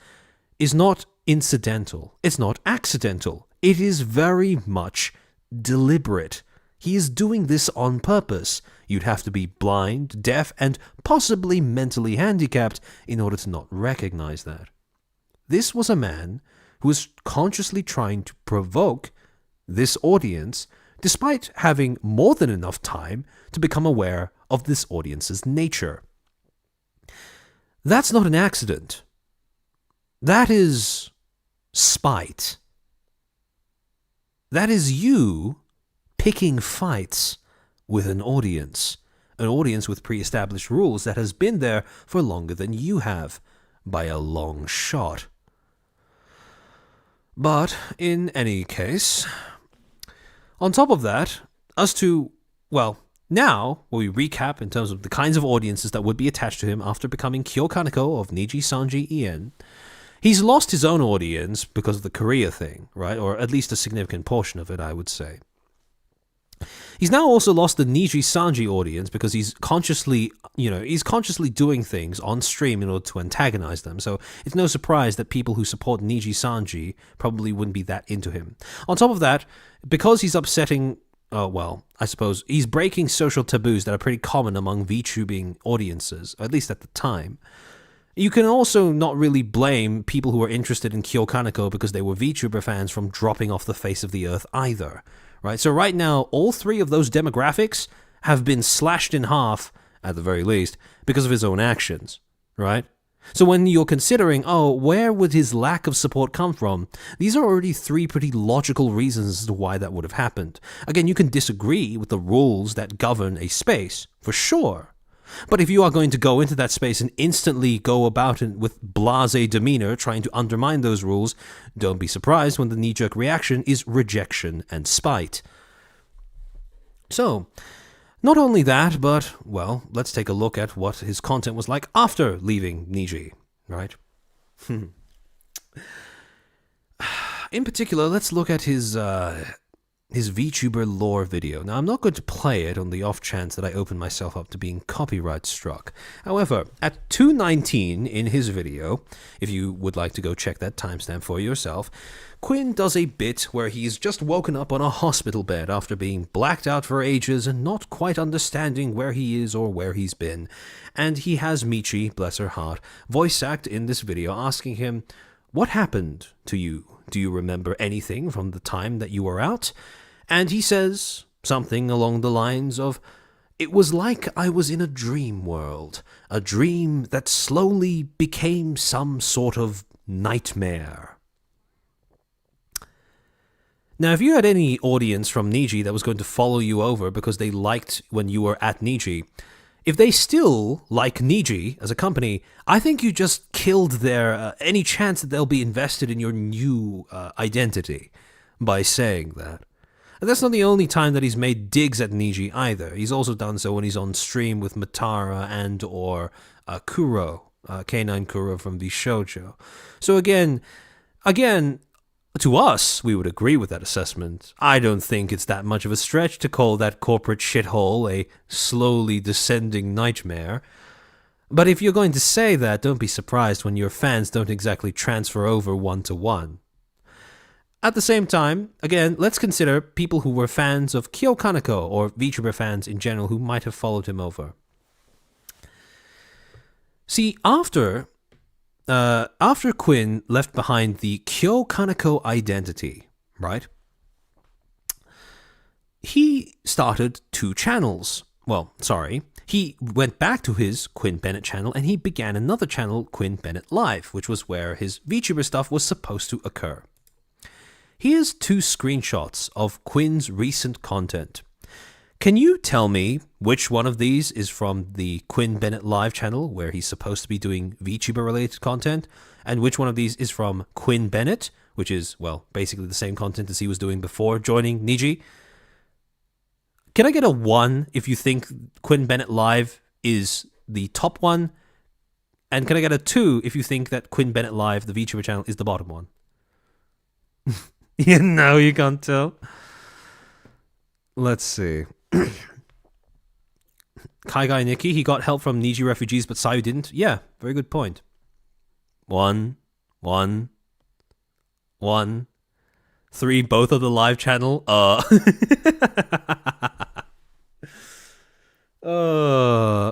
is not incidental. It's not accidental. It is very much deliberate. He is doing this on purpose. You'd have to be blind, deaf, and possibly mentally handicapped in order to not recognize that. This was a man who was consciously trying to provoke this audience, despite having more than enough time to become aware of this audience's nature. That's not an accident. That is spite. That is you picking fights with an audience with pre-established rules that has been there for longer than you have, by a long shot. But, in any case, on top of that, now we recap in terms of the kinds of audiences that would be attached to him after becoming Kyo Kaneko of Niji Sanji Ien. He's lost his own audience because of the Korea thing, right? Or at least a significant portion of it, I would say. He's now also lost the Niji Sanji audience because he's consciously doing things on stream in order to antagonize them. So it's no surprise that people who support Niji Sanji probably wouldn't be that into him. On top of that, because he's upsetting, I suppose he's breaking social taboos that are pretty common among VTubing audiences, at least at the time. You can also not really blame people who are interested in Kyo Kaneko because they were VTuber fans from dropping off the face of the earth either. Right? So right now, all three of those demographics have been slashed in half, at the very least, because of his own actions, right? So when you're considering, oh, where would his lack of support come from? These are already three pretty logical reasons as to why that would have happened. Again, you can disagree with the rules that govern a space, for sure. But if you are going to go into that space and instantly go about it with blasé demeanor trying to undermine those rules, don't be surprised when the knee-jerk reaction is rejection and spite. So, not only that, but, well, let's take a look at what his content was like after leaving Niji, right? In particular, let's look at his VTuber lore video. Now, I'm not going to play it on the off chance that I open myself up to being copyright struck. However, at 2:19 in his video, if you would like to go check that timestamp for yourself, Quinn does a bit where he's just woken up on a hospital bed after being blacked out for ages and not quite understanding where he is or where he's been. And he has Michi, bless her heart, voice act in this video asking him, "What happened to you? Do you remember anything from the time that you were out?" And he says something along the lines of, "It was like I was in a dream world, a dream that slowly became some sort of nightmare." Now, if you had any audience from Niji that was going to follow you over because they liked when you were at Niji, if they still like Niji as a company, I think you just killed their any chance that they'll be invested in your new identity by saying that. And that's not the only time that he's made digs at Niji either. He's also done so when he's on stream with Matara and or Kuro, K9 Kuro from the shoujo. So again, to us, we would agree with that assessment. I don't think it's that much of a stretch to call that corporate shithole a slowly descending nightmare. But if you're going to say that, don't be surprised when your fans don't exactly transfer over one-to-one. At the same time, again, let's consider people who were fans of Kyo Kaneko or VTuber fans in general who might have followed him over. See, after Quinn left behind the Kyo Kaneko identity, right, he started two channels. Well, sorry. He went back to his Quinn Bennett channel and he began another channel, Quinn Bennett Live, which was where his VTuber stuff was supposed to occur. Here's two screenshots of Quinn's recent content. Can you tell me which one of these is from the Quinn Bennett Live channel, where he's supposed to be doing VTuber-related content, and which one of these is from Quinn Bennett, which is, well, basically the same content as he was doing before joining Niji? Can I get a 1 if you think Quinn Bennett Live is the top one? And can I get a 2 if you think that Quinn Bennett Live, the VTuber channel, is the bottom one? No, you can't tell. Let's see. Kai Guy Nikki, he got help from Niji refugees, but Sayu didn't. Yeah, very good point. 1, 1, 1, 3, both of the live channel.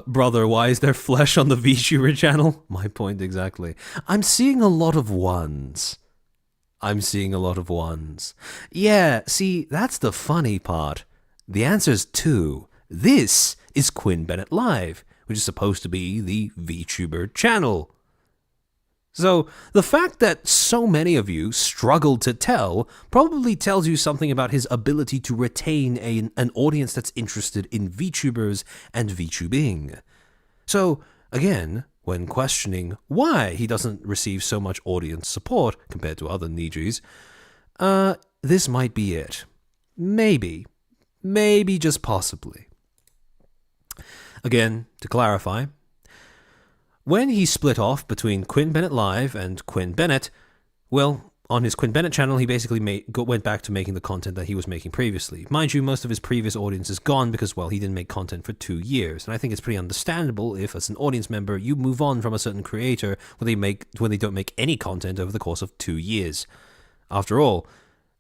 Brother, why is there flesh on the VTuber channel? My point exactly. I'm seeing a lot of ones. Yeah, see, that's the funny part. The answer's 2. This is Quinn Bennett Live, which is supposed to be the VTuber channel. So, the fact that so many of you struggled to tell probably tells you something about his ability to retain an audience that's interested in VTubers and VTubing. So, again, when questioning why he doesn't receive so much audience support compared to other Nijis, this might be it. Maybe just possibly. Again, to clarify, when he split off between Quinn Bennett Live and Quinn Bennett, well, on his Quinn Bennett channel, he basically went back to making the content that he was making previously. Mind you, most of his previous audience is gone because, well, he didn't make content for 2 years. And I think it's pretty understandable if, as an audience member, you move on from a certain creator when they don't make any content over the course of 2 years. After all,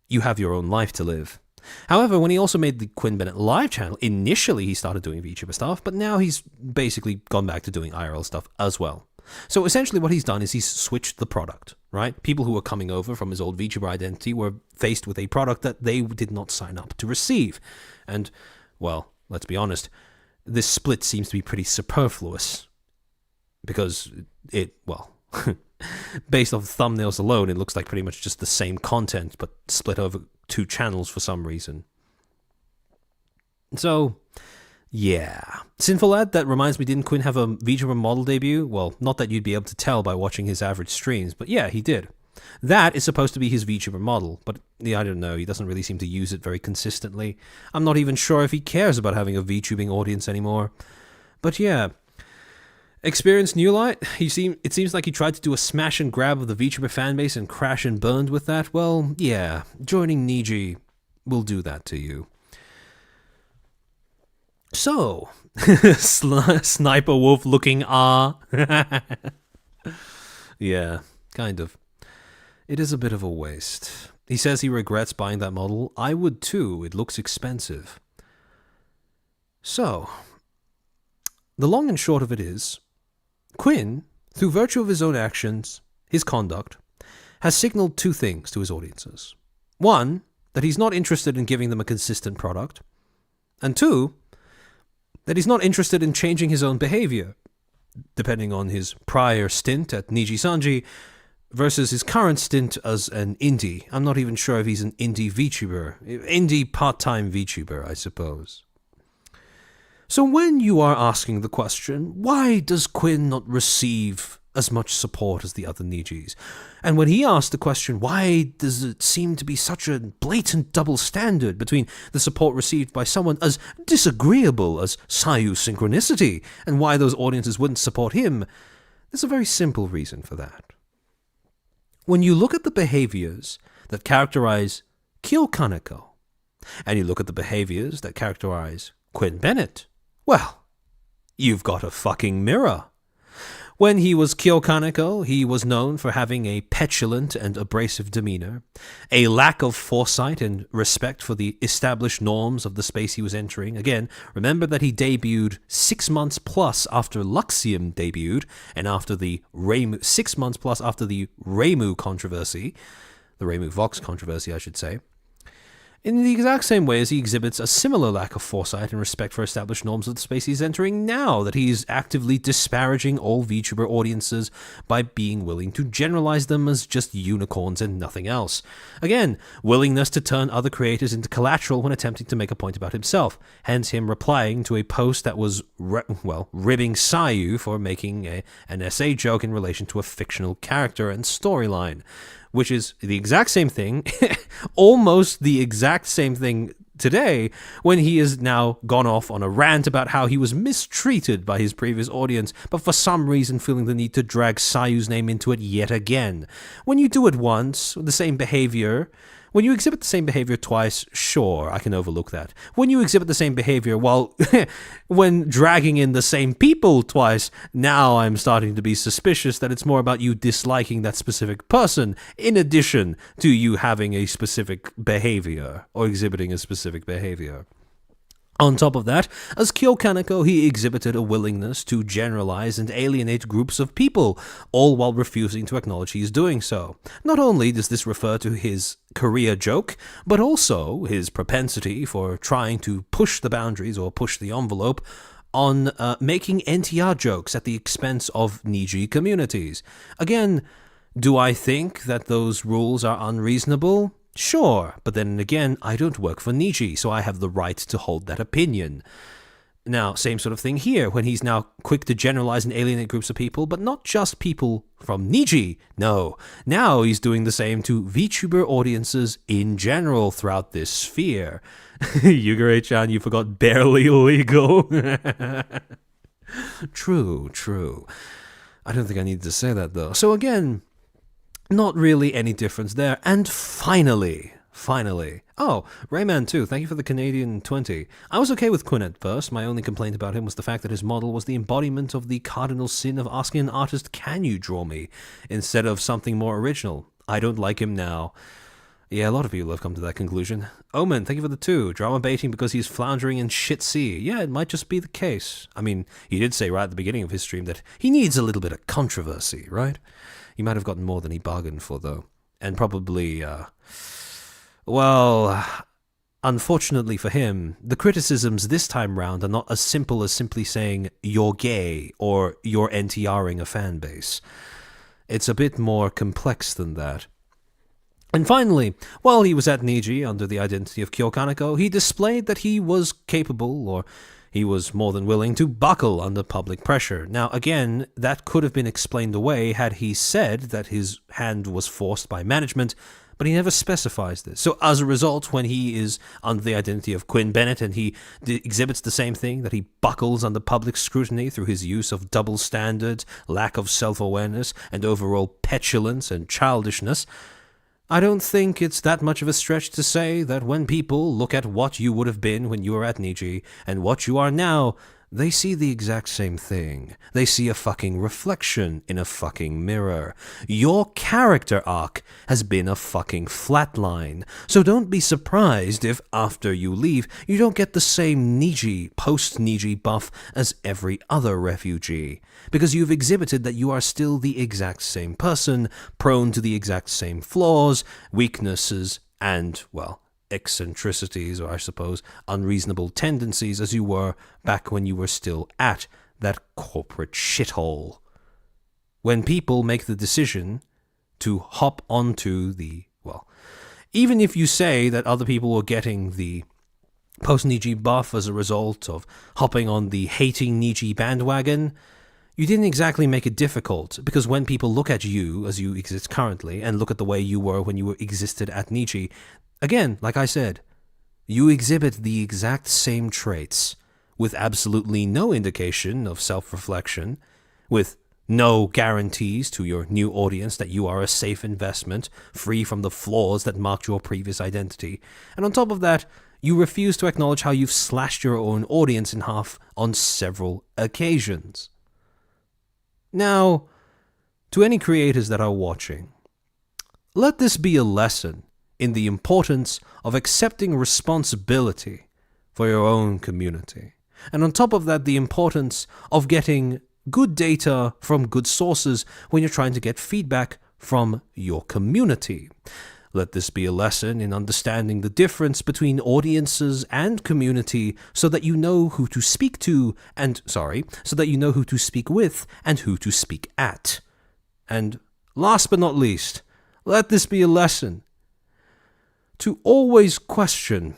you have your own life to live. However, when he also made the Quinn Bennett Live channel, initially he started doing VTuber stuff, but now he's basically gone back to doing IRL stuff as well. So essentially what he's done is he's switched the product, right? People who were coming over from his old VTuber identity were faced with a product that they did not sign up to receive. And, well, let's be honest, this split seems to be pretty superfluous. because well, based off thumbnails alone, it looks like pretty much just the same content, but split over 2 channels for some reason. So, yeah. Sinful Lad, that reminds me, didn't Quinn have a VTuber model debut? Well, not that you'd be able to tell by watching his average streams, but yeah, he did. That is supposed to be his VTuber model, but yeah, I don't know, he doesn't really seem to use it very consistently. I'm not even sure if he cares about having a VTubing audience anymore. But yeah. Experienced New Light, it seems like he tried to do a smash and grab of the VTuber fanbase and crash and burned with that. Well, yeah, joining Niji will do that to you. So, Sniper Wolf looking yeah, kind of. It is a bit of a waste. He says he regrets buying that model. I would too, it looks expensive. So, the long and short of it is, Quinn, through virtue of his own actions, his conduct, has signaled 2 things to his audiences. 1, that he's not interested in giving them a consistent product. And 2, that he's not interested in changing his own behavior, depending on his prior stint at Niji Sanji versus his current stint as an indie. I'm not even sure if he's an indie VTuber. Indie part-time VTuber, I suppose. So when you are asking the question, why does Quinn not receive as much support as the other Nijis? And when he asked the question, why does it seem to be such a blatant double standard between the support received by someone as disagreeable as Sayu Synchronicity, and why those audiences wouldn't support him, there's a very simple reason for that. When you look at the behaviors that characterize Kyo Kaneko, and you look at the behaviors that characterize Quinn Bennett, well, you've got a fucking mirror. When he was Kyo Kaneko, he was known for having a petulant and abrasive demeanor, a lack of foresight and respect for the established norms of the space he was entering. Again, remember that he debuted 6 months plus after Luxium debuted, and after the 6 months plus after the Reimu controversy, the Reimu Vox controversy, I should say. In the exact same way as he exhibits a similar lack of foresight and respect for established norms of the space he's entering now, that he is actively disparaging all VTuber audiences by being willing to generalize them as just unicorns and nothing else. Again, willingness to turn other creators into collateral when attempting to make a point about himself, hence him replying to a post that was, ribbing Sayu for making an essay joke in relation to a fictional character and storyline. Which is the exact same thing, almost the exact same thing today, when he has now gone off on a rant about how he was mistreated by his previous audience, but for some reason feeling the need to drag Sayu's name into it yet again. When you do it once, the same behavior, when you exhibit the same behavior twice, sure, I can overlook that. When you exhibit the same behavior, well, when dragging in the same people twice, now I'm starting to be suspicious that it's more about you disliking that specific person, in addition to you having a specific behavior, or exhibiting a specific behavior. On top of that, as Kyo Kaneko, he exhibited a willingness to generalize and alienate groups of people, all while refusing to acknowledge he is doing so. Not only does this refer to his Korea joke, but also his propensity for trying to push the boundaries or push the envelope on making NTR jokes at the expense of Niji communities. Again, do I think that those rules are unreasonable? Sure, but then again, I don't work for Niji, so I have the right to hold that opinion. Now, same sort of thing here, when he's now quick to generalize and alienate groups of people, but not just people from Niji. No, now he's doing the same to VTuber audiences in general throughout this sphere. Yugure-chan, you forgot barely legal. True. I don't think I needed to say that, though. So again, not really any difference there. And finally, oh, Rayman 2, thank you for the Canadian 20. I was okay with Quinn at first. My only complaint about him was the fact that his model was the embodiment of the cardinal sin of asking an artist, can you draw me, instead of something more original. I don't like him now. Yeah, a lot of people have come to that conclusion. Omen, thank you for the 2. Drama baiting because he's floundering in shit sea. Yeah, it might just be the case. I mean, he did say right at the beginning of his stream that he needs a little bit of controversy, right? He might have gotten more than he bargained for, though. And probably, unfortunately for him, the criticisms this time round are not as simple as simply saying you're gay or you're NTRing a fan base. It's a bit more complex than that. And finally, while he was at Niji under the identity of Kyokaneko, he displayed that he was capable, or he was more than willing, to buckle under public pressure. Now, again, that could have been explained away had he said that his hand was forced by management, but he never specifies this. So as a result, when he is under the identity of Quinn Bennett and he exhibits the same thing, that he buckles under public scrutiny through his use of double standards, lack of self-awareness, and overall petulance and childishness, I don't think it's that much of a stretch to say that when people look at what you would have been when you were at Niji and what you are now, they see the exact same thing. They see a fucking reflection in a fucking mirror. Your character arc has been a fucking flatline. So don't be surprised if, after you leave, you don't get the same Niji, post-Niji buff as every other refugee. Because you've exhibited that you are still the exact same person, prone to the exact same flaws, weaknesses, and, well, eccentricities, or I suppose unreasonable tendencies, as you were back when you were still at that corporate shithole. When people make the decision to hop onto the, well, even if you say that other people were getting the post-Niji buff as a result of hopping on the hating Niji bandwagon, you didn't exactly make it difficult, because when people look at you as you exist currently and look at the way you were when you existed at Niji, again, like I said, you exhibit the exact same traits, with absolutely no indication of self-reflection, with no guarantees to your new audience that you are a safe investment, free from the flaws that marked your previous identity. And on top of that, you refuse to acknowledge how you've slashed your own audience in half on several occasions. Now, to any creators that are watching, let this be a lesson in the importance of accepting responsibility for your own community. And on top of that, the importance of getting good data from good sources when you're trying to get feedback from your community. Let this be a lesson in understanding the difference between audiences and community so that you know who to speak to so that you know who to speak with and who to speak at. And last but not least, let this be a lesson to always question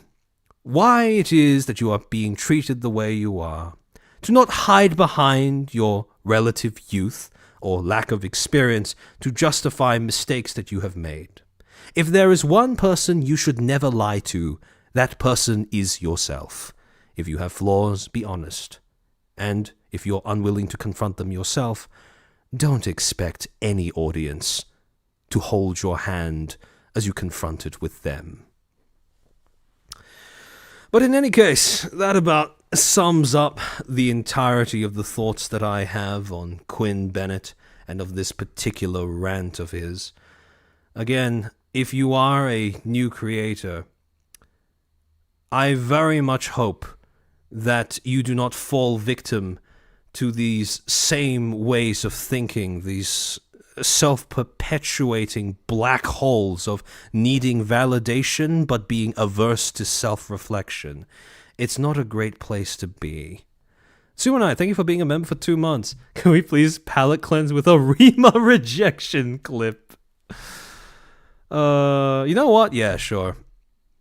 why it is that you are being treated the way you are. To not hide behind your relative youth or lack of experience to justify mistakes that you have made. If there is one person you should never lie to, that person is yourself. If you have flaws, be honest. And if you're unwilling to confront them yourself, don't expect any audience to hold your hand as you confront it with them. But in any case, that about sums up the entirety of the thoughts that I have on Quinn Bennett and of this particular rant of his. Again, if you are a new creator, I very much hope that you do not fall victim to these same ways of thinking, these self-perpetuating black holes of needing validation but being averse to self-reflection. It's not a great place to be. Sue and I, thank you for being a member for 2 months. Can we please palate cleanse with a Rima rejection clip? You know what? Yeah, sure.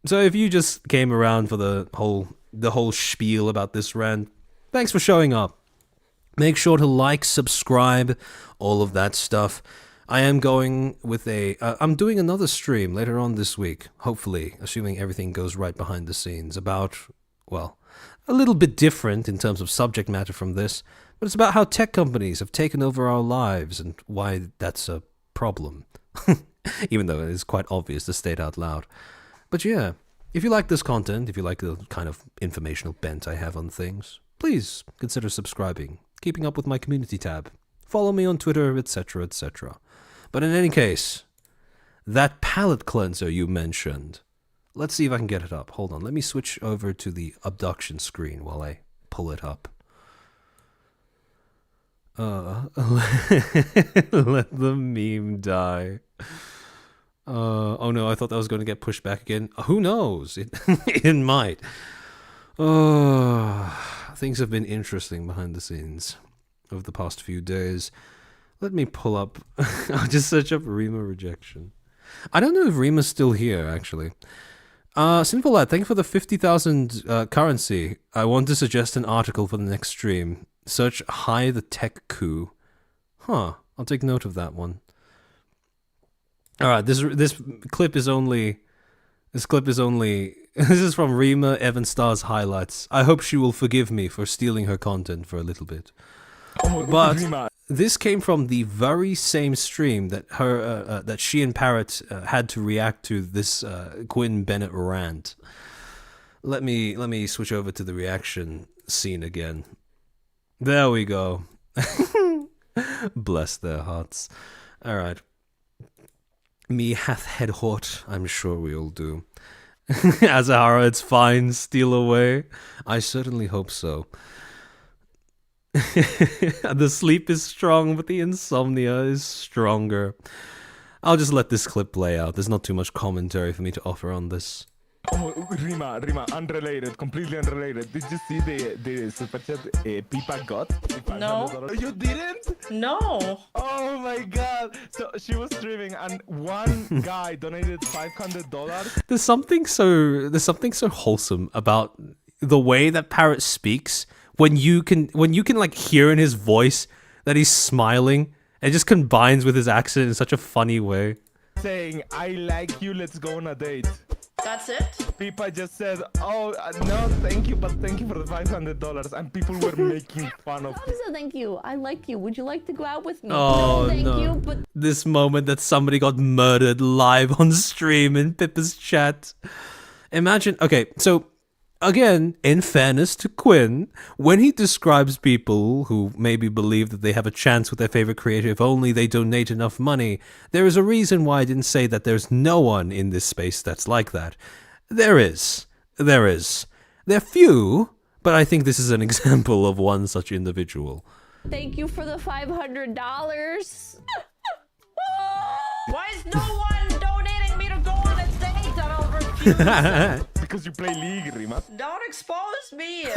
So if you just came around for the whole spiel about this rant, thanks for showing up. Make sure to like, subscribe, all of that stuff. I am going with I'm doing another stream later on this week, hopefully, assuming everything goes right behind the scenes, about, well, a little bit different in terms of subject matter from this, but it's about how tech companies have taken over our lives and why that's a problem. Even though it is quite obvious to state out loud. But yeah, if you like this content, if you like the kind of informational bent I have on things, please consider subscribing, keeping up with my community tab, follow me on Twitter, etc., etc. But in any case, that palate cleanser you mentioned, let's see if I can get it up. Hold on, let me switch over to the abduction screen while I pull it up. Let the meme die. Oh no, I thought that was going to get pushed back again. Who knows? It might. Things have been interesting behind the scenes over the past few days. Let me pull up. I'll just search up Rima rejection. I don't know if Rima's still here, actually. Sinful Lad, thank you for the 50,000 currency. I want to suggest an article for the next stream. Search Hi the Tech Coup. Huh, I'll take note of that one. Alright, this clip is only... This is from Rima Evanstar's highlights. I hope she will forgive me for stealing her content for a little bit. But this came from the very same stream that that she and Parrot had to react to this Quinn Bennett rant. Let me switch over to the reaction scene again. There we go. Bless their hearts. All right. Me hath head hot, I'm sure we all do. Azahara, it's fine, steal away. I certainly hope so. The sleep is strong, but the insomnia is stronger. I'll just let this clip play out. There's not too much commentary for me to offer on this. Oh, Rima, unrelated, completely unrelated. Did you see the super chat Pipa got? No. You didn't? No. Oh my god. So she was streaming and one guy donated $500. There's something so wholesome about the way that Parrot speaks when you can like hear in his voice that he's smiling. It just combines with his accent in such a funny way. Saying, I like you, let's go on a date. That's it? Pipa just said, oh, no, thank you, but thank you for the $500. And people were making fun of How thank you? I like you. Would you like to go out with me? Oh, no, thank no. you, but... This moment that somebody got murdered live on stream in Pippa's chat. Imagine, okay, so again, in fairness to Quinn, when he describes people who maybe believe that they have a chance with their favorite creator if only they donate enough money, there is a reason why I didn't say that there's no one in this space that's like that. There is. They're few, but I think this is an example of one such individual. Thank you for the $500. Why is no one donating me to go on a date? And I'll refuse. because you play League, Rima. Don't expose me.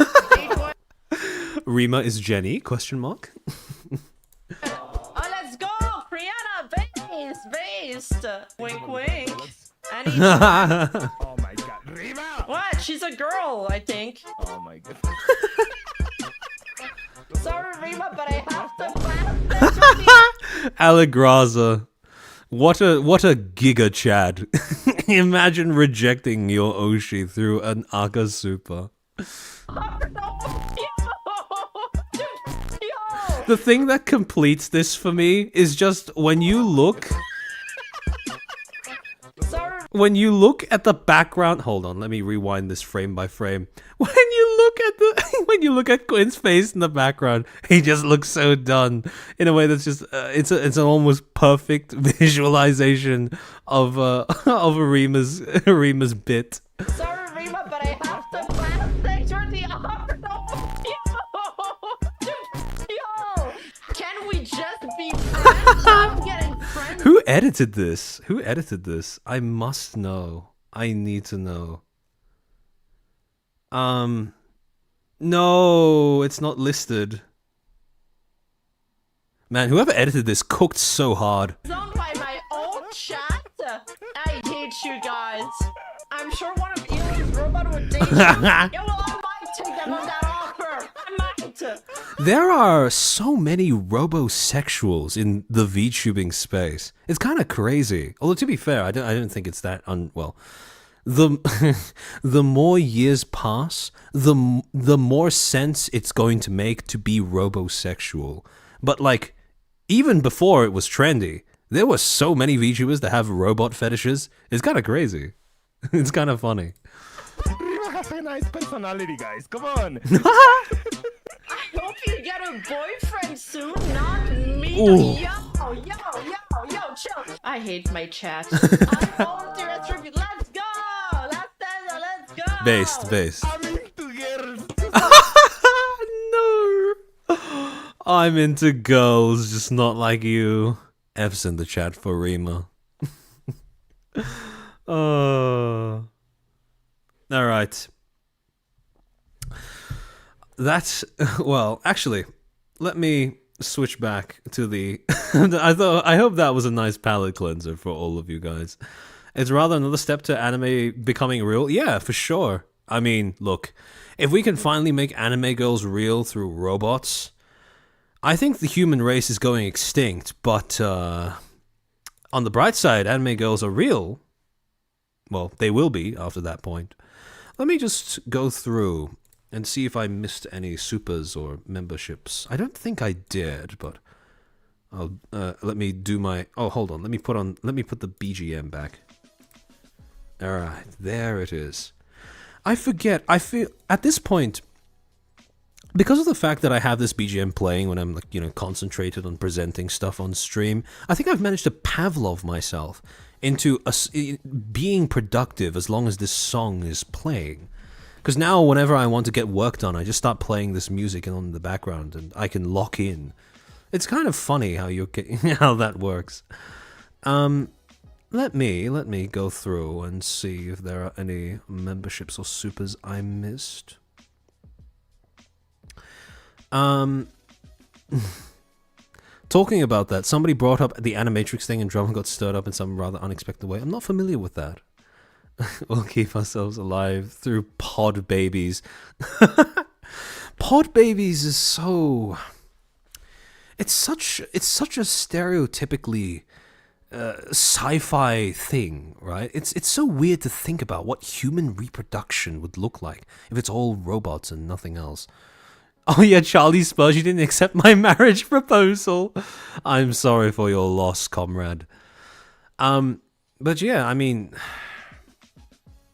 Rima is Jenny, question mark. Oh, let's go. Brianna, based. Wink, wink. I need to... Oh my god, Rima! What? She's a girl, I think. Oh my god. Sorry, Rima, but I have to Allegraza. What a giga Chad. Imagine rejecting your Oshi through an Aka Super. The thing that completes this for me is just when you look at the background. Hold on, let me rewind this frame by frame. When you look at Quinn's face in the background, he just looks so done in a way that's just it's an almost perfect visualization of Rima's bit. Sorry, Rima, but I have to plan things for the offer. Yo, can we just be friends? I'm getting friends. Who edited this? I must know. I need to know. No, it's not listed. Man, whoever edited this cooked so hard. Zoned by my own chat. I hate you guys. I'm sure one of Elon's robot would date you. Yeah, well, I might take them on that offer. I might. There are so many robosexuals in the VTubing space. It's kind of crazy. Although to be fair, I don't think it's that well. The more years pass, the more sense it's going to make to be robosexual. But like, even before it was trendy, there were so many VTubers that have robot fetishes. It's kind of crazy. It's kind of funny. Rima has a nice personality, guys. Come on. I hope you get a boyfriend soon, not me. Ooh. Yo, chill. I hate my chat. I volunteer as tribute. Let's go. Let's go. Based. I'm into girls. No. I'm into girls, just not like you. F's in the chat for Rima. All right. That's well, actually, let me switch back to the. I hope that was a nice palate cleanser for all of you guys. It's rather another step to anime becoming real. Yeah, for sure. I mean, look, if we can finally make anime girls real through robots, I think the human race is going extinct. But on the bright side, anime girls are real. Well, they will be after that point. Let me just go through and see if I missed any supers or memberships. I don't think I did, but I'll let me do my. Oh, hold on. Let me put the BGM back. All right, there it is. I forget. I feel at this point, because of the fact that I have this BGM playing when I'm like, you know, concentrated on presenting stuff on stream, I think I've managed to Pavlov myself into being productive as long as this song is playing. Because now whenever I want to get work done, I just start playing this music on the background and I can lock in. It's kind of funny how how that works. Let me go through and see if there are any memberships or supers I missed. Talking about that, somebody brought up the Animatrix thing and drama got stirred up in some rather unexpected way. I'm not familiar with that. We'll keep ourselves alive through pod babies. Pod babies is so... It's such a stereotypically sci-fi thing, right? It's so weird to think about what human reproduction would look like if it's all robots and nothing else. Oh yeah, Charlie Spurs, you didn't accept my marriage proposal. I'm sorry for your loss, comrade. But yeah, I mean,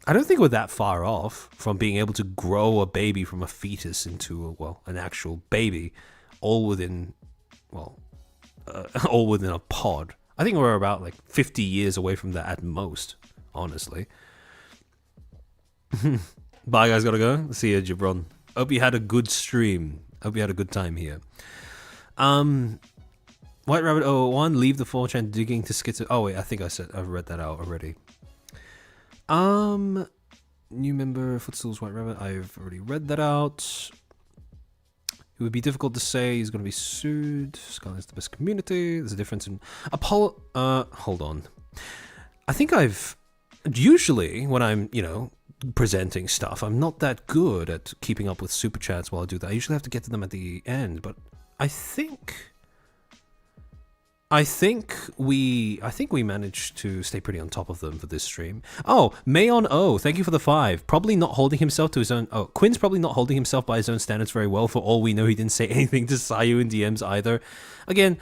I don't think we're that far off from being able to grow a baby from a fetus into an actual baby, all within a pod. I think we're about like 50 years away from that at most, honestly. Bye guys, gotta go. See ya, Gibron. Hope you had a good stream. Hope you had a good time here. White Rabbit 001, leave the 4chan digging to schizo. Oh wait, I think I've read that out already. New member, Footstool's White Rabbit. I've already read that out. It would be difficult to say he's going to be sued. Scotland's the best community. There's a difference in... hold on. I think usually, when I'm, presenting stuff, I'm not that good at keeping up with super chats while I do that. I usually have to get to them at the end, but I think we managed to stay pretty on top of them for this stream. Oh, Mayon O, thank you for the 5. Probably not holding himself to his own... Oh, Quinn's probably not holding himself by his own standards very well. For all we know, he didn't say anything to Sayu in DMs either. Again,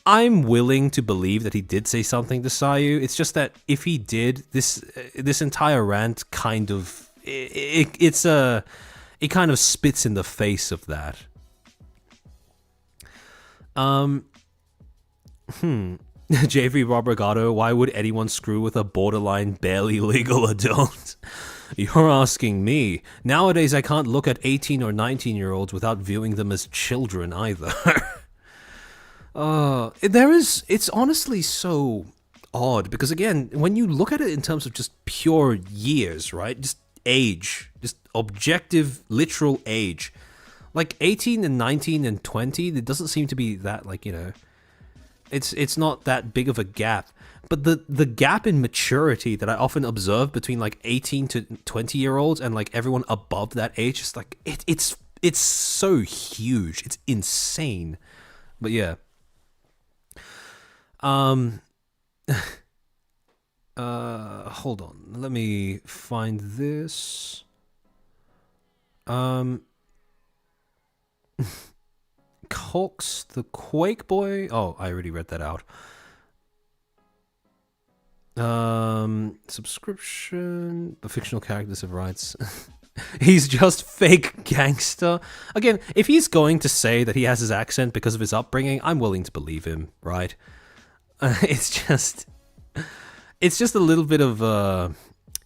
I'm willing to believe that he did say something to Sayu. It's just that if he did, this entire rant kind of... It kind of spits in the face of that. JV Robergato, why would anyone screw with a borderline barely legal adult? You're asking me. Nowadays I can't look at 18 or 19-year-olds without viewing them as children either. It's honestly so odd because again, when you look at it in terms of just pure years, right? Just age, just objective, literal age. Like 18 and 19 and 20, it doesn't seem to be that it's not that big of a gap, but the gap in maturity that I often observe between like 18 to 20-year-olds and like everyone above that age is like it's so huge, it's insane. But yeah, hold on, let me find this. Cox the Quake Boy. Oh, I already read that out. Subscription. The fictional characters have rights. He's just fake gangster. Again, if he's going to say that he has his accent because of his upbringing, I'm willing to believe him, right? It's just a little bit of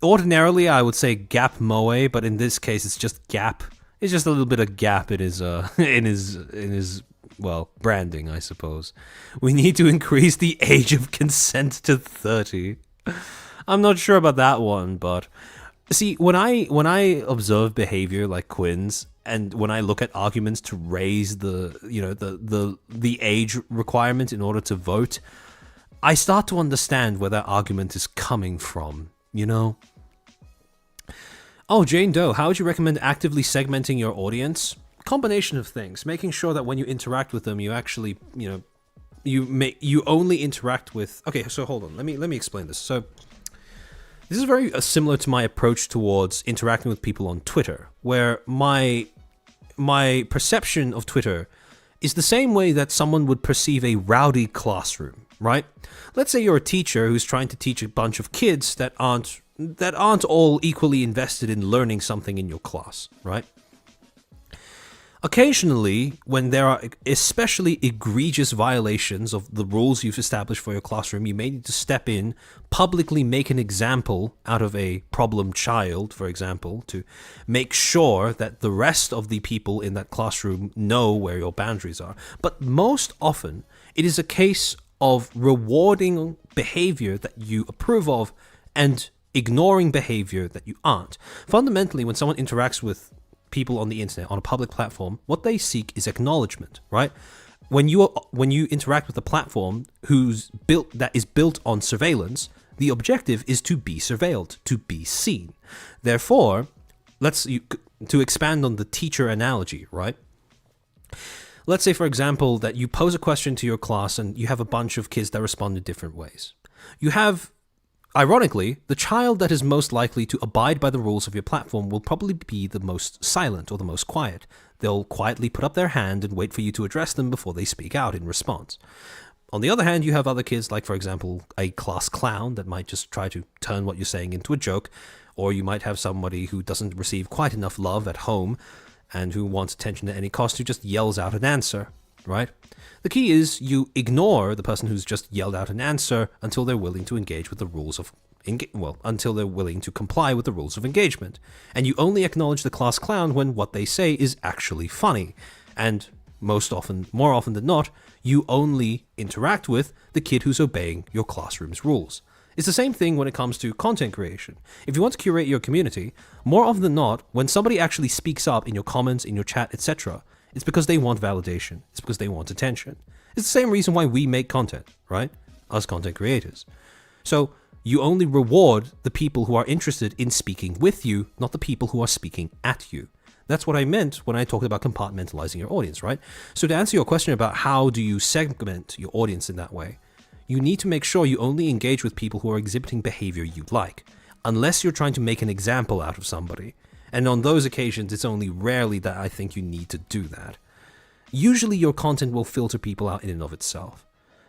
ordinarily I would say gap moe, but in this case it's just gap. It's just a little bit of gap in his branding, I suppose. We need to increase the age of consent to 30. I'm not sure about that one, but see, when I observe behavior like Quinn's, and when I look at arguments to raise the age requirement in order to vote, I start to understand where that argument is coming from, you know? Oh, Jane Doe, how would you recommend actively segmenting your audience? Combination of things, making sure that when you interact with them, you actually, you only interact with. Okay, so hold on, let me explain this. So this is very similar to my approach towards interacting with people on Twitter, where my perception of Twitter is the same way that someone would perceive a rowdy classroom, right? Let's say you're a teacher who's trying to teach a bunch of kids that aren't all equally invested in learning something in your class, right? Occasionally, when there are especially egregious violations of the rules you've established for your classroom, you may need to step in, publicly make an example out of a problem child, for example, to make sure that the rest of the people in that classroom know where your boundaries are. But most often, it is a case of rewarding behavior that you approve of and ignoring behavior that you aren't. Fundamentally, when someone interacts with people on the internet, on a public platform, what they seek is acknowledgement, right? When you interact with a platform that is built on surveillance, the objective is to be surveilled, to be seen. Therefore, to expand on the teacher analogy, right? Let's say, for example, that you pose a question to your class and you have a bunch of kids that respond in different ways. You have, ironically, the child that is most likely to abide by the rules of your platform will probably be the most silent or the most quiet. They'll quietly put up their hand and wait for you to address them before they speak out in response. On the other hand, you have other kids, like, for example, a class clown that might just try to turn what you're saying into a joke, or you might have somebody who doesn't receive quite enough love at home and who wants attention at any cost, who just yells out an answer, right? The key is you ignore the person who's just yelled out an answer until they're willing to engage with the rules of until they're willing to comply with the rules of engagement. And you only acknowledge the class clown when what they say is actually funny. And more often than not, you only interact with the kid who's obeying your classroom's rules. It's the same thing when it comes to content creation. If you want to curate your community, more often than not, when somebody actually speaks up in your comments, in your chat, etc., it's because they want validation. It's because they want attention. It's the same reason why we make content, right? Us content creators. So you only reward the people who are interested in speaking with you, not the people who are speaking at you. That's what I meant when I talked about compartmentalizing your audience, right? So to answer your question about how do you segment your audience in that way, you need to make sure you only engage with people who are exhibiting behavior you like, unless you're trying to make an example out of somebody. And on those occasions, it's only rarely that I think you need to do that. Usually your content will filter people out in and of itself.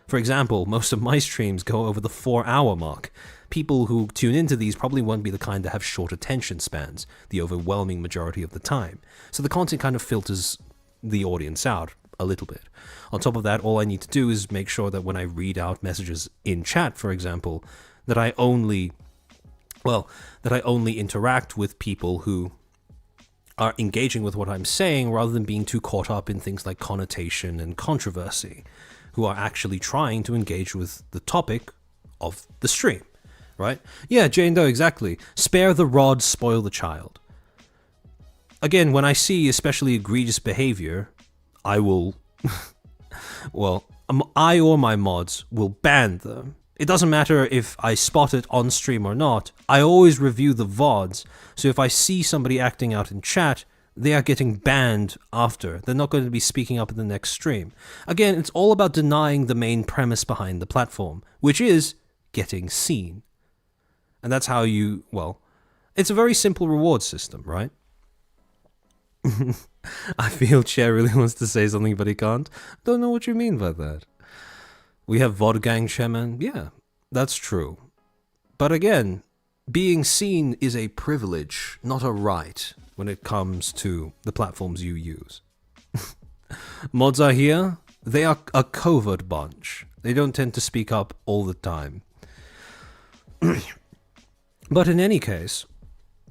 For example, most of my streams go over the 4-hour mark. People who tune into these probably won't be the kind that have short attention spans, the overwhelming majority of the time. So the content kind of filters the audience out a little bit. On top of that, all I need to do is make sure that when I read out messages in chat, for example, that I only interact with people who are engaging with what I'm saying rather than being too caught up in things like connotation and controversy, who are actually trying to engage with the topic of the stream, right? Yeah, Jane Doe, exactly. Spare the rod, spoil the child. Again, when I see especially egregious behavior, I will, I or my mods will ban them. It doesn't matter if I spot it on stream or not. I always review the VODs, so if I see somebody acting out in chat, they are getting banned after. They're not going to be speaking up in the next stream. Again, it's all about denying the main premise behind the platform, which is getting seen. And that's how you, it's a very simple reward system, right? I feel Chair really wants to say something, but he can't. Don't know what you mean by that. We have VOD gang chairman. Yeah, that's true. But again, being seen is a privilege, not a right, when it comes to the platforms you use. Mods are here. They are a covert bunch. They don't tend to speak up all the time. But in any case,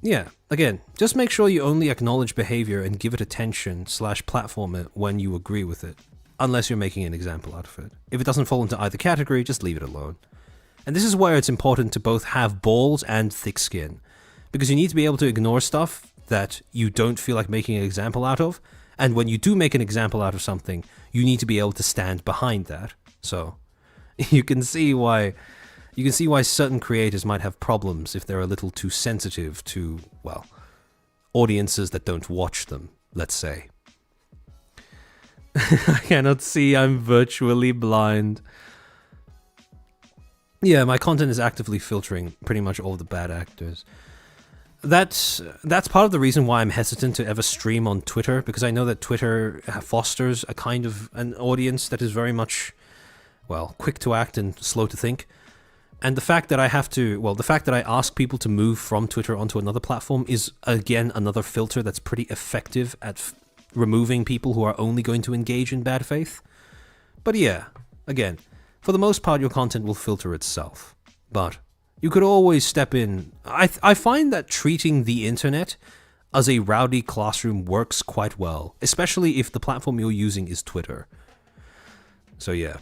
yeah, again, just make sure you only acknowledge behavior and give it attention / platform it when you agree with it, unless you're making an example out of it. If it doesn't fall into either category, just leave it alone. And this is where it's important to both have balls and thick skin. Because you need to be able to ignore stuff that you don't feel like making an example out of. And when you do make an example out of something, you need to be able to stand behind that. So you can see why certain creators might have problems if they're a little too sensitive to, well, audiences that don't watch them, let's say. I cannot see, I'm virtually blind. Yeah, my content is actively filtering pretty much all the bad actors. That's part of the reason why I'm hesitant to ever stream on Twitter, because I know that Twitter fosters a kind of an audience that is very much, well, quick to act and slow to think. And the fact that I ask people to move from Twitter onto another platform is, again, another filter that's pretty effective at removing people who are only going to engage in bad faith. But yeah, again, for the most part, your content will filter itself. But you could always step in. I find that treating the internet as a rowdy classroom works quite well, especially if the platform you're using is Twitter. So yeah.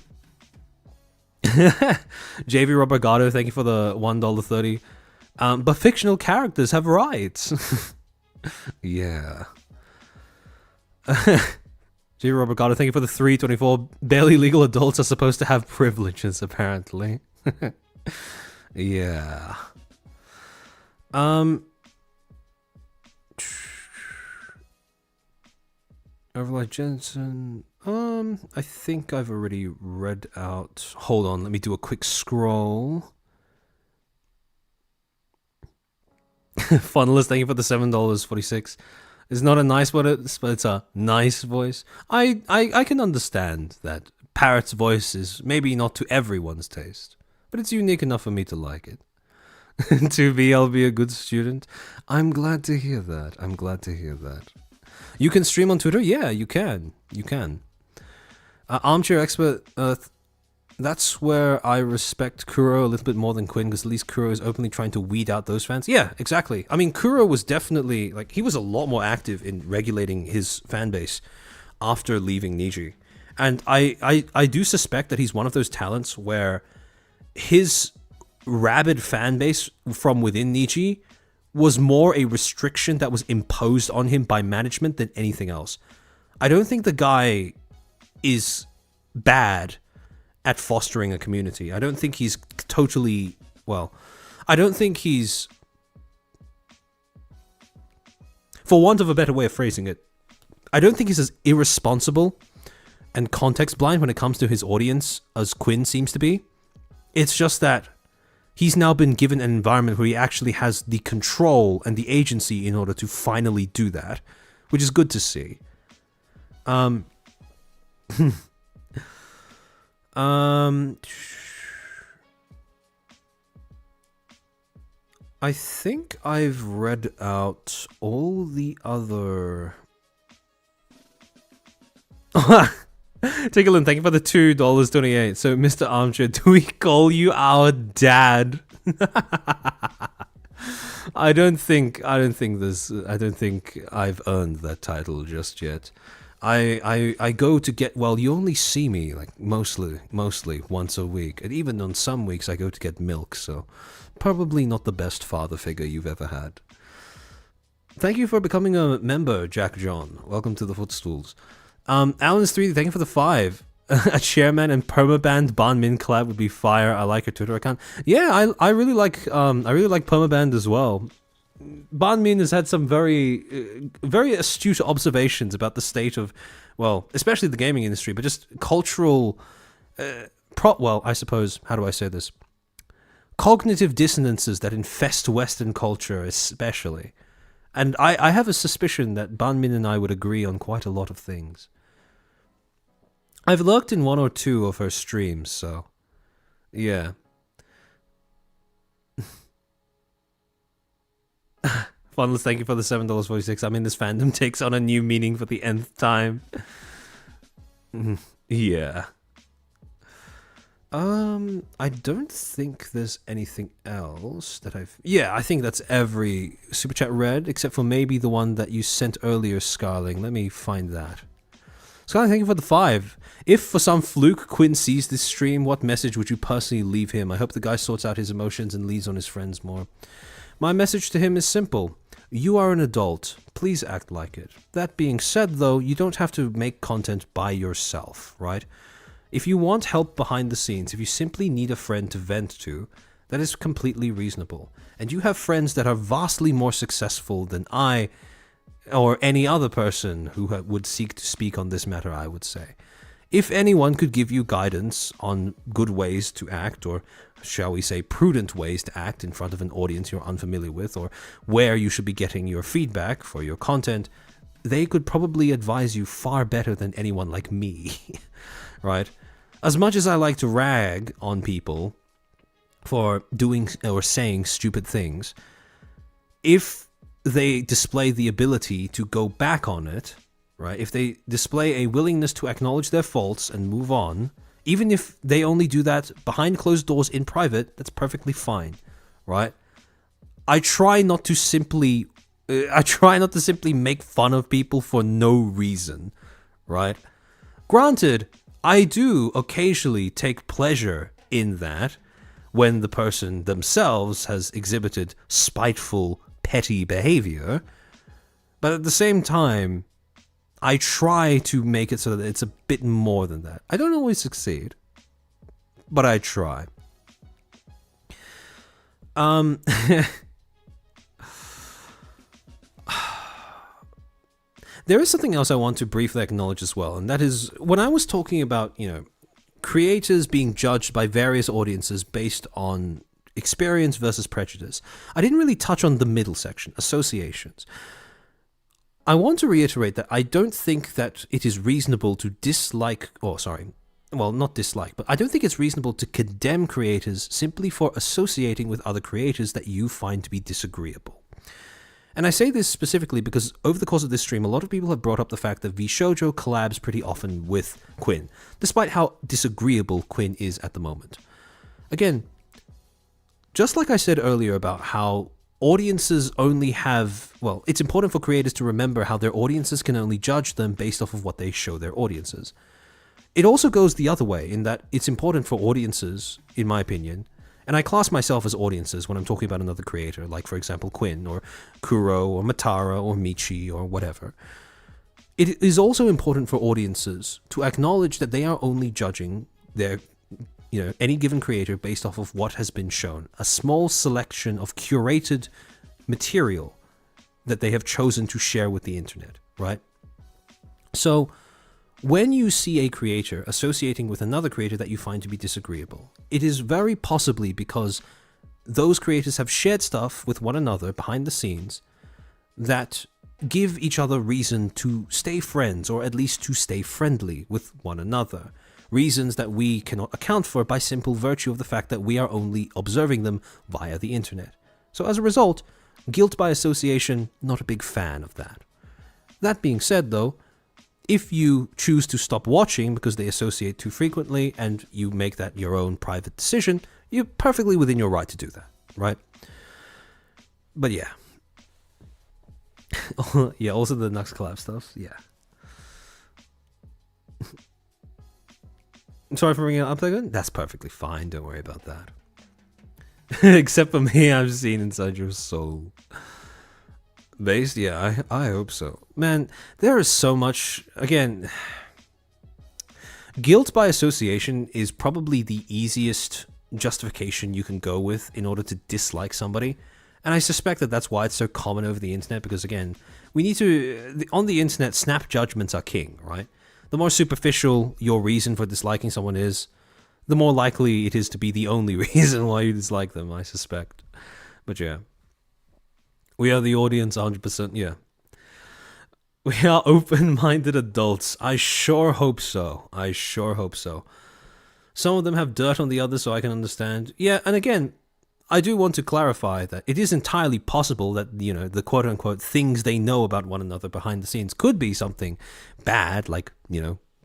JV Robergato, thank you for the $1.30. But fictional characters have rights. Yeah. JV Robergato, thank you for the $3.24. Barely legal adults are supposed to have privileges, apparently. Yeah. Overlord Jensen. I think I've already read out. Hold on, let me do a quick scroll. Funnelist, thank you for the $7.46. It's not a nice voice, but it's a nice voice. I can understand that Parrot's voice is maybe not to everyone's taste, but it's unique enough for me to like it. To be, I'll be a good student. I'm glad to hear that. I'm glad to hear that. You can stream on Twitter? Yeah, you can. You can. Armchair Expert, that's where I respect Kuro a little bit more than Quinn, because at least Kuro is openly trying to weed out those fans. Yeah, exactly. I mean, Kuro was definitely, like, he was a lot more active in regulating his fan base after leaving Niji. And I do suspect that he's one of those talents where his rabid fan base from within Niji was more a restriction that was imposed on him by management than anything else. I don't think the guy is bad at fostering a community. I don't think he's totally, well, I don't think he's, for want of a better way of phrasing it, I don't think he's as irresponsible and context blind when it comes to his audience as Quinn seems to be. It's just that he's now been given an environment where he actually has the control and the agency in order to finally do that, which is good to see. I think I've read out all the other... Ticklin, thank you for the $2.28. So, Mr. Armchair, do we call you our dad? I don't think I've earned that title just yet. I go to get, well, you only see me like mostly once a week, and even on some weeks I go to get milk, so probably not the best father figure you've ever had. Thank you for becoming a member, Jack John. Welcome to the Footstools. Alan's 3, thank you for the 5. A chairman and permaband Ban Min collab would be fire. I like her Twitter account. Yeah, I really like permaband as well. Ban Min has had some very astute observations about the state of, well, especially the gaming industry, but just cultural, I suppose, how do I say this? Cognitive dissonances that infest Western culture, especially. And I have a suspicion that Ban Min and I would agree on quite a lot of things. I've lurked in one or two of her streams, so yeah. Funless, thank you for the $7.46. I mean, this fandom takes on a new meaning for the nth time. Yeah. I don't think there's anything else that I've... Yeah, I think that's every super chat read, except for maybe the one that you sent earlier, Scarling. Let me find that. Sky, thank you for the 5. If for some fluke Quinn sees this stream, what message would you personally leave him? I hope the guy sorts out his emotions and leads on his friends more. My message to him is simple. You are an adult. Please act like it. That being said, though, you don't have to make content by yourself, right? If you want help behind the scenes, if you simply need a friend to vent to, that is completely reasonable. And you have friends that are vastly more successful than I or any other person who would seek to speak on this matter, I would say. If anyone could give you guidance on good ways to act, or shall we say prudent ways to act in front of an audience you're unfamiliar with, or where you should be getting your feedback for your content, they could probably advise you far better than anyone like me, right? As much as I like to rag on people for doing or saying stupid things, if they display the ability to go back on it, right? If they display a willingness to acknowledge their faults and move on, even if they only do that behind closed doors in private, that's perfectly fine, right? I try not to simply make fun of people for no reason, right? Granted, I do occasionally take pleasure in that when the person themselves has exhibited spiteful, petty behavior, but at the same time, I try to make it so that it's a bit more than that. I don't always succeed, but I try. There is something else I want to briefly acknowledge as well, and that is when I was talking about, creators being judged by various audiences based on experience versus prejudice, I didn't really touch on the middle section, associations. I want to reiterate that I don't think that it is reasonable to not dislike, but I don't think it's reasonable to condemn creators simply for associating with other creators that you find to be disagreeable. And I say this specifically because over the course of this stream, a lot of people have brought up the fact that VShojo collabs pretty often with Quinn, despite how disagreeable Quinn is at the moment. Again, just like I said earlier about how audiences only have, it's important for creators to remember how their audiences can only judge them based off of what they show their audiences. It also goes the other way in that it's important for audiences, in my opinion, and I class myself as audiences when I'm talking about another creator, like for example Quinn, or Kuro, or Matara, or Michi, or whatever. It is also important for audiences to acknowledge that they are only judging their any given creator based off of what has been shown, a small selection of curated material that they have chosen to share with the internet, right? So when you see a creator associating with another creator that you find to be disagreeable, it is very possibly because those creators have shared stuff with one another behind the scenes that give each other reason to stay friends, or at least to stay friendly with one another. Reasons that we cannot account for by simple virtue of the fact that we are only observing them via the internet. So as a result, guilt by association, not a big fan of that. That being said though, if you choose to stop watching because they associate too frequently and you make that your own private decision, you're perfectly within your right to do that, right? But yeah. Yeah, also the Nux collab stuff, yeah. Sorry for bringing it up again. That's perfectly fine. Don't worry about that. Except for me, I've seen inside your soul. Based? Yeah, I hope so. Man, there is so much. Again, guilt by association is probably the easiest justification you can go with in order to dislike somebody. And I suspect that that's why it's so common over the internet, because again, we need to, on the internet, snap judgments are king, right? The more superficial your reason for disliking someone is, the more likely it is to be the only reason why you dislike them, I suspect. But yeah. We are the audience 100%, yeah. We are open-minded adults. I sure hope so. I sure hope so. Some of them have dirt on the others, so I can understand. Yeah, and again, I do want to clarify that it is entirely possible that, the quote-unquote things they know about one another behind the scenes could be something bad, like,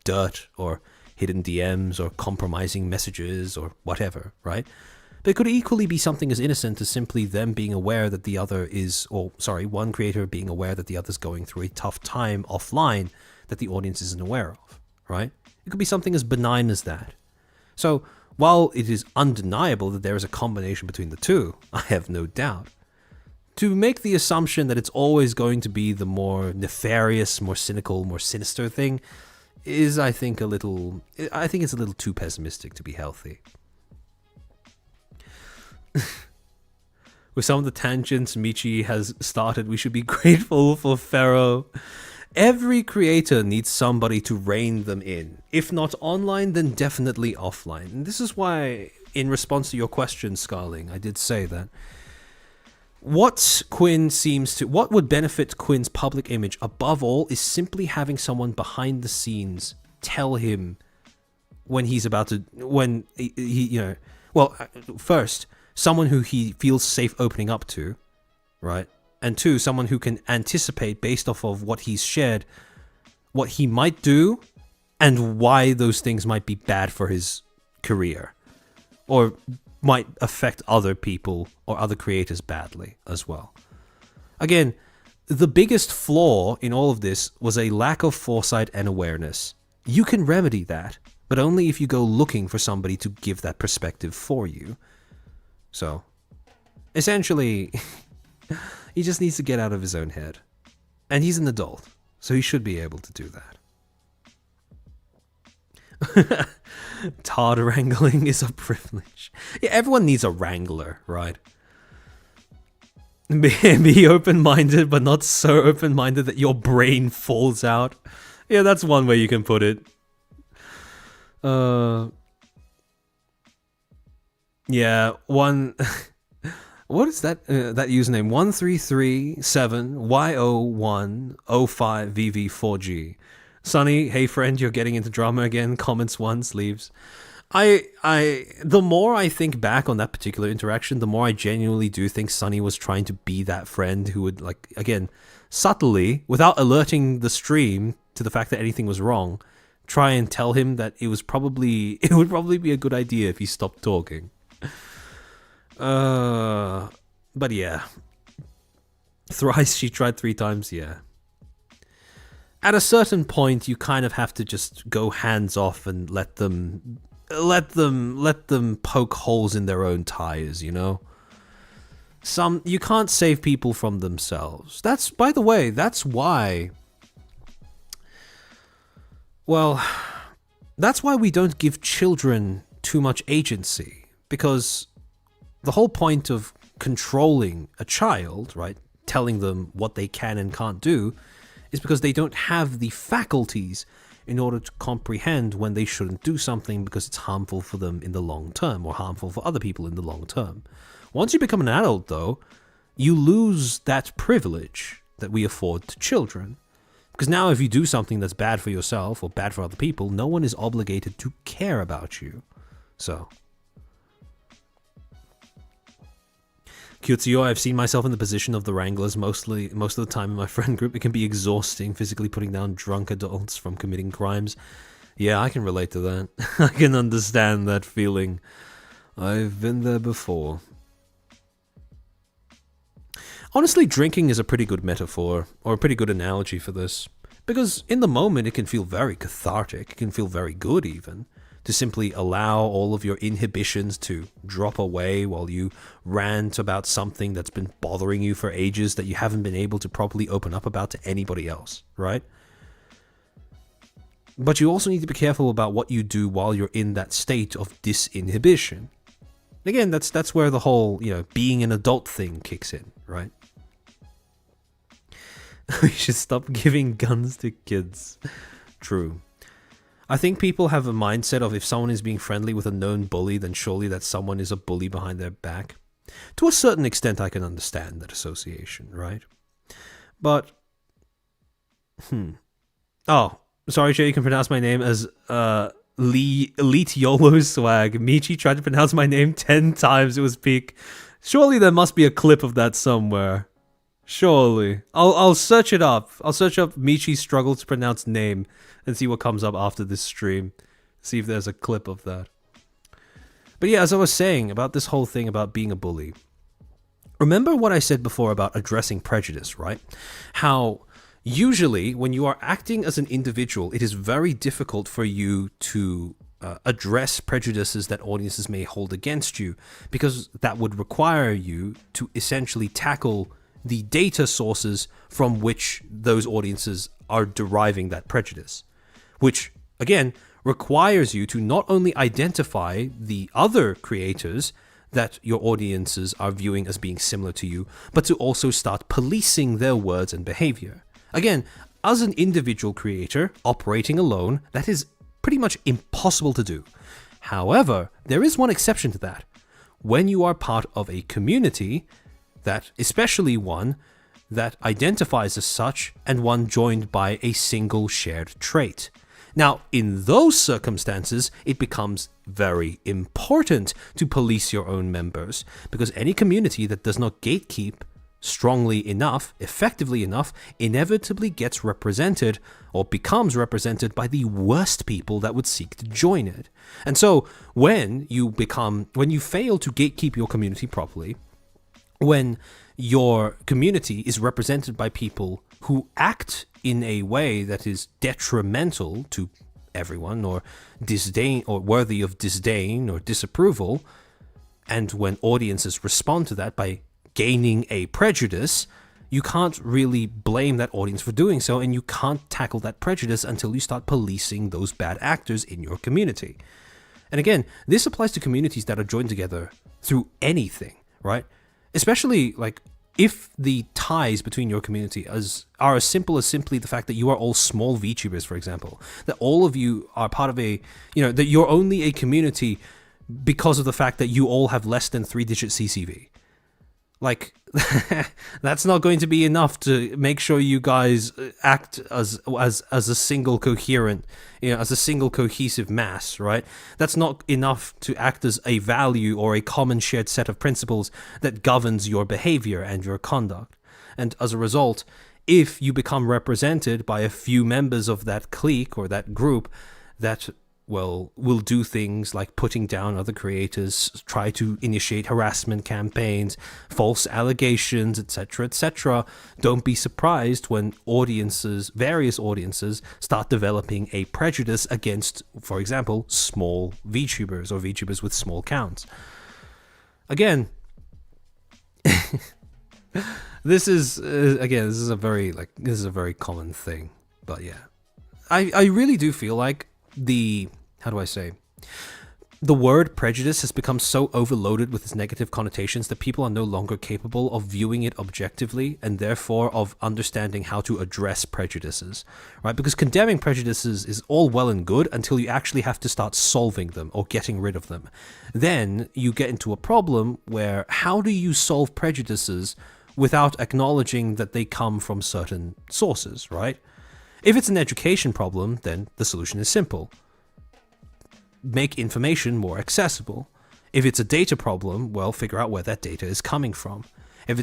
dirt or hidden DMs or compromising messages or whatever, right? But it could equally be something as innocent as simply them being aware that one creator being aware that the other's going through a tough time offline that the audience isn't aware of, right? It could be something as benign as that. So, while it is undeniable that there is a combination between the two, I have no doubt. To make the assumption that it's always going to be the more nefarious, more cynical, more sinister thing is, I think it's a little too pessimistic to be healthy. With some of the tangents Michi has started, we should be grateful for Pharaoh. Every creator needs somebody to rein them in. If not online, then definitely offline. And this is why, in response to your question, Scarling, I did say that what would benefit Quinn's public image above all is simply having someone behind the scenes tell him first, someone who he feels safe opening up to, right? And two, someone who can anticipate based off of what he's shared, what he might do and why those things might be bad for his career or might affect other people or other creators badly as well. Again, the biggest flaw in all of this was a lack of foresight and awareness. You can remedy that, but only if you go looking for somebody to give that perspective for you. So, essentially, he just needs to get out of his own head. And he's an adult, so he should be able to do that. Tard wrangling is a privilege. Yeah, everyone needs a wrangler, right? Be open-minded, but not so open-minded that your brain falls out. Yeah, that's one way you can put it. Yeah, one... What is that that username? 1337YO105VV4G. Sonny, hey friend, you're getting into drama again. Comments once, leaves. The more I think back on that particular interaction, the more I genuinely do think Sonny was trying to be that friend who would, like, again, subtly, without alerting the stream to the fact that anything was wrong, try and tell him that it would probably be a good idea if he stopped talking. But yeah. Thrice she tried 3 times, yeah. At a certain point, you kind of have to just go hands off and let them poke holes in their own tires, you know? You can't save people from themselves. By the way, that's why... Well, that's why we don't give children too much agency. Because the whole point of controlling a child, right, telling them what they can and can't do, is because they don't have the faculties in order to comprehend when they shouldn't do something because it's harmful for them in the long term or harmful for other people in the long term. Once you become an adult, though, you lose that privilege that we afford to children. Because now if you do something that's bad for yourself or bad for other people, no one is obligated to care about you. So... Kyutsuyo, I've seen myself in the position of the wranglers most of the time in my friend group. It can be exhausting physically putting down drunk adults from committing crimes. Yeah, I can relate to that. I can understand that feeling. I've been there before. Honestly, drinking is a pretty good metaphor, or a pretty good analogy for this. Because in the moment it can feel very cathartic, it can feel very good even, to simply allow all of your inhibitions to drop away while you rant about something that's been bothering you for ages that you haven't been able to properly open up about to anybody else, right? But you also need to be careful about what you do while you're in that state of disinhibition. Again, that's where the whole, being an adult thing kicks in, right? We should stop giving guns to kids. True. I think people have a mindset of if someone is being friendly with a known bully, then surely that someone is a bully behind their back. To a certain extent, I can understand that association, right? But, Oh, sorry, Jay, you can pronounce my name as, Elite YOLO Swag. Michi tried to pronounce my name 10 times, it was peak. Surely there must be a clip of that somewhere. Surely. I'll search it up. I'll search up Michi's struggle to pronounce name and see what comes up after this stream. See if there's a clip of that. But yeah, as I was saying about this whole thing about being a bully. Remember what I said before about addressing prejudice, right? How Usually, when you are acting as an individual, it is very difficult for you to address prejudices that audiences may hold against you, because that would require you to essentially tackle the data sources from which those audiences are deriving that prejudice, which, again, requires you to not only identify the other creators that your audiences are viewing as being similar to you, but to also start policing their words and behavior. Again, as an individual creator operating alone, that is pretty much impossible to do. However, there is one exception to that. When you are part of a community, that especially one that identifies as such, and one joined by a single shared trait. Now, in those circumstances, it becomes very important to police your own members, because any community that does not gatekeep strongly enough, effectively enough, inevitably gets represented or becomes represented by the worst people that would seek to join it. And so when you fail to gatekeep your community properly, when your community is represented by people who act in a way that is detrimental to everyone, or disdain, or worthy of disdain or disapproval, and when audiences respond to that by gaining a prejudice, you can't really blame that audience for doing so, and you can't tackle that prejudice until you start policing those bad actors in your community. And again, this applies to communities that are joined together through anything, right? Especially like if the ties between your community are as simple as simply the fact that you are all small VTubers, for example, that all of you are part of that you're only a community because of the fact that you all have less than 3-digit CCV. Like, that's not going to be enough to make sure you guys act as a single coherent, as a single cohesive mass, right? That's not enough to act as a value or a common shared set of principles that governs your behavior and your conduct. And as a result, if you become represented by a few members of that clique or that group that will do things like putting down other creators, try to initiate harassment campaigns, false allegations, etc., don't be surprised when various audiences, start developing a prejudice against, for example, small VTubers or VTubers with small counts. Again, this is a very common thing, but yeah, I really do feel like the word prejudice has become so overloaded with its negative connotations that people are no longer capable of viewing it objectively, and therefore of understanding how to address prejudices, right? Because condemning prejudices is all well and good until you actually have to start solving them or getting rid of them. Then you get into a problem where how do you solve prejudices without acknowledging that they come from certain sources, right? If it's an education problem, then the solution is simple. Make information more accessible. If it's a data problem, well, figure out where that data is coming from. If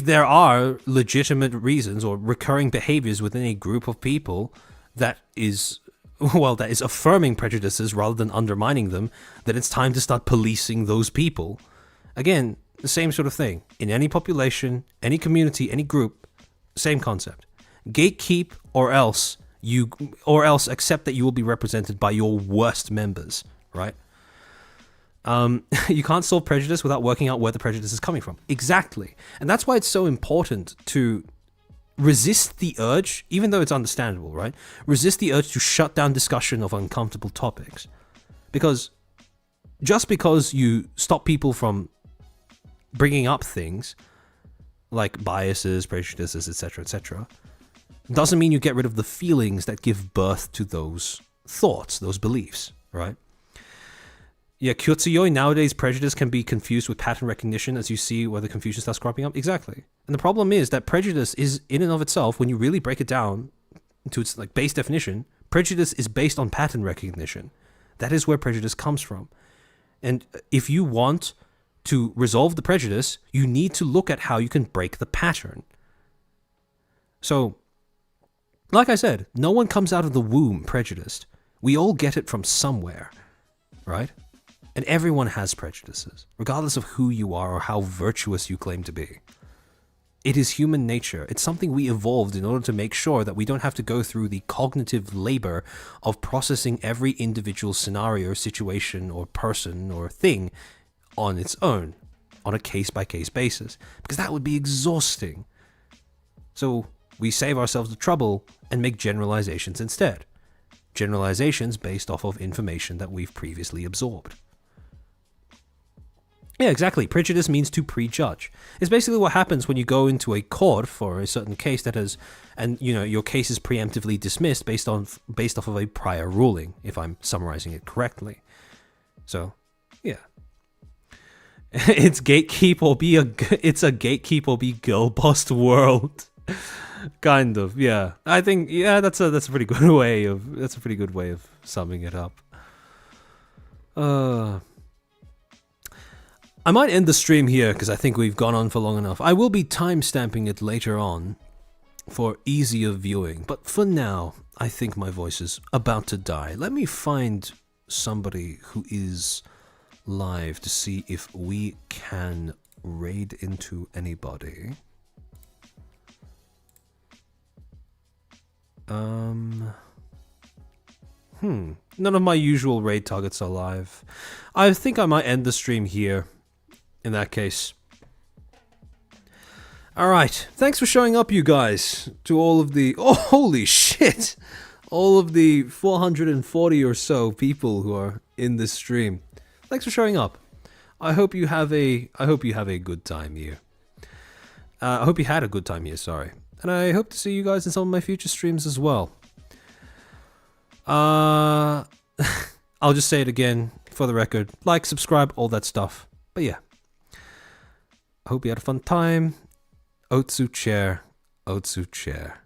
there are legitimate reasons or recurring behaviors within a group of people that is affirming prejudices rather than undermining them, then it's time to start policing those people. Again, the same sort of thing. In any population, any community, any group, same concept. Gatekeep or else accept that you will be represented by your worst members, right? You can't solve prejudice without working out where the prejudice is coming from. Exactly. And that's why it's so important to resist the urge, even though it's understandable, right? Resist the urge to shut down discussion of uncomfortable topics. Because just because you stop people from bringing up things like biases, prejudices, etc., doesn't mean you get rid of the feelings that give birth to those thoughts, those beliefs, right? Yeah, Kyutsuyoi, nowadays prejudice can be confused with pattern recognition, as you see where the confusion starts cropping up. Exactly. And the problem is that prejudice is, in and of itself, when you really break it down to its base definition, prejudice is based on pattern recognition. That is where prejudice comes from. And if you want to resolve the prejudice, you need to look at how you can break the pattern. So, like I said, no one comes out of the womb prejudiced. We all get it from somewhere, right? And everyone has prejudices, regardless of who you are or how virtuous you claim to be. It is human nature. It's something we evolved in order to make sure that we don't have to go through the cognitive labor of processing every individual scenario, situation, or person or thing on its own, on a case-by-case basis, because that would be exhausting. So we save ourselves the trouble and make generalizations instead. Generalizations based off of information that we've previously absorbed. Yeah, exactly. Prejudice means to prejudge. It's basically what happens when you go into a court for a certain case that has, and your case is preemptively dismissed based off of a prior ruling, if I'm summarizing it correctly. So, yeah. It's gatekeep or be it's a gatekeep or be girl bossed world. Kind of, yeah. I think that's a pretty good way of summing it up. I might end the stream here because I think we've gone on for long enough. I will be timestamping it later on for easier viewing, but for now, I think my voice is about to die. Let me find somebody who is live to see if we can raid into anybody. None of my usual raid targets are live. I think I might end the stream here. In that case. Alright, thanks for showing up, you guys, to all of the... Oh, holy shit! All of the 440 or so people who are in this stream. Thanks for showing up. I hope you have a good time here. I hope you had a good time here, sorry. And I hope to see you guys in some of my future streams as well. I'll just say it again, for the record. Like, subscribe, all that stuff. But yeah. I hope you had a fun time. Otsu chair. Otsu chair.